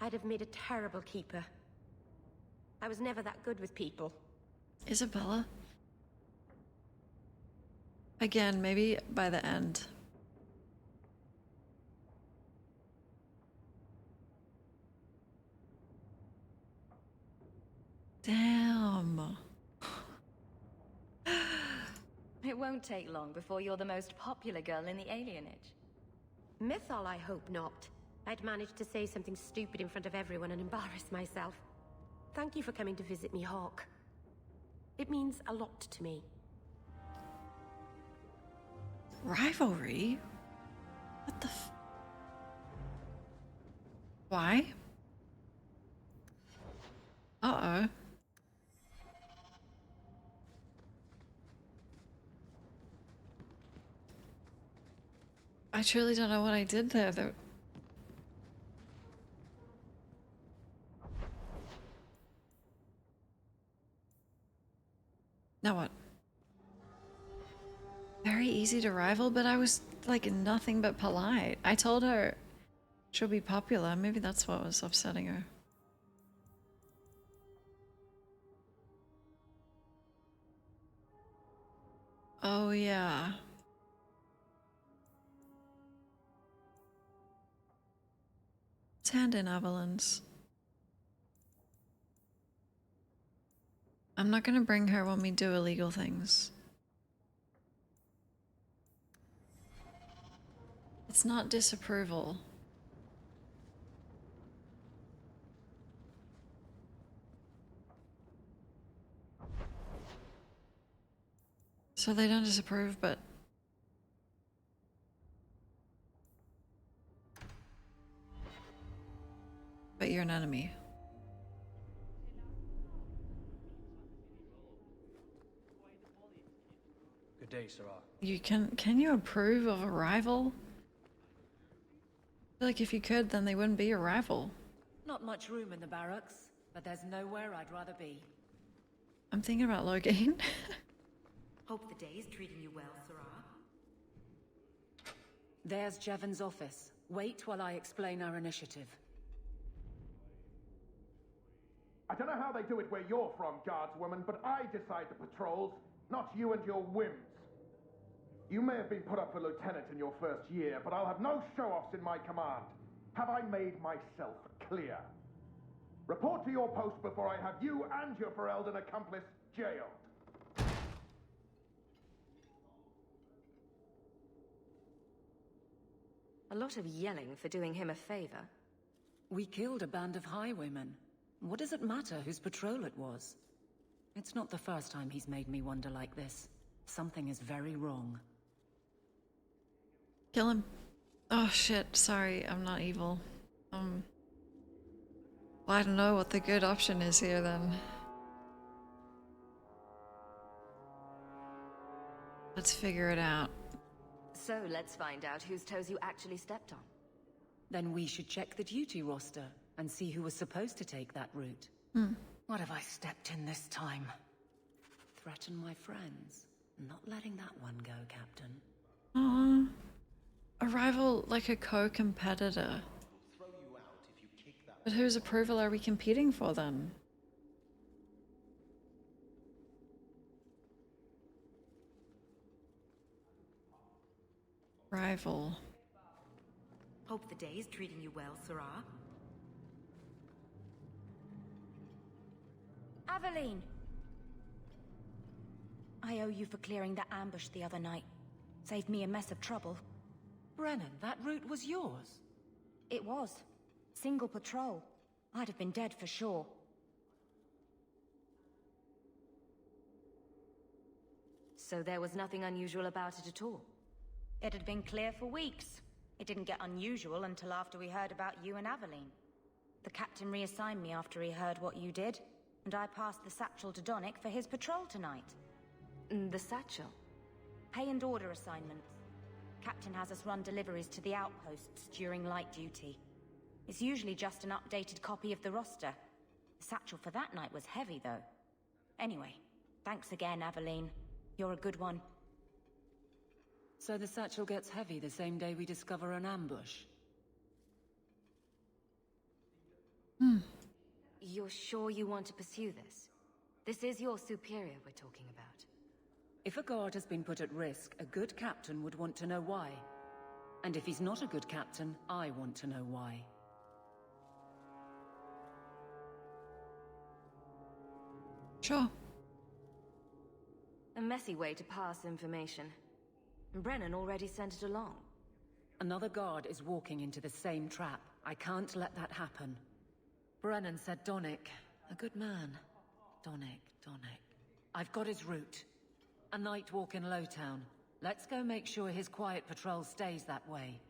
I'd have made a terrible Keeper. I was never that good with people. Isabella? Again, maybe by the end. Damn. It won't take long before you're the most popular girl in the alienage. Mythol, I hope not. I'd managed to say something stupid in front of everyone and embarrass myself. Thank you for coming to visit me, Hawk. It means a lot to me. Rivalry? What the f... Why? Uh-oh. I truly don't know what I did there, though. Now what? Very easy to rival, but I was like nothing but polite. I told her she'll be popular. Maybe that's what was upsetting her. Oh yeah. Hand in Avalanche. I'm not gonna bring her when we do illegal things. It's not disapproval. So they don't disapprove, but... But you're an enemy. Good day, Sarah. You can you approve of a rival? I feel like if you could, then they wouldn't be a rival. Not not much room in the barracks, but there's nowhere I'd rather be. I'm thinking about Logan. Hope the day is treating you well, Sarah. There's Jevon's office. Wait while I explain our initiative. I don't know how they do it where you're from, guardswoman, but I decide the patrols, not you and your whims. You may have been put up for lieutenant in your first year, but I'll have no show-offs in my command. Have I made myself clear? Report to your post before I have you and your Ferelden accomplice jailed. A lot of yelling for doing him a favor. We killed a band of highwaymen. What does it matter whose patrol it was? It's not the first time he's made me wonder like this. Something is very wrong. Kill him. Oh shit, sorry, I'm not evil. Well, I don't know what the good option is here then. Let's figure it out. So let's find out whose toes you actually stepped on. Then we should check the duty roster and see who was supposed to take that route. What have I stepped in this time? Threaten my friends. Not letting that one go, Captain. Aww. A rival, like a co-competitor. But whose approval are we competing for then? Rival. Hope the day is treating you well, Sarah. Aveline! I owe you for clearing that ambush the other night. Saved me a mess of trouble. Brennan, that route was yours? It was. Single patrol. I'd have been dead for sure. So there was nothing unusual about it at all? It had been clear for weeks. It didn't get unusual until after we heard about you and Aveline. The captain reassigned me after he heard what you did, and I passed the satchel to Donick for his patrol tonight. The satchel? Pay and order assignments. Captain has us run deliveries to the outposts during light duty. It's usually just an updated copy of the roster. The satchel for that night was heavy, though. Anyway, thanks again, Aveline. You're a good one. So the satchel gets heavy the same day we discover an ambush? You're sure you want to pursue this? This is your superior we're talking about. If a guard has been put at risk, a good captain would want to know why. And if he's not a good captain, I want to know why. Sure. A messy way to pass information. Brennan already sent it along. Another guard is walking into the same trap. I can't let that happen. Brennan said Donick. A good man. Donick. I've got his route. A night walk in Lowtown. Let's go make sure his quiet patrol stays that way.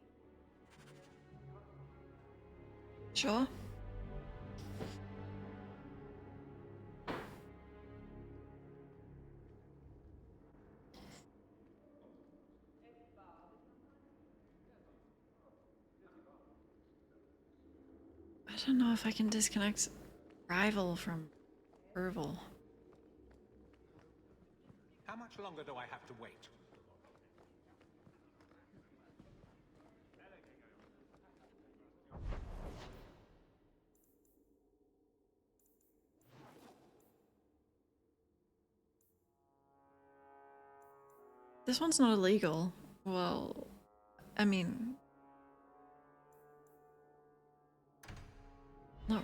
Sure. I don't know if I can disconnect rival from approval. How much longer do I have to wait? This one's not illegal. Well, I mean... No.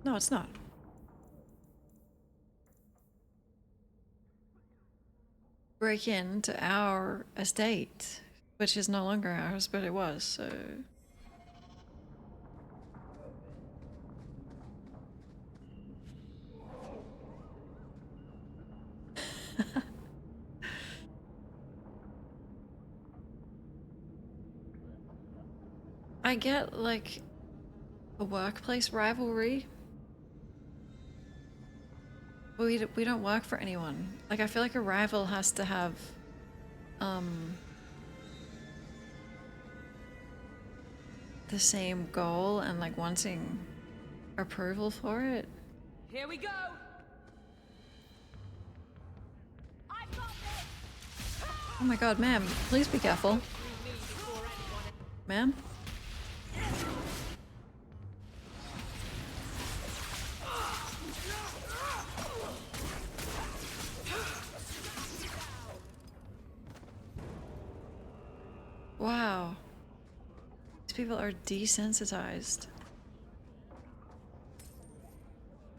No, it's not. Break into our estate, which is no longer ours, but it was, so... I get, like, a workplace rivalry. But we don't work for anyone. Like, I feel like a rival has to have, the same goal and like wanting approval for it. Here we go. Oh my god, ma'am, please be careful. Ma'am? Wow. These people are desensitized.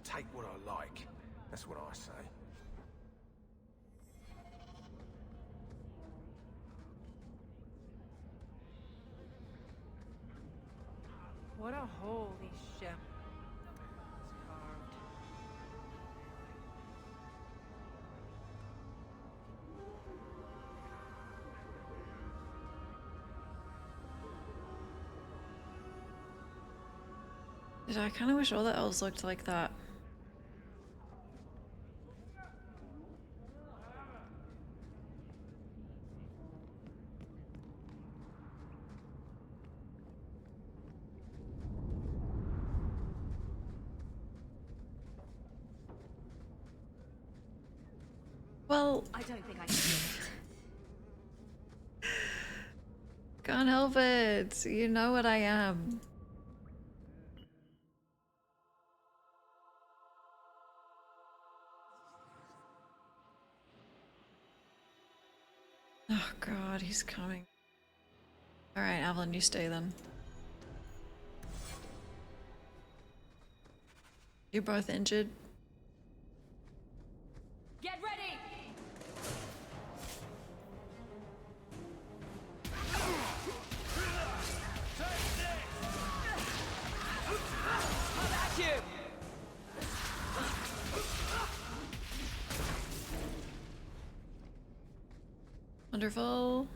Take what I like. That's what I say. What a hole these shems carved. Dude, I kind of wish all the elves looked like that. Well, I don't think I can do it. can't help it. You know what I am. Oh god, he's coming. Alright, Avalon, you stay then. You're both injured. Get ready. Come at you. Wonderful.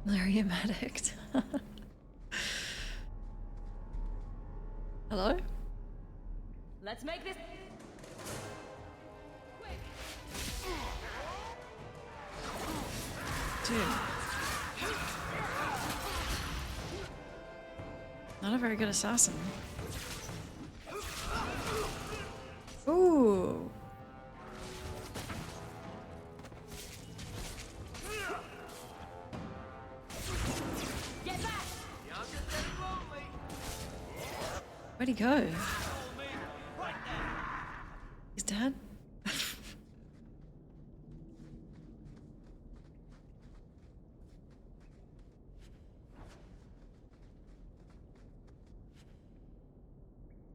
Larry addict. Hello? Let's make this. Dude. Not a very good assassin. Ooh. Where'd he go? He's dead?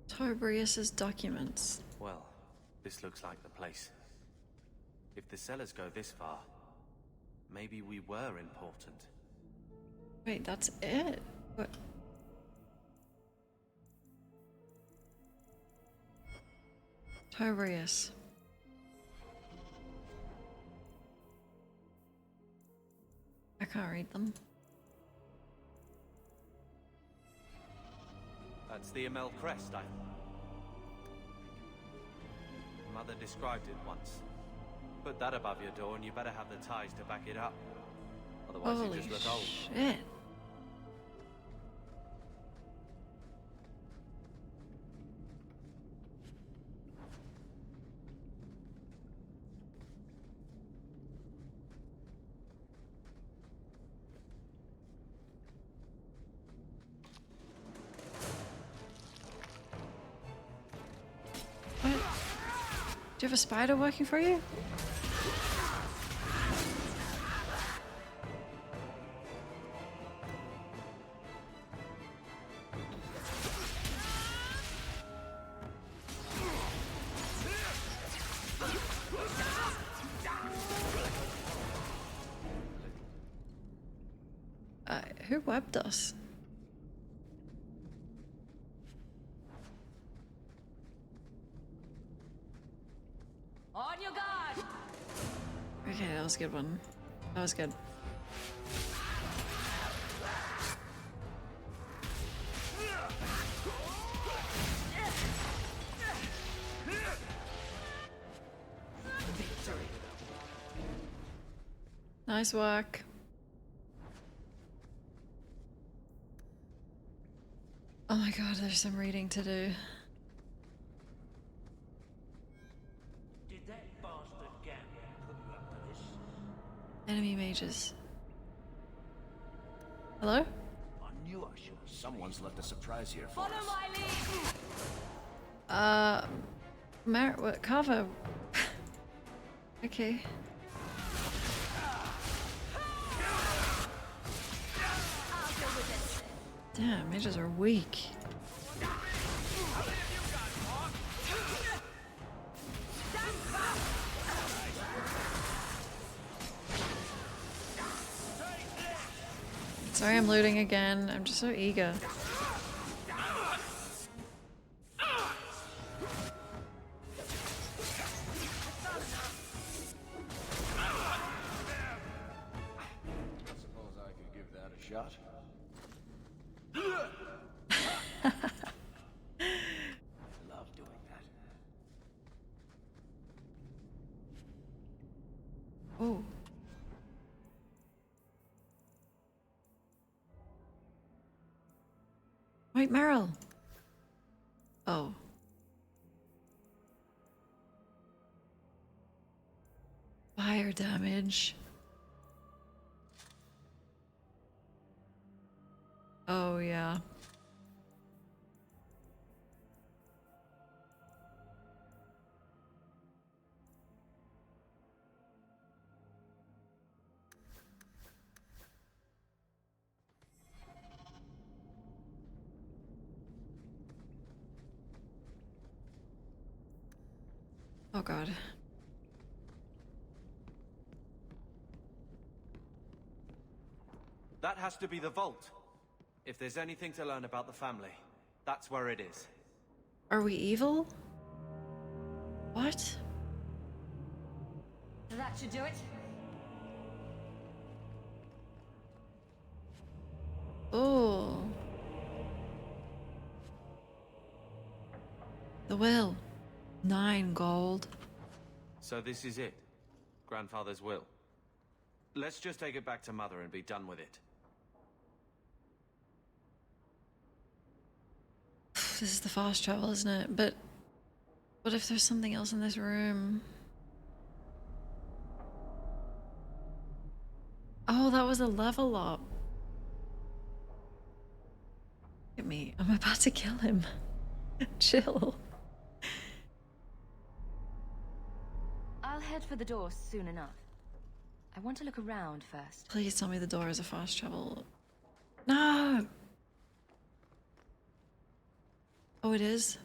Tobrius's documents. Well, this looks like the place. If the cellars go this far, maybe we were important. Wait, that's it? What? Tobrius. I can't read them. That's the Amel crest, Mother described it once. Put that above your door and you better have the ties to back it up. Otherwise Holy you just look old. shit. What? Do you have a spider working for you? Who webbed us? On your guard. Okay, that was a good one. That was good. Nice work. Oh my god, there's some reading to do. Did that bastard Gambit put you up to this? Enemy mages. Hello? I knew I should have. Someone's left a surprise here for Follow us. my lead. What cover? Okay. Damn, mages are weak. Sorry, I'm looting again. I'm just so eager. Suppose I could give that a shot. Love doing that. Oh. Wait, Meryl. Oh. Fire damage. Oh, yeah. Oh god. That has to be the vault. If there's anything to learn about the family, that's where it is. Are we evil? What? That should do it. Oh. The will. 9 gold. So this is it. Grandfather's will. Let's just take it back to Mother and be done with it. This is the fast travel, isn't it? But what if there's something else in this room? Oh, that was a level up. Look at me. I'm about to kill him. Chill. I'll head for the door soon enough. I want to look around first. Please tell me the door is a fast travel. No! Oh, it is?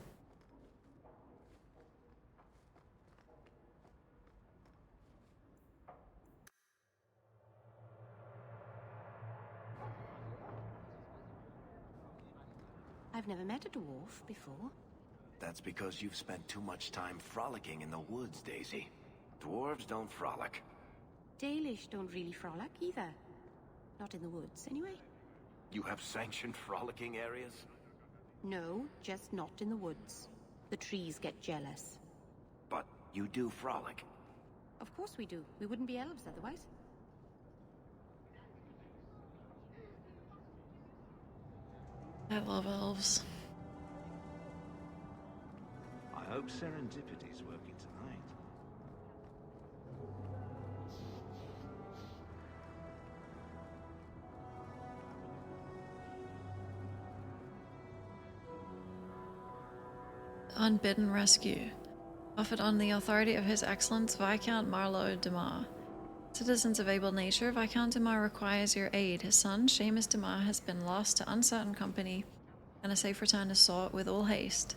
I've never met a dwarf before. That's because you've spent too much time frolicking in the woods, Daisy. Dwarves don't frolic. Dalish don't really frolic either. Not in the woods, anyway. You have sanctioned frolicking areas? No, just not in the woods. The trees get jealous. But you do frolic. Of course we do. We wouldn't be elves otherwise. I love elves. I hope Serendipity's working tonight. Unbidden rescue. Offered on the authority of His Excellence Viscount Marlowe de Mar. Citizens of able nature, Viscount de Mar requires your aid. His son, Seamus de Mar, has been lost to uncertain company, and a safe return is sought with all haste.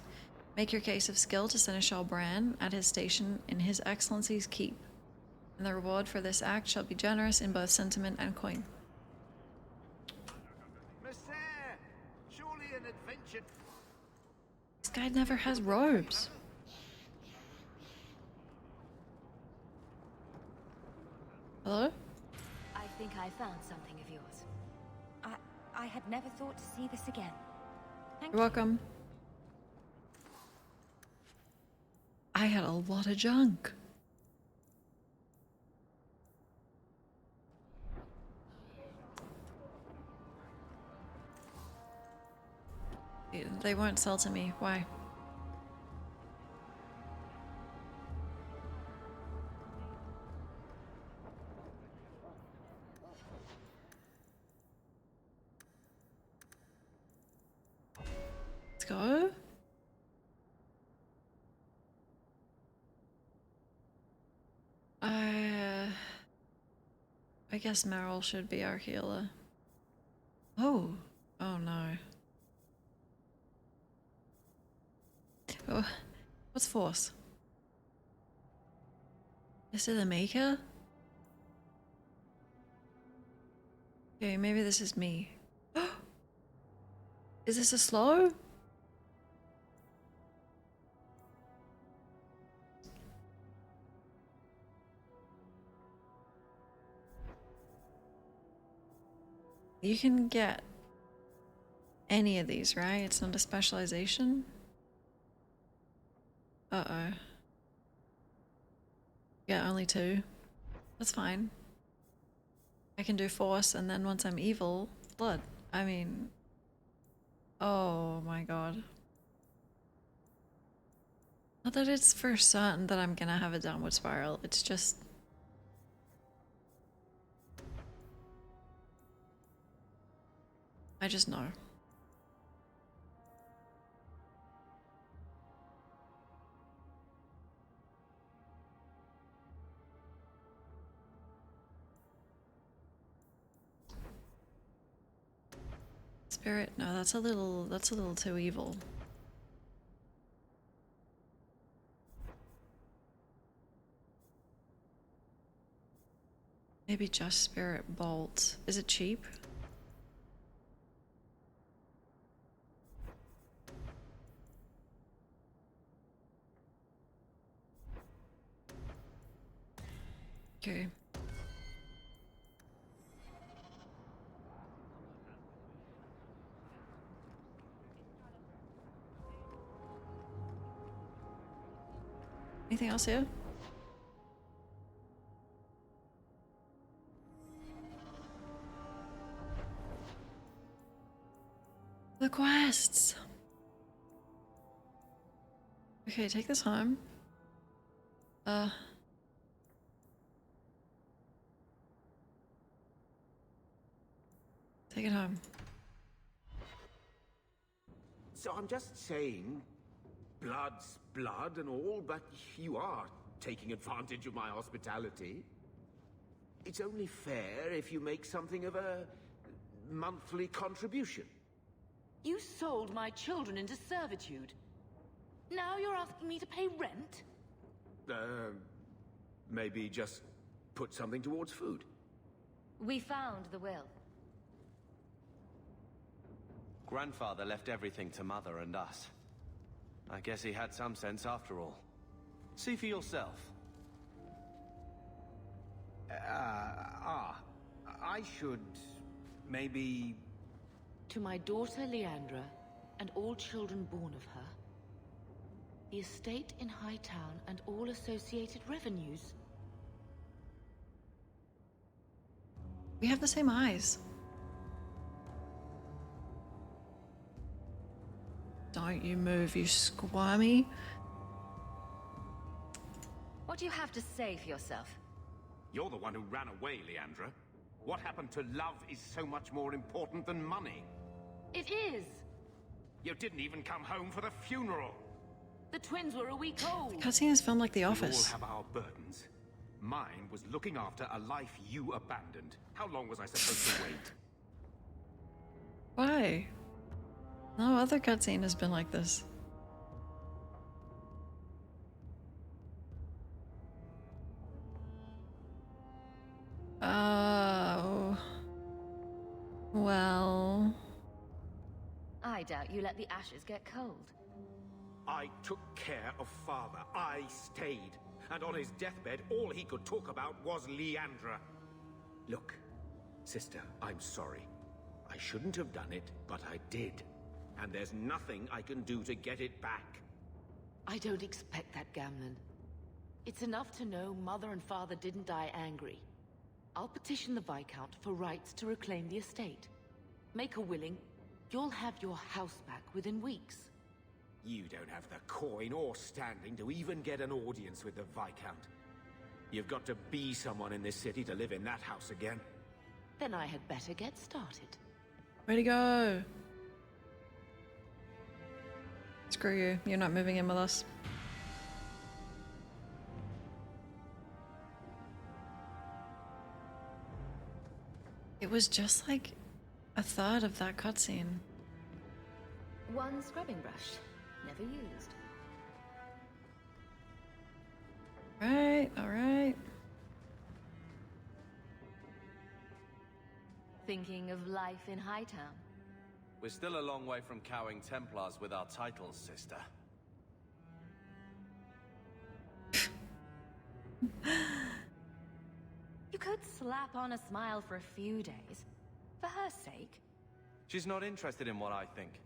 Make your case of skill to Seneschal Bran at his station in His Excellency's keep, and the reward for this act shall be generous in both sentiment and coin. Monsieur, surely an adventure. This guy never has robes. Hello? found something of yours. I had never thought to see this again. Thank You're welcome. I had a lot of junk. They won't sell to me. Why? Let's go. I guess Meryl should be our healer. Oh. Oh no. Oh. What's force? Is it the maker? Okay, maybe this is me. Is this a slow? You can get any of these, right? It's not a specialization? Uh-oh. Yeah, only 2. That's fine. I can do force, and then once I'm evil, blood. I mean... Oh my god. Not that it's for certain that I'm gonna have a downward spiral, it's just... I just know. Spirit, no, that's a little too evil. Maybe just Spirit Bolt. Is it cheap? Okay. Anything else here? The quests! Okay, take this home. Take it home. So I'm just saying, blood's blood and all, but you are taking advantage of my hospitality. It's only fair if you make something of a monthly contribution. You sold my children into servitude. Now you're asking me to pay rent? Maybe just put something towards food. We found the will. Grandfather left everything to Mother and us. I guess he had some sense after all. See for yourself. I should... maybe... To my daughter Leandra, and all children born of her, the estate in Hightown and all associated revenues. We have the same eyes. Don't you move, you squirmy. What do you have to say for yourself? You're the one who ran away, Leandra. What happened to love is so much more important than money. It is! You didn't even come home for the funeral. The twins were a week old. Cutscene is filmed like The We Office. all have our burdens. Mine was looking after a life you abandoned. How long was I supposed to wait? Why? No other cutscene has been like this. Oh. Well. I doubt you let the ashes get cold. I took care of Father. I stayed. And on his deathbed, all he could talk about was Leandra. Look, Sister, I'm sorry. I shouldn't have done it, but I did. And there's nothing I can do to get it back. I don't expect that, Gamlen. It's enough to know Mother and Father didn't die angry. I'll petition the Viscount for rights to reclaim the estate. Make her willing, you'll have your house back within weeks. You don't have the coin or standing to even get an audience with the Viscount. You've got to be someone in this city to live in that house again. Then I had better get started. Way to go. Screw you. You're not moving in with us. It was just like a third of that cutscene. One scrubbing brush, never used. Right, alright. Thinking of life in Hightown? We're still a long way from cowing Templars with our titles, sister. You could slap on a smile for a few days. For her sake. She's not interested in what I think.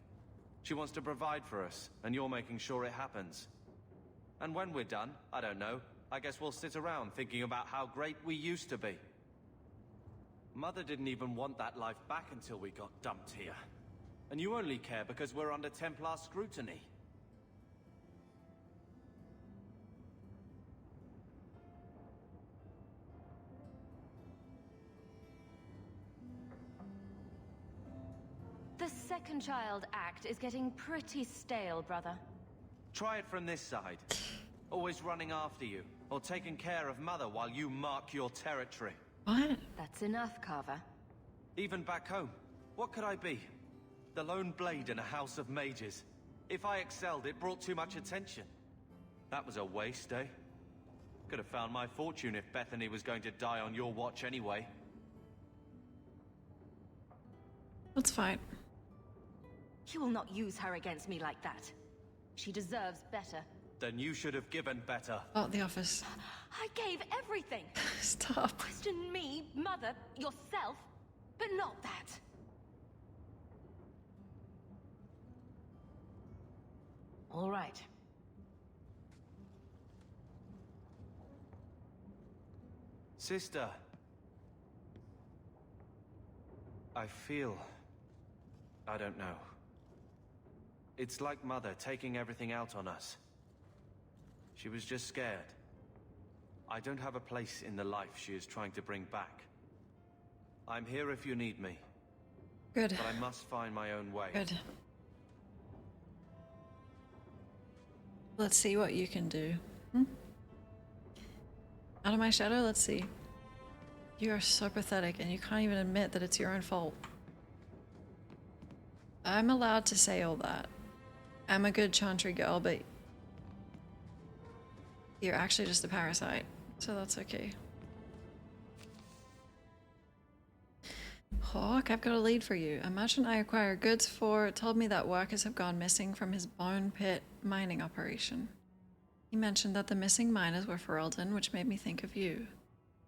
She wants to provide for us, and you're making sure it happens. And when we're done, I don't know, I guess we'll sit around thinking about how great we used to be. Mother didn't even want that life back until we got dumped here. And you only care because we're under Templar scrutiny. The second child act is getting pretty stale, brother. Try it from this side. Always running after you, or taking care of Mother while you mark your territory. What? That's enough, Carver. Even back home, what could I be? The lone blade in a house of mages. If I excelled, it brought too much attention. That was a waste, eh? Could have found my fortune if Bethany was going to die on your watch anyway. That's fine. You will not use her against me like that. She deserves better. Then you should have given better. Oh, the office. I gave everything. Stop. Question me, Mother, yourself, but not that. All right. Sister. I feel... I don't know. It's like Mother taking everything out on us. She was just scared. I don't have a place in the life she is trying to bring back. I'm here if you need me. Good. But I must find my own way. Good. Let's see what you can do. Out of my shadow, let's see. You are so pathetic and you can't even admit that it's your own fault. I'm allowed to say all that. I'm a good Chantry girl, but you're actually just a parasite, so that's okay. Hawk, I've got a lead for you. A merchant I acquire goods for told me that workers have gone missing from his bone pit mining operation. He mentioned that the missing miners were Ferelden, which made me think of you.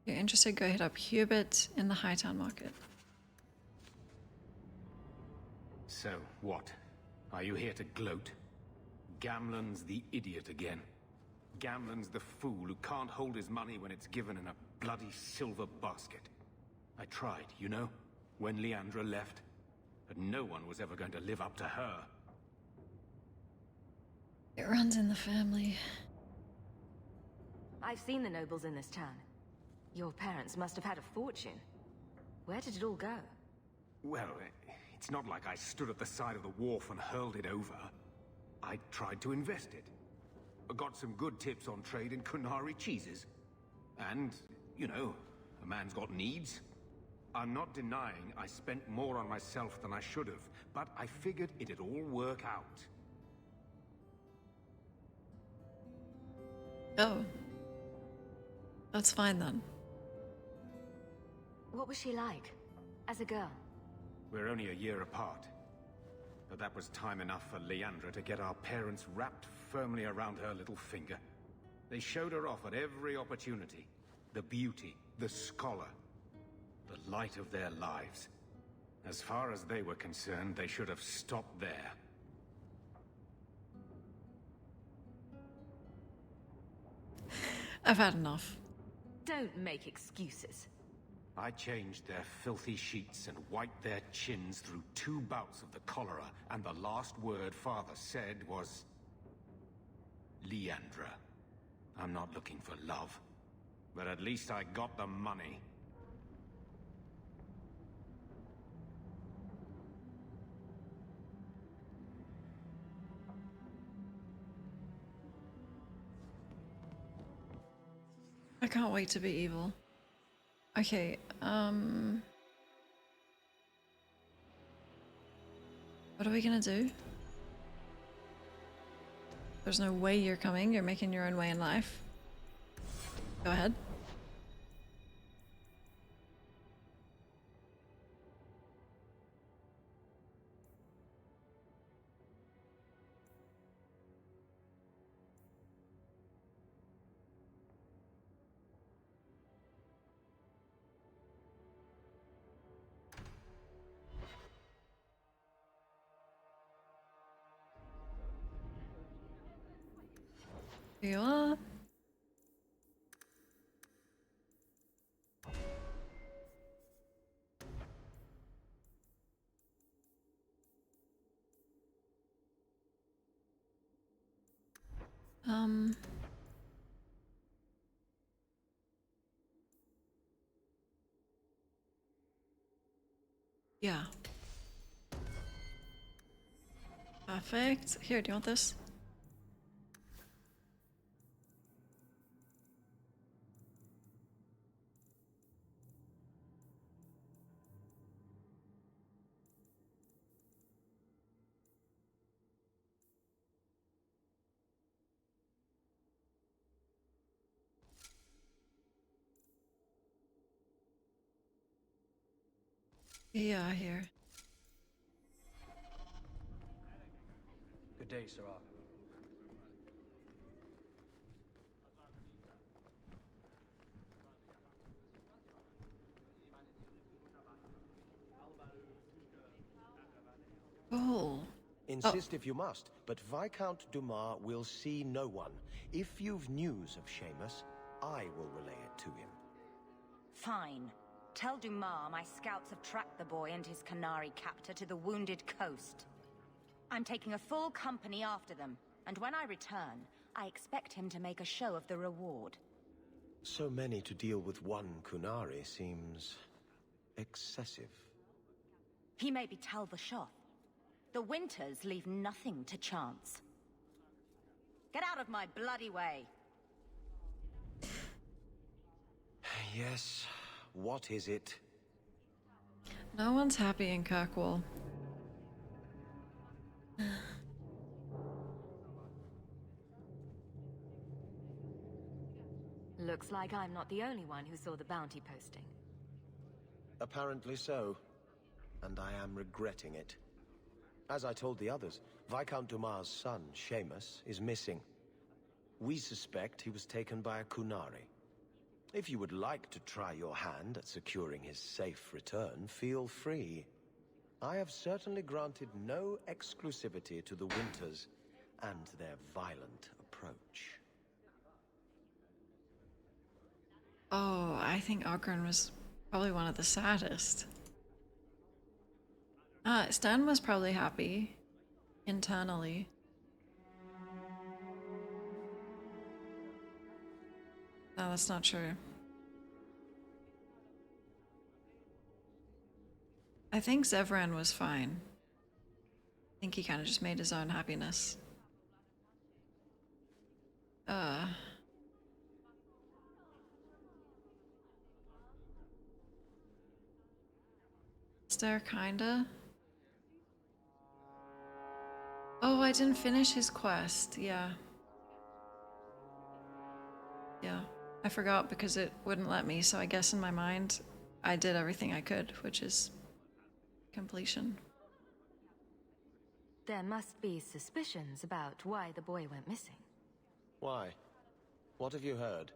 If you're interested, go hit up Hubert in the Hightown Market. So, what? Are you here to gloat? Gamlen's the idiot again. Gamlen's the fool who can't hold his money when it's given in a bloody silver basket. I tried, you know, when Leandra left. But no one was ever going to live up to her. It runs in the family. I've seen the nobles in this town. Your parents must have had a fortune. Where did it all go? Well, it's not like I stood at the side of the wharf and hurled it over. I tried to invest it. I got some good tips on trade in Kunari cheeses. And, you know, a man's got needs. I'm not denying I spent more on myself than I should have, but I figured it'd all work out. Oh. That's fine then. What was she like? As a girl? We're only a year apart. But that was time enough for Leandra to get our parents wrapped firmly around her little finger. They showed her off at every opportunity. The beauty, the scholar. The light of their lives. As far as they were concerned, they should have stopped there. I've had enough. Don't make excuses. I changed their filthy sheets and wiped their chins through 2 bouts of the cholera, and the last word Father said was... Leandra. I'm not looking for love, but at least I got the money. I can't wait to be evil. Okay, what are we gonna do? There's no way you're coming, you're making your own way in life. Go ahead. Here you are. Yeah. Perfect. Here, do you want this? Yeah, here. Good day, Sirrah. Oh. Insist if you must, but Viscount Dumas will see no one. If you've news of Seamus, I will relay it to him. Fine. Tell Dumas my scouts have tracked the boy and his Canary captor to the wounded coast. I'm taking a full company after them, and when I return, I expect him to make a show of the reward. So many to deal with one Kunari seems... excessive. He may be Tal Vashoth. The Winters leave nothing to chance. Get out of my bloody way! Yes, what is it? No one's happy in Kirkwall. Looks like I'm not the only one who saw the bounty posting. Apparently so. And I am regretting it. As I told the others, Viscount Dumas' son, Seamus, is missing. We suspect he was taken by a Kunari. If you would like to try your hand at securing his safe return, feel free. I have certainly granted no exclusivity to the Winters and their violent approach. Oh, I think Ogren was probably one of the saddest. Stan was probably happy internally. No, that's not true. I think Zevran was fine. I think he kind of just made his own happiness. Is there kinda? Oh, I didn't finish his quest. Yeah. Yeah. I forgot because it wouldn't let me, so I guess in my mind, I did everything I could, which is completion. There must be suspicions about why the boy went missing. Why? What have you heard?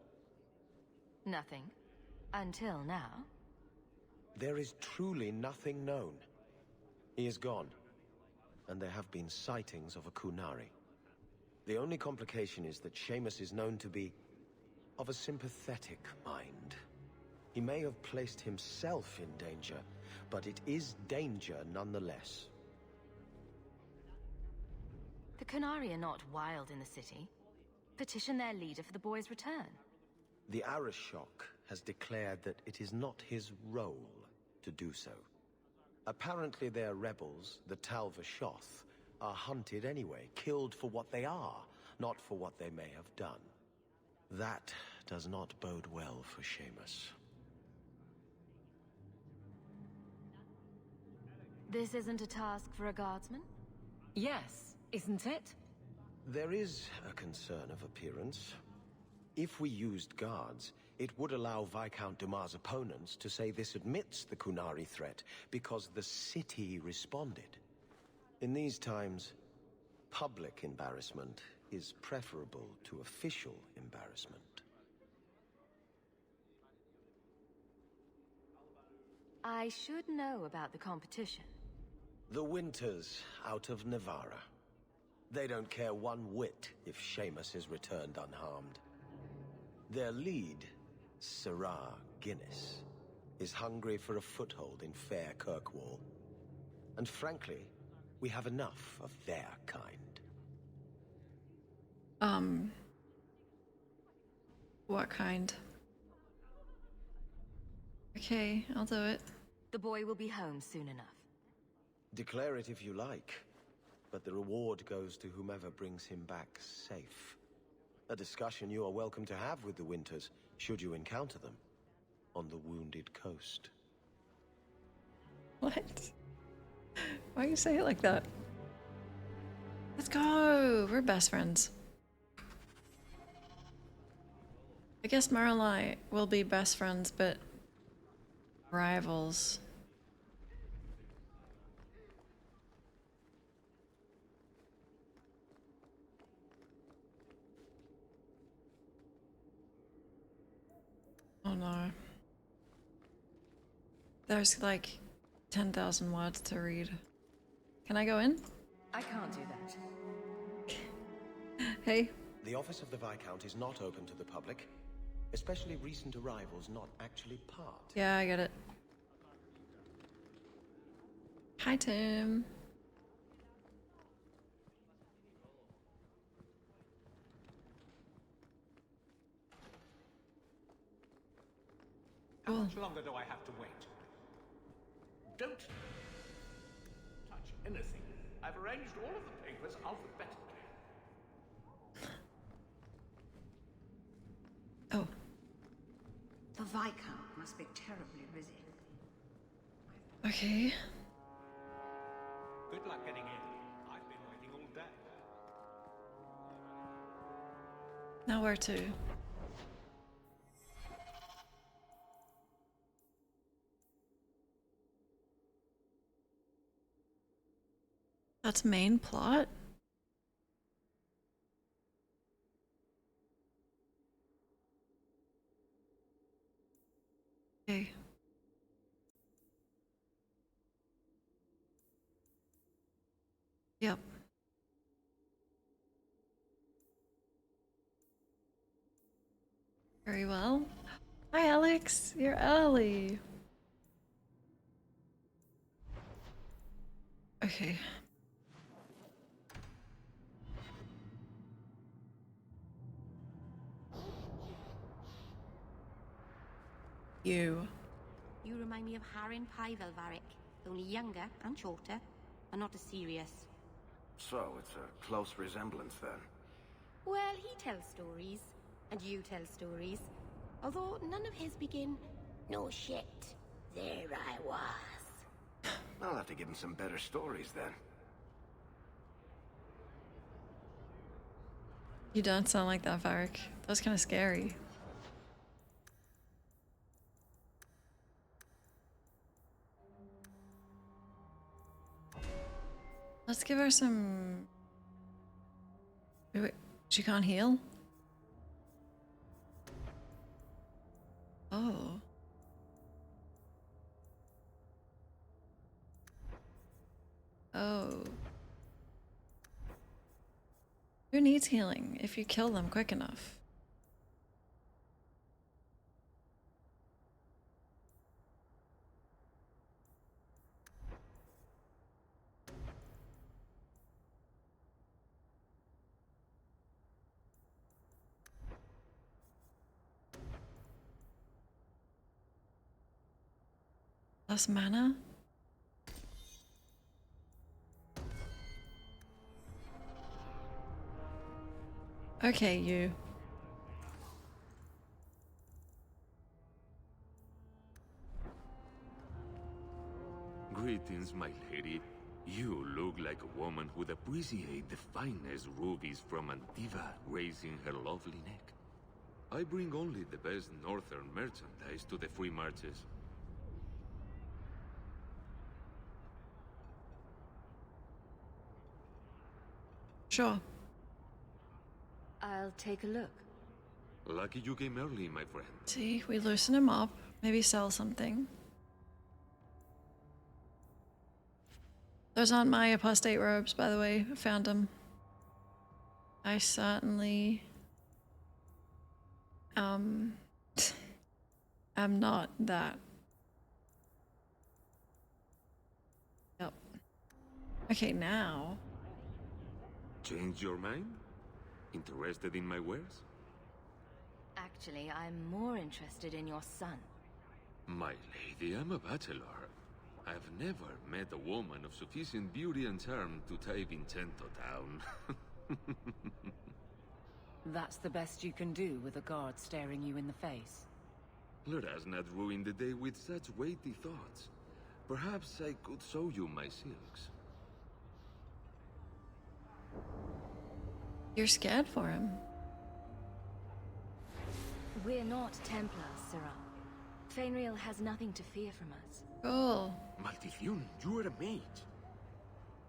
Nothing. Until now. There is truly nothing known. He is gone, and there have been sightings of a Kunari. The only complication is that Seamus is known to be of a sympathetic mind. He may have placed himself in danger, but it is danger nonetheless. The Kunari are not wild in the city. Petition their leader for the boy's return. The Arishok has declared that it is not his role to do so. Apparently their rebels, the Tal Vashoth, are hunted anyway, killed for what they are, not for what they may have done. That does not bode well for Seamus. This isn't a task for a guardsman? Yes, isn't it? There is a concern of appearance. If we used guards, it would allow Viscount Dumas' opponents to say this admits the Kunari threat, because the city responded. In these times, public embarrassment is preferable to official embarrassment. I should know about the competition. The Winters out of Navarra. They don't care one whit if Seamus is returned unharmed. Their lead, Sirrah Guinness, is hungry for a foothold in fair Kirkwall. And frankly, we have enough of their kind. What kind? Okay, I'll do it. The boy will be home soon enough. Declare it if you like, but the reward goes to whomever brings him back safe. A discussion you are welcome to have with the Winters, should you encounter them, on the Wounded Coast. What? Why you say it like that? Let's go! We're best friends. I guess Marley will be best friends, but rivals. Oh no. There's like 10,000 words to read. Can I go in? I can't do that. Hey. The office of the Viscount is not open to the public, especially recent arrivals not actually part. Yeah, I get it. Hi, Tim. How much longer do I have to wait? Don't touch anything. I've arranged all of the papers alphabetically. Oh. The Viscount must be terribly busy. Okay. Good luck getting in. I've been waiting all day. Now where to? That's main plot? Okay. Yep. Very well. Hi, Alex. You're early. Okay. You. You remind me of Harin Pyvelvarik, only younger and shorter, and not as serious. So, it's a close resemblance then. Well, he tells stories, and you tell stories. Although none of his begin, "No shit, there I was." I'll have to give him some better stories then. You don't sound like that, Varric. That was kind of scary. Let's give her some... Wait, she can't heal? Oh. Oh. Who needs healing if you kill them quick enough? Less mana? Okay, you. Greetings, my lady. You look like a woman who'd appreciate the finest rubies from Antiva raising her lovely neck. I bring only the best northern merchandise to the free marches. Sure. I'll take a look. Lucky you came early, my friend. See, we loosen him up. Maybe sell something. Those aren't my apostate robes, by the way. I found them. I certainly am not that. Yep. Okay, now. Change your mind? Interested in my wares? Actually, I'm more interested in your son. My lady, I'm a bachelor. I've never met a woman of sufficient beauty and charm to tie Vincento down. That's the best you can do with a guard staring you in the face. Let us not ruin the day with such weighty thoughts. Perhaps I could show you my silks. You're scared for him. We're not Templars, Sirrah. Fainriel has nothing to fear from us. Cool. Maldición, you are a mage.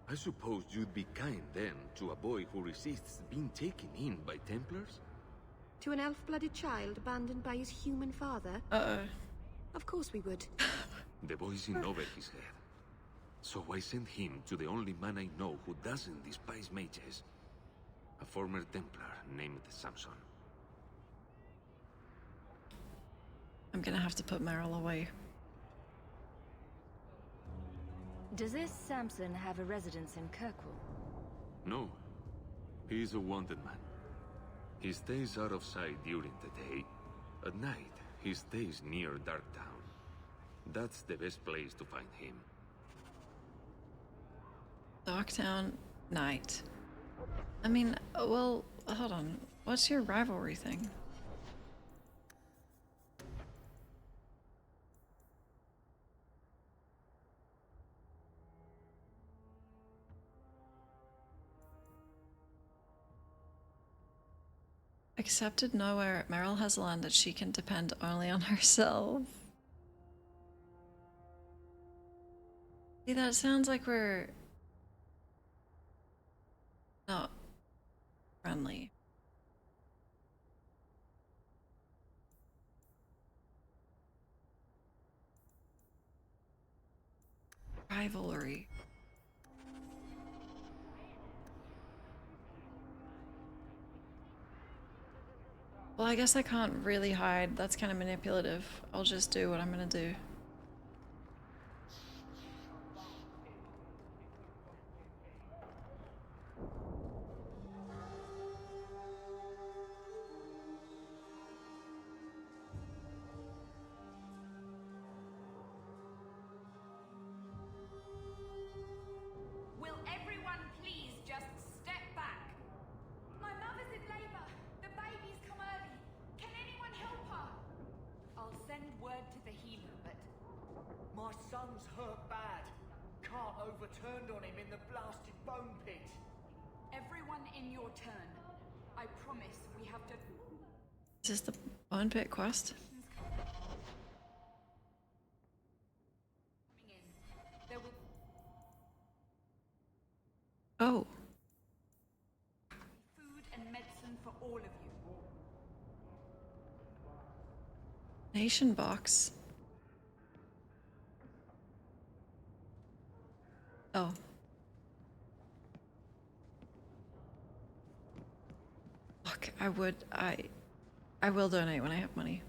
I suppose you'd be kind then to a boy who resists being taken in by Templars? To an elf-blooded child abandoned by his human father? Uh-oh. Of course we would. The boy's in over his head. So I sent him to the only man I know who doesn't despise mages. A former Templar named Samson. I'm gonna have to put Meryl away. Does this Samson have a residence in Kirkwall? No. He's a wanted man. He stays out of sight during the day. At night, he stays near Darktown. That's the best place to find him. Darktown, night. I mean, well, hold on. What's your rivalry thing? Accepted nowhere. Meryl has learned that she can depend only on herself. See, that sounds like we're not friendly. Rivalry. Well, I guess I can't really hide. That's kind of manipulative. I'll just do what I'm gonna do. Will everyone please just step back? My mother's in labor. The baby's come early. Can anyone help her? I'll send word to the healer, but... My son's hurt bad. Cart overturned on him in the blasted bone pit. Everyone in your turn. I promise we have to... Is this the Bone Pit quest? There will... Oh. Food and medicine for all of you. Nation box. Oh. Fuck, I will donate when I have money.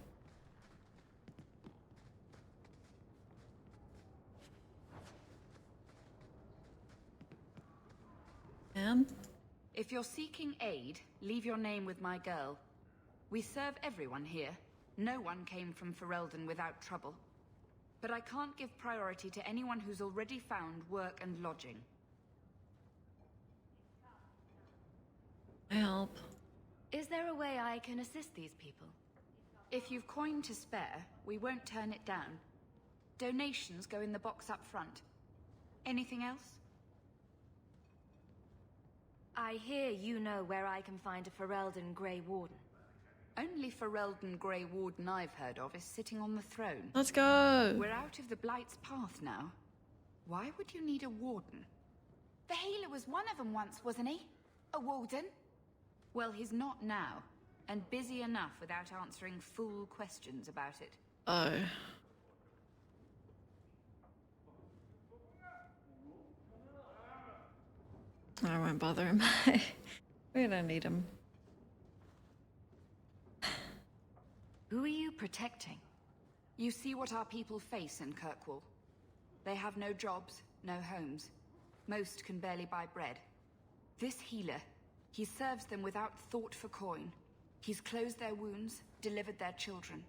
And? If you're seeking aid, leave your name with my girl. We serve everyone here. No one came from Ferelden without trouble. But I can't give priority to anyone who's already found work and lodging. Help. Is there a way I can assist these people? If you've coin to spare, we won't turn it down. Donations go in the box up front. Anything else? I hear you know where I can find a Ferelden Grey Warden. Only Ferelden Grey Warden I've heard of is sitting on the throne. Let's go! We're out of the Blight's path now. Why would you need a warden? The healer was one of them once, wasn't he? A warden? Well, he's not now, and busy enough without answering fool questions about it. Oh. I won't bother him. We don't need him. Who are you protecting? You see what our people face in Kirkwall. They have no jobs, no homes. Most can barely buy bread. This healer, he serves them without thought for coin. He's closed their wounds, delivered their children.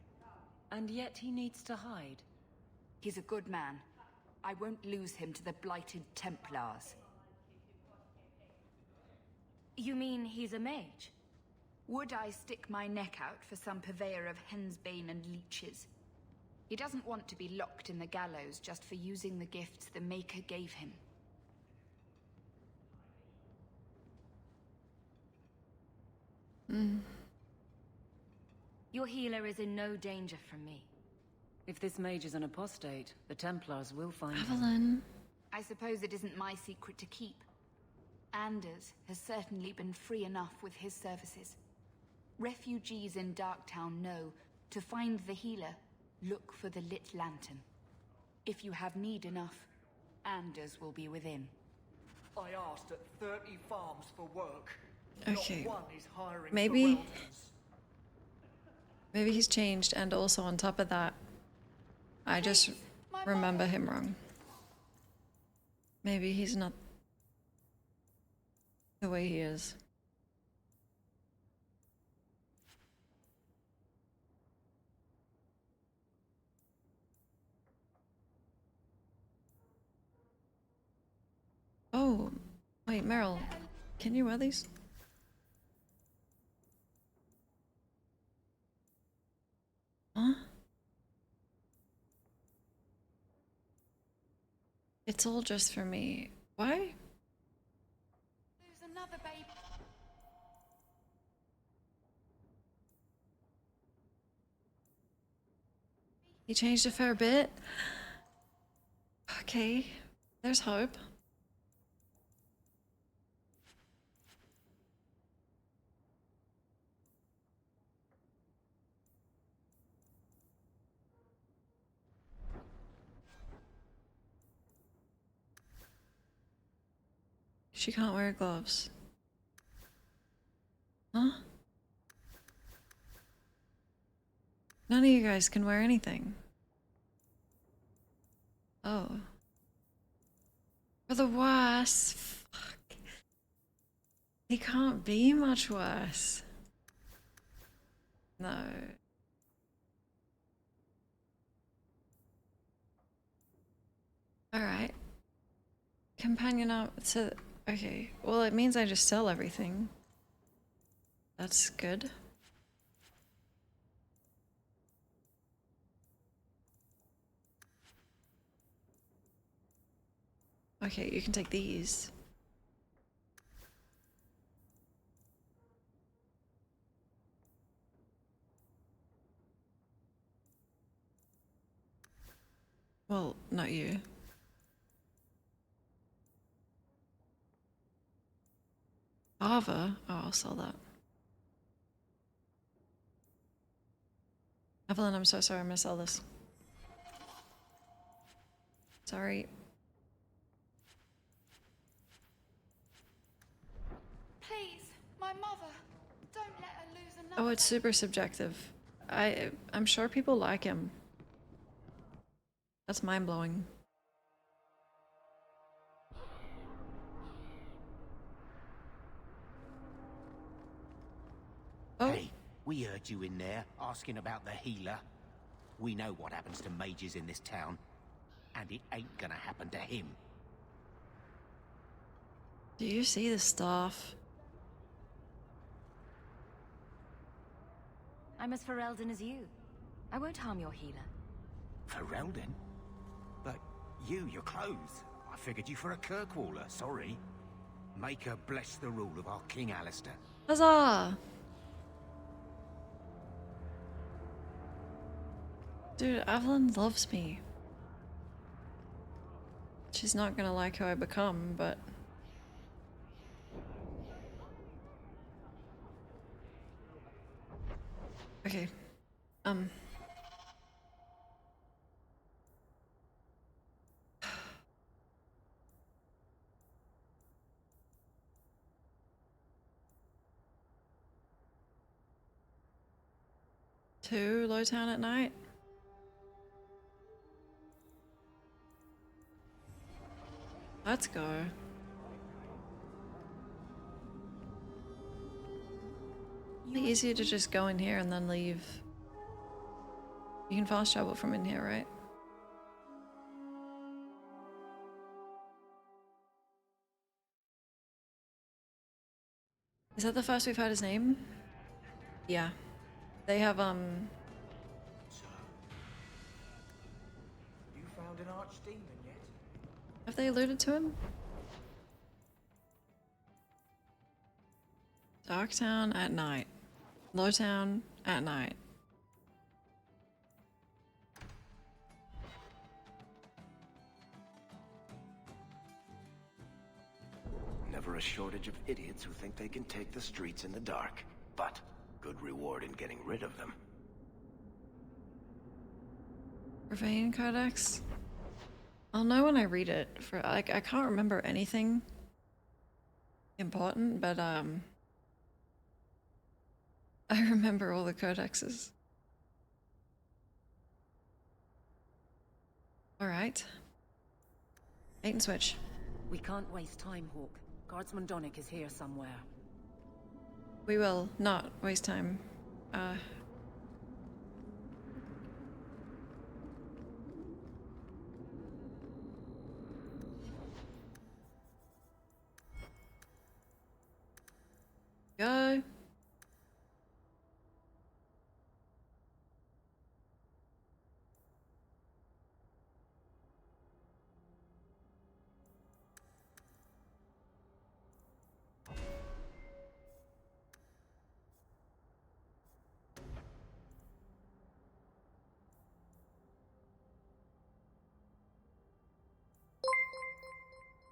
And yet he needs to hide. He's a good man. I won't lose him to the blighted Templars. You mean he's a mage? Would I stick my neck out for some purveyor of hensbane and leeches? He doesn't want to be locked in the gallows just for using the gifts the Maker gave him. Your healer is in no danger from me. If this mage is an apostate, the Templars will find him. Evelyn. I suppose it isn't my secret to keep. Anders has certainly been free enough with his services. Refugees in Darktown know, to find the healer, look for the lit lantern. If you have need enough, Anders will be within. I asked at 30 farms for work. Okay. Not one is hiring Maybe. Ferelden's. Maybe he's changed, and also on top of that, I just remember him wrong. Maybe he's not the way he is. Oh, wait, Meryl, can you wear these? Huh? It's all just for me. Why? There's another baby. He changed a fair bit. Okay, there's hope. She can't wear gloves. Huh? None of you guys can wear anything. Oh. For the worse. Fuck. He can't be much worse. No. Alright. Companion up to... Okay, well it means I just sell everything. That's good. Okay, you can take these. Well, not you. Ava? Oh, I'll sell that. Evelyn, I'm so sorry, I'm gonna sell this. Sorry. Please, my mother. Don't let it's super subjective. I'm sure people like him. That's mind-blowing. Oh. Hey, we heard you in there asking about the healer. We know what happens to mages in this town, and it ain't gonna happen to him. Do you see the staff? I'm as Ferelden as you. I won't harm your healer. Ferelden? But your clothes. I figured you for a Kirkwaller, sorry. Make her bless the rule of our King Alistair. Huzzah! Dude, Evelyn loves me. She's not gonna like who I become, but... Okay. To Lowtown at night? Let's go. It'd be easier to just go in here and then leave. You can fast travel from in here, right? Is that the first we've heard his name? Yeah. They have, You found an archdemon yet? Have they alluded to him? Darktown at night. Lowtown at night. Never a shortage of idiots who think they can take the streets in the dark, but good reward in getting rid of them. Ravane Codex? I'll know when I read it. For like, I can't remember anything important, but I remember all the codexes. All right. Bait and switch. We can't waste time, Hawk. Guardsman Donick is here somewhere. We will not waste time. Go.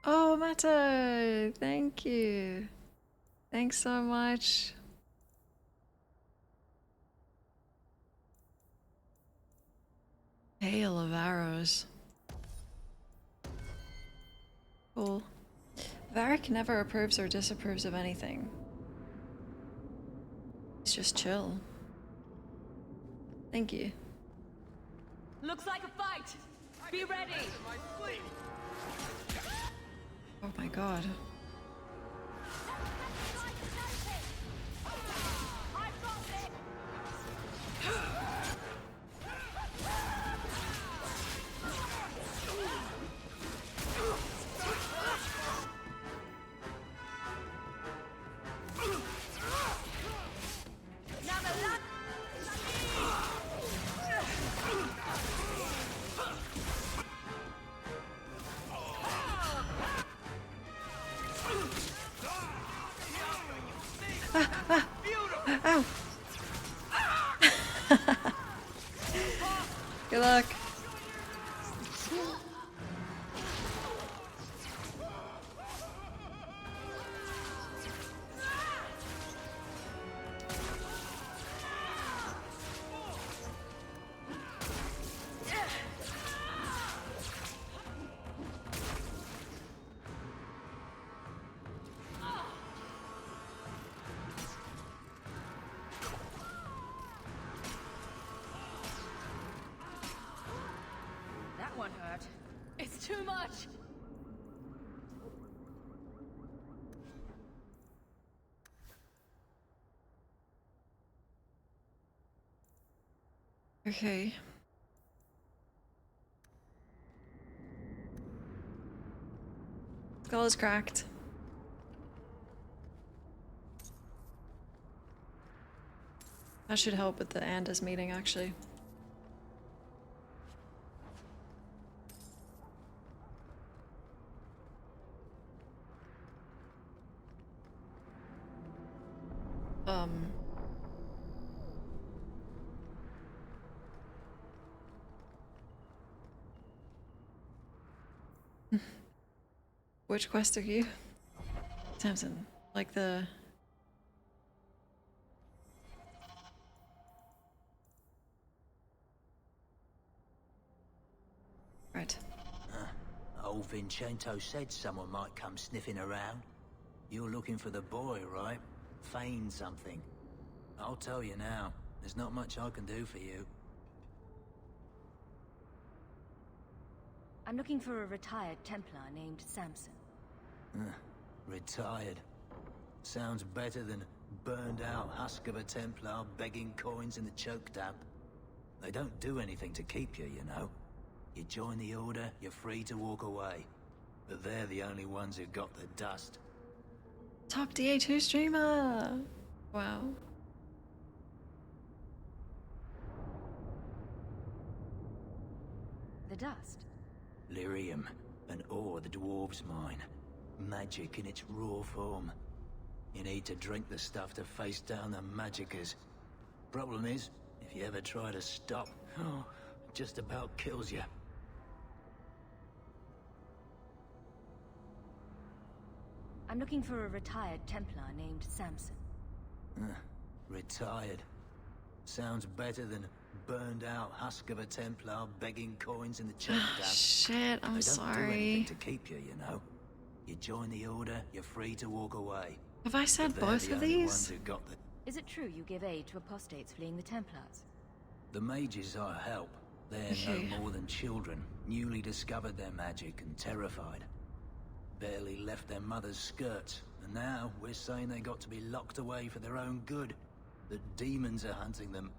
Oh, Matto! Thank you. Thanks so much. Hail of arrows. Cool. Varric never approves or disapproves of anything. He's just chill. Thank you. Looks like a fight! Be ready! Oh my god. Ow! Good luck. too much! Okay. Skull is cracked. That should help with the Anders meeting, actually. Which quest are you? Samson. Like the... Right. Old Vincento said someone might come sniffing around. You're looking for the boy, right? Feign something. I'll tell you now, there's not much I can do for you. I'm looking for a retired Templar named Samson. Retired. Sounds better than burned out husk of a Templar begging coins in the choke damp. They don't do anything to keep you, you know. You join the Order, you're free to walk away. But they're the only ones who got the dust. Top DA2 streamer! Wow. The dust? Lyrium, an ore the dwarves mine. Magic in its raw form. You need to drink the stuff to face down the magicers. Problem is, if you ever try to stop, it just about kills you. I'm looking for a retired Templar named Samson. Retired. Sounds better than burned out husk of a Templar begging coins in the choke damp. Shit, I'm they don't sorry. do anything to keep you, you know. You join the Order, you're free to walk away. Have I said But they're both the of only these? ones who got the... Is it true you give aid to apostates fleeing the Templars? The mages I help. They're Okay. no more than children, newly discovered their magic and terrified. Barely left their mother's skirts, and now we're saying they got to be locked away for their own good. The demons are hunting them.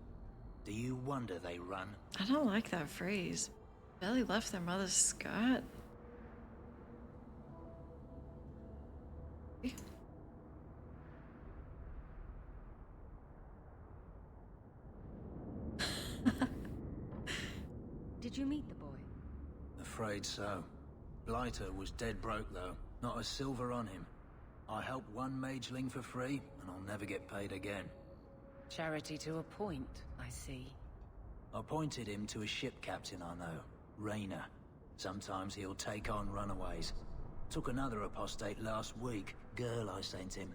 Do you wonder they run? I don't like that phrase. Barely left their mother's skirt. Did you meet the boy? Afraid so. Blighter was dead broke though, not a silver on him. I helped one mageling for free, and I'll never get paid again. Charity to a point, I see. I pointed him to a ship captain I know, Rayner. Sometimes he'll take on runaways. Took another apostate last week, girl I sent him.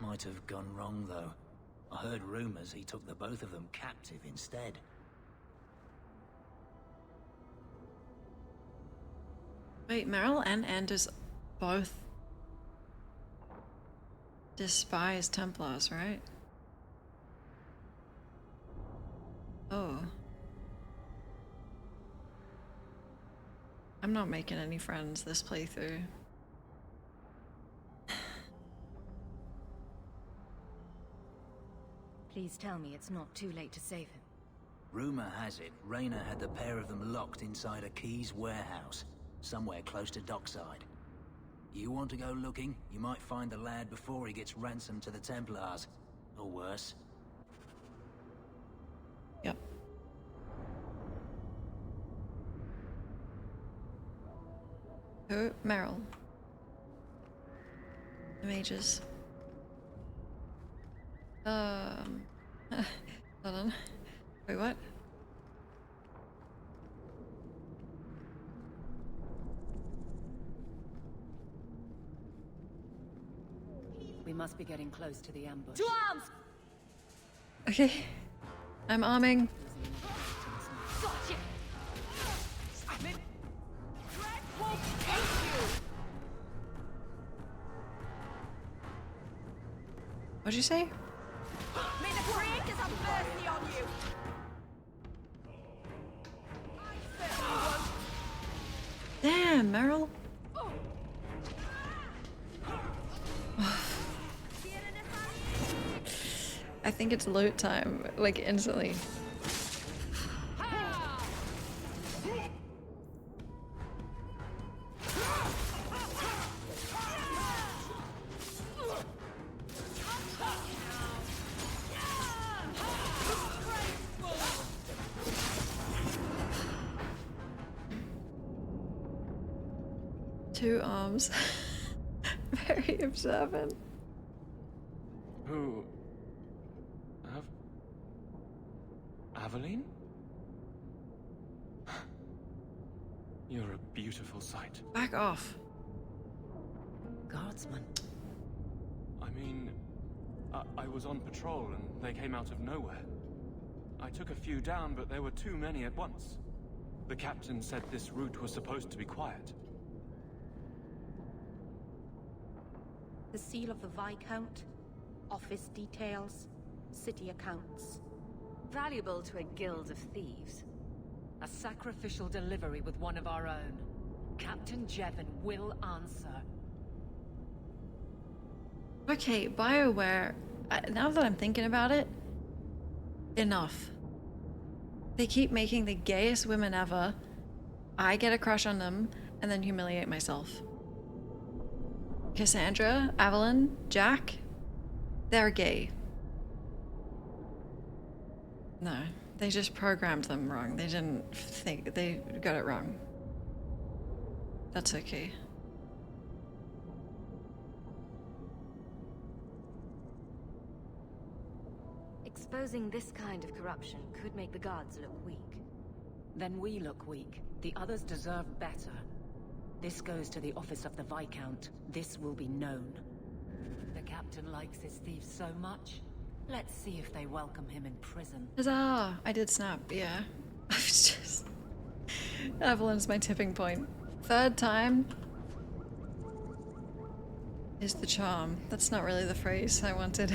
Might have gone wrong though. I heard rumors he took the both of them captive instead. Wait, Meryl and Anders both despise Templars, right? Oh. I'm not making any friends this playthrough. Please tell me it's not too late to save him. Rumor has it, Rayner had the pair of them locked inside a Keys warehouse, somewhere close to dockside. You want to go looking, you might find the lad before he gets ransomed to the Templars. Or worse. Yep. Who? Meryl. The mages. Hold on. Wait, what? We must be getting close to the ambush. To arms! Okay. I'm arming. Gotcha! Smith! Dread will take you! What'd you say? May the creators have mercy on you! I certainly won't. Merrill? I think it's loot time, like instantly. Two arms. Very observant. Who... Aveline? You're a beautiful sight. Back off. Guardsman. I mean, I was on patrol and they came out of nowhere. I took a few down, but there were too many at once. The captain said this route was supposed to be quiet. The seal of the Viscount, office details, city accounts. Valuable to a guild of thieves. A sacrificial delivery with one of our own. Captain Jevon will answer. Okay, BioWare, now that I'm thinking about it, enough. They keep making the gayest women ever. I get a crush on them and then humiliate myself. Cassandra, Evelyn, Jack, they're gay. No, they just programmed them wrong. They didn't think, they got it wrong. That's okay. Exposing this kind of corruption could make the guards look weak. Then we look weak. The others deserve better. This goes to the office of the Viscount. This will be known. The captain likes his thieves so much. Let's see if they welcome him in prison. Huzzah! I did snap, yeah. I was just... Evelyn's my tipping point. Third time is the charm. That's not really the phrase I wanted.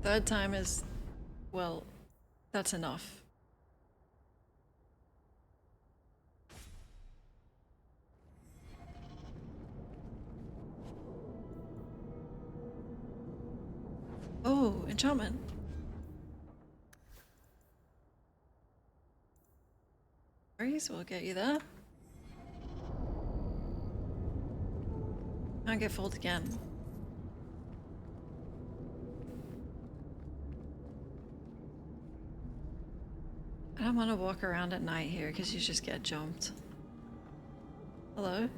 Third time is... well, that's enough. Oh, enchantment. Worries, we'll get you there. Can't get fooled again. I don't want to walk around at night here because you just get jumped. Hello?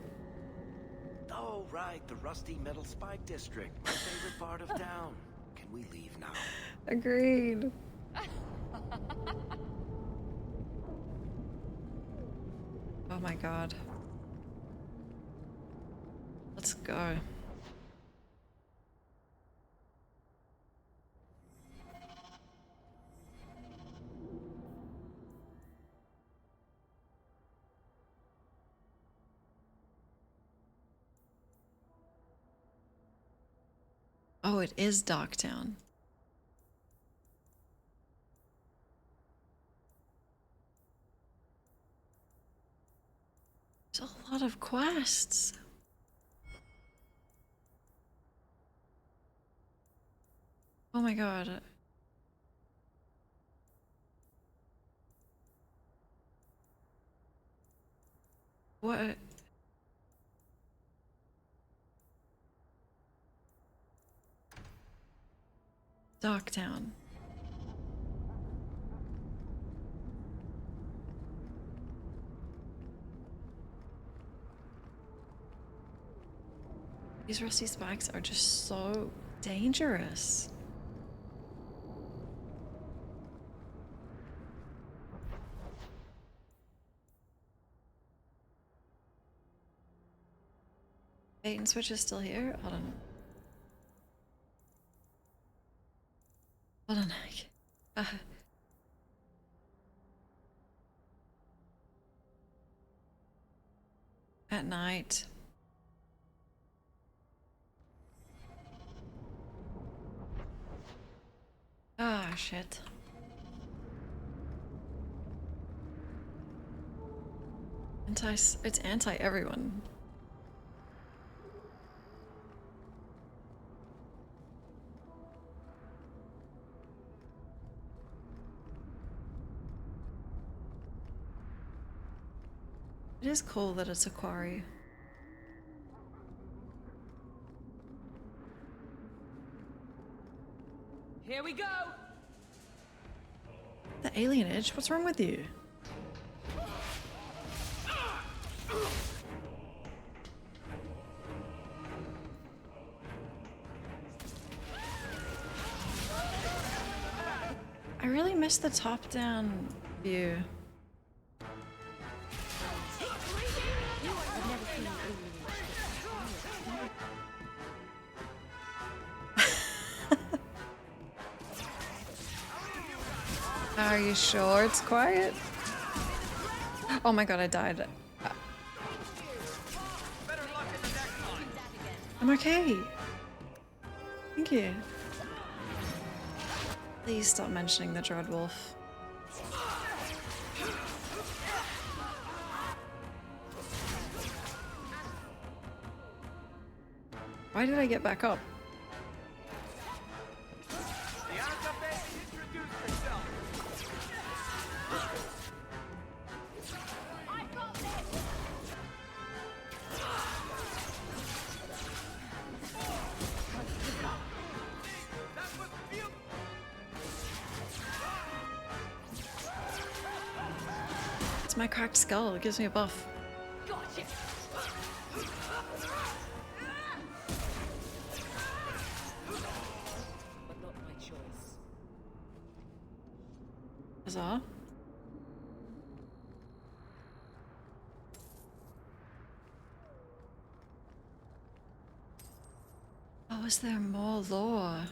Oh, right, the rusty metal spike district. My favorite part of town. Can we leave now? Agreed. Oh my god. Let's go. Oh, it is Darktown. There's a lot of quests. Oh my god. What? Darktown. These rusty spikes are just so dangerous. Bait and switch is still here? Hold on. Hold on. At night. Ah, shit. It's anti everyone. It is cool that it's a quarry. Here we go! The alienage? What's wrong with you? I really miss the top-down view. Are you sure it's quiet? Oh my god, I died. I'm okay. Thank you. Please stop mentioning the Dreadwolf. Why did I get back up? It's my cracked skull. It gives me a buff. Gotcha. But not my choice. Huzzah. Oh, is there more lore?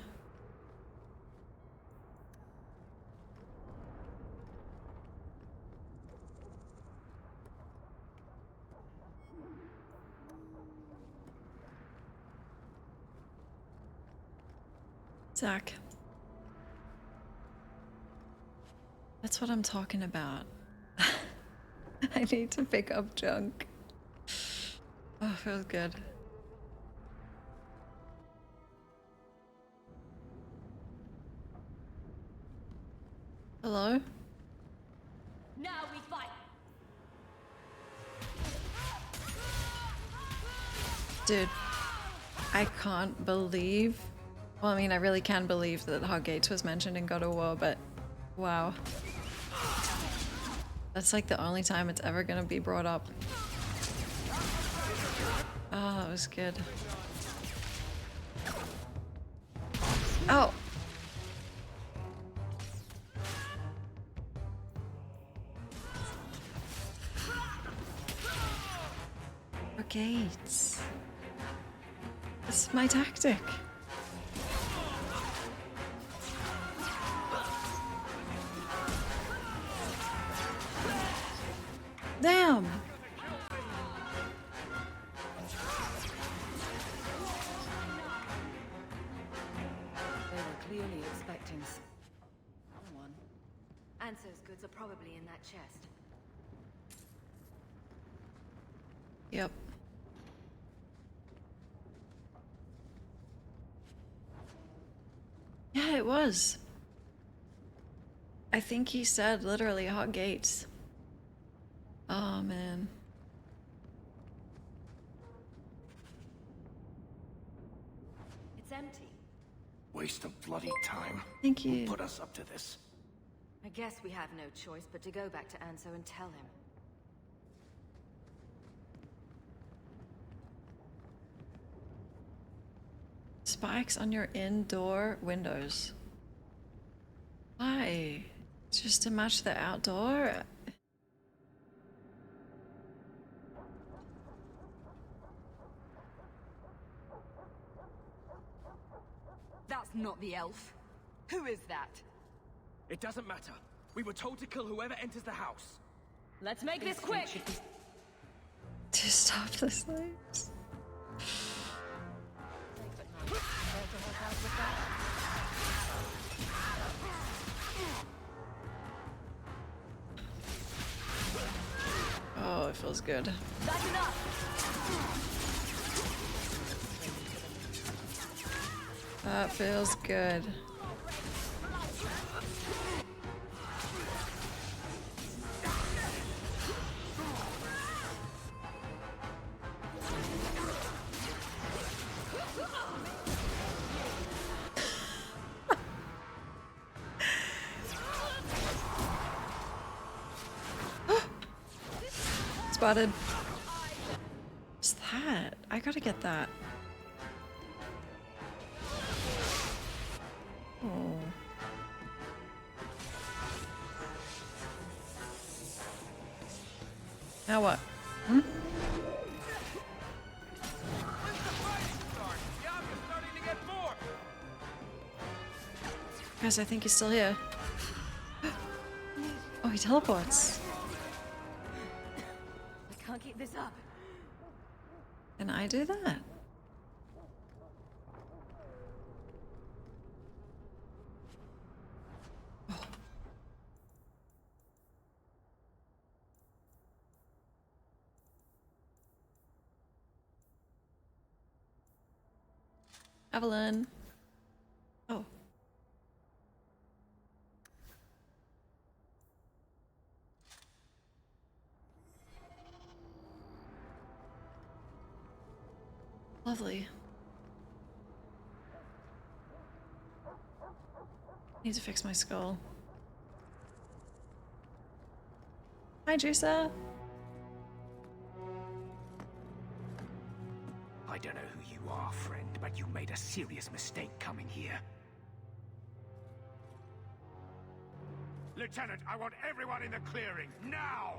Zach. That's what I'm talking about. I need to pick up junk. Oh, feels good. Hello? Now we fight. Dude, I can't believe... Well, I mean, I really can believe that Hoggates was mentioned in God of War, but wow. That's like the only time it's ever gonna be brought up. Oh, that was good. Oh! Hoggates. This is my tactic. Damn! They were clearly expecting someone. Anso's goods are probably in that chest. Yep. Yeah, it was. I think he said literally Hoggates. Oh man. It's empty. Waste of bloody time. Thank you. Who put us up to this? I guess we have no choice but to go back to Anso and tell him. Spikes on your indoor windows. Why? It's just to match the outdoor? That's not the elf. Who is that? It doesn't matter. We were told to kill whoever enters the house. Let's make this quick! To stop the slaves. Oh, it feels feels good. That's enough. That feels good. Spotted. What's that? I gotta get that. Oh. Now what? Hmm? Guys, I think he's still here. Oh, he teleports. I can't keep this up. Can I do that? Oh. Evelyn. Oh. Lovely. Need to fix my skull. Hi, Juicer. I don't know who you are, friend, but you made a serious mistake coming here. Lieutenant, I want everyone in the clearing, now!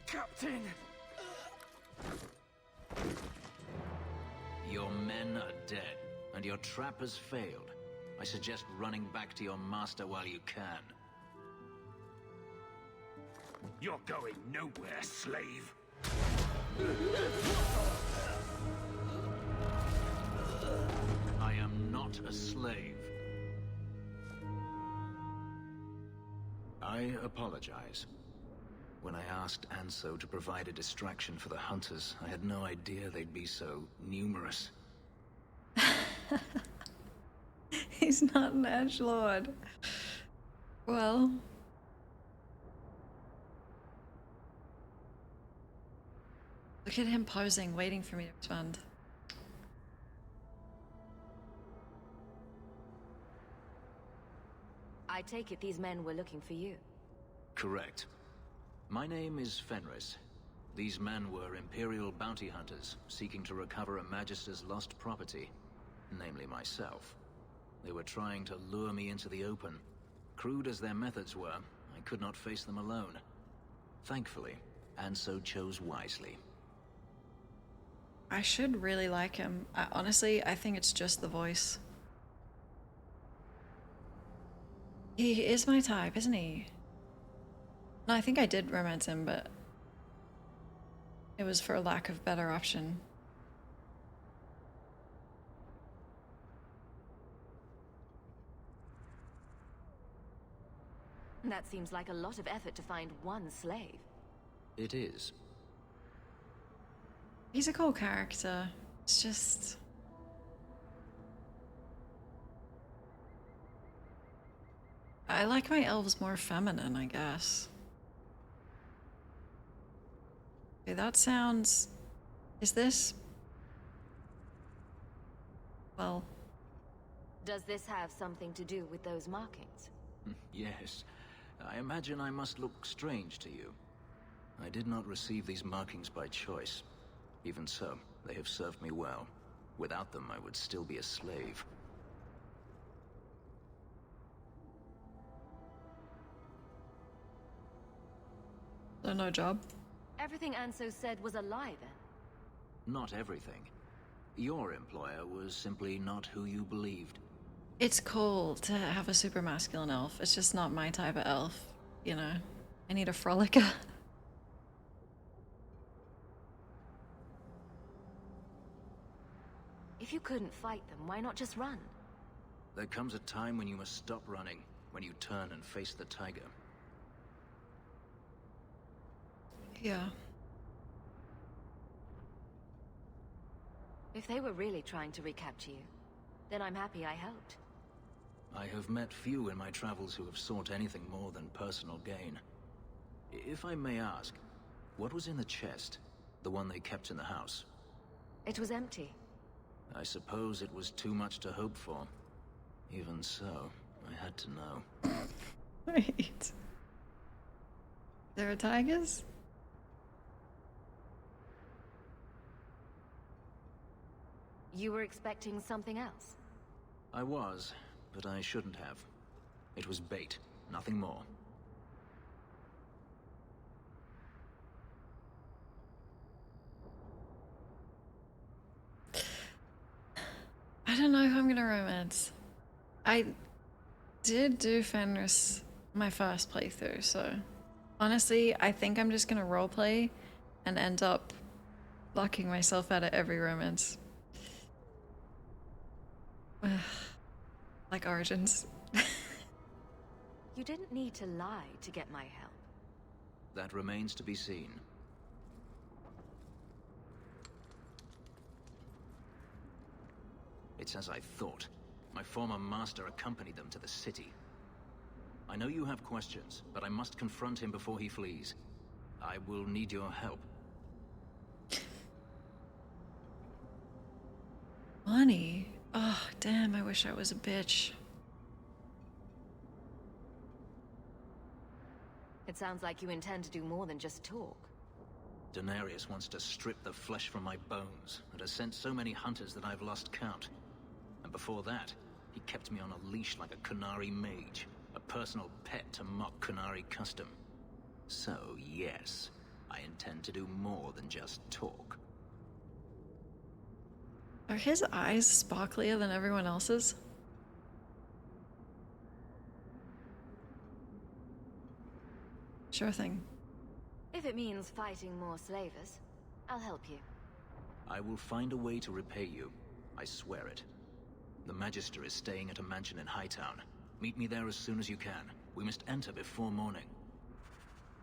Captain! Your men are dead, and your trap has failed. I suggest running back to your master while you can. You're going nowhere, slave! I am not a slave. I apologize. When I asked Anso to provide a distraction for the hunters, I had no idea they'd be so numerous. He's not an edgelord. Well. Look at him posing, waiting for me to respond. I take it these men were looking for you. Correct. My name is Fenris. These men were Imperial bounty hunters, seeking to recover a Magister's lost property, namely myself. They were trying to lure me into the open. Crude as their methods were, I could not face them alone. Thankfully, Anso chose wisely. I should really like him. Honestly, I think it's just the voice. He is my type, isn't he? No, I think I did romance him, but it was for a lack of better option. That seems like a lot of effort to find one slave. It is. He's a cool character. It's just... I like my elves more feminine, I guess. Okay, that sounds... Is this... Well... Does this have something to do with those markings? Yes. I imagine I must look strange to you. I did not receive these markings by choice. Even so, they have served me well. Without them, I would still be a slave. So no job? Everything Anso said was a lie, then? Not everything. Your employer was simply not who you believed. It's cool to have a super masculine elf. It's just not my type of elf, you know? I need a frolicker. If you couldn't fight them, why not just run? There comes a time when you must stop running, when you turn and face the tiger. Yeah. If they were really trying to recapture you, then I'm happy I helped. I have met few in my travels who have sought anything more than personal gain. If I may ask, what was in the chest? The one they kept in the house? It was empty. I suppose it was too much to hope for. Even so, I had to know. Wait. There are tigers? You were expecting something else? I was, but I shouldn't have. It was bait, nothing more. I don't know if I'm gonna romance. I did do Fenris my first playthrough, so honestly, I think I'm just gonna roleplay and end up blocking myself out of every romance. Like Origins. You didn't need to lie to get my help. That remains to be seen. It's as I thought. My former master accompanied them to the city. I know you have questions, but I must confront him before he flees. I will need your help. Money? Oh, damn, I wish I was a bitch. It sounds like you intend to do more than just talk. Daenerys wants to strip the flesh from my bones, and has sent so many hunters that I've lost count. And before that, he kept me on a leash like a Qunari mage, a personal pet to mock Qunari custom. So, yes, I intend to do more than just talk. Are his eyes sparklier than everyone else's? Sure thing. If it means fighting more slavers, I'll help you. I will find a way to repay you. I swear it. The Magister is staying at a mansion in Hightown. Meet me there as soon as you can. We must enter before morning.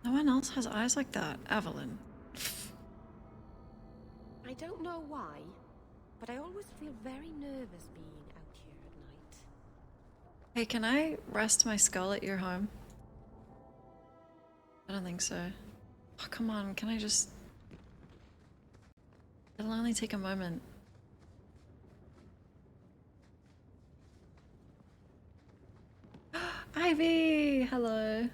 No one else has eyes like that, Evelyn. I don't know why, but I always feel very nervous being out here at night. Hey, can I rest my skull at your home? I don't think so. Oh, come on, can I just... It'll only take a moment. Ivy! Hello.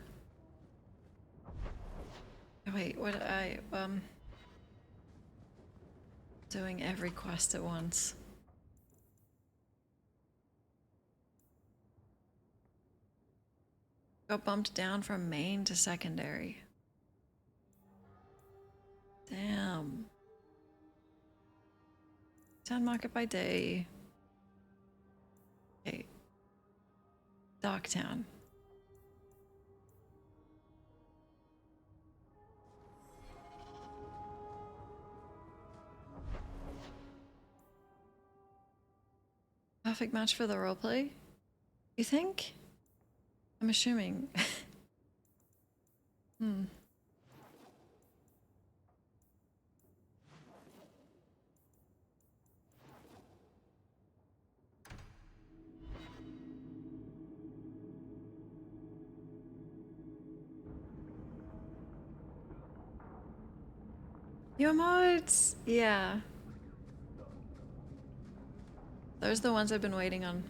Oh, wait, what did I... Doing every quest at once. Got bumped down from main to secondary. Damn. Town market by day. Okay. Darktown. Perfect match for the roleplay? You think? I'm assuming. Your mods! Yeah. Those are the ones I've been waiting on.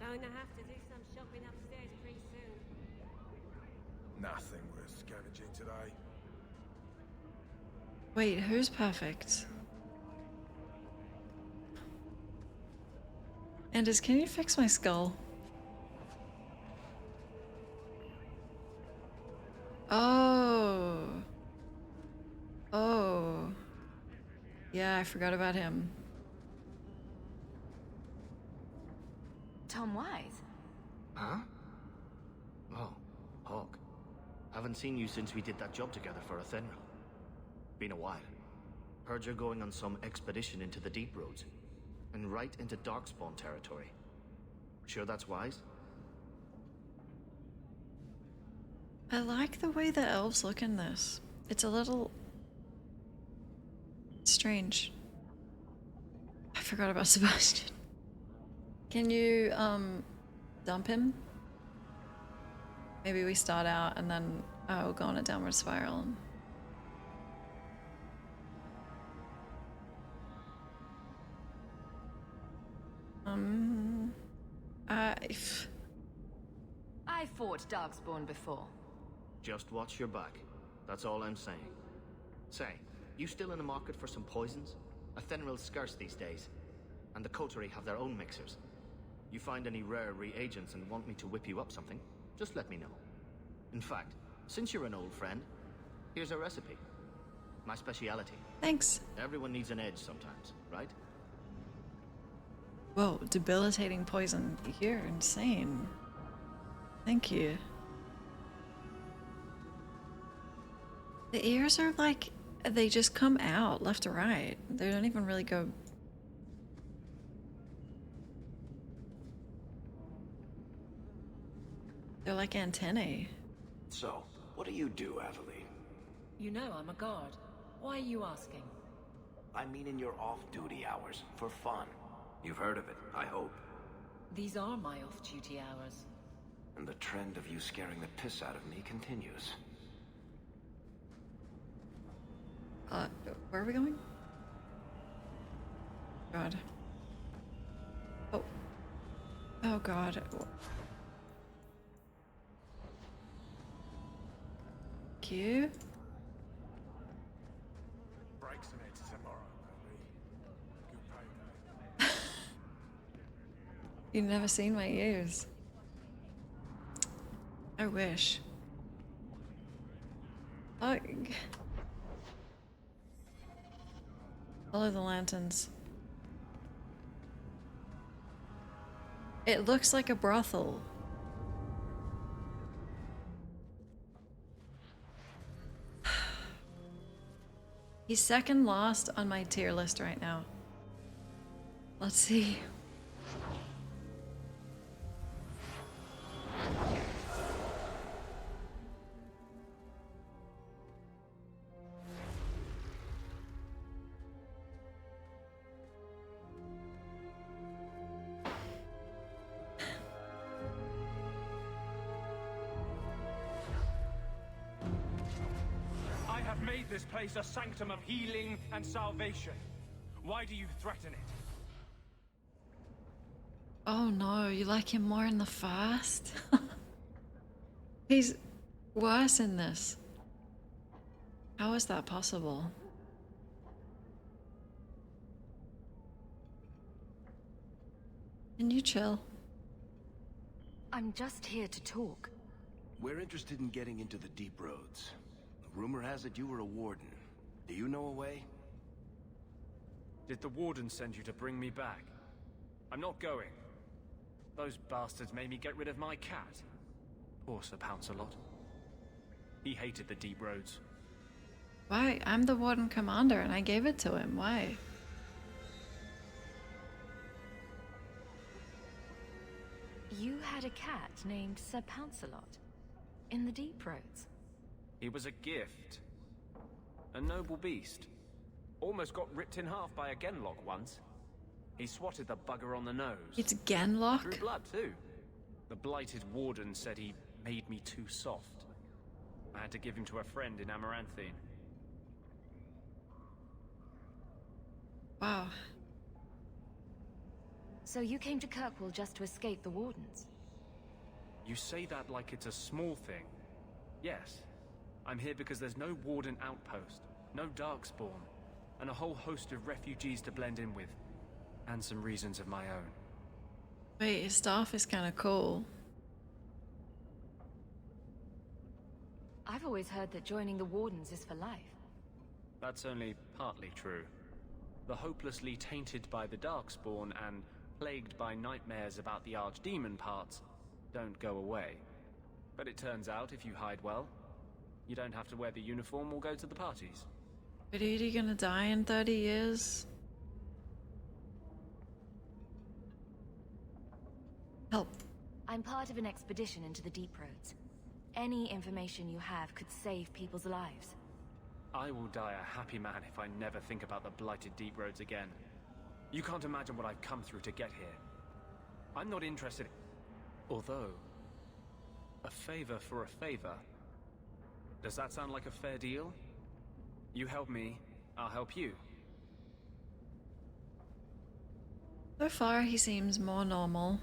Going to have to do some shopping upstairs pretty soon. Nothing worth scavenging today. Wait, who's perfect? Anders, can you fix my skull? Oh. Oh. Yeah, I forgot about him. Tom Wise? Huh? Oh, Hawk. Haven't seen you since we did that job together for Athenril. Been a while. Heard you're going on some expedition into the Deep Roads. And right into Darkspawn territory. Sure that's wise? I like the way the elves look in this. It's a little strange. I forgot about Sebastian. Can you dump him? Maybe we start out and then we'll go on a downward spiral. I fought Darkspawn before. Just watch your back. That's all I'm saying. Say, you still in the market for some poisons? Athenril's scarce these days, and the coterie have their own mixers. You find any rare reagents and want me to whip you up something, just let me know. In fact, since you're an old friend, here's a recipe. My speciality. Thanks. Everyone needs an edge sometimes, right? Whoa, debilitating poison. You're insane. Thank you. The ears are like, they just come out left to right. They don't even really go. They're like antennae. So, what do you do, Aveline? You know I'm a guard. Why are you asking? I mean in your off-duty hours, for fun. You've heard of it, I hope. These are my off-duty hours. And the trend of you scaring the piss out of me continues. Where are we going? God. Oh. Oh God. Q? Breaks in it tomorrow, maybe. Good payday. You've never seen my ears. I wish. Follow the lanterns. It looks like a brothel. He's second last on my tier list right now. Let's see. This place a sanctum of healing and salvation. Why do you threaten it? Oh no, you like him more in the first? He's worse in this. How is that possible? Can you chill? I'm just here to talk. We're interested in getting into the deep roads. Rumor has it you were a warden. Do you know a way? Did the warden send you to bring me back? I'm not going. Those bastards made me get rid of my cat. Poor Sir Pouncelot. He hated the deep roads. Why? I'm the warden commander and I gave it to him. Why? You had a cat named Sir Pouncelot in the deep roads. He was a gift. A noble beast. Almost got ripped in half by a Genlock once. He swatted the bugger on the nose. It's Genlock? Drew blood too. The blighted warden said he made me too soft. I had to give him to a friend in Amaranthine. Wow. So you came to Kirkwall just to escape the wardens? You say that like it's a small thing. Yes. I'm here because there's no warden outpost, no darkspawn, and a whole host of refugees to blend in with. And some reasons of my own. Wait, his staff is kind of cool. I've always heard that joining the wardens is for life. That's only partly true. The hopelessly tainted by the darkspawn and plagued by nightmares about the archdemon parts don't go away. But it turns out if you hide well, you don't have to wear the uniform or go to the parties. But are you gonna die in 30 years? Help. I'm part of an expedition into the deep roads. Any information you have could save people's lives. I will die a happy man if I never think about the blighted deep roads again. You can't imagine what I've come through to get here. I'm not interested. Although, a favor for a favor. Does that sound like a fair deal? You help me, I'll help you. So far, he seems more normal.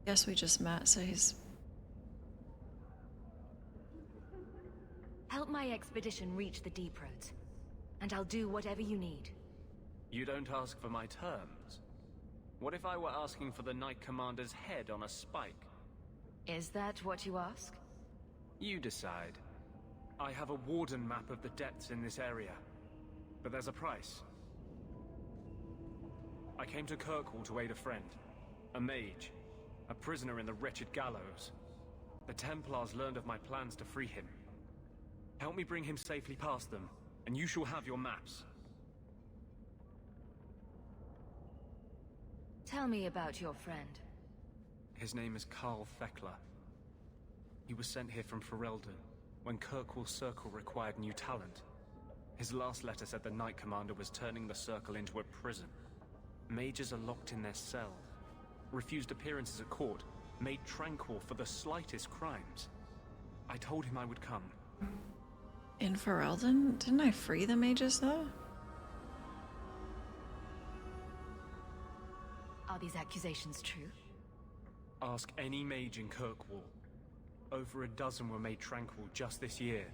Guess we just met, so he's... Help my expedition reach the deep roads, and I'll do whatever you need. You don't ask for my terms. What if I were asking for the Knight Commander's head on a spike? Is that what you ask? You decide. I have a warden map of the depths in this area, but there's a price. I came to Kirkwall to aid a friend, a mage, a prisoner in the wretched gallows. The Templars learned of my plans to free him. Help me bring him safely past them, and you shall have your maps. Tell me about your friend. His name is Carl Thekla. He was sent here from Ferelden when Kirkwall Circle required new talent. His last letter said the Knight Commander was turning the Circle into a prison. Mages are locked in their cells, refused appearances at court, made tranquil for the slightest crimes. I told him I would come. In Ferelden? Didn't I free the mages, though? Are these accusations true? Ask any mage in Kirkwall. Over a dozen were made tranquil just this year.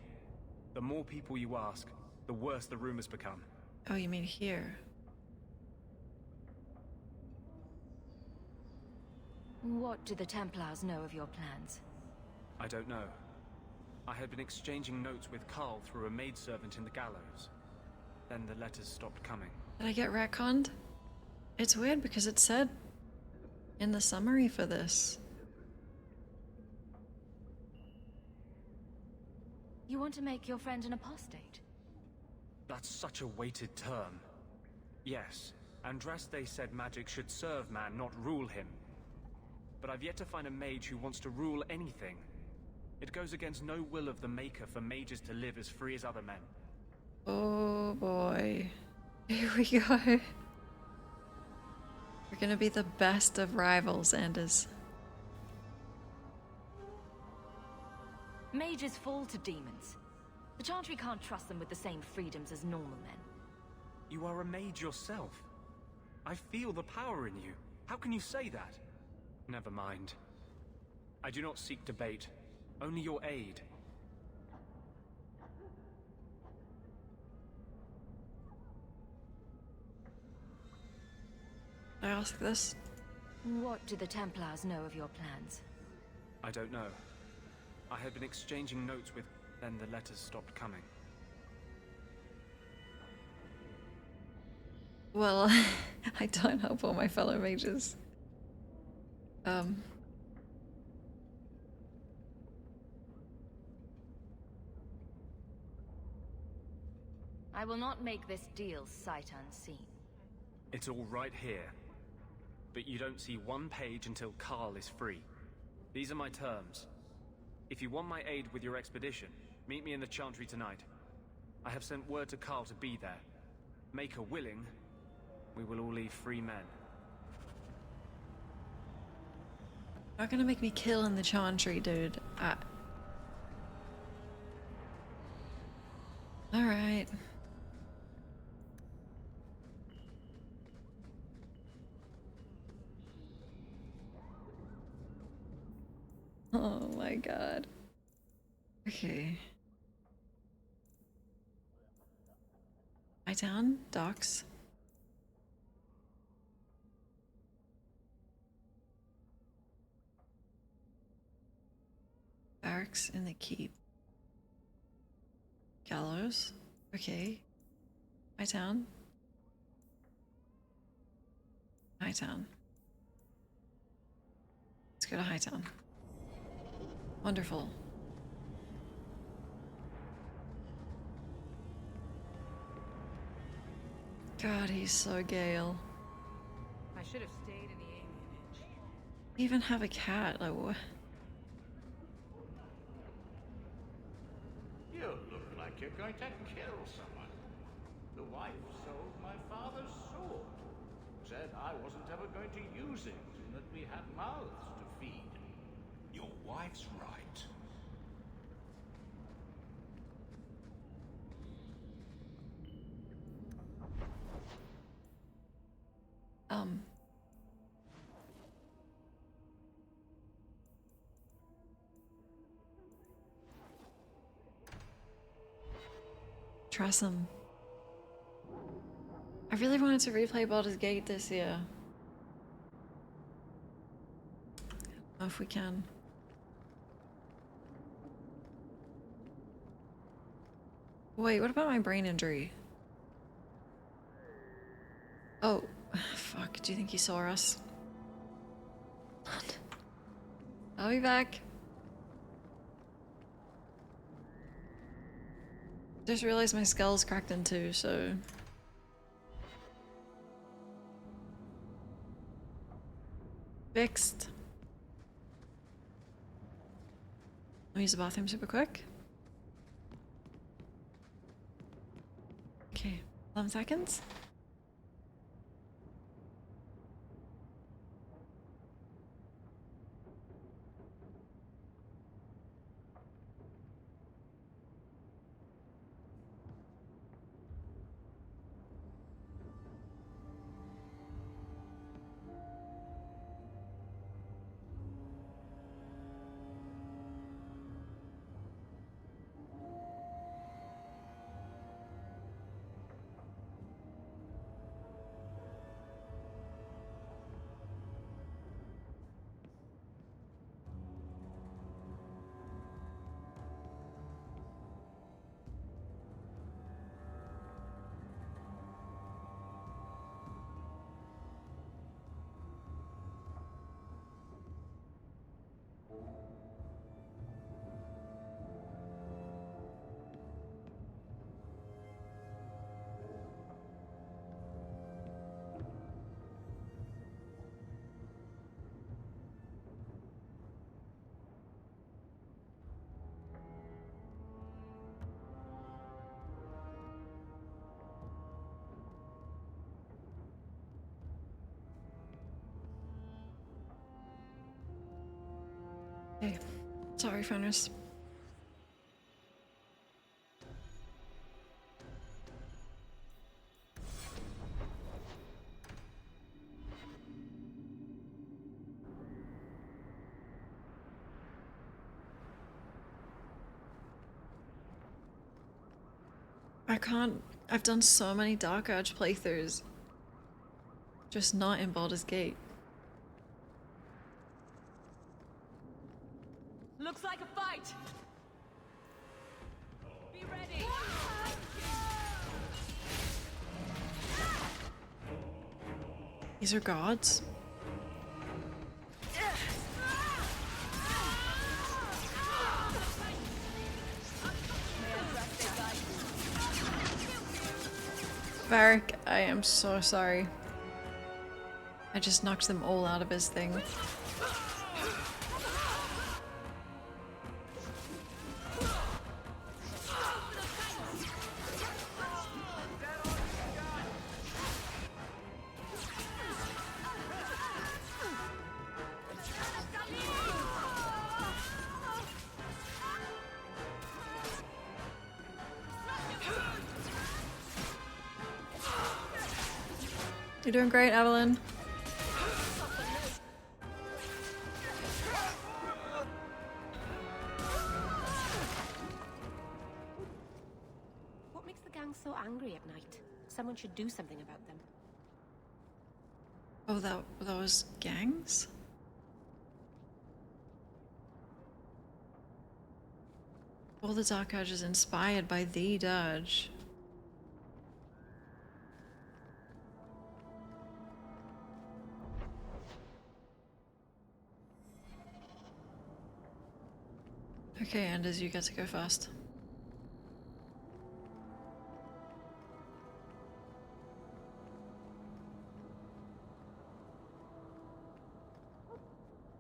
The more people you ask, the worse the rumors become. Oh, you mean here? What do the Templars know of your plans? I don't know. I had been exchanging notes with Carl through a maidservant in the gallows. Then the letters stopped coming. Did I get retconned? It's weird because it said in the summary for this. You want to make your friend an apostate? That's such a weighted term. Yes, Andrastian said magic should serve man, not rule him. But I've yet to find a mage who wants to rule anything. It goes against no will of the Maker for mages to live as free as other men. Oh boy. Here we go. We're gonna be the best of rivals, Anders. Mages fall to demons. The Chantry can't trust them with the same freedoms as normal men. You are a mage yourself. I feel the power in you. How can you say that? Never mind. I do not seek debate, only your aid. I ask this? What do the Templars know of your plans? I don't know. I had been exchanging notes with... Then the letters stopped coming. Well, I don't help all my fellow mages. I will not make this deal sight unseen. It's all right here. But you don't see one page until Carl is free. These are my terms. If you want my aid with your expedition, meet me in the Chantry tonight. I have sent word to Carl to be there. Maker willing, we will all leave free men. Not gonna make me kill in the Chantry, dude. Alright. Oh my god. Okay. Hightown? Docks? Barracks in the keep. Gallows? Okay. Hightown? Hightown. Let's go to Hightown. Wonderful. God, he's so Gale. I should have stayed in the alienage. We even have a cat, like what? like you're going to kill someone. The wife sold my father's sword. Said I wasn't ever going to use it, and that we had mouths to feed. Your wife's right. Try some. I really wanted to replay Baldur's Gate this year. I don't know if we can. Wait, what about my brain injury? Oh, fuck. Do you think he saw us? I'll be back. Just realized my skull's cracked in two, so... Fixed. I'll use the bathroom super quick. Okay, 11 seconds. Okay, sorry, phoners. I can't. I've done so many Dark Urge playthroughs. Just not in Baldur's Gate. Looks like a fight! Be ready! These are gods? Varric, I am so sorry. I just knocked them all out of his thing. You're doing great, Evelyn. What makes the gang so angry at night? Someone should do something about them. Oh, those gangs? All the Dark Urge is inspired by the Dirge. Okay, Anders, you get to go first.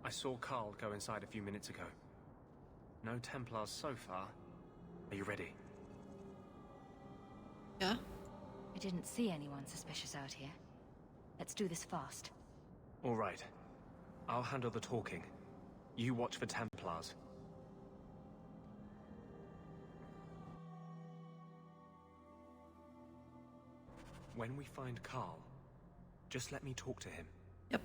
I saw Carl go inside a few minutes ago. No Templars so far. Are you ready? Yeah? I didn't see anyone suspicious out here. Let's do this fast. All right. I'll handle the talking. You watch for Templars. When we find Carl, just let me talk to him. Yep.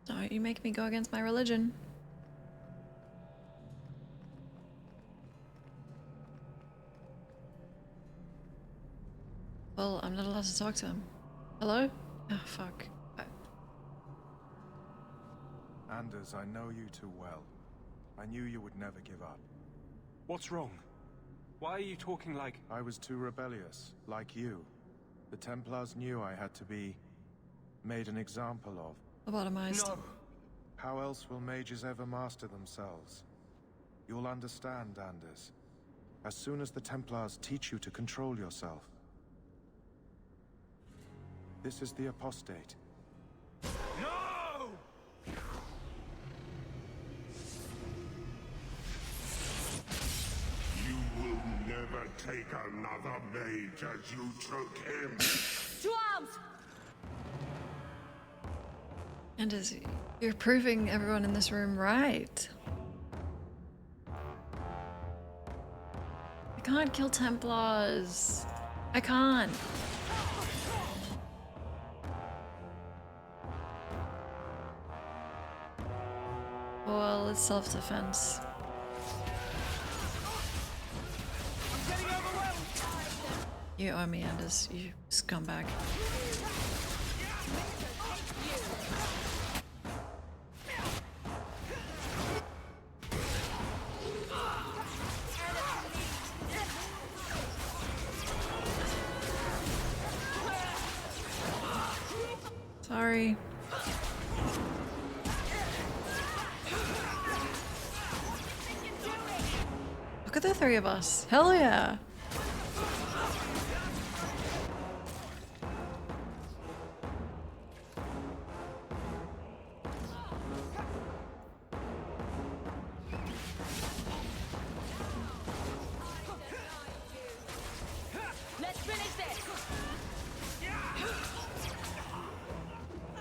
Don't you make me go against my religion. Well, I'm not allowed to talk to him. Hello? Oh, fuck. Anders, I know you too well. I knew you would never give up. What's wrong? Why are you talking like... I was too rebellious, like you. The Templars knew I had to be made an example of. Lobotomized. No! How else will mages ever master themselves? You'll understand, Anders. As soon as the Templars teach you to control yourself. This is the apostate. No! You will never take another mage as you took him. To arms! And you're proving everyone in this room right. I can't kill Templars. I can't. Well, it's self-defense. You owe me, Anders, you scumbag. Sorry. Look at the three of us. Hell yeah. Let's finish this!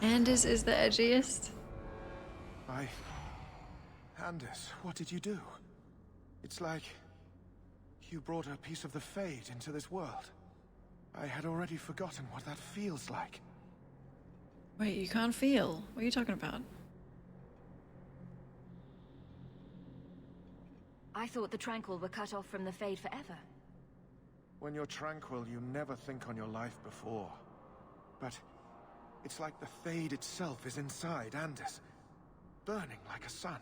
Anders is the edgiest. Anders, what did you do? It's like you brought a piece of the Fade into this world. I had already forgotten what that feels like. Wait, you can't feel? What are you talking about? I thought the Tranquil were cut off from the Fade forever. When you're tranquil, you never think on your life before. But it's like the Fade itself is inside Anders, burning like a sun.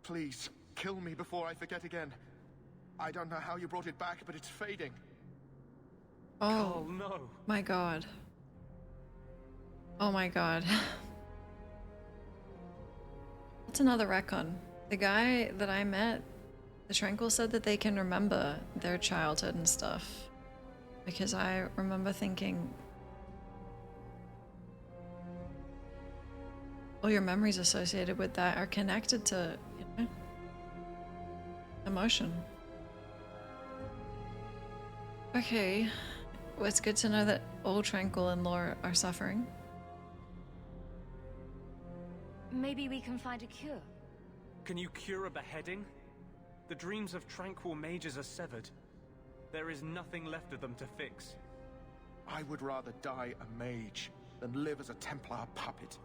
Please, kill me before I forget again. I don't know how you brought it back, but it's fading. Oh, Carl, no. My god. Oh my god. That's another retcon. The guy that I met, the Tranquil, said that they can remember their childhood and stuff. Because I remember thinking, all your memories associated with that are connected to, you know, emotion. Okay, well, it's good to know that all Tranquil and Laura are suffering. Maybe we can find a cure. Can you cure a beheading? The dreams of tranquil mages are severed. There is nothing left of them to fix. I would rather die a mage than live as a Templar puppet.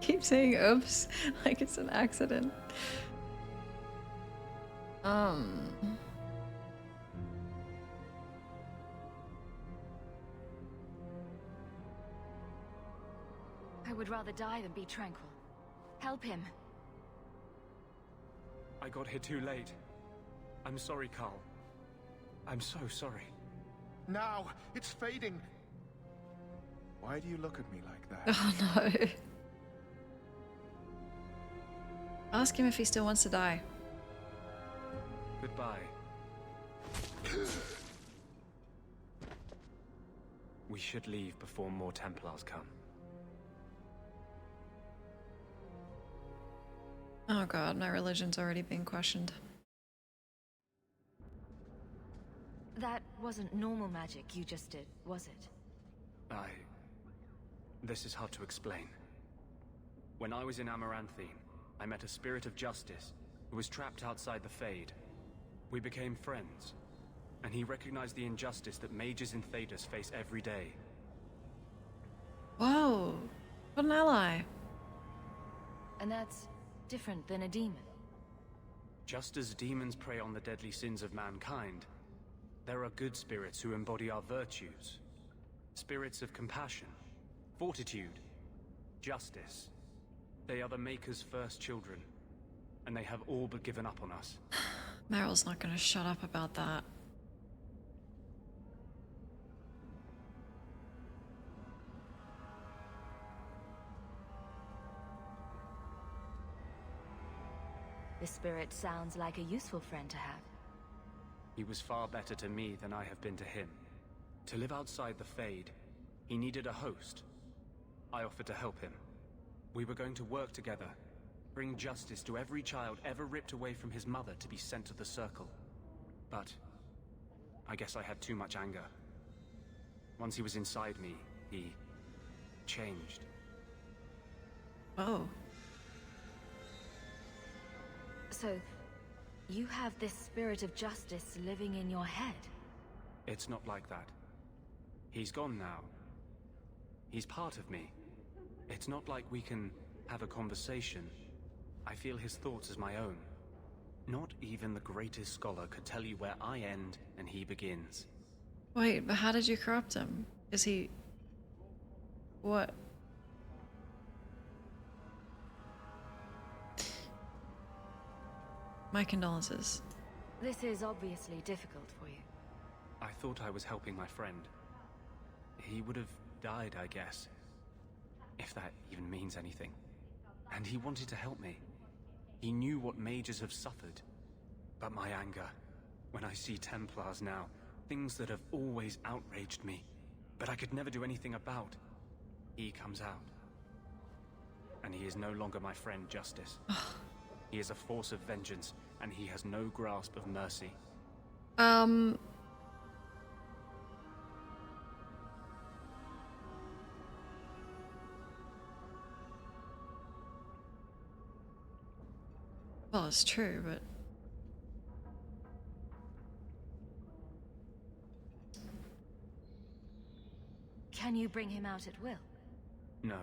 Keep saying oops like it's an accident. I would rather die than be tranquil. Help him. I got here too late. I'm sorry, Carl. I'm so sorry. Now, it's fading. Why do you look at me like that? Oh no. Ask him if he still wants to die. Goodbye. We should leave before more Templars come. Oh god, my religion's already being questioned. That wasn't normal magic you just did, was it? This is hard to explain. When I was in Amaranthine, I met a spirit of justice who was trapped outside the Fade. We became friends, and he recognized the injustice that mages in Thedas face every day. Whoa, what an ally. And that's different than a demon. Just as demons prey on the deadly sins of mankind, there are good spirits who embody our virtues. Spirits of compassion, fortitude, justice. They are the Maker's first children, and they have all but given up on us. Meryl's not gonna shut up about that. The spirit sounds like a useful friend to have. He was far better to me than I have been to him. To live outside the Fade, he needed a host. I offered to help him. We were going to work together, bring justice to every child ever ripped away from his mother to be sent to the Circle. But I guess I had too much anger. Once he was inside me, he changed. Oh. So, you have this spirit of justice living in your head? It's not like that. He's gone now. He's part of me. It's not like we can have a conversation. I feel his thoughts as my own. Not even the greatest scholar could tell you where I end and he begins. Wait, but how did you corrupt him? Is he... What? My condolences. This is obviously difficult for you. I thought I was helping my friend. He would have died, I guess. If that even means anything. And he wanted to help me. He knew what mages have suffered. But my anger, when I see Templars now, things that have always outraged me, but I could never do anything about, he comes out. And he is no longer my friend, Justice. He is a force of vengeance, and he has no grasp of mercy. Well, it's true, but... Can you bring him out at will? No.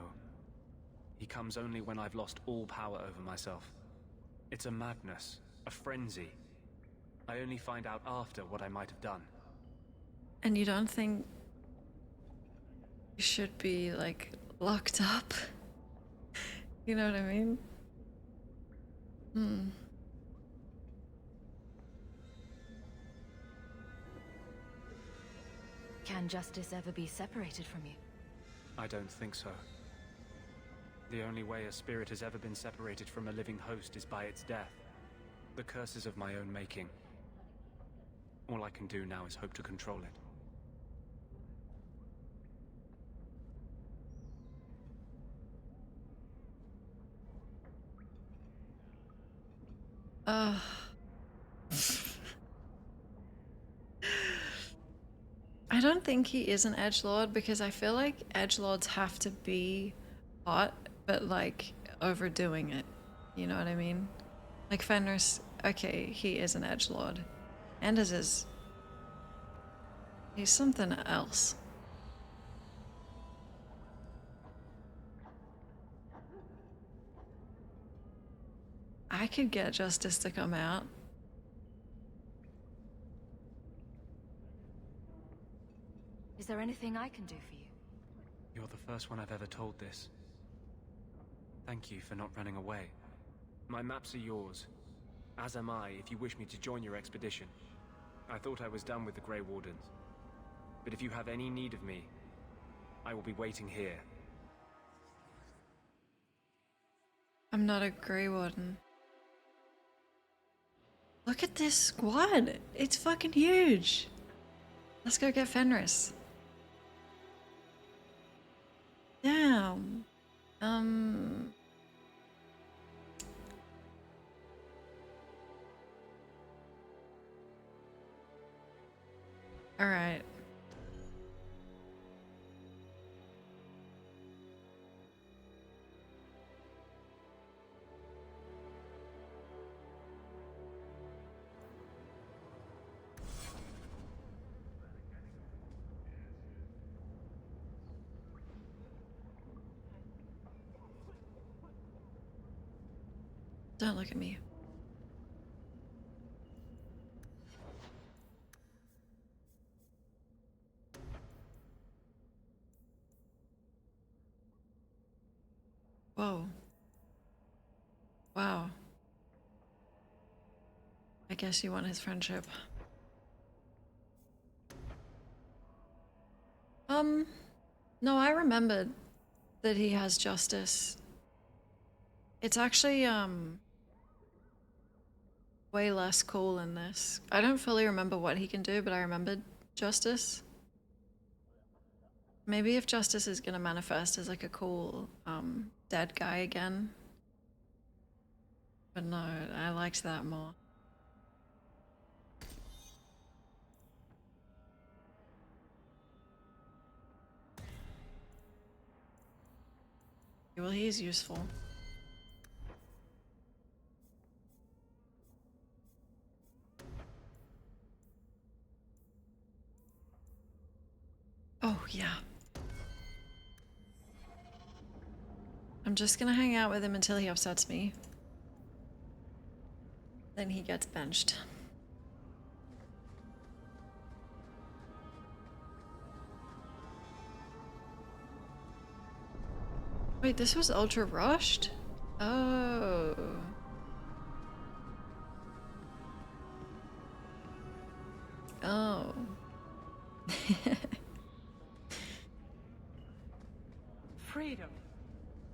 He comes only when I've lost all power over myself. It's a madness, a frenzy. I only find out after what I might have done. And you don't think you should be, like, locked up? You know what I mean? Can justice ever be separated from you? I don't think so. The only way a spirit has ever been separated from a living host is by its death. The curse is of my own making. All I can do now is hope to control it. I don't think he is an edgelord because I feel like edgelords have to be hot, but like overdoing it. You know what I mean? Like Fenris, okay, he is an edgelord. Anders is... he's something else. I could get Justice to come out. Is there anything I can do for you? You're the first one I've ever told this. Thank you for not running away. My maps are yours, as am I if you wish me to join your expedition. I thought I was done with the Grey Wardens. But if you have any need of me, I will be waiting here. I'm not a Grey Warden. Look at this squad! It's fucking huge! Let's go get Fenris. Damn. All right. Don't look at me. Whoa. Wow. I guess you want his friendship. No, I remembered that he has justice. It's actually, way less cool in this. I don't fully remember what he can do, but I remembered justice. Maybe if justice is gonna manifest as like a cool, dead guy again. But no, I liked that more. Well, he's useful. Oh, yeah. I'm just gonna hang out with him until he upsets me. Then he gets benched. Wait, this was ultra rushed? Oh. Oh. Freedom.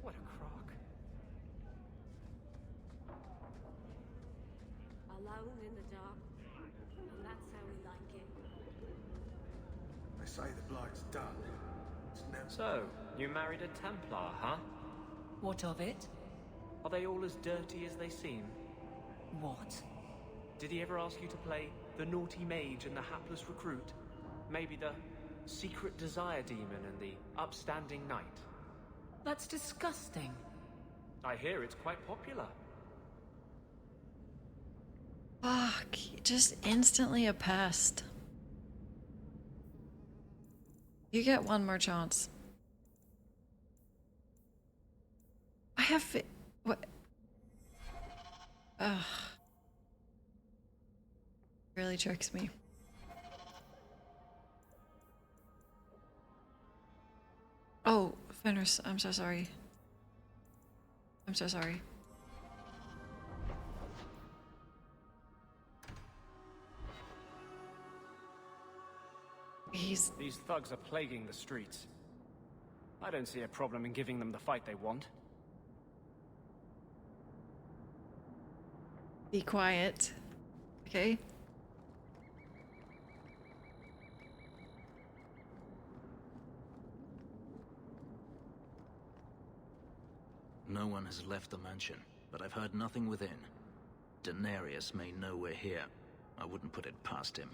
What a crock. Alone in the dark. And that's how we like it. They say the blight's done. It's never... So, you married a Templar, huh? What of it? Are they all as dirty as they seem? What? Did he ever ask you to play the naughty mage and the hapless recruit? Maybe the secret desire demon and the upstanding knight? That's disgusting. I hear it's quite popular. Fuck, just instantly a pest. You get one more chance. I have... What? Ugh. Really tricks me. Oh, Fenris, I'm so sorry. I'm so sorry. These thugs are plaguing the streets. I don't see a problem in giving them the fight they want. Be quiet. Okay? No one has left the mansion, but I've heard nothing within. Daenerys may know we're here. I wouldn't put it past him.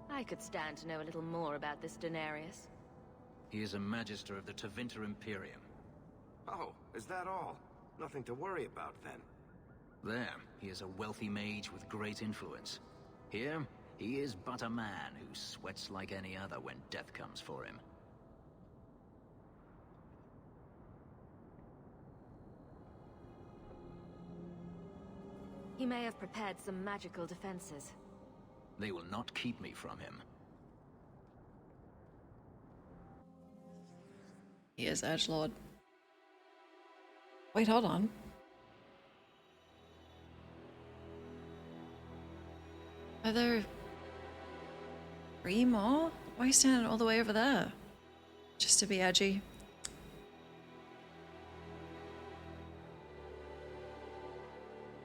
I could stand to know a little more about this Daenerys. He is a Magister of the Tevinter Imperium. Oh, is that all? Nothing to worry about, then. There, he is a wealthy mage with great influence. Here, he is but a man who sweats like any other when death comes for him. He may have prepared some magical defenses. They will not keep me from him. He is edgelord. Wait, hold on. Are there 3 more? Why are you standing all the way over there? Just to be edgy.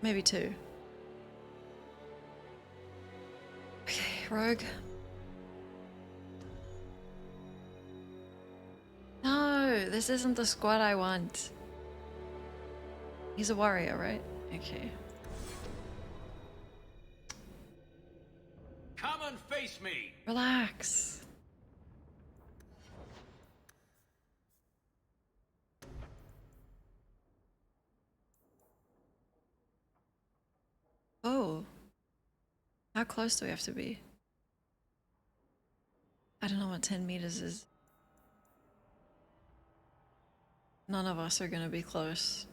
Maybe 2. Okay, rogue. No, this isn't the squad I want. He's a warrior, right? Okay. Come and face me. Relax. Oh. How close do we have to be? I don't know what 10 meters is. None of us are gonna be close.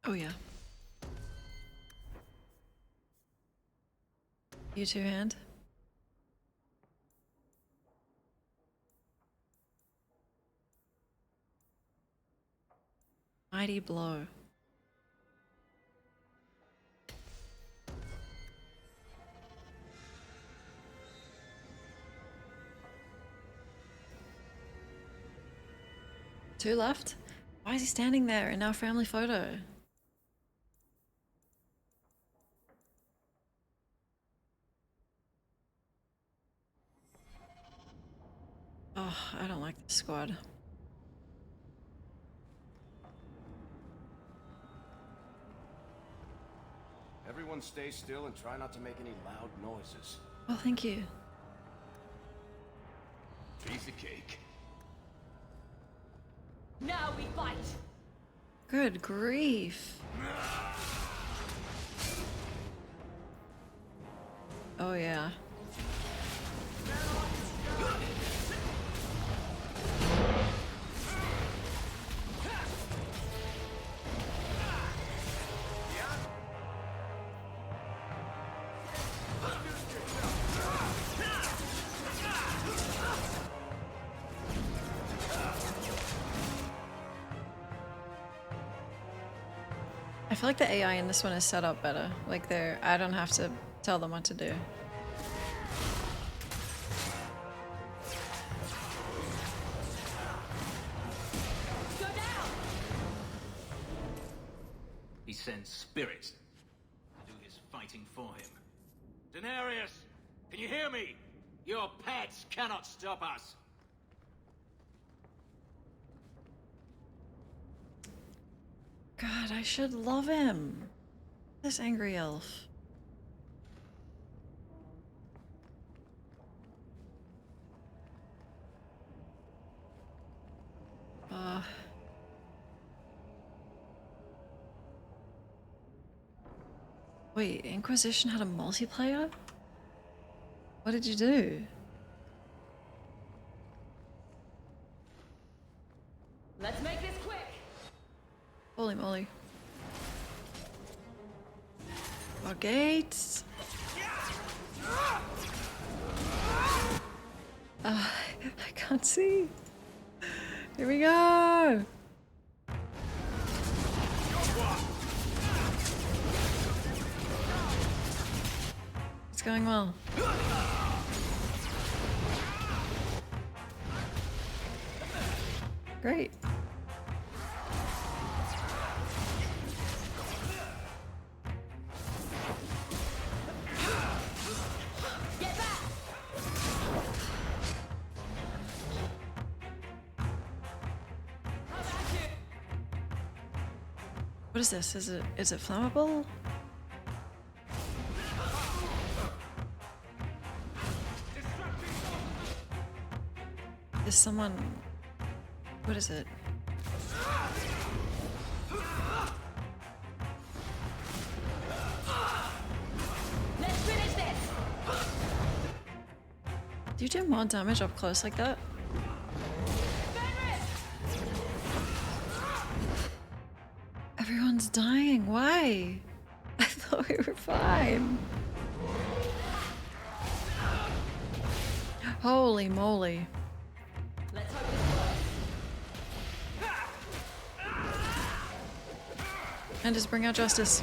Oh yeah. You two hand? Mighty blow. Two left? Why is he standing there in our family photo? Oh, I don't like this squad. Everyone stay still and try not to make any loud noises. Oh, thank you. Piece of cake. Now we fight! Good grief. Oh yeah. I feel like the AI in this one is set up better. Like I don't have to tell them what to do. He sends spirits to do his fighting for him. Daenerys, can you hear me? Your pets cannot stop us. God, I should love him. This angry elf. Wait, Inquisition had a multiplayer? What did you do? Let's make this quick! Holy moly. Our gates. I can't see. Here we go. It's going well. Great. What is this? Is it flammable? Is someone... What is it? Let's finish this! Do you do more damage up close like that? Everyone's dying. Why? I thought we were fine. Holy moly. Let's hope this works. And just bring out justice.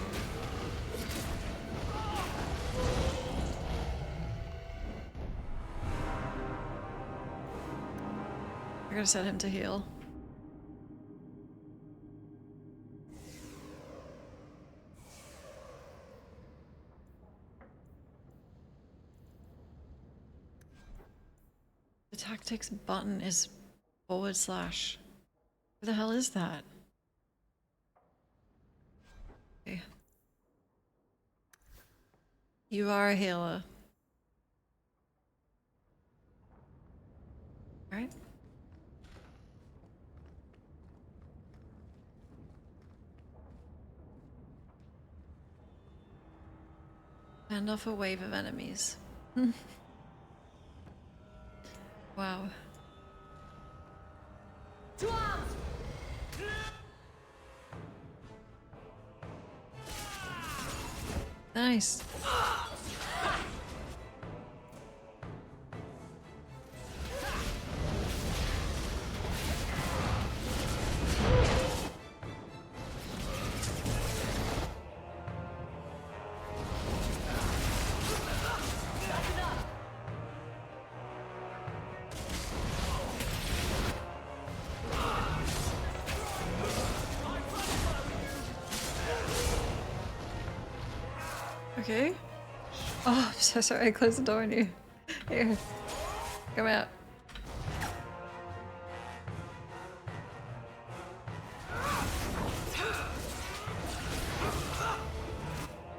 gonna set him to heal. The tactics button is /. Who the hell is that? Okay. You are a healer. Alright. Fend off a wave of enemies. Wow. Nice. Okay. Oh, I'm so sorry. I closed the door on you. Here. Come out.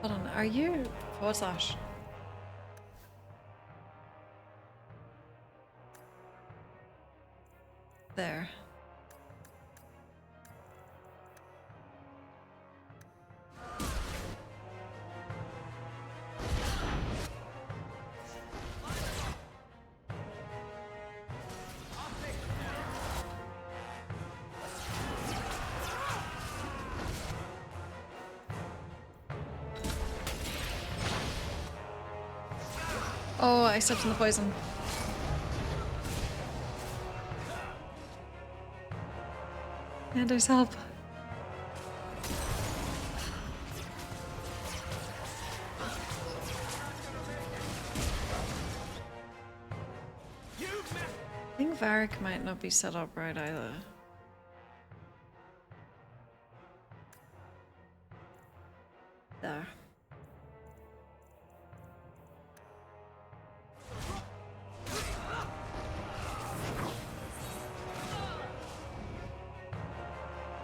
Hold on. Are you /? There. Oh, I stepped in the poison. Anders, help. I think Varric might not be set up right either. There.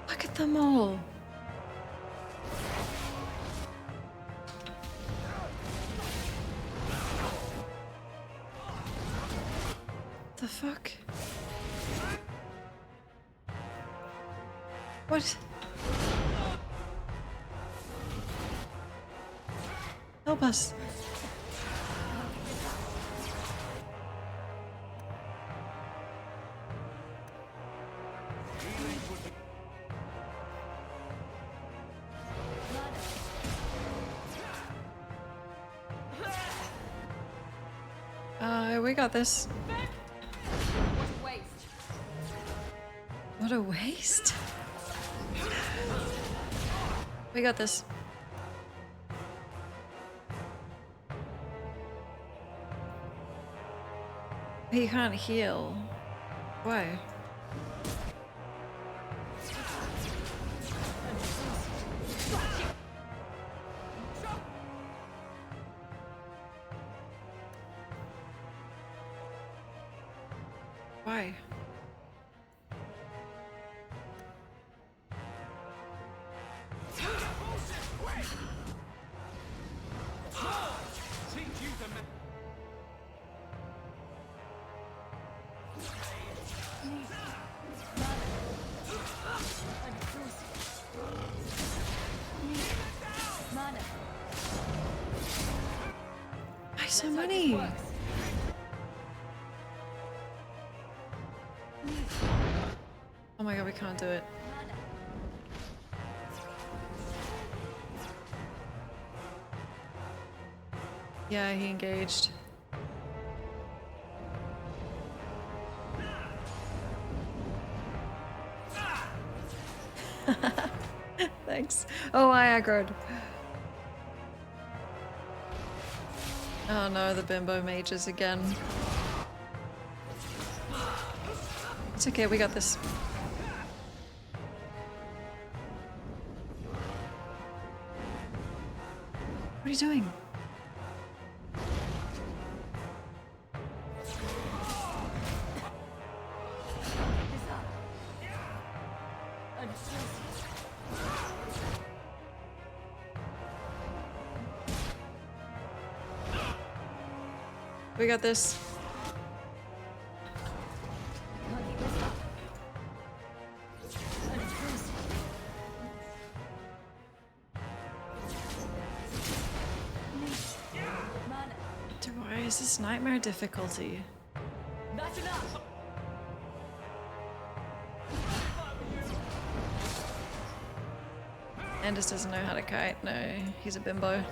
Look at them all. The fuck? What? Help us. We got this. What a waste. We got this. He can't heal. Why? Why? Why so many? Oh my god, we can't do it. Yeah, he engaged. Thanks. Oh, I aggroed. Oh no, the bimbo mages again. It's okay, we got this. What are you doing? We got this. Why is this nightmare difficulty? That's enough. Anders doesn't know how to kite. No, he's a bimbo.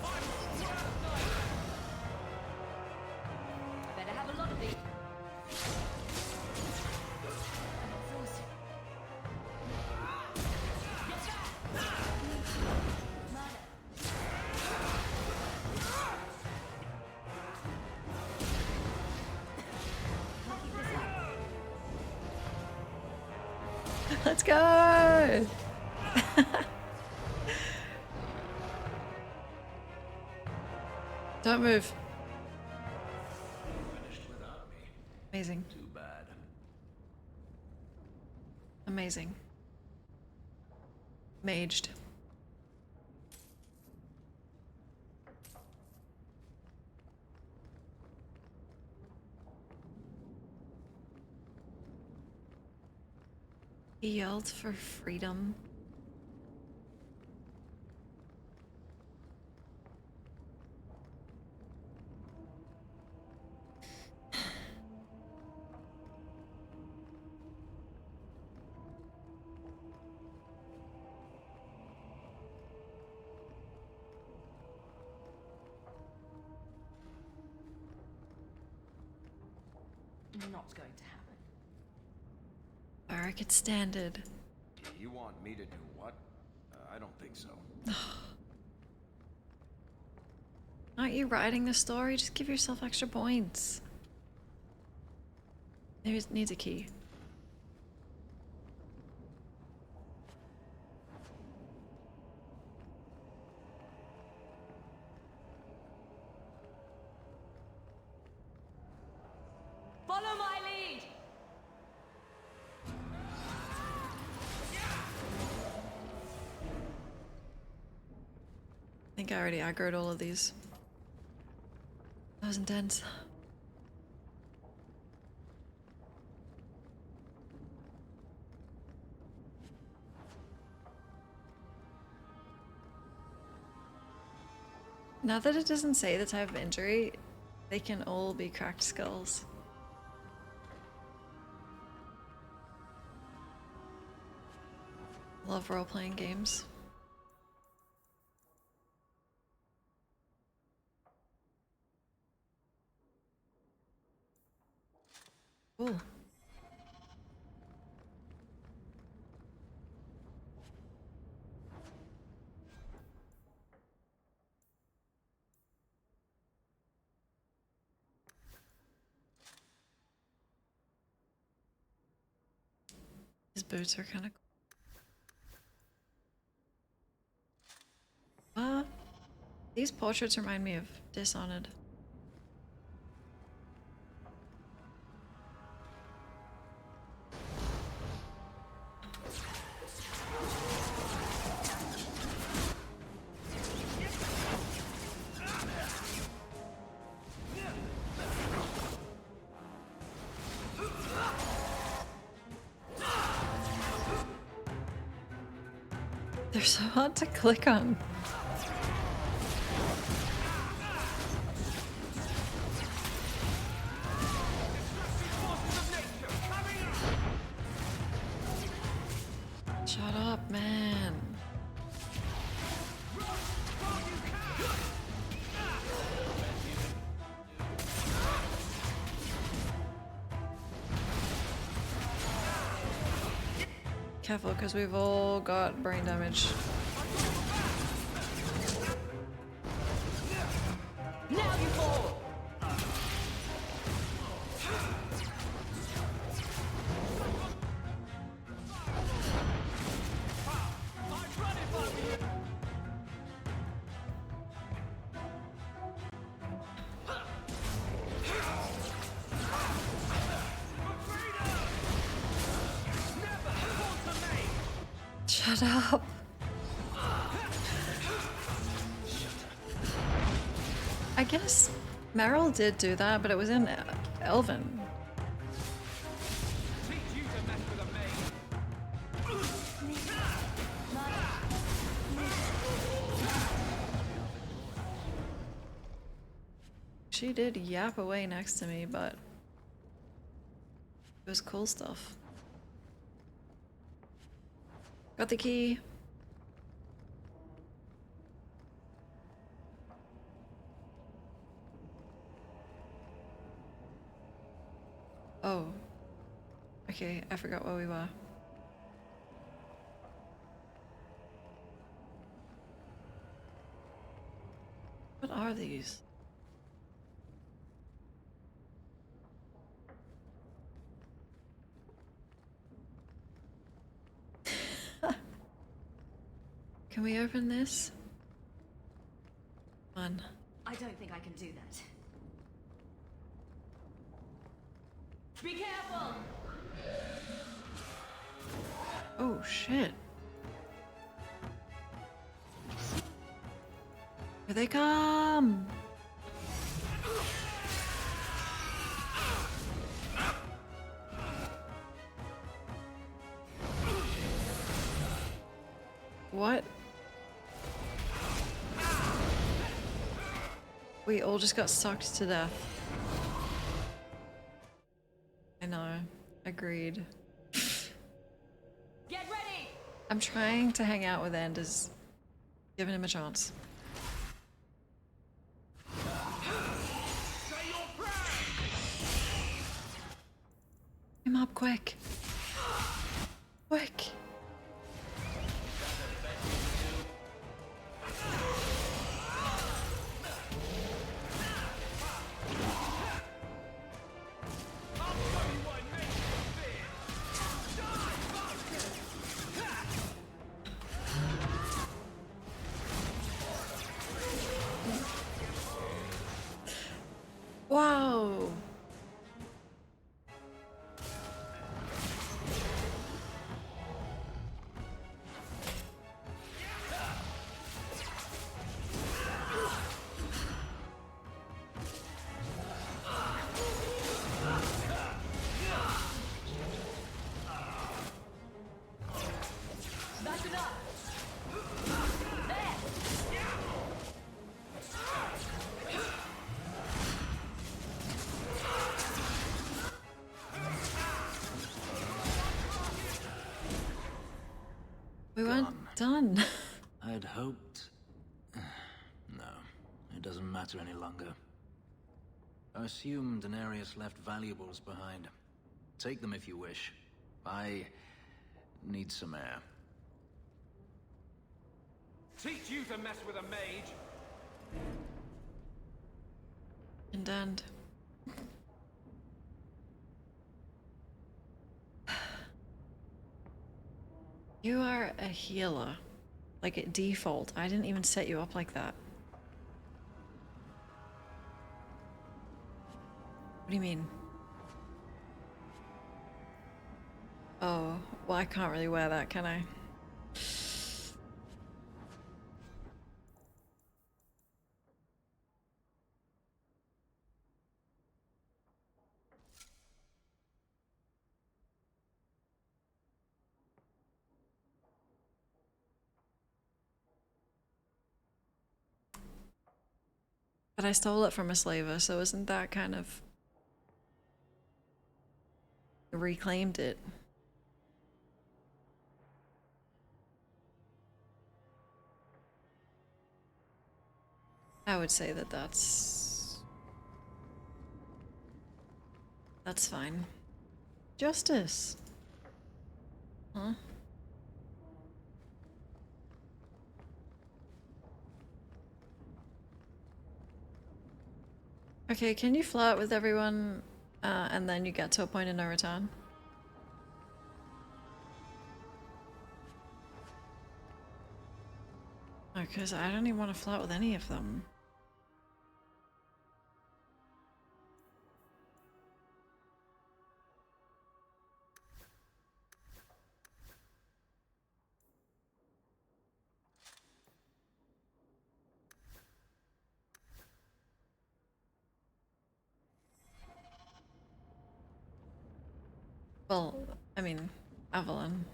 Better have a lot of these. Let's go! Don't move. Amazing. Too bad. Amazing. Maged. He yelled for freedom. Not going to happen. Barracket standard. You want me to do what? I don't think so. Aren't you writing the story? Just give yourself extra points. Maybe it needs a key. Follow my lead. I think I already aggroed all of these. That was intense. Now that it doesn't say the type of injury, they can all be cracked skulls. Love role-playing games. Cool. His boots are kind of cool. These portraits remind me of Dishonored. They're so hard to click on. Shut up, man. Careful, because we've all got brain damage. Now you fall. Shut up. I guess Meryl did do that, but it was in Elven. She did yap away next to me, but it was cool stuff. Got the key. Oh. Okay, I forgot where we were. What are these? Can we open this? Come on. I don't think I can do that. Be careful! Oh shit. Here they come! What? We all just got sucked to death. I know. Agreed. Get ready! I'm trying to hang out with Anders. Giving him a chance. Him up quick. Quick. Wow. That's enough! We weren't done. I'd hoped... No, it doesn't matter any longer. I assume Daenerys left valuables behind. Take them if you wish. I need some air. Teach you to mess with a mage! And you are a healer. Like at default. I didn't even set you up like that. What do you mean? Oh, well I can't really wear that, can I? But I stole it from a slaver, so isn't that kind of... reclaimed it? I would say that that's fine. Justice. Huh? Okay, can you flirt with everyone and then you get to a point of no return? Because I don't even want to flirt with any of them. Well, I mean, Evelyn.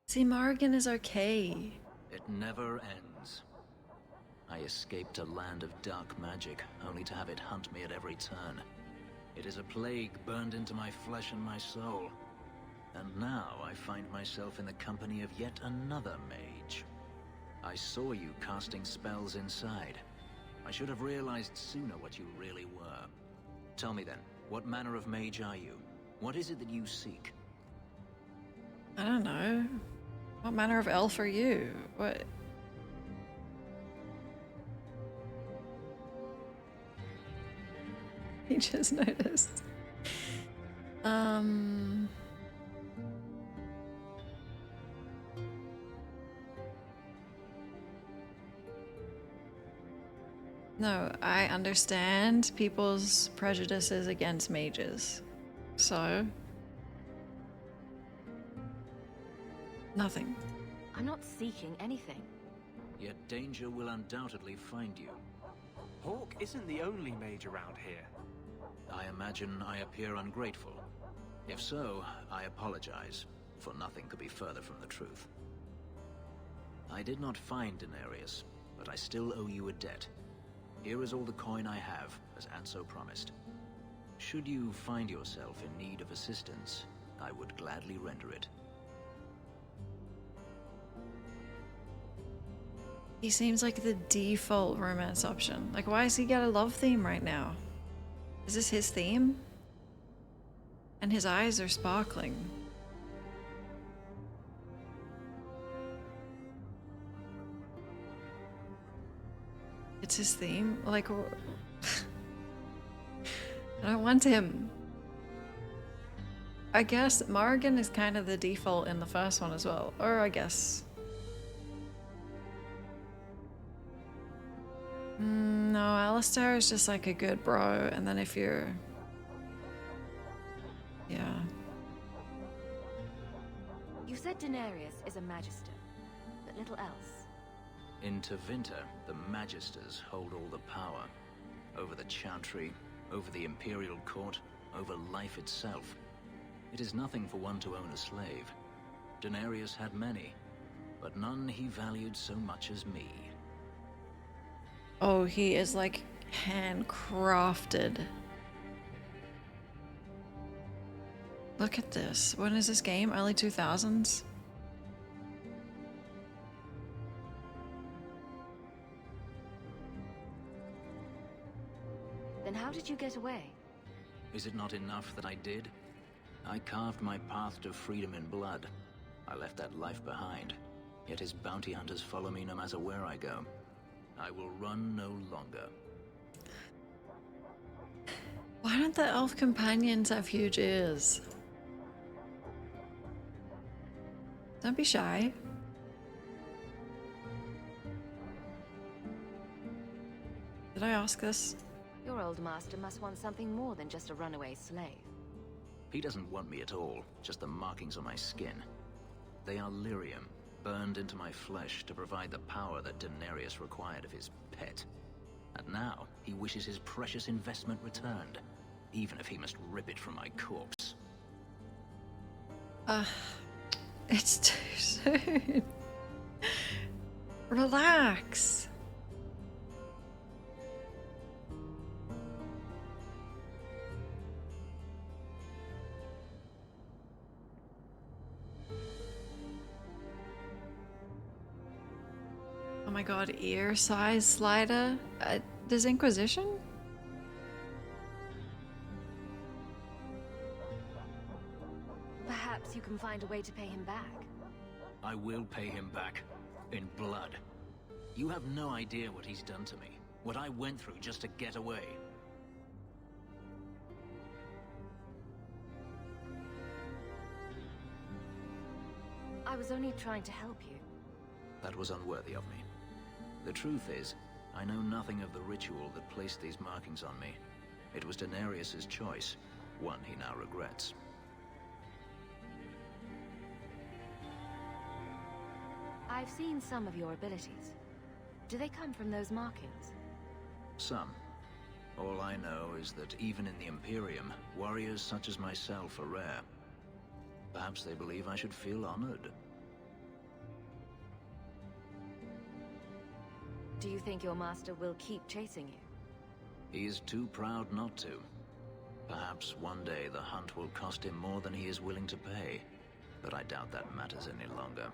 See, Morrigan is okay. It never ends. I escaped a land of dark magic, only to have it hunt me at every turn. It is a plague burned into my flesh and my soul. And now I find myself in the company of yet another mage. I saw you casting spells inside. I should have realized sooner what you really were. Tell me then, what manner of mage are you? What is it that you seek? I don't know. What manner of elf are you? What? He just noticed. No, I understand people's prejudices against mages. So... nothing. I'm not seeking anything. Yet danger will undoubtedly find you. Hawk isn't the only mage around here. I imagine I appear ungrateful. If so, I apologize, for nothing could be further from the truth. I did not find Denarius, but I still owe you a debt. Here is all the coin I have, as Anso promised. Should you find yourself in need of assistance, I would gladly render it. He seems like the default romance option. Like, why has he got a love theme right now? Is this his theme? And his eyes are sparkling. It's his theme? Like, I don't want him. I guess Morrigan is kind of the default in the first one as well. Or I guess... no, Alistair is just like a good bro, and then if you're... yeah. You said Denarius is a magister, but little else. In Tevinter, the Magisters hold all the power. Over the Chantry, over the Imperial Court, over life itself. It is nothing for one to own a slave. Denarius had many, but none he valued so much as me. Oh, he is like handcrafted. Look at this. When is this game? Early 2000s? Then how did you get away? Is it not enough that I did? I carved my path to freedom in blood. I left that life behind. Yet his bounty hunters follow me no matter where I go. I will run no longer. Why don't the elf companions have huge ears? Don't be shy. Did I ask this? Your old master must want something more than just a runaway slave. He doesn't want me at all, just the markings on my skin. They are lyrium, burned into my flesh to provide the power that Denarius required of his pet. And now, he wishes his precious investment returned, even if he must rip it from my corpse. It's too soon. Relax. Oh my god, ear size slider? Does Inquisition? Perhaps you can find a way to pay him back. I will pay him back. In blood. You have no idea what he's done to me. What I went through just to get away. I was only trying to help you. That was unworthy of me. The truth is, I know nothing of the ritual that placed these markings on me. It was Denarius's choice, one he now regrets. I've seen some of your abilities. Do they come from those markings? Some. All I know is that even in the Imperium, warriors such as myself are rare. Perhaps they believe I should feel honored. Do you think your master will keep chasing you? He is too proud not to. Perhaps one day the hunt will cost him more than he is willing to pay. But I doubt that matters any longer.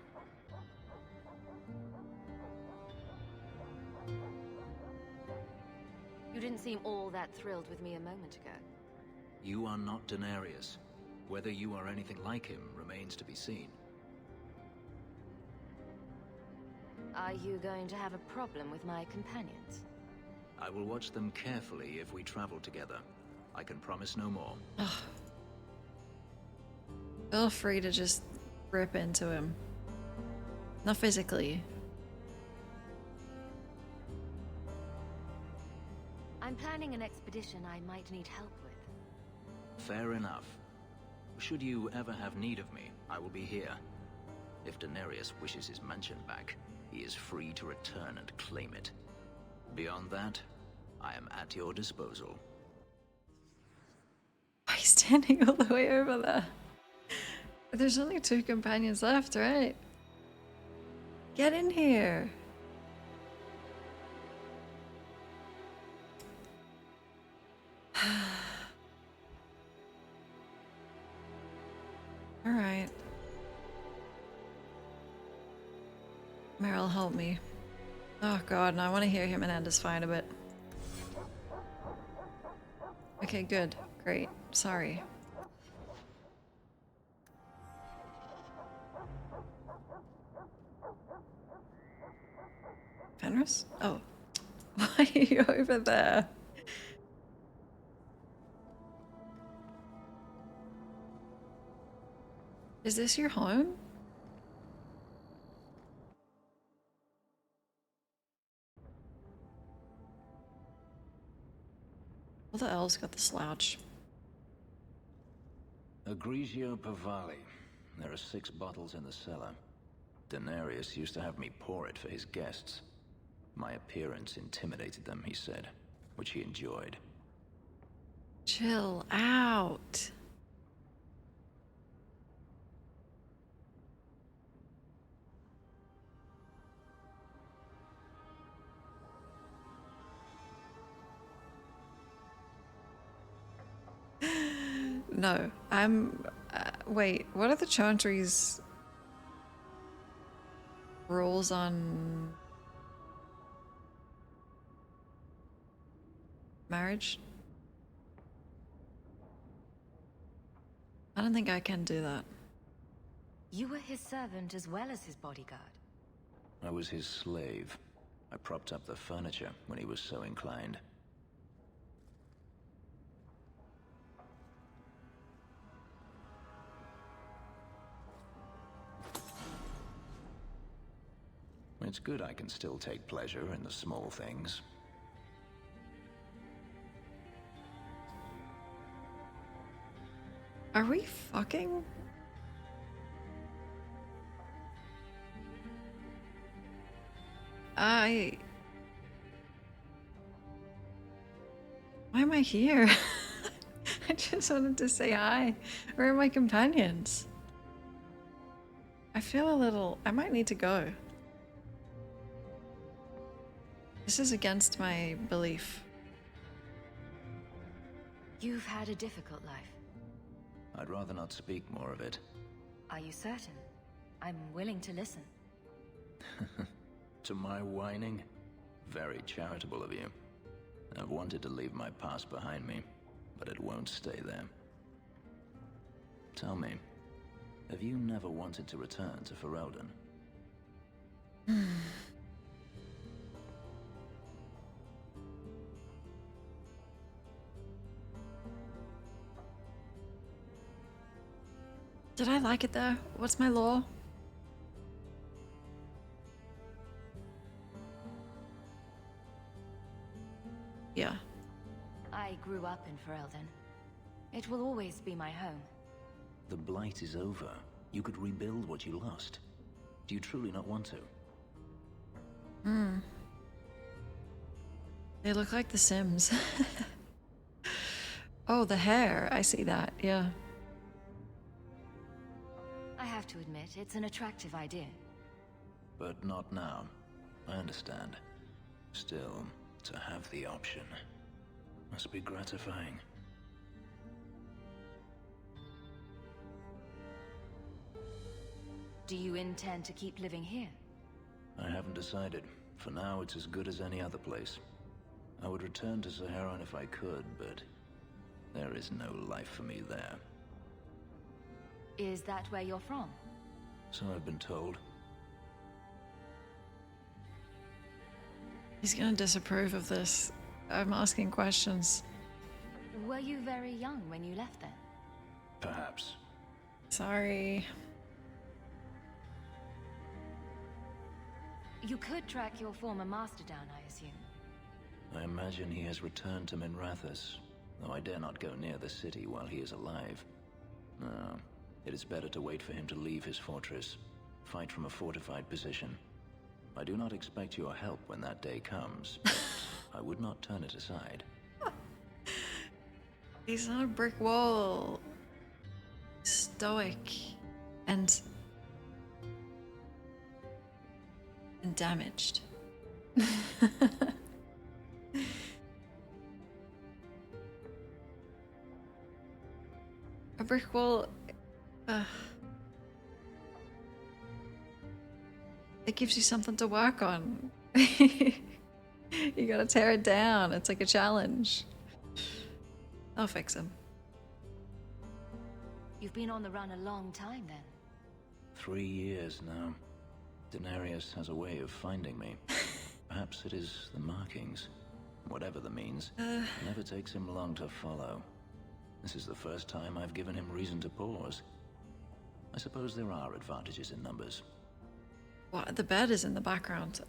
You didn't seem all that thrilled with me a moment ago. You are not Daenerys. Whether you are anything like him remains to be seen. Are you going to have a problem with my companions? I will watch them carefully if we travel together. I can promise no more. Feel free to just rip into him. Not physically. I'm planning an expedition I might need help with. Fair enough. Should you ever have need of me, I will be here. If Daenerys wishes his mansion back, he is free to return and claim it. Beyond that, I am at your disposal. Why are you standing all the way over there? There's only 2 companions left, right? Get in here. Alright. Meryl, help me. Oh god, now I want to hear him and Anders fight a bit. Okay, good. Great. Sorry. Fenris? Oh. Why are you over there? Is this your home? Well, the elves got the slouch. Egregio Pavali. There are 6 bottles in the cellar. Daenerys used to have me pour it for his guests. My appearance intimidated them, he said, which he enjoyed. Chill out. No, I'm... wait, what are the Chantry's rules on marriage? I don't think I can do that. You were his servant as well as his bodyguard. I was his slave. I propped up the furniture when he was so inclined. It's good I can still take pleasure in the small things. Are we fucking? Why am I here? I just wanted to say hi. Where are my companions? I feel a little... I might need to go. This is against my belief. You've had a difficult life. I'd rather not speak more of it. Are you certain? I'm willing to listen. To my whining? Very charitable of you. I've wanted to leave my past behind me, but it won't stay there. Tell me, have you never wanted to return to Ferelden? Did I like it there? What's my law? Yeah. I grew up in Ferelden. It will always be my home. The Blight is over. You could rebuild what you lost. Do you truly not want to? Hmm. They look like The Sims. Oh, the hair. I see that, yeah. I have to admit, it's an attractive idea. But not now. I understand. Still, to have the option must be gratifying. Do you intend to keep living here? I haven't decided. For now, it's as good as any other place. I would return to Saharan if I could, but there is no life for me there. Is that where you're from? So I've been told. He's gonna disapprove of this. I'm asking questions. Were you very young when you left then? Perhaps. Sorry. You could track your former master down, I assume. I imagine he has returned to Minrathous, though I dare not go near the city while he is alive. No, it is better to wait for him to leave his fortress, fight from a fortified position. I do not expect your help when that day comes, but I would not turn it aside. He's on a brick wall. Stoic. And damaged. A brick wall. It gives you something to work on. You gotta tear it down. It's like a challenge. I'll fix him. You've been on the run a long time then. 3 years now. Denarius has a way of finding me. Perhaps it is the markings. Whatever the means, it never takes him long to follow. This is the first time I've given him reason to pause. I suppose there are advantages in numbers. What? The bed is in the background.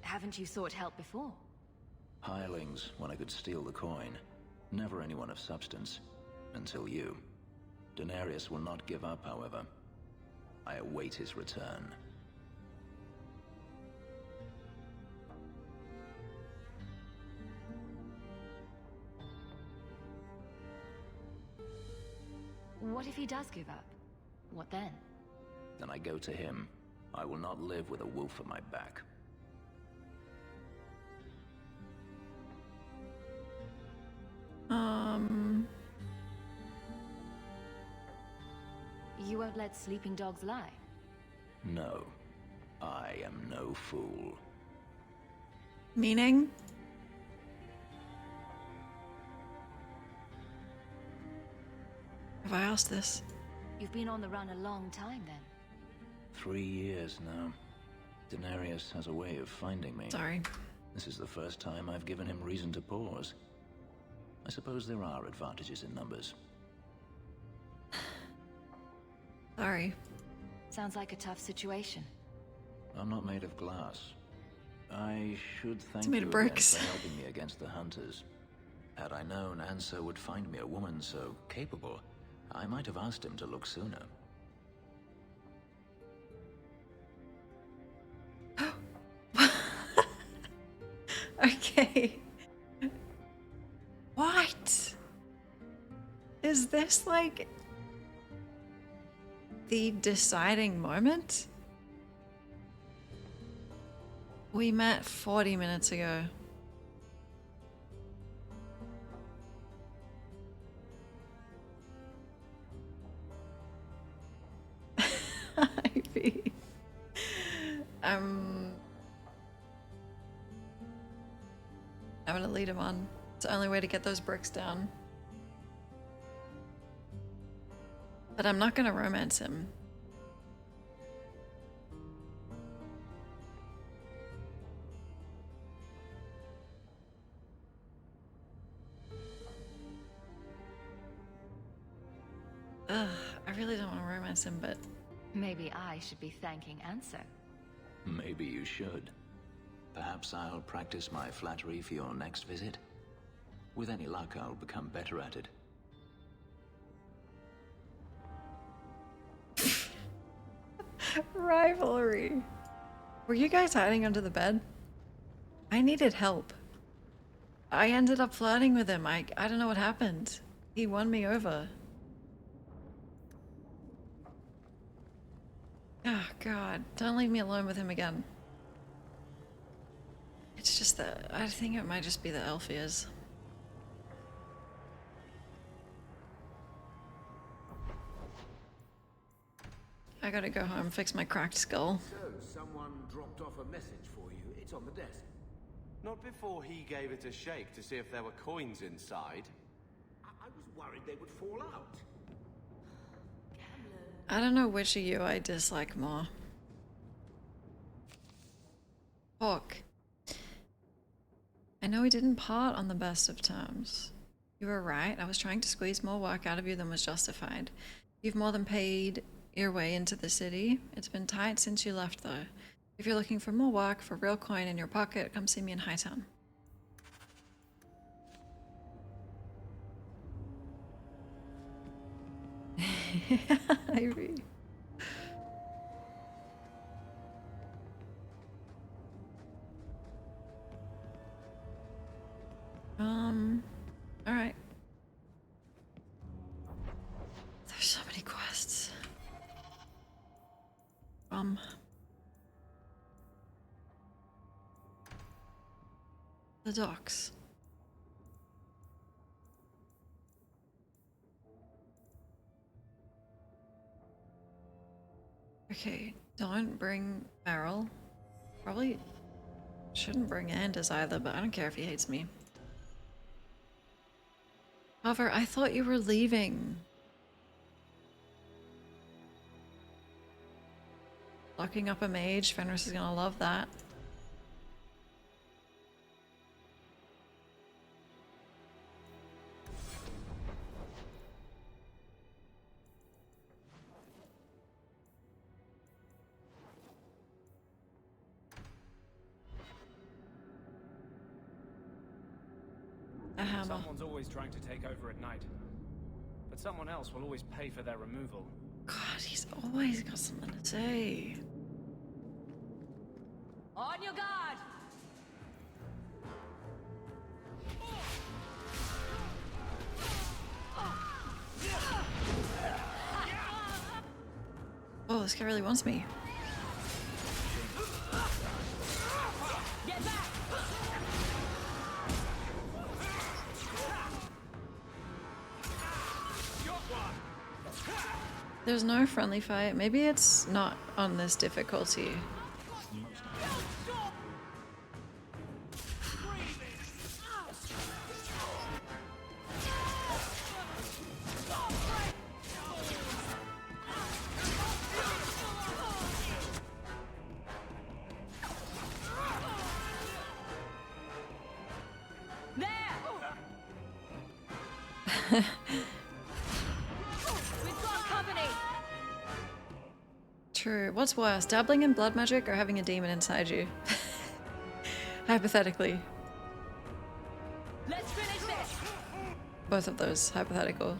Haven't you sought help before? Hirelings, when I could steal the coin. Never anyone of substance. Until you. Denarius will not give up, however. I await his return. What if he does give up? What then? Then I go to him. I will not live with a wolf at my back. You won't let sleeping dogs lie? No. I am no fool. Meaning? Have I asked this? You've been on the run a long time then. 3 years now. Denarius has a way of finding me. Sorry. This is the first time I've given him reason to pause. I suppose there are advantages in numbers. Sorry. Sounds like a tough situation. I'm not made of glass. I should thank made you of again bricks. for helping me against the hunters. Had I known Anso would find me a woman so capable, I might have asked him to look sooner. Okay. What? Is this like the deciding moment? We met 40 minutes ago. Ivy. I'm gonna lead him on. It's the only way to get those bricks down. But I'm not gonna romance him. Ugh, I really don't want to romance him, but... Maybe I should be thanking Anso. Maybe you should. Perhaps I'll practice my flattery for your next visit. With any luck, I'll become better at it. Rivalry. Were you guys hiding under the bed? I needed help. I ended up flirting with him. I don't know what happened. He won me over. Oh god, don't leave me alone with him again. It's just that I think it might just be the elf ears. I gotta go home, fix my cracked skull. So, someone dropped off a message for you. It's on the desk. Not before he gave it a shake to see if there were coins inside. I was worried they would fall out. I don't know which of you I dislike more. Hawk. I know we didn't part on the best of terms. You were right, I was trying to squeeze more work out of you than was justified. You've more than paid your way into the city. It's been tight since you left though. If you're looking for more work for real coin in your pocket, come see me in Hightown. Ivy. Alright. There's so many quests. The docks. Okay, don't bring Meryl. Probably shouldn't bring Anders either, but I don't care if he hates me. However, I thought you were leaving. Locking up a mage, Fenris is gonna love that. A hammer. Someone's always trying to take over at night. But someone else will always pay for their removal. God, he's always got something to say. On your guard! Oh, this guy really wants me. Get back! There's no friendly fight. Maybe it's not on this difficulty. True. What's worse, dabbling in blood magic or having a demon inside you? Hypothetically. Let's finish this! Both of those, hypothetical.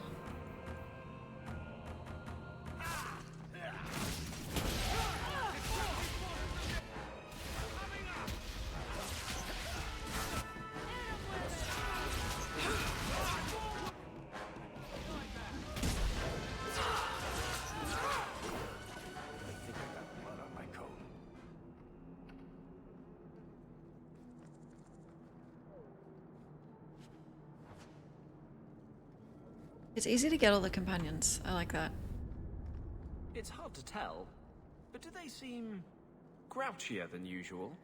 It's easy to get all the companions. I like that. It's hard to tell, but do they seem grouchier than usual?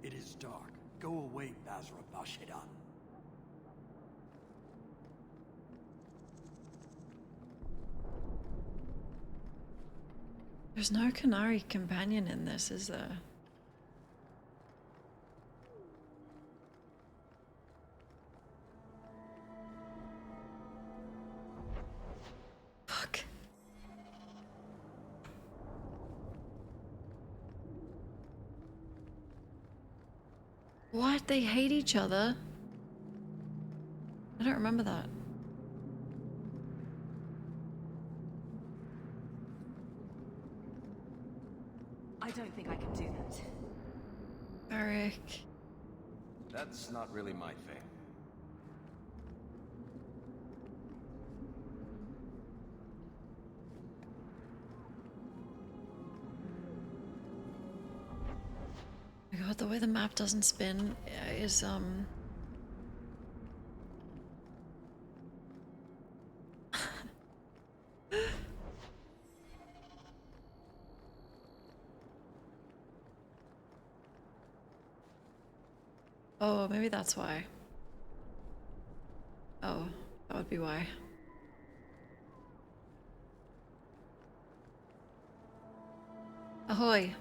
It is dark. Go away, Bazra Bashedan. There's no Canary companion in this, is there? Fuck. What? They hate each other? I don't remember that. I don't think I can do that. Eric. That's not really my thing. Oh my god, the way the map doesn't spin is oh, maybe that's why. Oh, that would be why. Ahoy!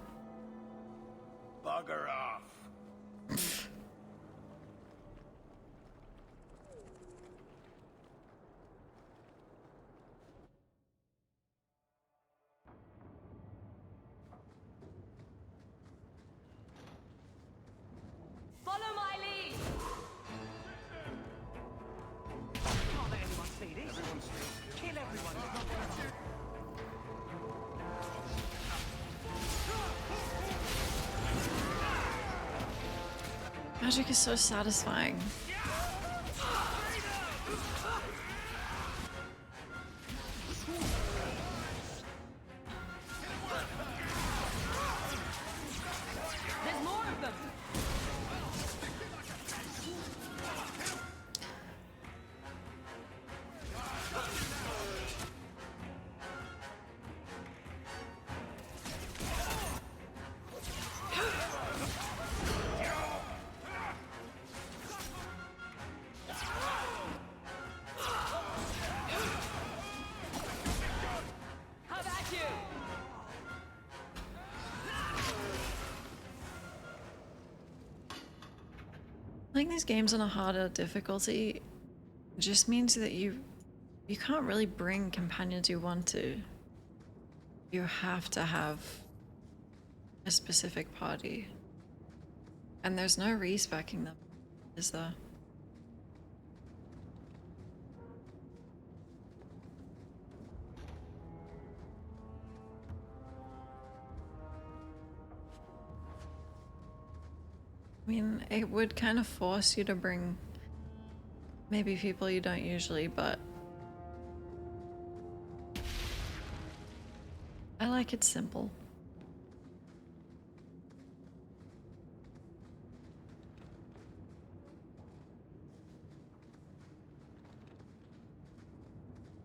Bugger off! Follow my lead! Can't let anyone see this. Kill everyone. Magic is so satisfying. There's more of them! How about you? Playing these games on a harder difficulty just means that you can't really bring companions you want to. You have to have a specific party. And there's no respecing them, is there? I mean, it would kind of force you to bring maybe people you don't usually, but I like it simple.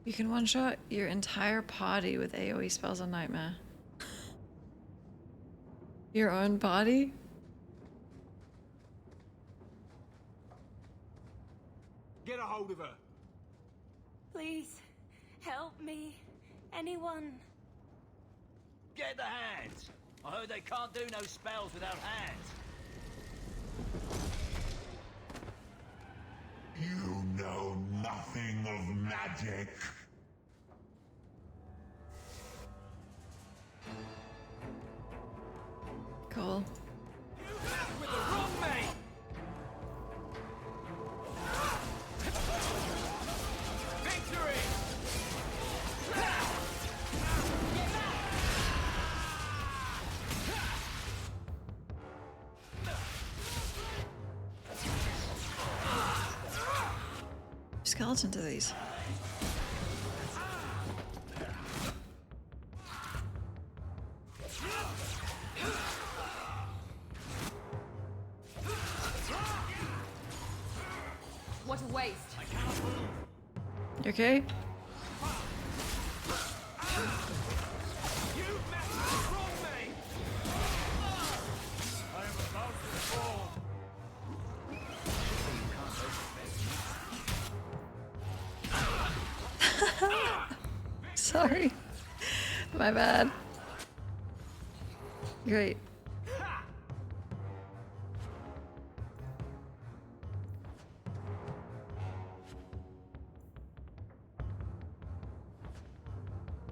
You can one-shot your entire party with AoE spells on Nightmare. Your own party? Get a hold of her. Please, help me. Anyone. Get the hands! I heard they can't do no spells without hands. You know nothing of magic. Cool. With the wrong mate! Victory! Skeleton to these. What a waste. You okay? Sorry. My bad. Great.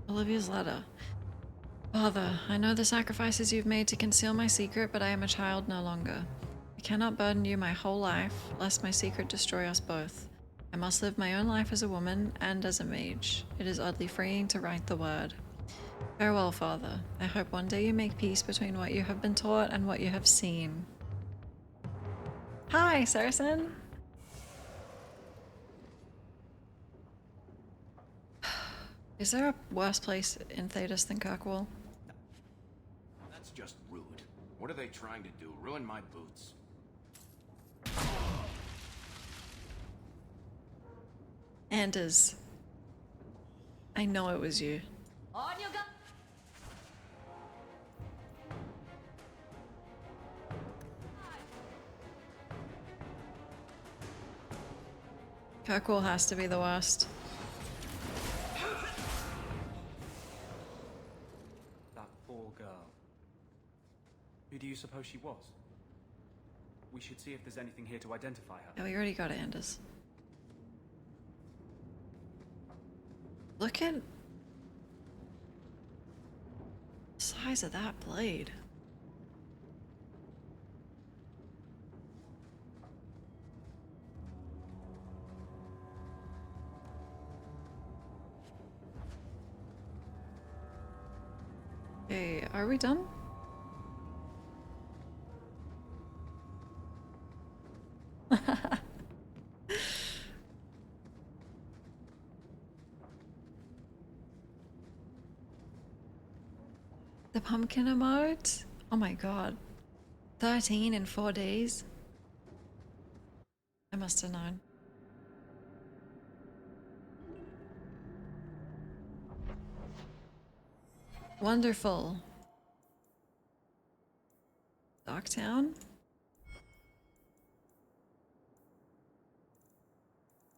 Olivia's letter. Father, I know the sacrifices you've made to conceal my secret, but I am a child no longer. I cannot burden you my whole life, lest my secret destroy us both. I must live my own life as a woman and as a mage. It is oddly freeing to write the word. Farewell, Father. I hope one day you make peace between what you have been taught and what you have seen. Hi, Saracen! Is there a worse place in Thedas than Kirkwall? That's just rude. What are they trying to do? Ruin my boots? Anders. I know it was you. On your gun. Kirkwall has to be the worst. That poor girl. Who do you suppose she was? We should see if there's anything here to identify her. Yeah, we already got Anders. Look at the size of that blade. Okay, are we done? The pumpkin emote? Oh my god. 13 in 4 days? I must have known. Wonderful. Darktown?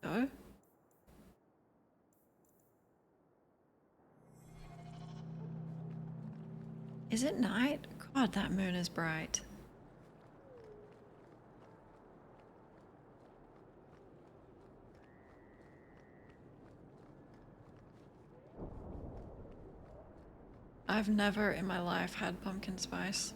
Oh? Is it night? God, that moon is bright. I've never in my life had pumpkin spice.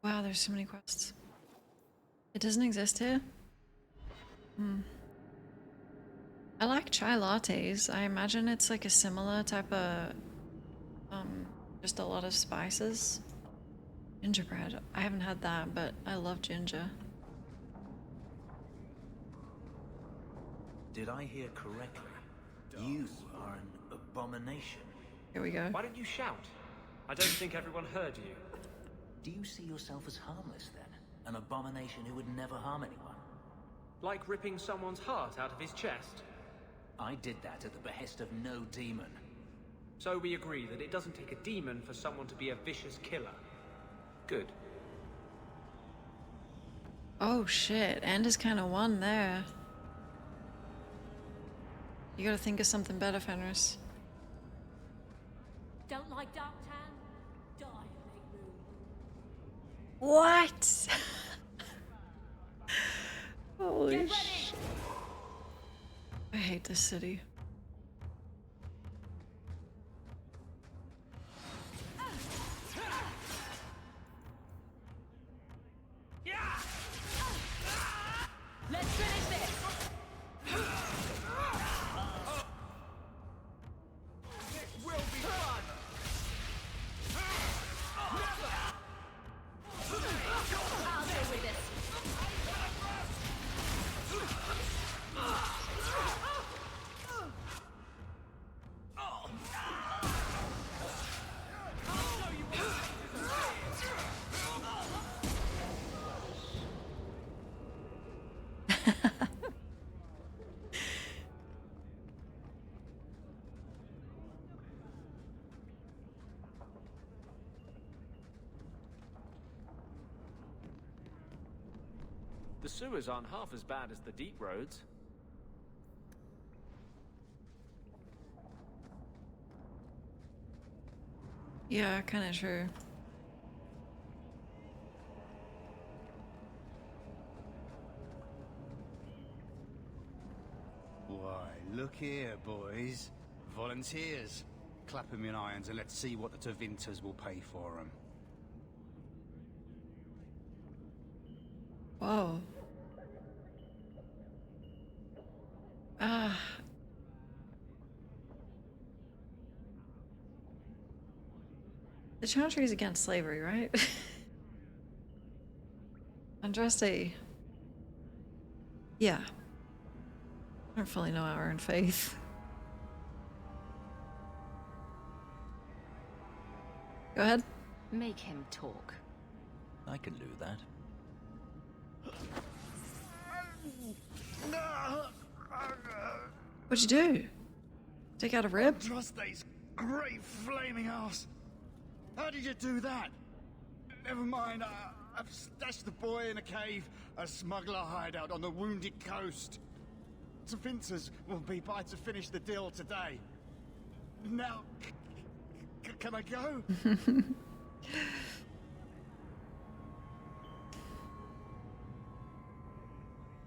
Wow, there's so many quests. It doesn't exist here? I like chai lattes. I imagine it's like a similar type of, just a lot of spices. Gingerbread. I haven't had that, but I love ginger. Did I hear correctly? You are an abomination. Here we go. Why don't you shout? I don't think everyone heard you. Do you see yourself as harmless then? An abomination who would never harm anyone? Like ripping someone's heart out of his chest? I did that at the behest of no demon. So we agree that it doesn't take a demon for someone to be a vicious killer. Good. Oh shit, Anders kind of won there. You gotta think of something better, Fenris. Don't like Darktown? Die, Big Moon. What? Holy shit. I hate this city. Let's finish this. This will be fun. I'll deal with this. The sewers aren't half as bad as the deep roads. Yeah, kind of true. Why, look here, boys. Volunteers. clap them in irons and let's see what the Tevinters will pay for them. Whoa. The Chantry is against slavery, right? Andraste. Yeah. I don't fully know our own faith. Go ahead. Make him talk. I can do that. What'd you do? Take out a rib? Andraste's great flaming ass. How did you do that? Never mind, I've stashed the boy in a cave, a smuggler hideout on the Wounded Coast. Tevinters will be by to finish the deal today. Now, can I go?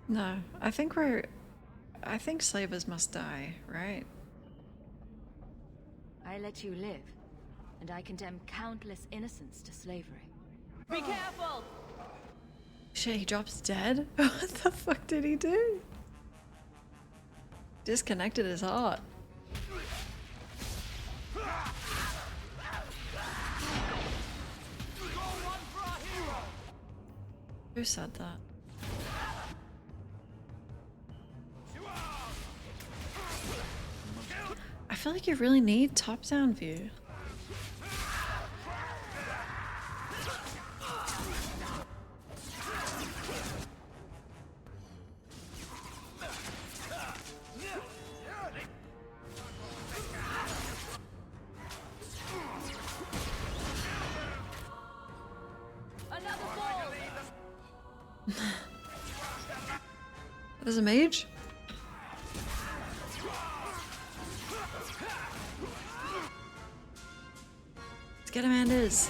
No, I think slavers must die, right? I let you live, and I condemn countless innocents to slavery. Be careful! Shit, he drops dead? What the fuck did he do? Disconnected his heart. Who said that? I feel like you really need top-down view. There's a mage? Let's get him, Anders.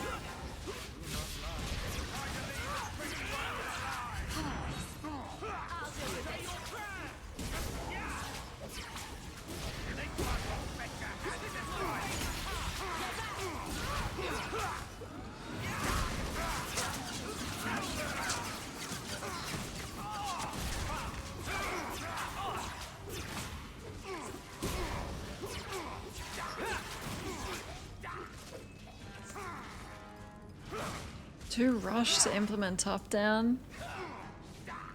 Too rushed to implement top down.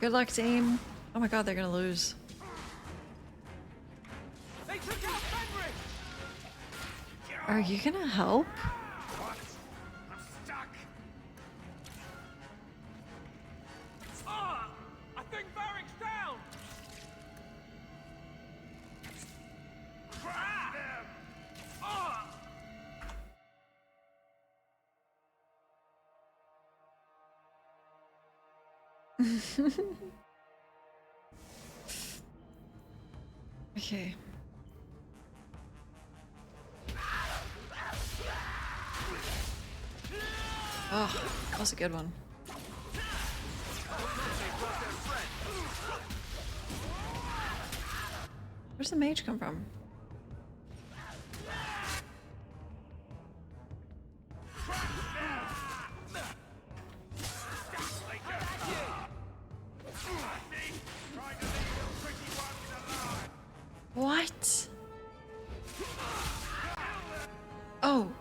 Good luck, team. Oh my god, they're gonna lose. Are you gonna help? I think Barrick's down! Okay. Oh, that was a good one. Where's the mage come from? What? Oh.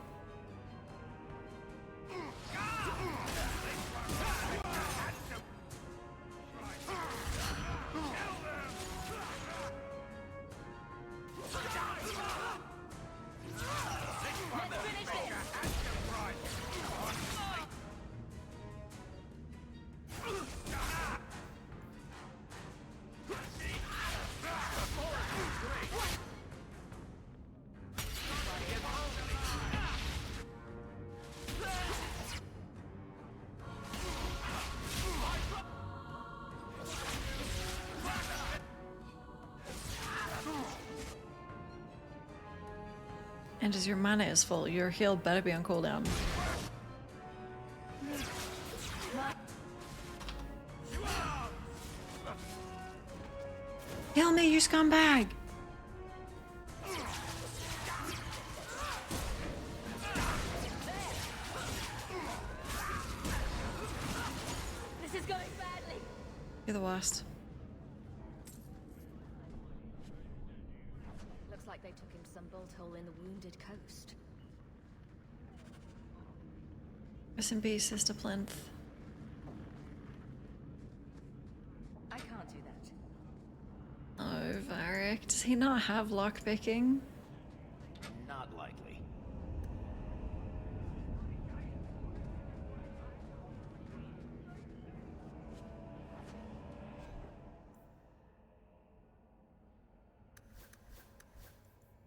And as your mana is full, your heal better be on cooldown. Heal me, you scumbag! You're the worst. Looks like they took him to some bolt hole in the Wounded Coast. Rest in peace, Sister Plinth. I can't do that. Oh, Varric. Does he not have lockpicking? Not likely.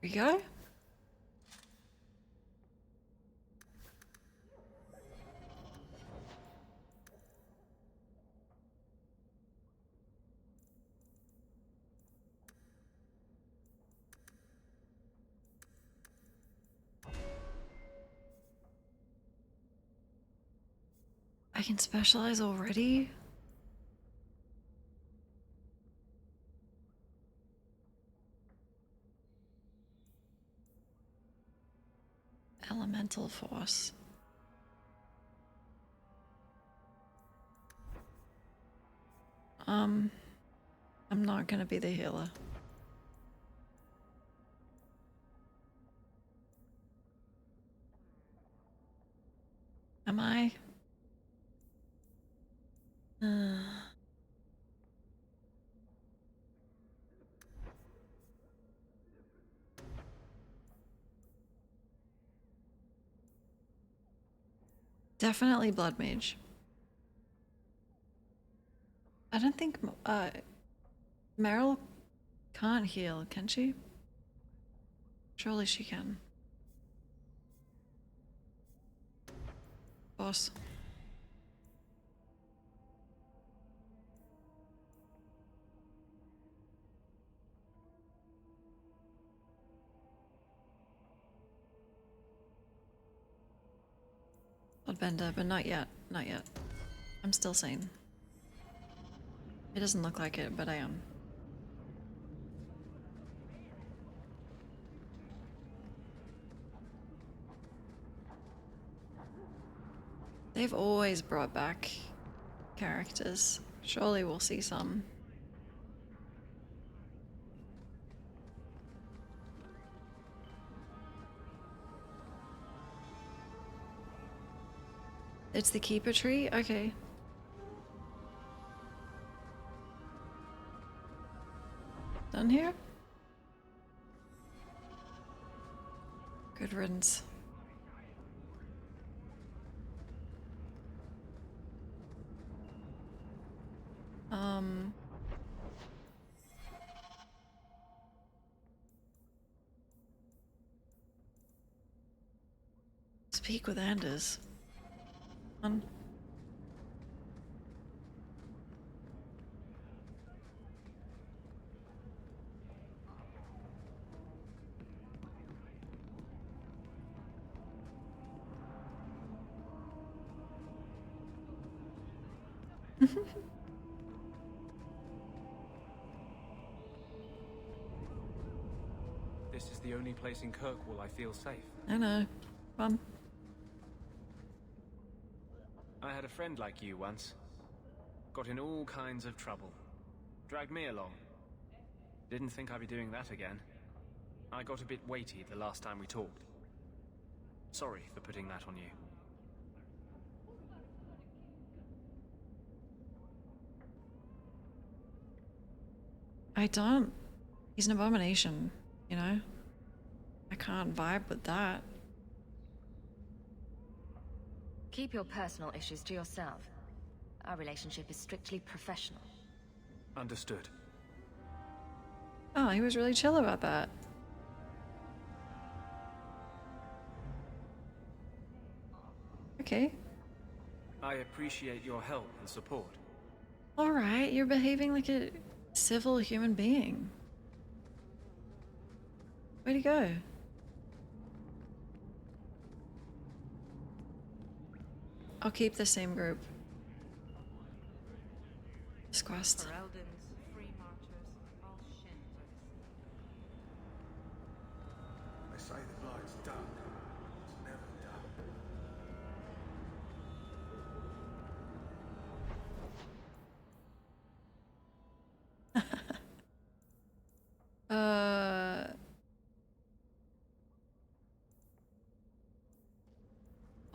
Here we go. I can specialize already? Elemental force. I'm not gonna be the healer. Am I? Definitely Blood Mage. I don't think Meryl can't heal, can she? Surely she can. Boss. Bloodbender, but not yet. Not yet. I'm still sane. It doesn't look like it, but I am. They've always brought back characters. Surely we'll see some. It's the keeper tree? Okay. Done here? Good riddance. Speak with Anders. On. This is the only place in Kirkwall I feel safe. I know. Fun. I had a friend like you once. Got in all kinds of trouble. Dragged me along. Didn't think I'd be doing that again. I got a bit weighty the last time we talked. Sorry for putting that on you. I don't. He's an abomination, you know? I can't vibe with that. Keep your personal issues to yourself. Our relationship is strictly professional. Understood. Oh, he was really chill about that. Okay. I appreciate your help and support. Alright, you're behaving like a civil human being. Where'd he go? I'll keep the same group. This quest. They say the blight's done. It's never done.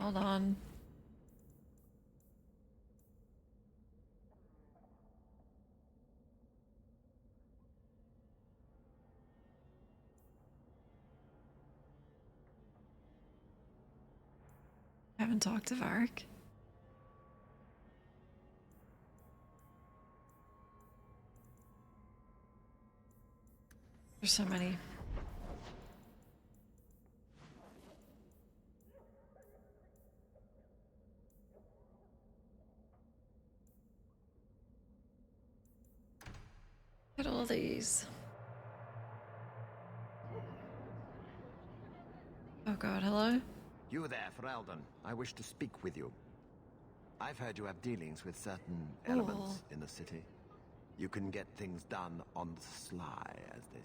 Hold on. I haven't talked to Varric. There's so many. Look at all these. Oh god, hello? You there, Ferelden. I wish to speak with you. I've heard you have dealings with certain elements in the city. You can get things done on the sly, as they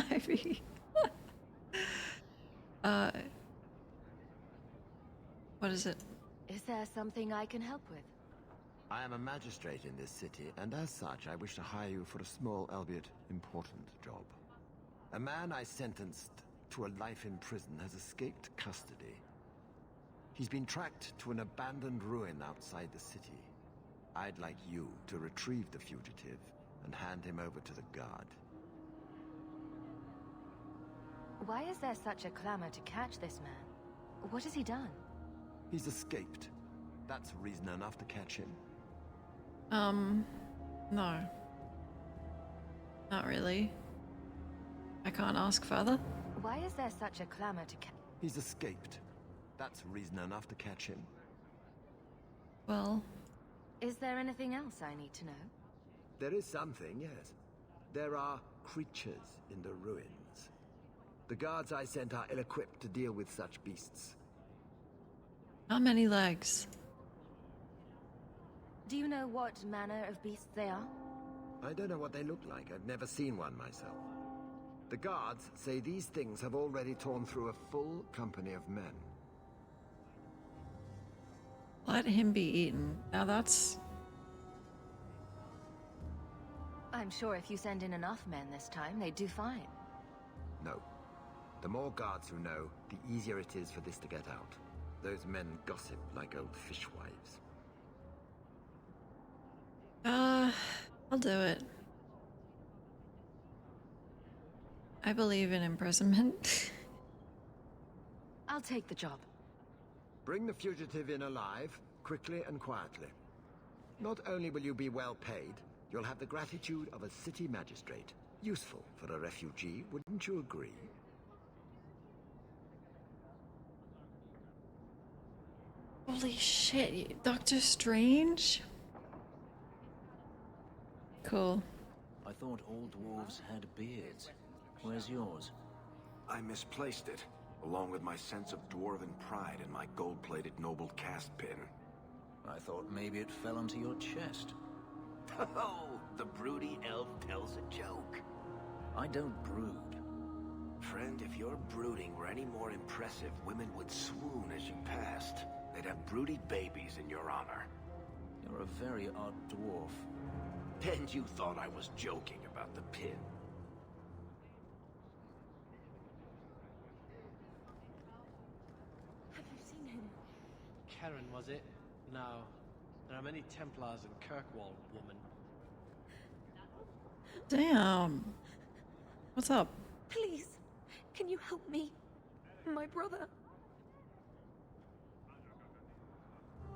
say. Ivy. What is it? Is there something I can help with? I am a magistrate in this city, and as such, I wish to hire you for a small, albeit important, job. A man I sentenced to a life in prison has escaped custody. He's been tracked to an abandoned ruin outside the city. I'd like you to retrieve the fugitive and hand him over to the guard. Why is there such a clamor to catch this man? What has he done? He's escaped. That's reason enough to catch him. No. Not really. I can't ask further. Why is there such a clamor to catch? He's escaped. That's reason enough to catch him. Well... Is there anything else I need to know? There is something, yes. There are creatures in the ruins. The guards I sent are ill-equipped to deal with such beasts. How many legs? Do you know what manner of beasts they are? I don't know what they look like. I've never seen one myself. The guards say these things have already torn through a full company of men. Let him be eaten. Now that's... I'm sure if you send in enough men this time, they'd do fine. No. The more guards who know, the easier it is for this to get out. Those men gossip like old fishwives. I'll do it. I believe in imprisonment. I'll take the job. Bring the fugitive in alive, quickly and quietly. Not only will you be well paid, you'll have the gratitude of a city magistrate. Useful for a refugee, wouldn't you agree? Holy shit, Doctor Strange? Cool. I thought all dwarves had beards. Where's yours? I misplaced it, along with my sense of dwarven pride and my gold-plated noble cast pin. I thought maybe it fell onto your chest. Oh, the broody elf tells a joke. I don't brood. Friend, if your brooding were any more impressive, women would swoon as you passed. They'd have broody babies in your honor. You're a very odd dwarf. And you thought I was joking about the pin. Have you seen him? Karen, was it? No. There are many Templars in Kirkwall, woman. Damn. What's up? Please, can you help me? My brother.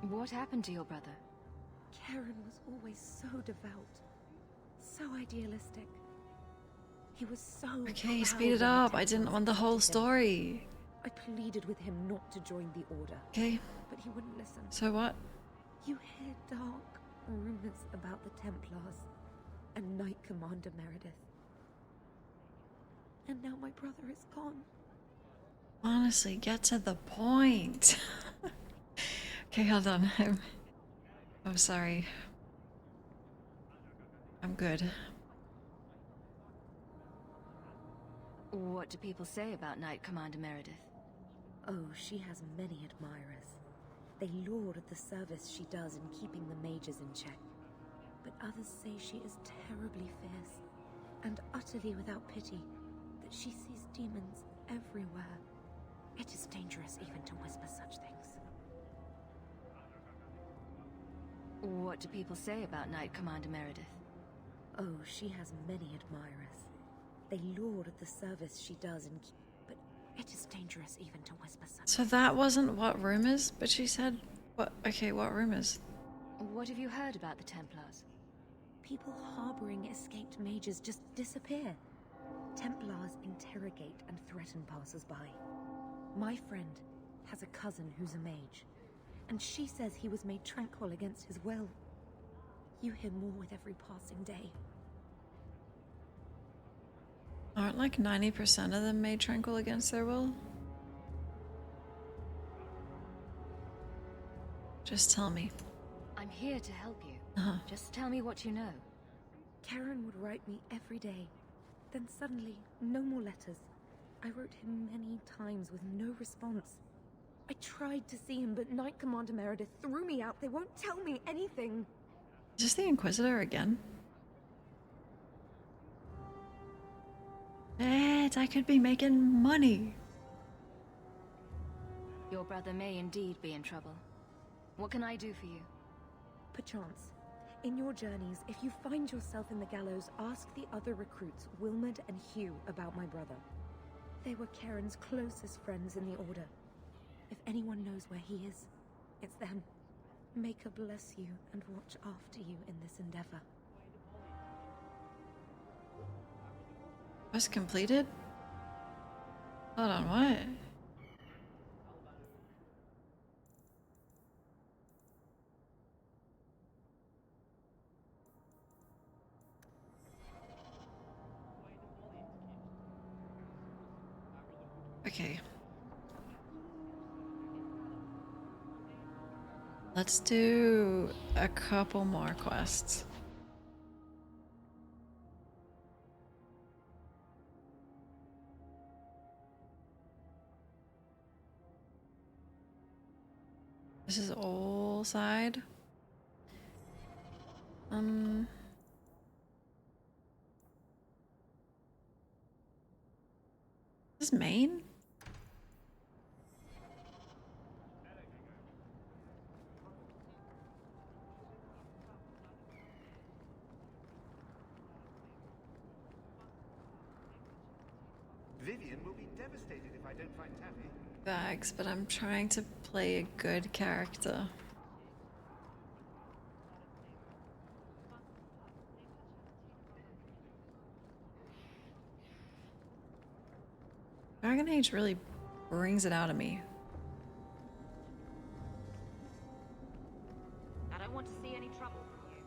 What happened to your brother? Karen was always so devout, so idealistic. He was so Okay, speed it up. I didn't want the whole story. I pleaded with him not to join the Order. Okay. But he wouldn't listen. So what? You hear dark rumors about the Templars and Knight Commander Meredith. And now my brother is gone. Honestly, get to the point. Okay, hold on. I'm sorry. I'm good. What do people say about Knight Commander Meredith? Oh, she has many admirers. They laud the service she does in keeping the mages in check. But others say she is terribly fierce and utterly without pity, that she sees demons everywhere. It is dangerous even to whisper such things. What do people say about Knight Commander Meredith? Oh, she has many admirers. They laud the service she does but it is dangerous even to whisper such. So that wasn't what rumors, but she said, what? Okay, what rumors? What have you heard about the Templars? People harboring escaped mages just disappear. Templars interrogate and threaten passers-by. My friend has a cousin who's a mage, and she says he was made tranquil against his will. You hear more with every passing day. Aren't like 90% of them made tranquil against their will? Just tell me. I'm here to help you. Uh-huh. Just tell me what you know. Karen would write me every day. Then suddenly, no more letters. I wrote him many times with no response. I tried to see him, but Knight Commander Meredith threw me out. They won't tell me anything. Is this the Inquisitor again? Ed, I could be making money. Your brother may indeed be in trouble. What can I do for you? Perchance. In your journeys, if you find yourself in the gallows, ask the other recruits, Wilmerd and Hugh, about my brother. They were Karen's closest friends in the Order. If anyone knows where he is, it's them. May her bless you and watch after you in this endeavor. Quest completed? Hold on, what? Okay. Let's do a couple more quests. This is all side. This is main? Vivian will be devastated if I don't find Taffy. Bags, but I'm trying to play a good character. Dragon Age really brings it out of me. I don't want to see any trouble from you.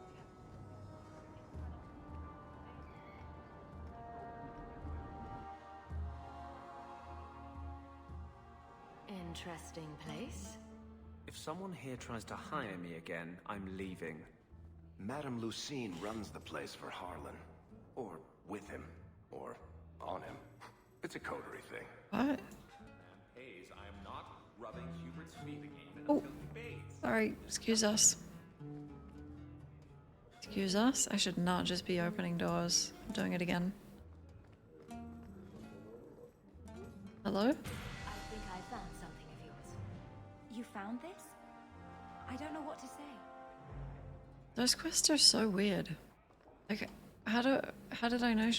Interesting place. If someone here tries to hire me again, I'm leaving. Madame Lucine runs the place for Harlan. Or with him. Or on him. It's a coterie thing. What? Hayes, I am not rubbing Hubert's feet again Oh, until he bathes. sorry. Excuse us. Excuse us? I should not just be opening doors. I'm doing it again. Hello? I think I found something of yours. You found this? I don't know what to say. Those quests are so weird. Okay, how did I know?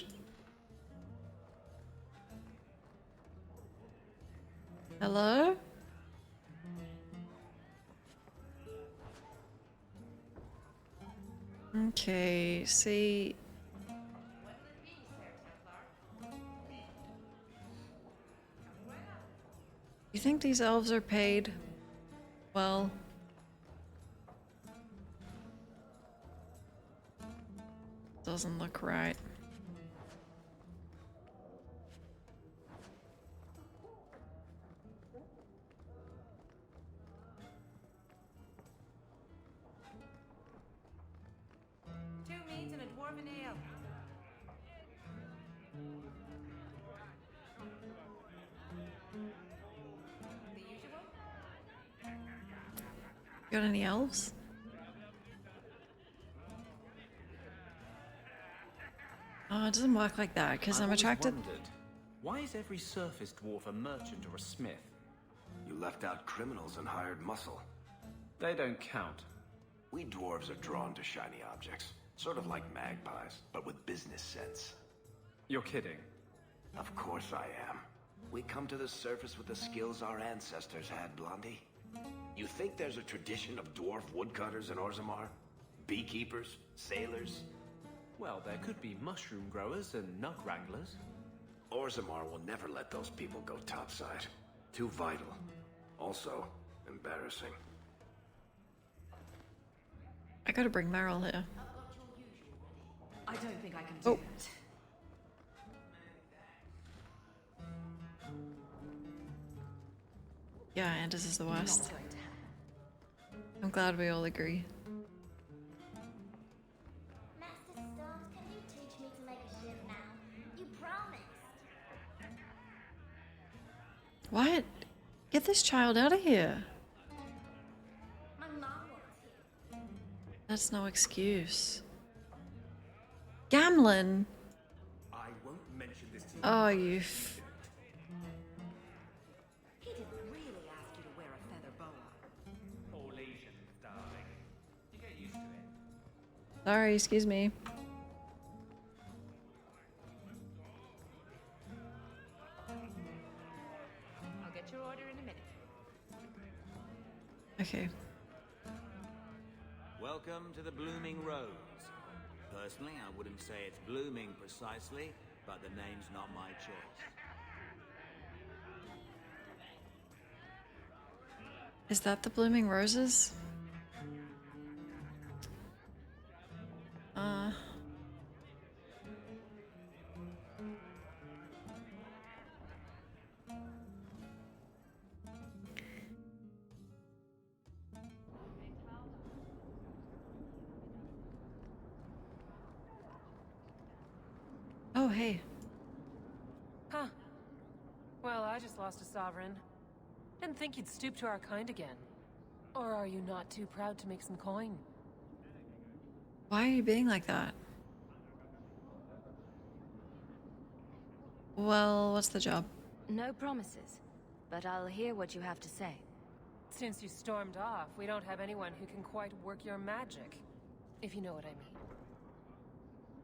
Hello? Okay, see. You think these elves are paid? Well, doesn't look right. Two meats and a dwarven ale. The usual? Got any elves? Oh, it doesn't work like that because I'm I've always attracted. wondered, why is every surface dwarf a merchant or a smith? left out criminals and hired muscle. They don't count. We dwarves are drawn to shiny objects. Sort of like magpies, but with business sense. You're kidding. Of course I am. We come to the surface with the skills our ancestors had, Blondie. You think there's a tradition of dwarf woodcutters in Orzammar? Beekeepers? Sailors? Well, there could be mushroom growers and nug wranglers. Orzammar will never let those people go topside. Too vital. Also, embarrassing. I gotta bring Meryl here. I don't think I can do that. Yeah, Anders is the worst. I'm glad we all agree. Master Storms, can you teach me to make a ship now? You promised. What? Get this child out of here. My mom wants you. That's no excuse. Gamlin! I won't mention this to you. Oh, you He didn't really ask you to wear a feather boa. All Asians, darling. You get used to it. Sorry, excuse me. I'll get your order in a minute. Okay. Welcome to the Blooming Rose. Personally, I wouldn't say it's blooming precisely, but the name's not my choice. Is that the Blooming Roses? Oh, hey. Huh. Well, I just lost a sovereign. Didn't think you'd stoop to our kind again. Or are you not too proud to make some coin? Why are you being like that? Well, what's the job? No promises, but I'll hear what you have to say. Since you stormed off, we don't have anyone who can quite work your magic, if you know what I mean.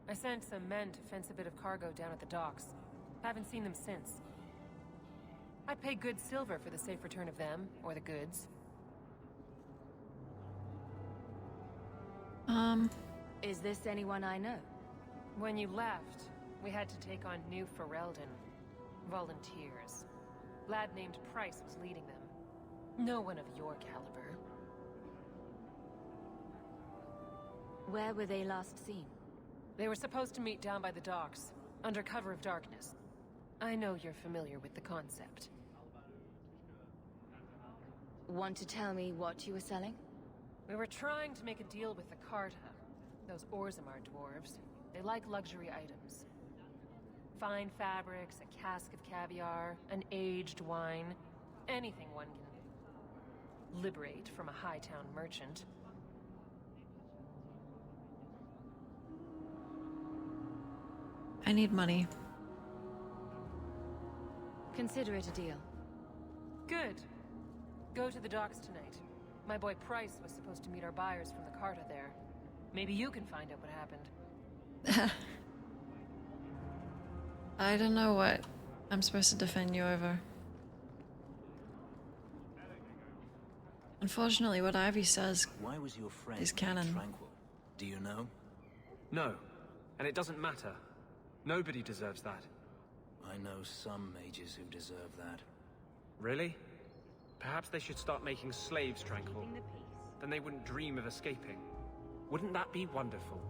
I sent some men to fence a bit of cargo down at the docks. Haven't seen them since. I'd pay good silver for the safe return of them, or the goods. Is this anyone I know? When you left, we had to take on New Ferelden. Volunteers. Lad named Price was leading them. No one of your caliber. Where were they last seen? They were supposed to meet down by the docks, under cover of darkness. I know you're familiar with the concept. Want to tell me what you were selling? We were trying to make a deal with the Carta. Those Orzammar dwarves. They like luxury items. Fine fabrics, a cask of caviar, an aged wine. Anything one can liberate from a high-town merchant. I need money. Consider it a deal. Good. Go to the docks tonight. My boy Price was supposed to meet our buyers from the Carta there. Maybe you can find out what happened. I don't know what I'm supposed to defend you over. Unfortunately, what Ivy says Why was your friend is canon. tranquil? Do you know? No, and it doesn't matter. Nobody deserves that. I know some mages who deserve that. Really? Perhaps they should start making slaves tranquil. Then they wouldn't dream of escaping. Wouldn't that be wonderful?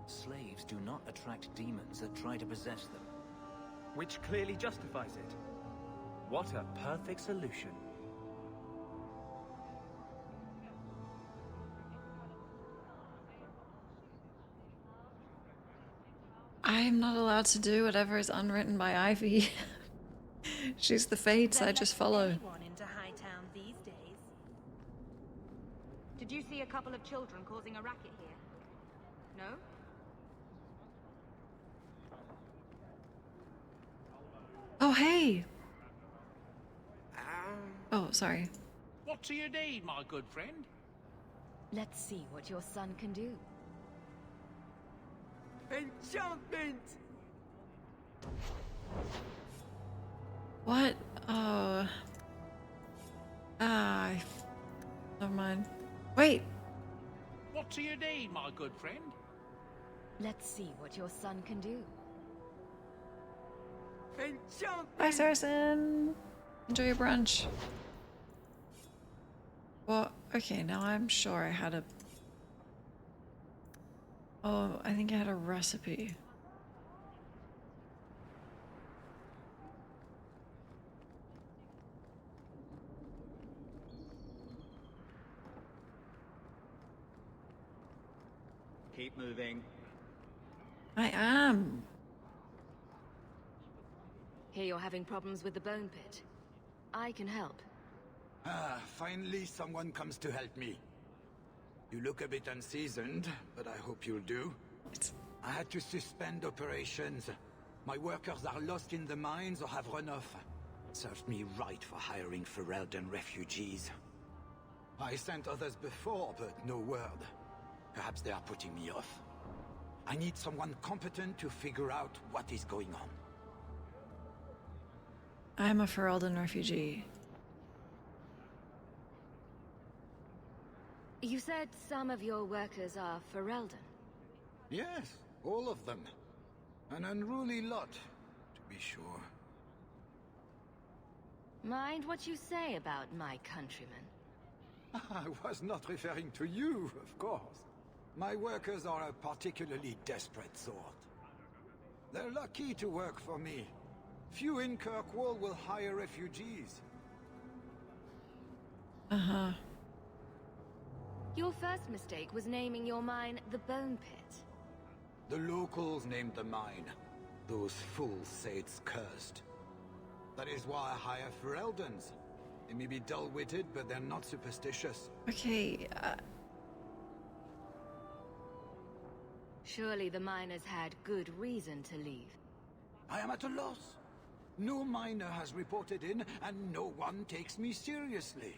Slaves do not attract demons that try to possess them. Which clearly justifies it. What a perfect solution. I'm not allowed to do whatever is unwritten by Ivy. She's the fates, I just follow. Anyone into Hightown these days. Did you see a couple of children causing a racket here? No? Oh, hey! Oh, sorry. What do you need, my good friend? Let's see what your son can do. Enchantment! What? Oh. Never mind. Wait. What do you need, my good friend? Let's see what your son can do. Enchantment! Bye, Saracen. Enjoy your brunch. Well, okay, now I'm sure I had a... Oh, I think I had a recipe. Keep moving. I am. Hear you're having problems with the bone pit. I can help. Ah, finally someone comes to help me. You look a bit unseasoned, but I hope you'll do. I had to suspend operations. My workers are lost in the mines or have run off. Served me right for hiring Ferelden refugees. I sent others before, but no word. Perhaps they are putting me off. I need someone competent to figure out what is going on. I'm a Ferelden refugee. You said some of your workers are Ferelden. Yes, all of them. An unruly lot, to be sure. Mind what you say about my countrymen. I was not referring to you, of course. My workers are a particularly desperate sort. They're lucky to work for me. Few in Kirkwall will hire refugees. Uh-huh. Your first mistake was naming your mine the Bone Pit. The locals named the mine. Those fools say it's cursed. That is why I hire Fereldans. They may be dull-witted, but they're not superstitious. Okay, Surely the miners had good reason to leave. I am at a loss. No miner has reported in, and no one takes me seriously.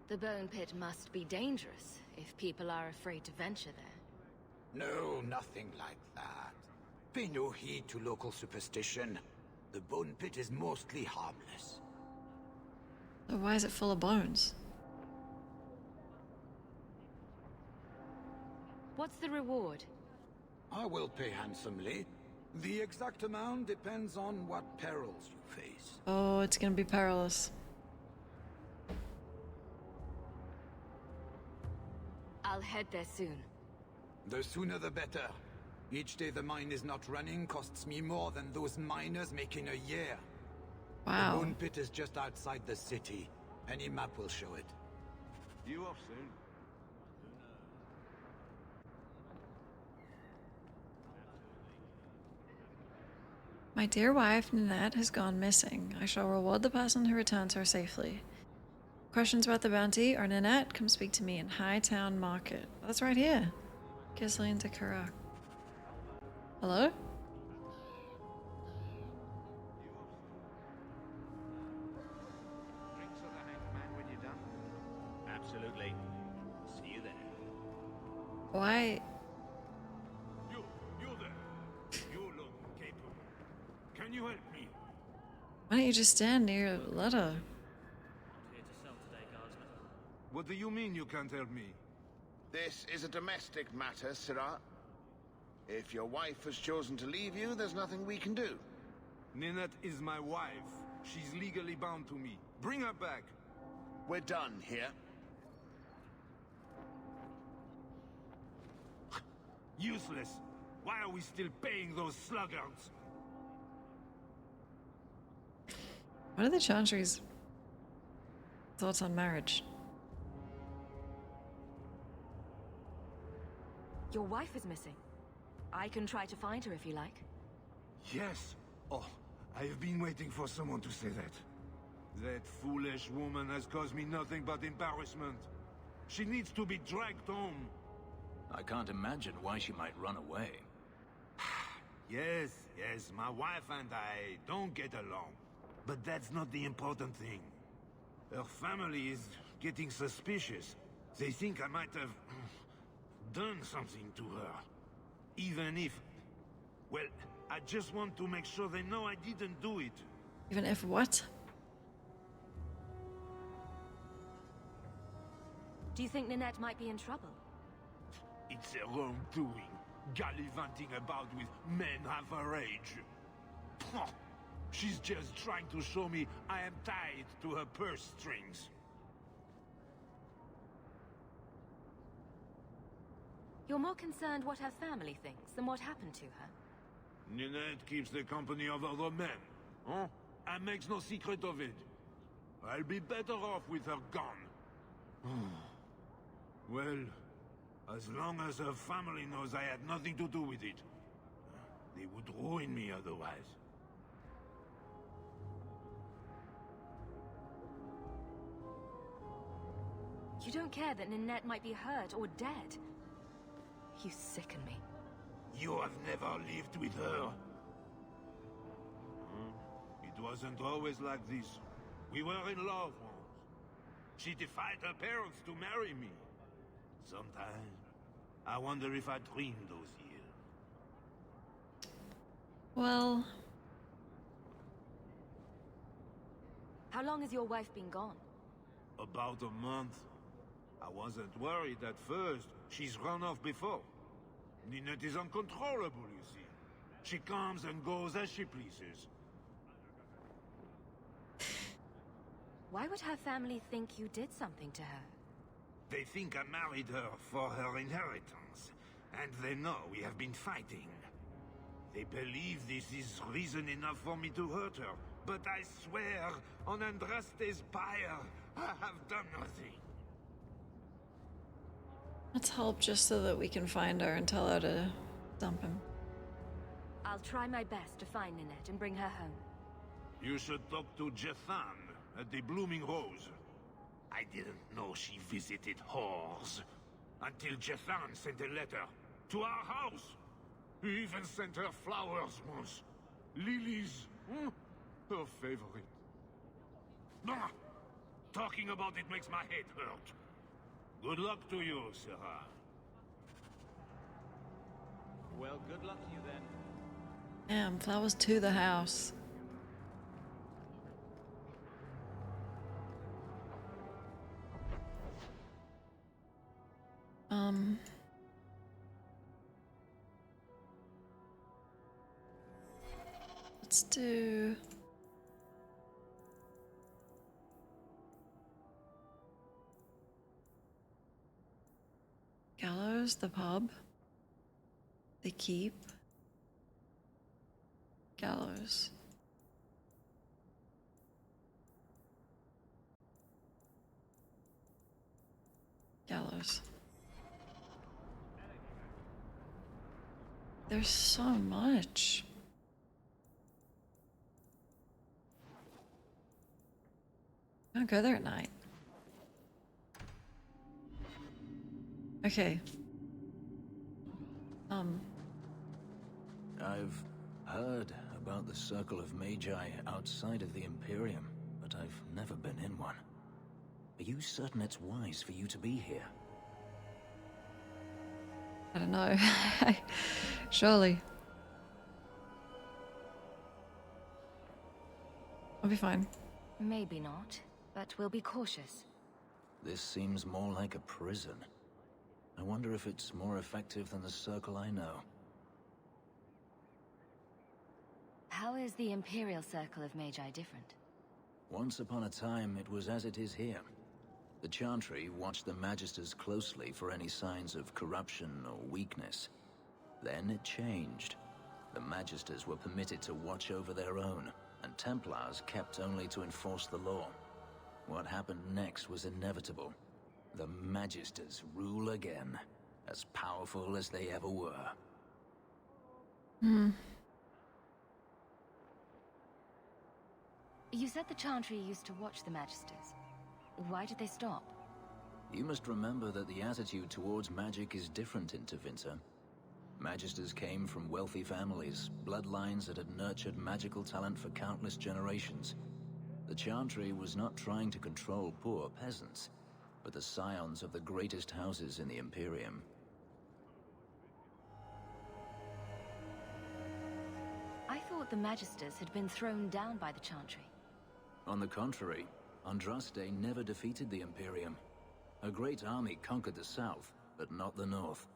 The Bone Pit must be dangerous if people are afraid to venture there. No, nothing like that. Pay no heed to local superstition. The Bone Pit is mostly harmless. so why is it full of bones? What's the reward? I will pay handsomely. The exact amount depends on what perils you face. Oh, it's gonna be perilous. I'll head there soon. The sooner the better. Each day the mine is not running costs me more than those miners make in a year. Wow. The Bone Pit is just outside the city. Any map will show it. You off soon? My dear wife, Nanette, has gone missing. I shall reward the person who returns her safely. Questions about the bounty or Nanette? Come speak to me in Hightown Market. That's right here. Gislian to Karak. Hello? Drinks at the Hangman when you're done? Absolutely. See you there. Why? You there. You look capable. Can you help me? Why don't you just stand near your letter? What do you mean you can't help me? This is a domestic matter, Sirrah. If your wife has chosen to leave you, there's nothing we can do. Ninette is my wife. She's legally bound to me. Bring her back. We're done here. Useless. Why are we still paying those sluggards? What are the Chantry's thoughts on marriage? Your wife is missing. I can try to find her if you like. Yes. Oh, I have been waiting for someone to say that. That foolish woman has caused me nothing but embarrassment. She needs to be dragged home. I can't imagine why she might run away. Yes, my wife and I don't get along. But that's not the important thing. Her family is getting suspicious. They think I might have done something to her. Even if... Well, I just want to make sure they know I didn't do it. Even if what? Do you think Ninette might be in trouble? It's her own doing, gallivanting about with men half her age. She's just trying to show me I am tied to her purse strings. You're more concerned what her family thinks than what happened to her? Ninette keeps the company of other men, huh? And makes no secret of it. I'll be better off with her gone. Well, as long as her family knows I had nothing to do with it, they would ruin me otherwise. You don't care that Ninette might be hurt or dead? You sicken me. You have never lived with her. It wasn't always like this. We were in love once. She defied her parents to marry me. Sometimes, I wonder if I dreamed those years. Well... How long has your wife been gone? About a month. I wasn't worried at first. She's run off before. Ninette is uncontrollable, you see. She comes and goes as she pleases. Why would her family think you did something to her? They think I married her for her inheritance. And they know we have been fighting. They believe this is reason enough for me to hurt her. But I swear, on Andraste's pyre, I have done nothing. Let's help just so that we can find her and tell her to dump him. I'll try my best to find Ninette and bring her home. You should talk to Jethan at the Blooming Rose. I didn't know she visited whores. Until Jethan sent a letter to our house. He even sent her flowers once. Lilies. Her favorite. Talking about it makes my head hurt. Good luck to you, Sarah. Well, good luck to you then. Damn, flowers to the house. Let's do... Gallows, the pub, the keep, Gallows. Gallows. There's so much. I don't go there at night. Okay. I've heard about the Circle of Magi outside of the Imperium, but I've never been in one. Are you certain it's wise for you to be here? I don't know. Surely. I'll be fine. Maybe not, but we'll be cautious. This seems more like a prison. I wonder if it's more effective than the Circle I know. How is the Imperial Circle of Magi different? Once upon a time, it was as it is here. The Chantry watched the Magisters closely for any signs of corruption or weakness. Then it changed. The Magisters were permitted to watch over their own, and Templars kept only to enforce the law. What happened next was inevitable. The Magisters rule again, as powerful as they ever were. You said the Chantry used to watch the Magisters. Why did they stop? You must remember that the attitude towards magic is different in Tevinter. Magisters came from wealthy families, bloodlines that had nurtured magical talent for countless generations. The Chantry was not trying to control poor peasants, but the scions of the greatest houses in the Imperium. I thought the Magisters had been thrown down by the Chantry. On the contrary, Andraste never defeated the Imperium. A great army conquered the south, but not the north.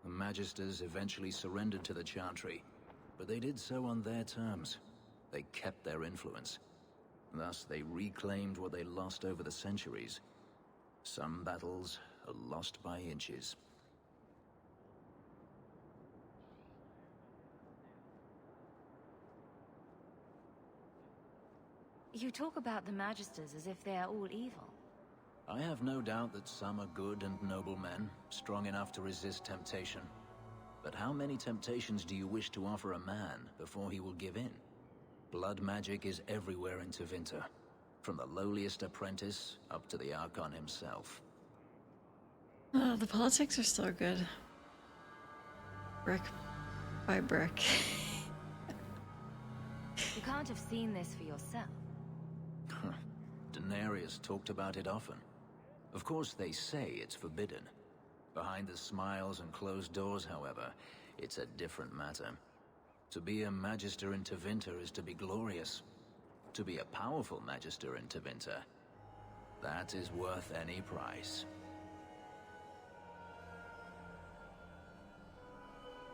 The Magisters eventually surrendered to the Chantry, but they did so on their terms. They kept their influence. Thus, they reclaimed what they lost over the centuries. Some battles are lost by inches. You talk about the Magisters as if they are all evil. I have no doubt that some are good and noble men, strong enough to resist temptation. But how many temptations do you wish to offer a man before he will give in? Blood magic is everywhere in Tevinter, from the lowliest apprentice up to the Archon himself. Oh, the politics are so good. Brick by brick. You can't have seen this for yourself. Daenerys talked about it often. Of course, they say it's forbidden. Behind the smiles and closed doors, however, it's a different matter. To be a Magister in Tevinter is to be glorious. To be a powerful Magister in Tevinter, that is worth any price.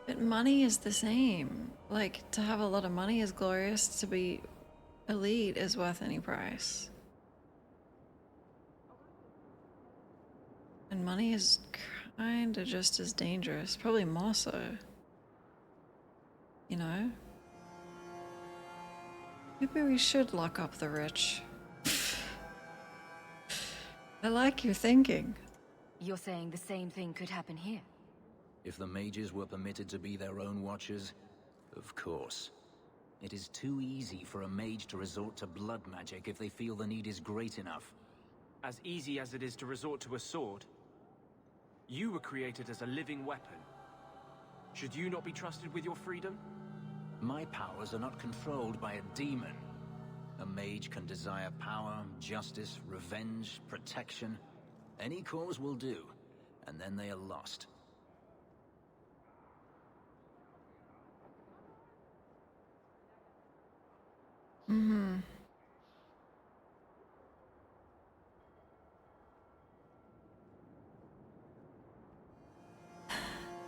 But money is the same. Like, to have a lot of money is glorious, to be elite is worth any price. And money is kinda just as dangerous, probably more so. You know? Maybe we should lock up the rich. I like your thinking. You're saying the same thing could happen here? If the mages were permitted to be their own watchers, of course. It is too easy for a mage to resort to blood magic if they feel the need is great enough. As easy as it is to resort to a sword. You were created as a living weapon. Should you not be trusted with your freedom? My powers are not controlled by a demon. A mage can desire power, justice, revenge, protection. Any cause will do, and then they are lost. Mm-hmm.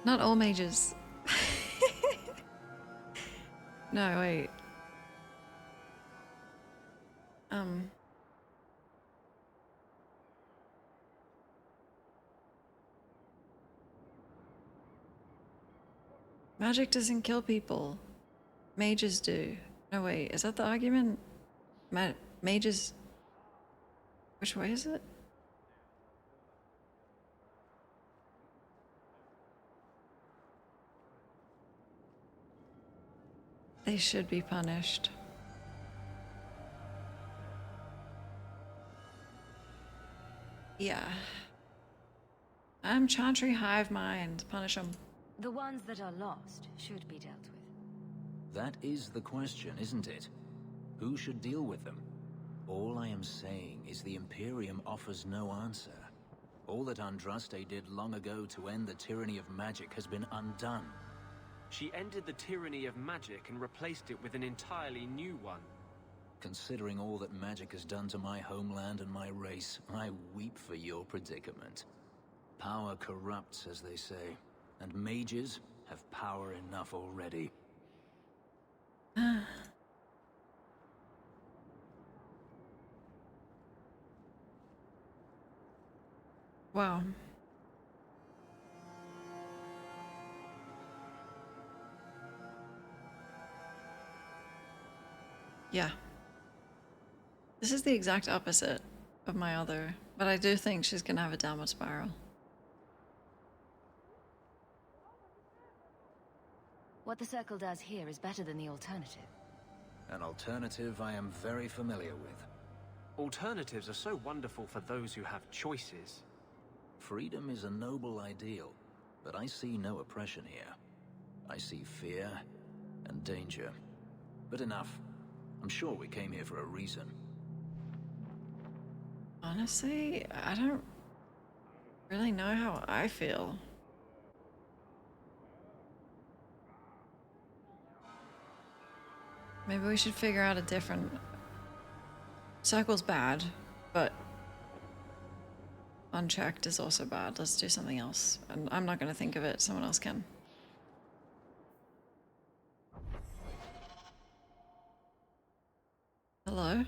Not all mages. No, wait. Magic doesn't kill people. Mages do. No, wait, is that the argument? Mages... Which way is it? They should be punished. Yeah. I'm Chantry Hive Mind. Punish them. The ones that are lost should be dealt with. That is the question, isn't it? Who should deal with them? All I am saying is the Imperium offers no answer. All that Andraste did long ago to end the tyranny of magic has been undone. She ended the tyranny of magic and replaced it with an entirely new one. Considering all that magic has done to my homeland and my race, I weep for your predicament. Power corrupts, as they say, and mages have power enough already. Wow. Yeah. This is the exact opposite of my other, but I do think she's gonna have a downward spiral. What the Circle does here is better than the alternative. An alternative I am very familiar with. Alternatives are so wonderful for those who have choices. Freedom is a noble ideal, but I see no oppression here. I see fear and danger. But enough. I'm sure we came here for a reason. Honestly, I don't really know how I feel. Maybe we should figure out a different... Circle's bad, but unchecked is also bad. Let's do something else. And I'm not going to think of it. Someone else can. Hello?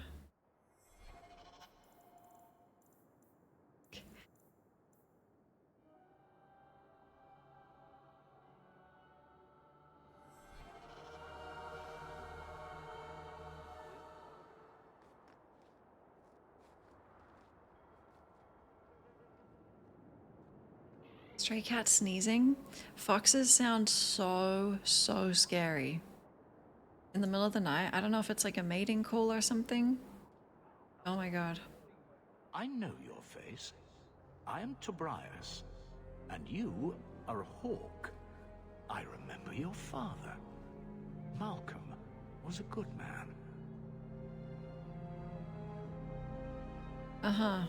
Stray cat sneezing? Foxes sound so scary. In the middle of the night? I don't know if it's like a mating call or something. Oh my god. I know your face. I am Tobias, and you are a hawk. I remember your father. Malcolm was a good man. Uh-huh.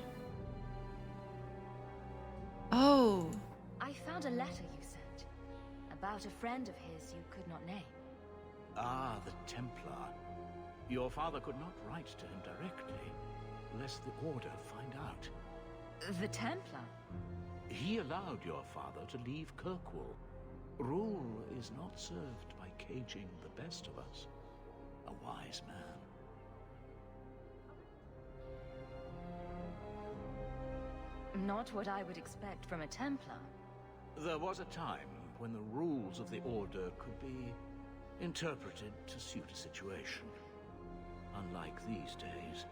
Oh. I found a letter you sent about a friend of his you could not name. Ah, the Templar. Your father could not write to him directly, lest the Order find out. The Templar? He allowed your father to leave Kirkwall. Rule is not served by caging the best of us. A wise man. Not what I would expect from a Templar. There was a time when the rules of the Order could be interpreted to suit a situation. Unlike these days.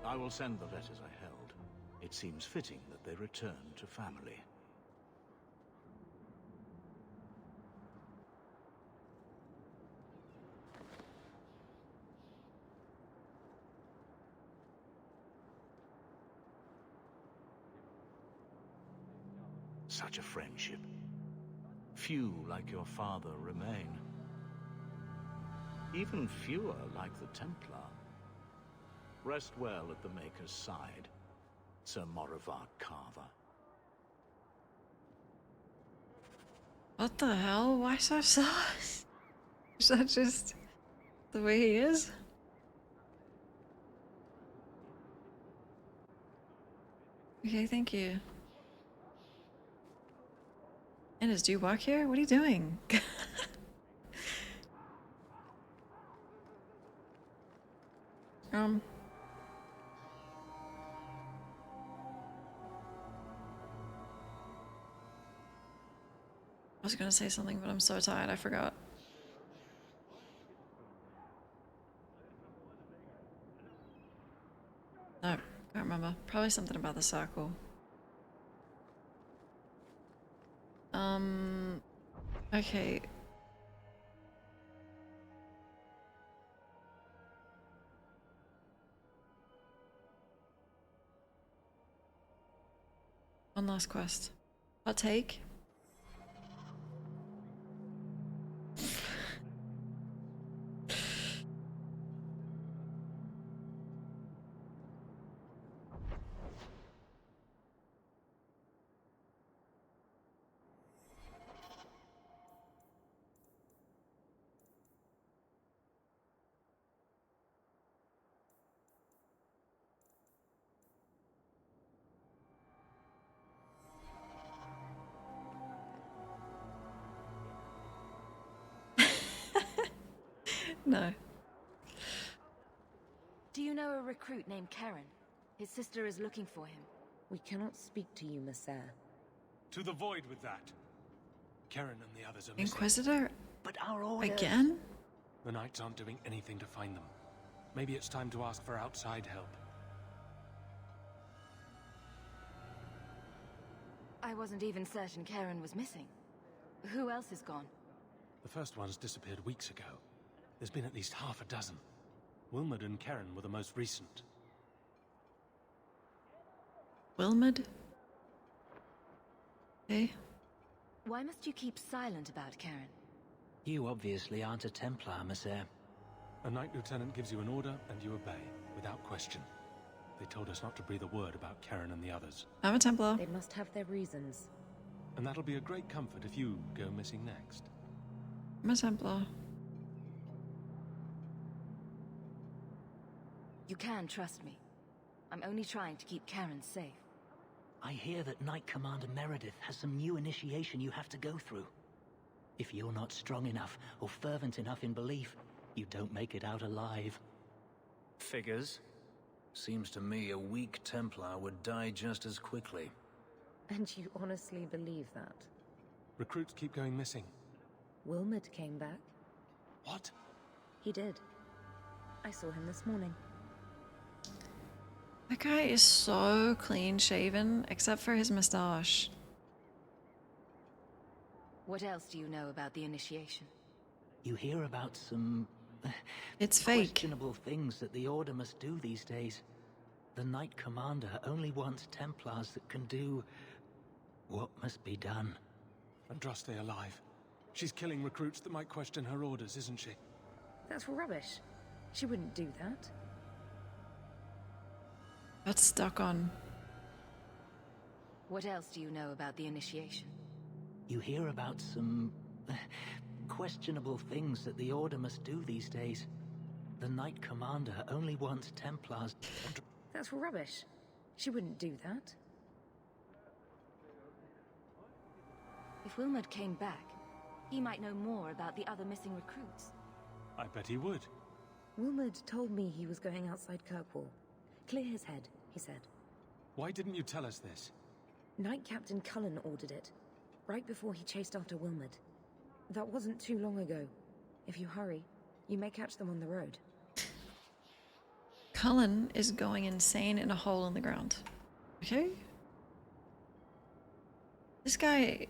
I will send the letters I held. It seems fitting that they return to family. Such a friendship. Few like your father remain. Even fewer like the Templar. Rest well at the Maker's side, Sir Morivard Carver. What the hell? Why so sus? Is that just the way he is? Okay, thank you. Anders, do you work here? What are you doing? I was gonna say something, but I'm so tired, I forgot. No, can't remember. Probably something about the circle. Okay. One last quest. Hot take. No. Do you know a recruit named Karen? His sister is looking for him. We cannot speak to you, Messer. To the void with that. Karen and the others are missing. Inquisitor? But our orders... Again? The Knights aren't doing anything to find them. Maybe it's time to ask for outside help. I wasn't even certain Karen was missing. Who else is gone? The first ones disappeared weeks ago. There's been at least half a dozen. Wilmot and Karen were the most recent. Wilmot? Okay. Why must you keep silent about Karen? You obviously aren't a Templar, Messer. A Knight Lieutenant gives you an order and you obey, without question. They told us not to breathe a word about Karen and the others. I'm a Templar. They must have their reasons. And that'll be a great comfort if you go missing next. I'm a Templar. You can trust me. I'm only trying to keep Karen safe. I hear that Knight Commander Meredith has some new initiation you have to go through. If you're not strong enough or fervent enough in belief, you don't make it out alive. Figures? Seems to me a weak Templar would die just as quickly. And you honestly believe that? Recruits keep going missing. Wilmot came back. What? He did. I saw him this morning. That guy is so clean shaven, except for his mustache. What else do you know about the initiation? You hear about some... It's fake. Questionable things that the Order must do these days. The Knight Commander only wants Templars that can do what must be done. Andraste alive. She's killing recruits that might question her orders, isn't she? That's rubbish. She wouldn't do that. Got stuck on. What else do you know about the initiation? You hear about some... questionable things that the Order must do these days. The Knight Commander only wants Templars... That's rubbish. She wouldn't do that. If Wilmot came back, he might know more about the other missing recruits. I bet he would. Wilmot told me he was going outside Kirkwall. Clear his head, he said. Why didn't you tell us this? Knight Captain Cullen ordered it, right before he chased after Wilmot. That wasn't too long ago. If you hurry, you may catch them on the road. Cullen is going insane in a hole in the ground. Okay? This guy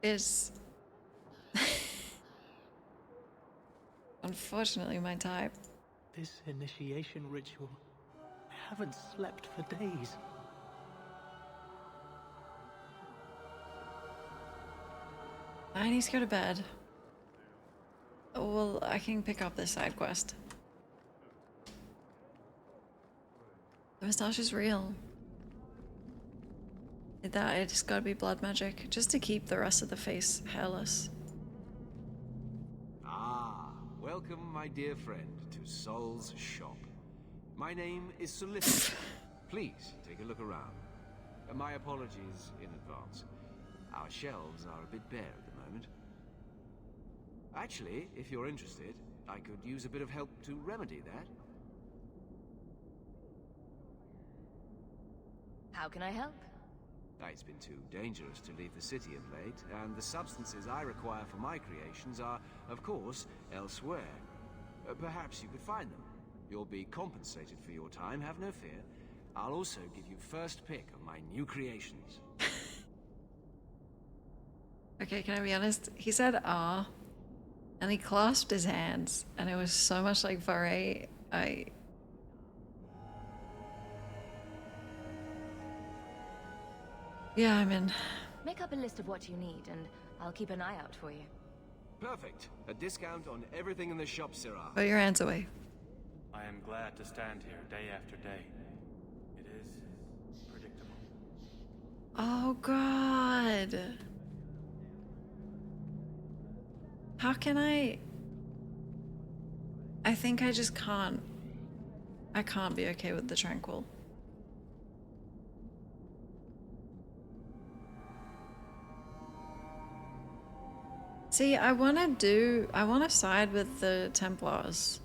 is... unfortunately my type. This initiation ritual... I haven't slept for days. I need to go to bed. Well, I can pick up this side quest. The moustache is real. It's gotta be blood magic, just to keep the rest of the face hairless. Ah, welcome, my dear friend, to Sol's shop. My name is Solicitor. Please, take a look around. My apologies in advance. Our shelves are a bit bare at the moment. Actually, if you're interested, I could use a bit of help to remedy that. How can I help? It's been too dangerous to leave the city of late, and the substances I require for my creations are, of course, elsewhere. Perhaps you could find them. You'll be compensated for your time, have no fear. I'll also give you first pick of my new creations. Okay, can I be honest? He said ah, and he clasped his hands, and it was so much like Varay. Yeah, I'm in. Make up a list of what you need, and I'll keep an eye out for you. Perfect. A discount on everything in the shop, Sirrah. Put your hands away. I am glad to stand here day after day. It is predictable. Oh God. How can I think I just can't. I can't be okay with the tranquil. See, I want to side with the Templars.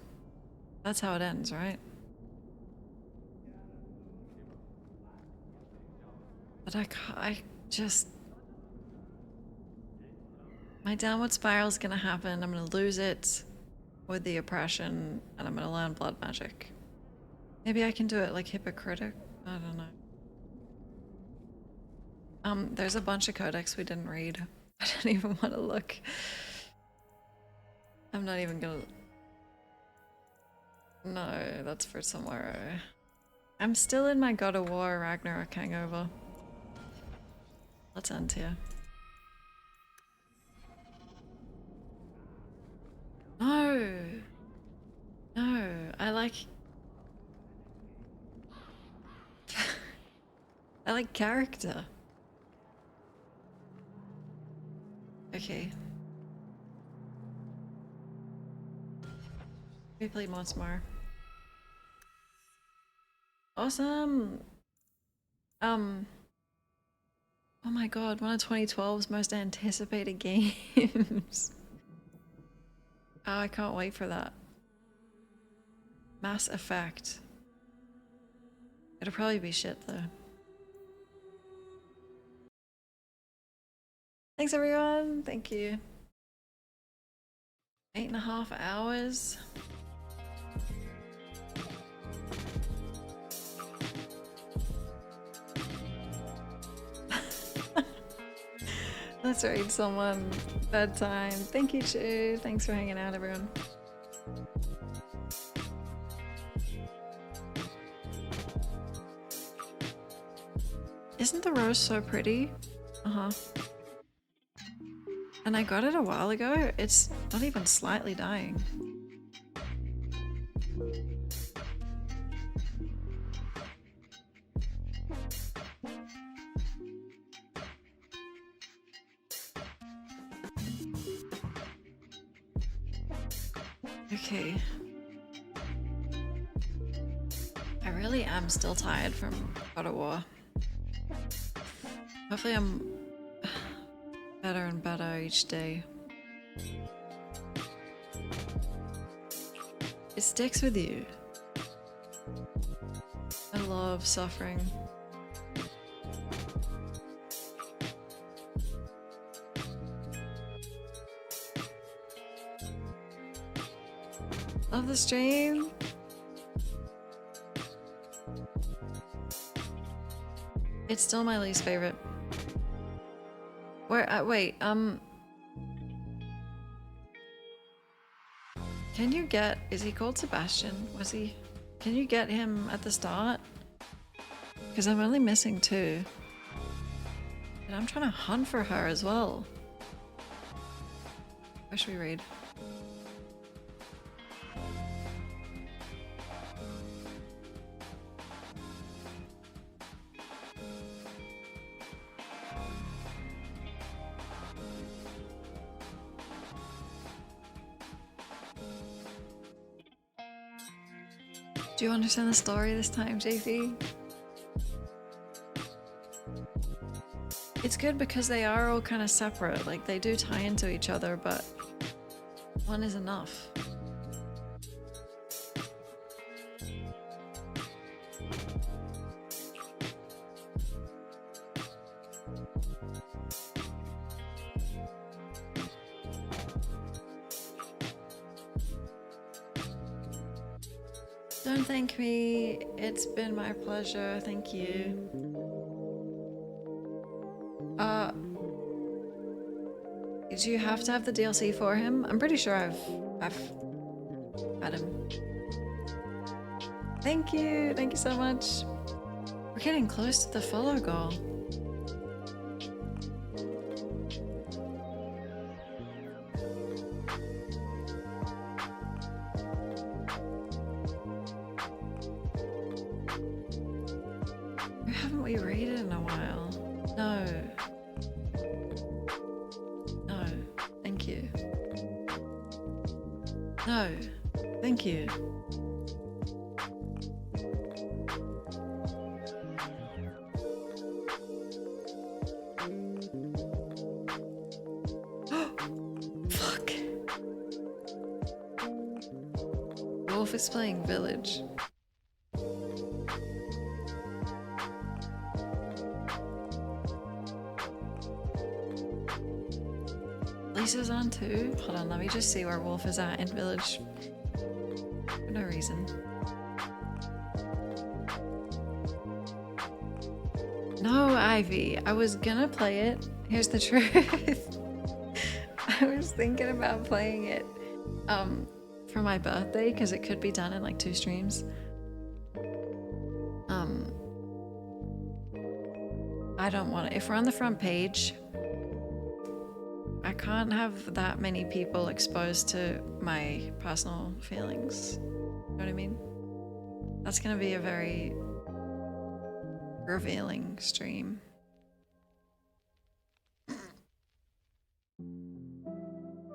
That's how it ends, right? But I just... My downward spiral is gonna happen. I'm gonna lose it with the oppression, and I'm gonna learn blood magic. Maybe I can do it like hypocritic? I don't know. There's a bunch of codex we didn't read. I don't even want to look. I'm not even gonna... No, that's for tomorrow. I'm still in my God of War Ragnarok hangover. Let's end here. No! No, I like... I like character. Okay. We play more tomorrow. Awesome! Oh my god, one of 2012's most anticipated games. Oh, I can't wait for that. Mass Effect. It'll probably be shit though. Thanks everyone, thank you. 8.5 hours. Let's read someone bedtime. Thank you, Chu. Thanks for hanging out, everyone. Isn't the rose so pretty? Uh-huh. And I got it a while ago. It's not even slightly dying. Okay. I really am still tired from God of War. Hopefully I'm better and better each day. It sticks with you. I love suffering. Love the stream. It's still my least favorite. Where, wait, can you get, is he called Sebastian? Was he, can you get him at the start? Because I'm only missing 2. And I'm trying to hunt for her as well. Where should we read? Do you understand the story this time, JV? It's good because they are all kind of separate, like they do tie into each other, but one is enough. Don't thank me. It's been my pleasure. Thank you. Do you have to have the DLC for him? I'm pretty sure I've had him. Thank you. Thank you so much. We're getting close to the follow goal. Who haven't we raided in a while? No. No. Thank you. No. Thank you. Fuck. Wolf is playing Village. Lisa's on too? Hold on, let me just see where Wolf is at in Village. For no reason. No, Ivy. I was gonna play it. Here's the truth. I was thinking about playing it for my birthday because it could be done in like 2 streams. I don't want to. If we're on the front page, I can't have that many people exposed to my personal feelings. what I mean? That's gonna be a very revealing stream.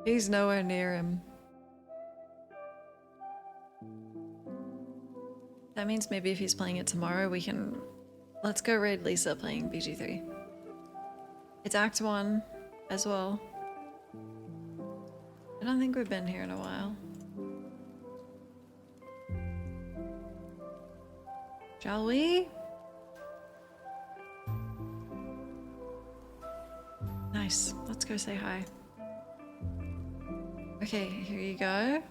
He's nowhere near him. That means maybe if he's playing it tomorrow, we can... Let's go raid Lisa playing BG3. It's Act 1 as well. I don't think we've been here in a while. Shall we? Nice. Let's go say hi. Okay, here you go.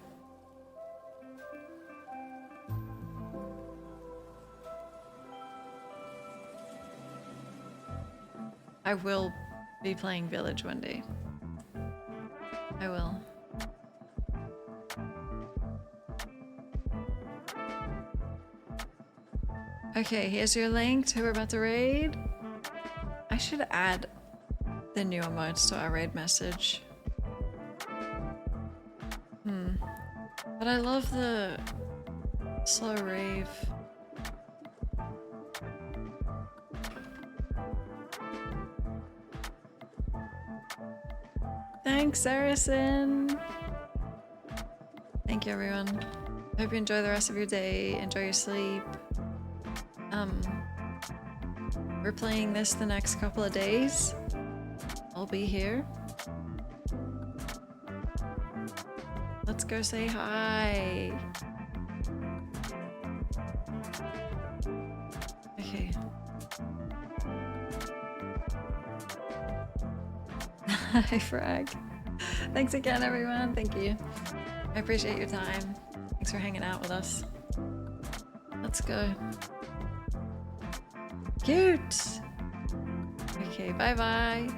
I will be playing Village one day. I will. Okay, here's your link to who we're about to raid. I should add the new emotes to our raid message. But I love the slow rave. Thanks, Saracen. Thank you, everyone. Hope you enjoy the rest of your day. Enjoy your sleep. We're playing this the next couple of days. I'll be here. Let's go say hi. Okay. Hi, Frag. Thanks again, everyone. Thank you. I appreciate your time. Thanks for hanging out with us. Let's go. Cute. Okay, bye-bye.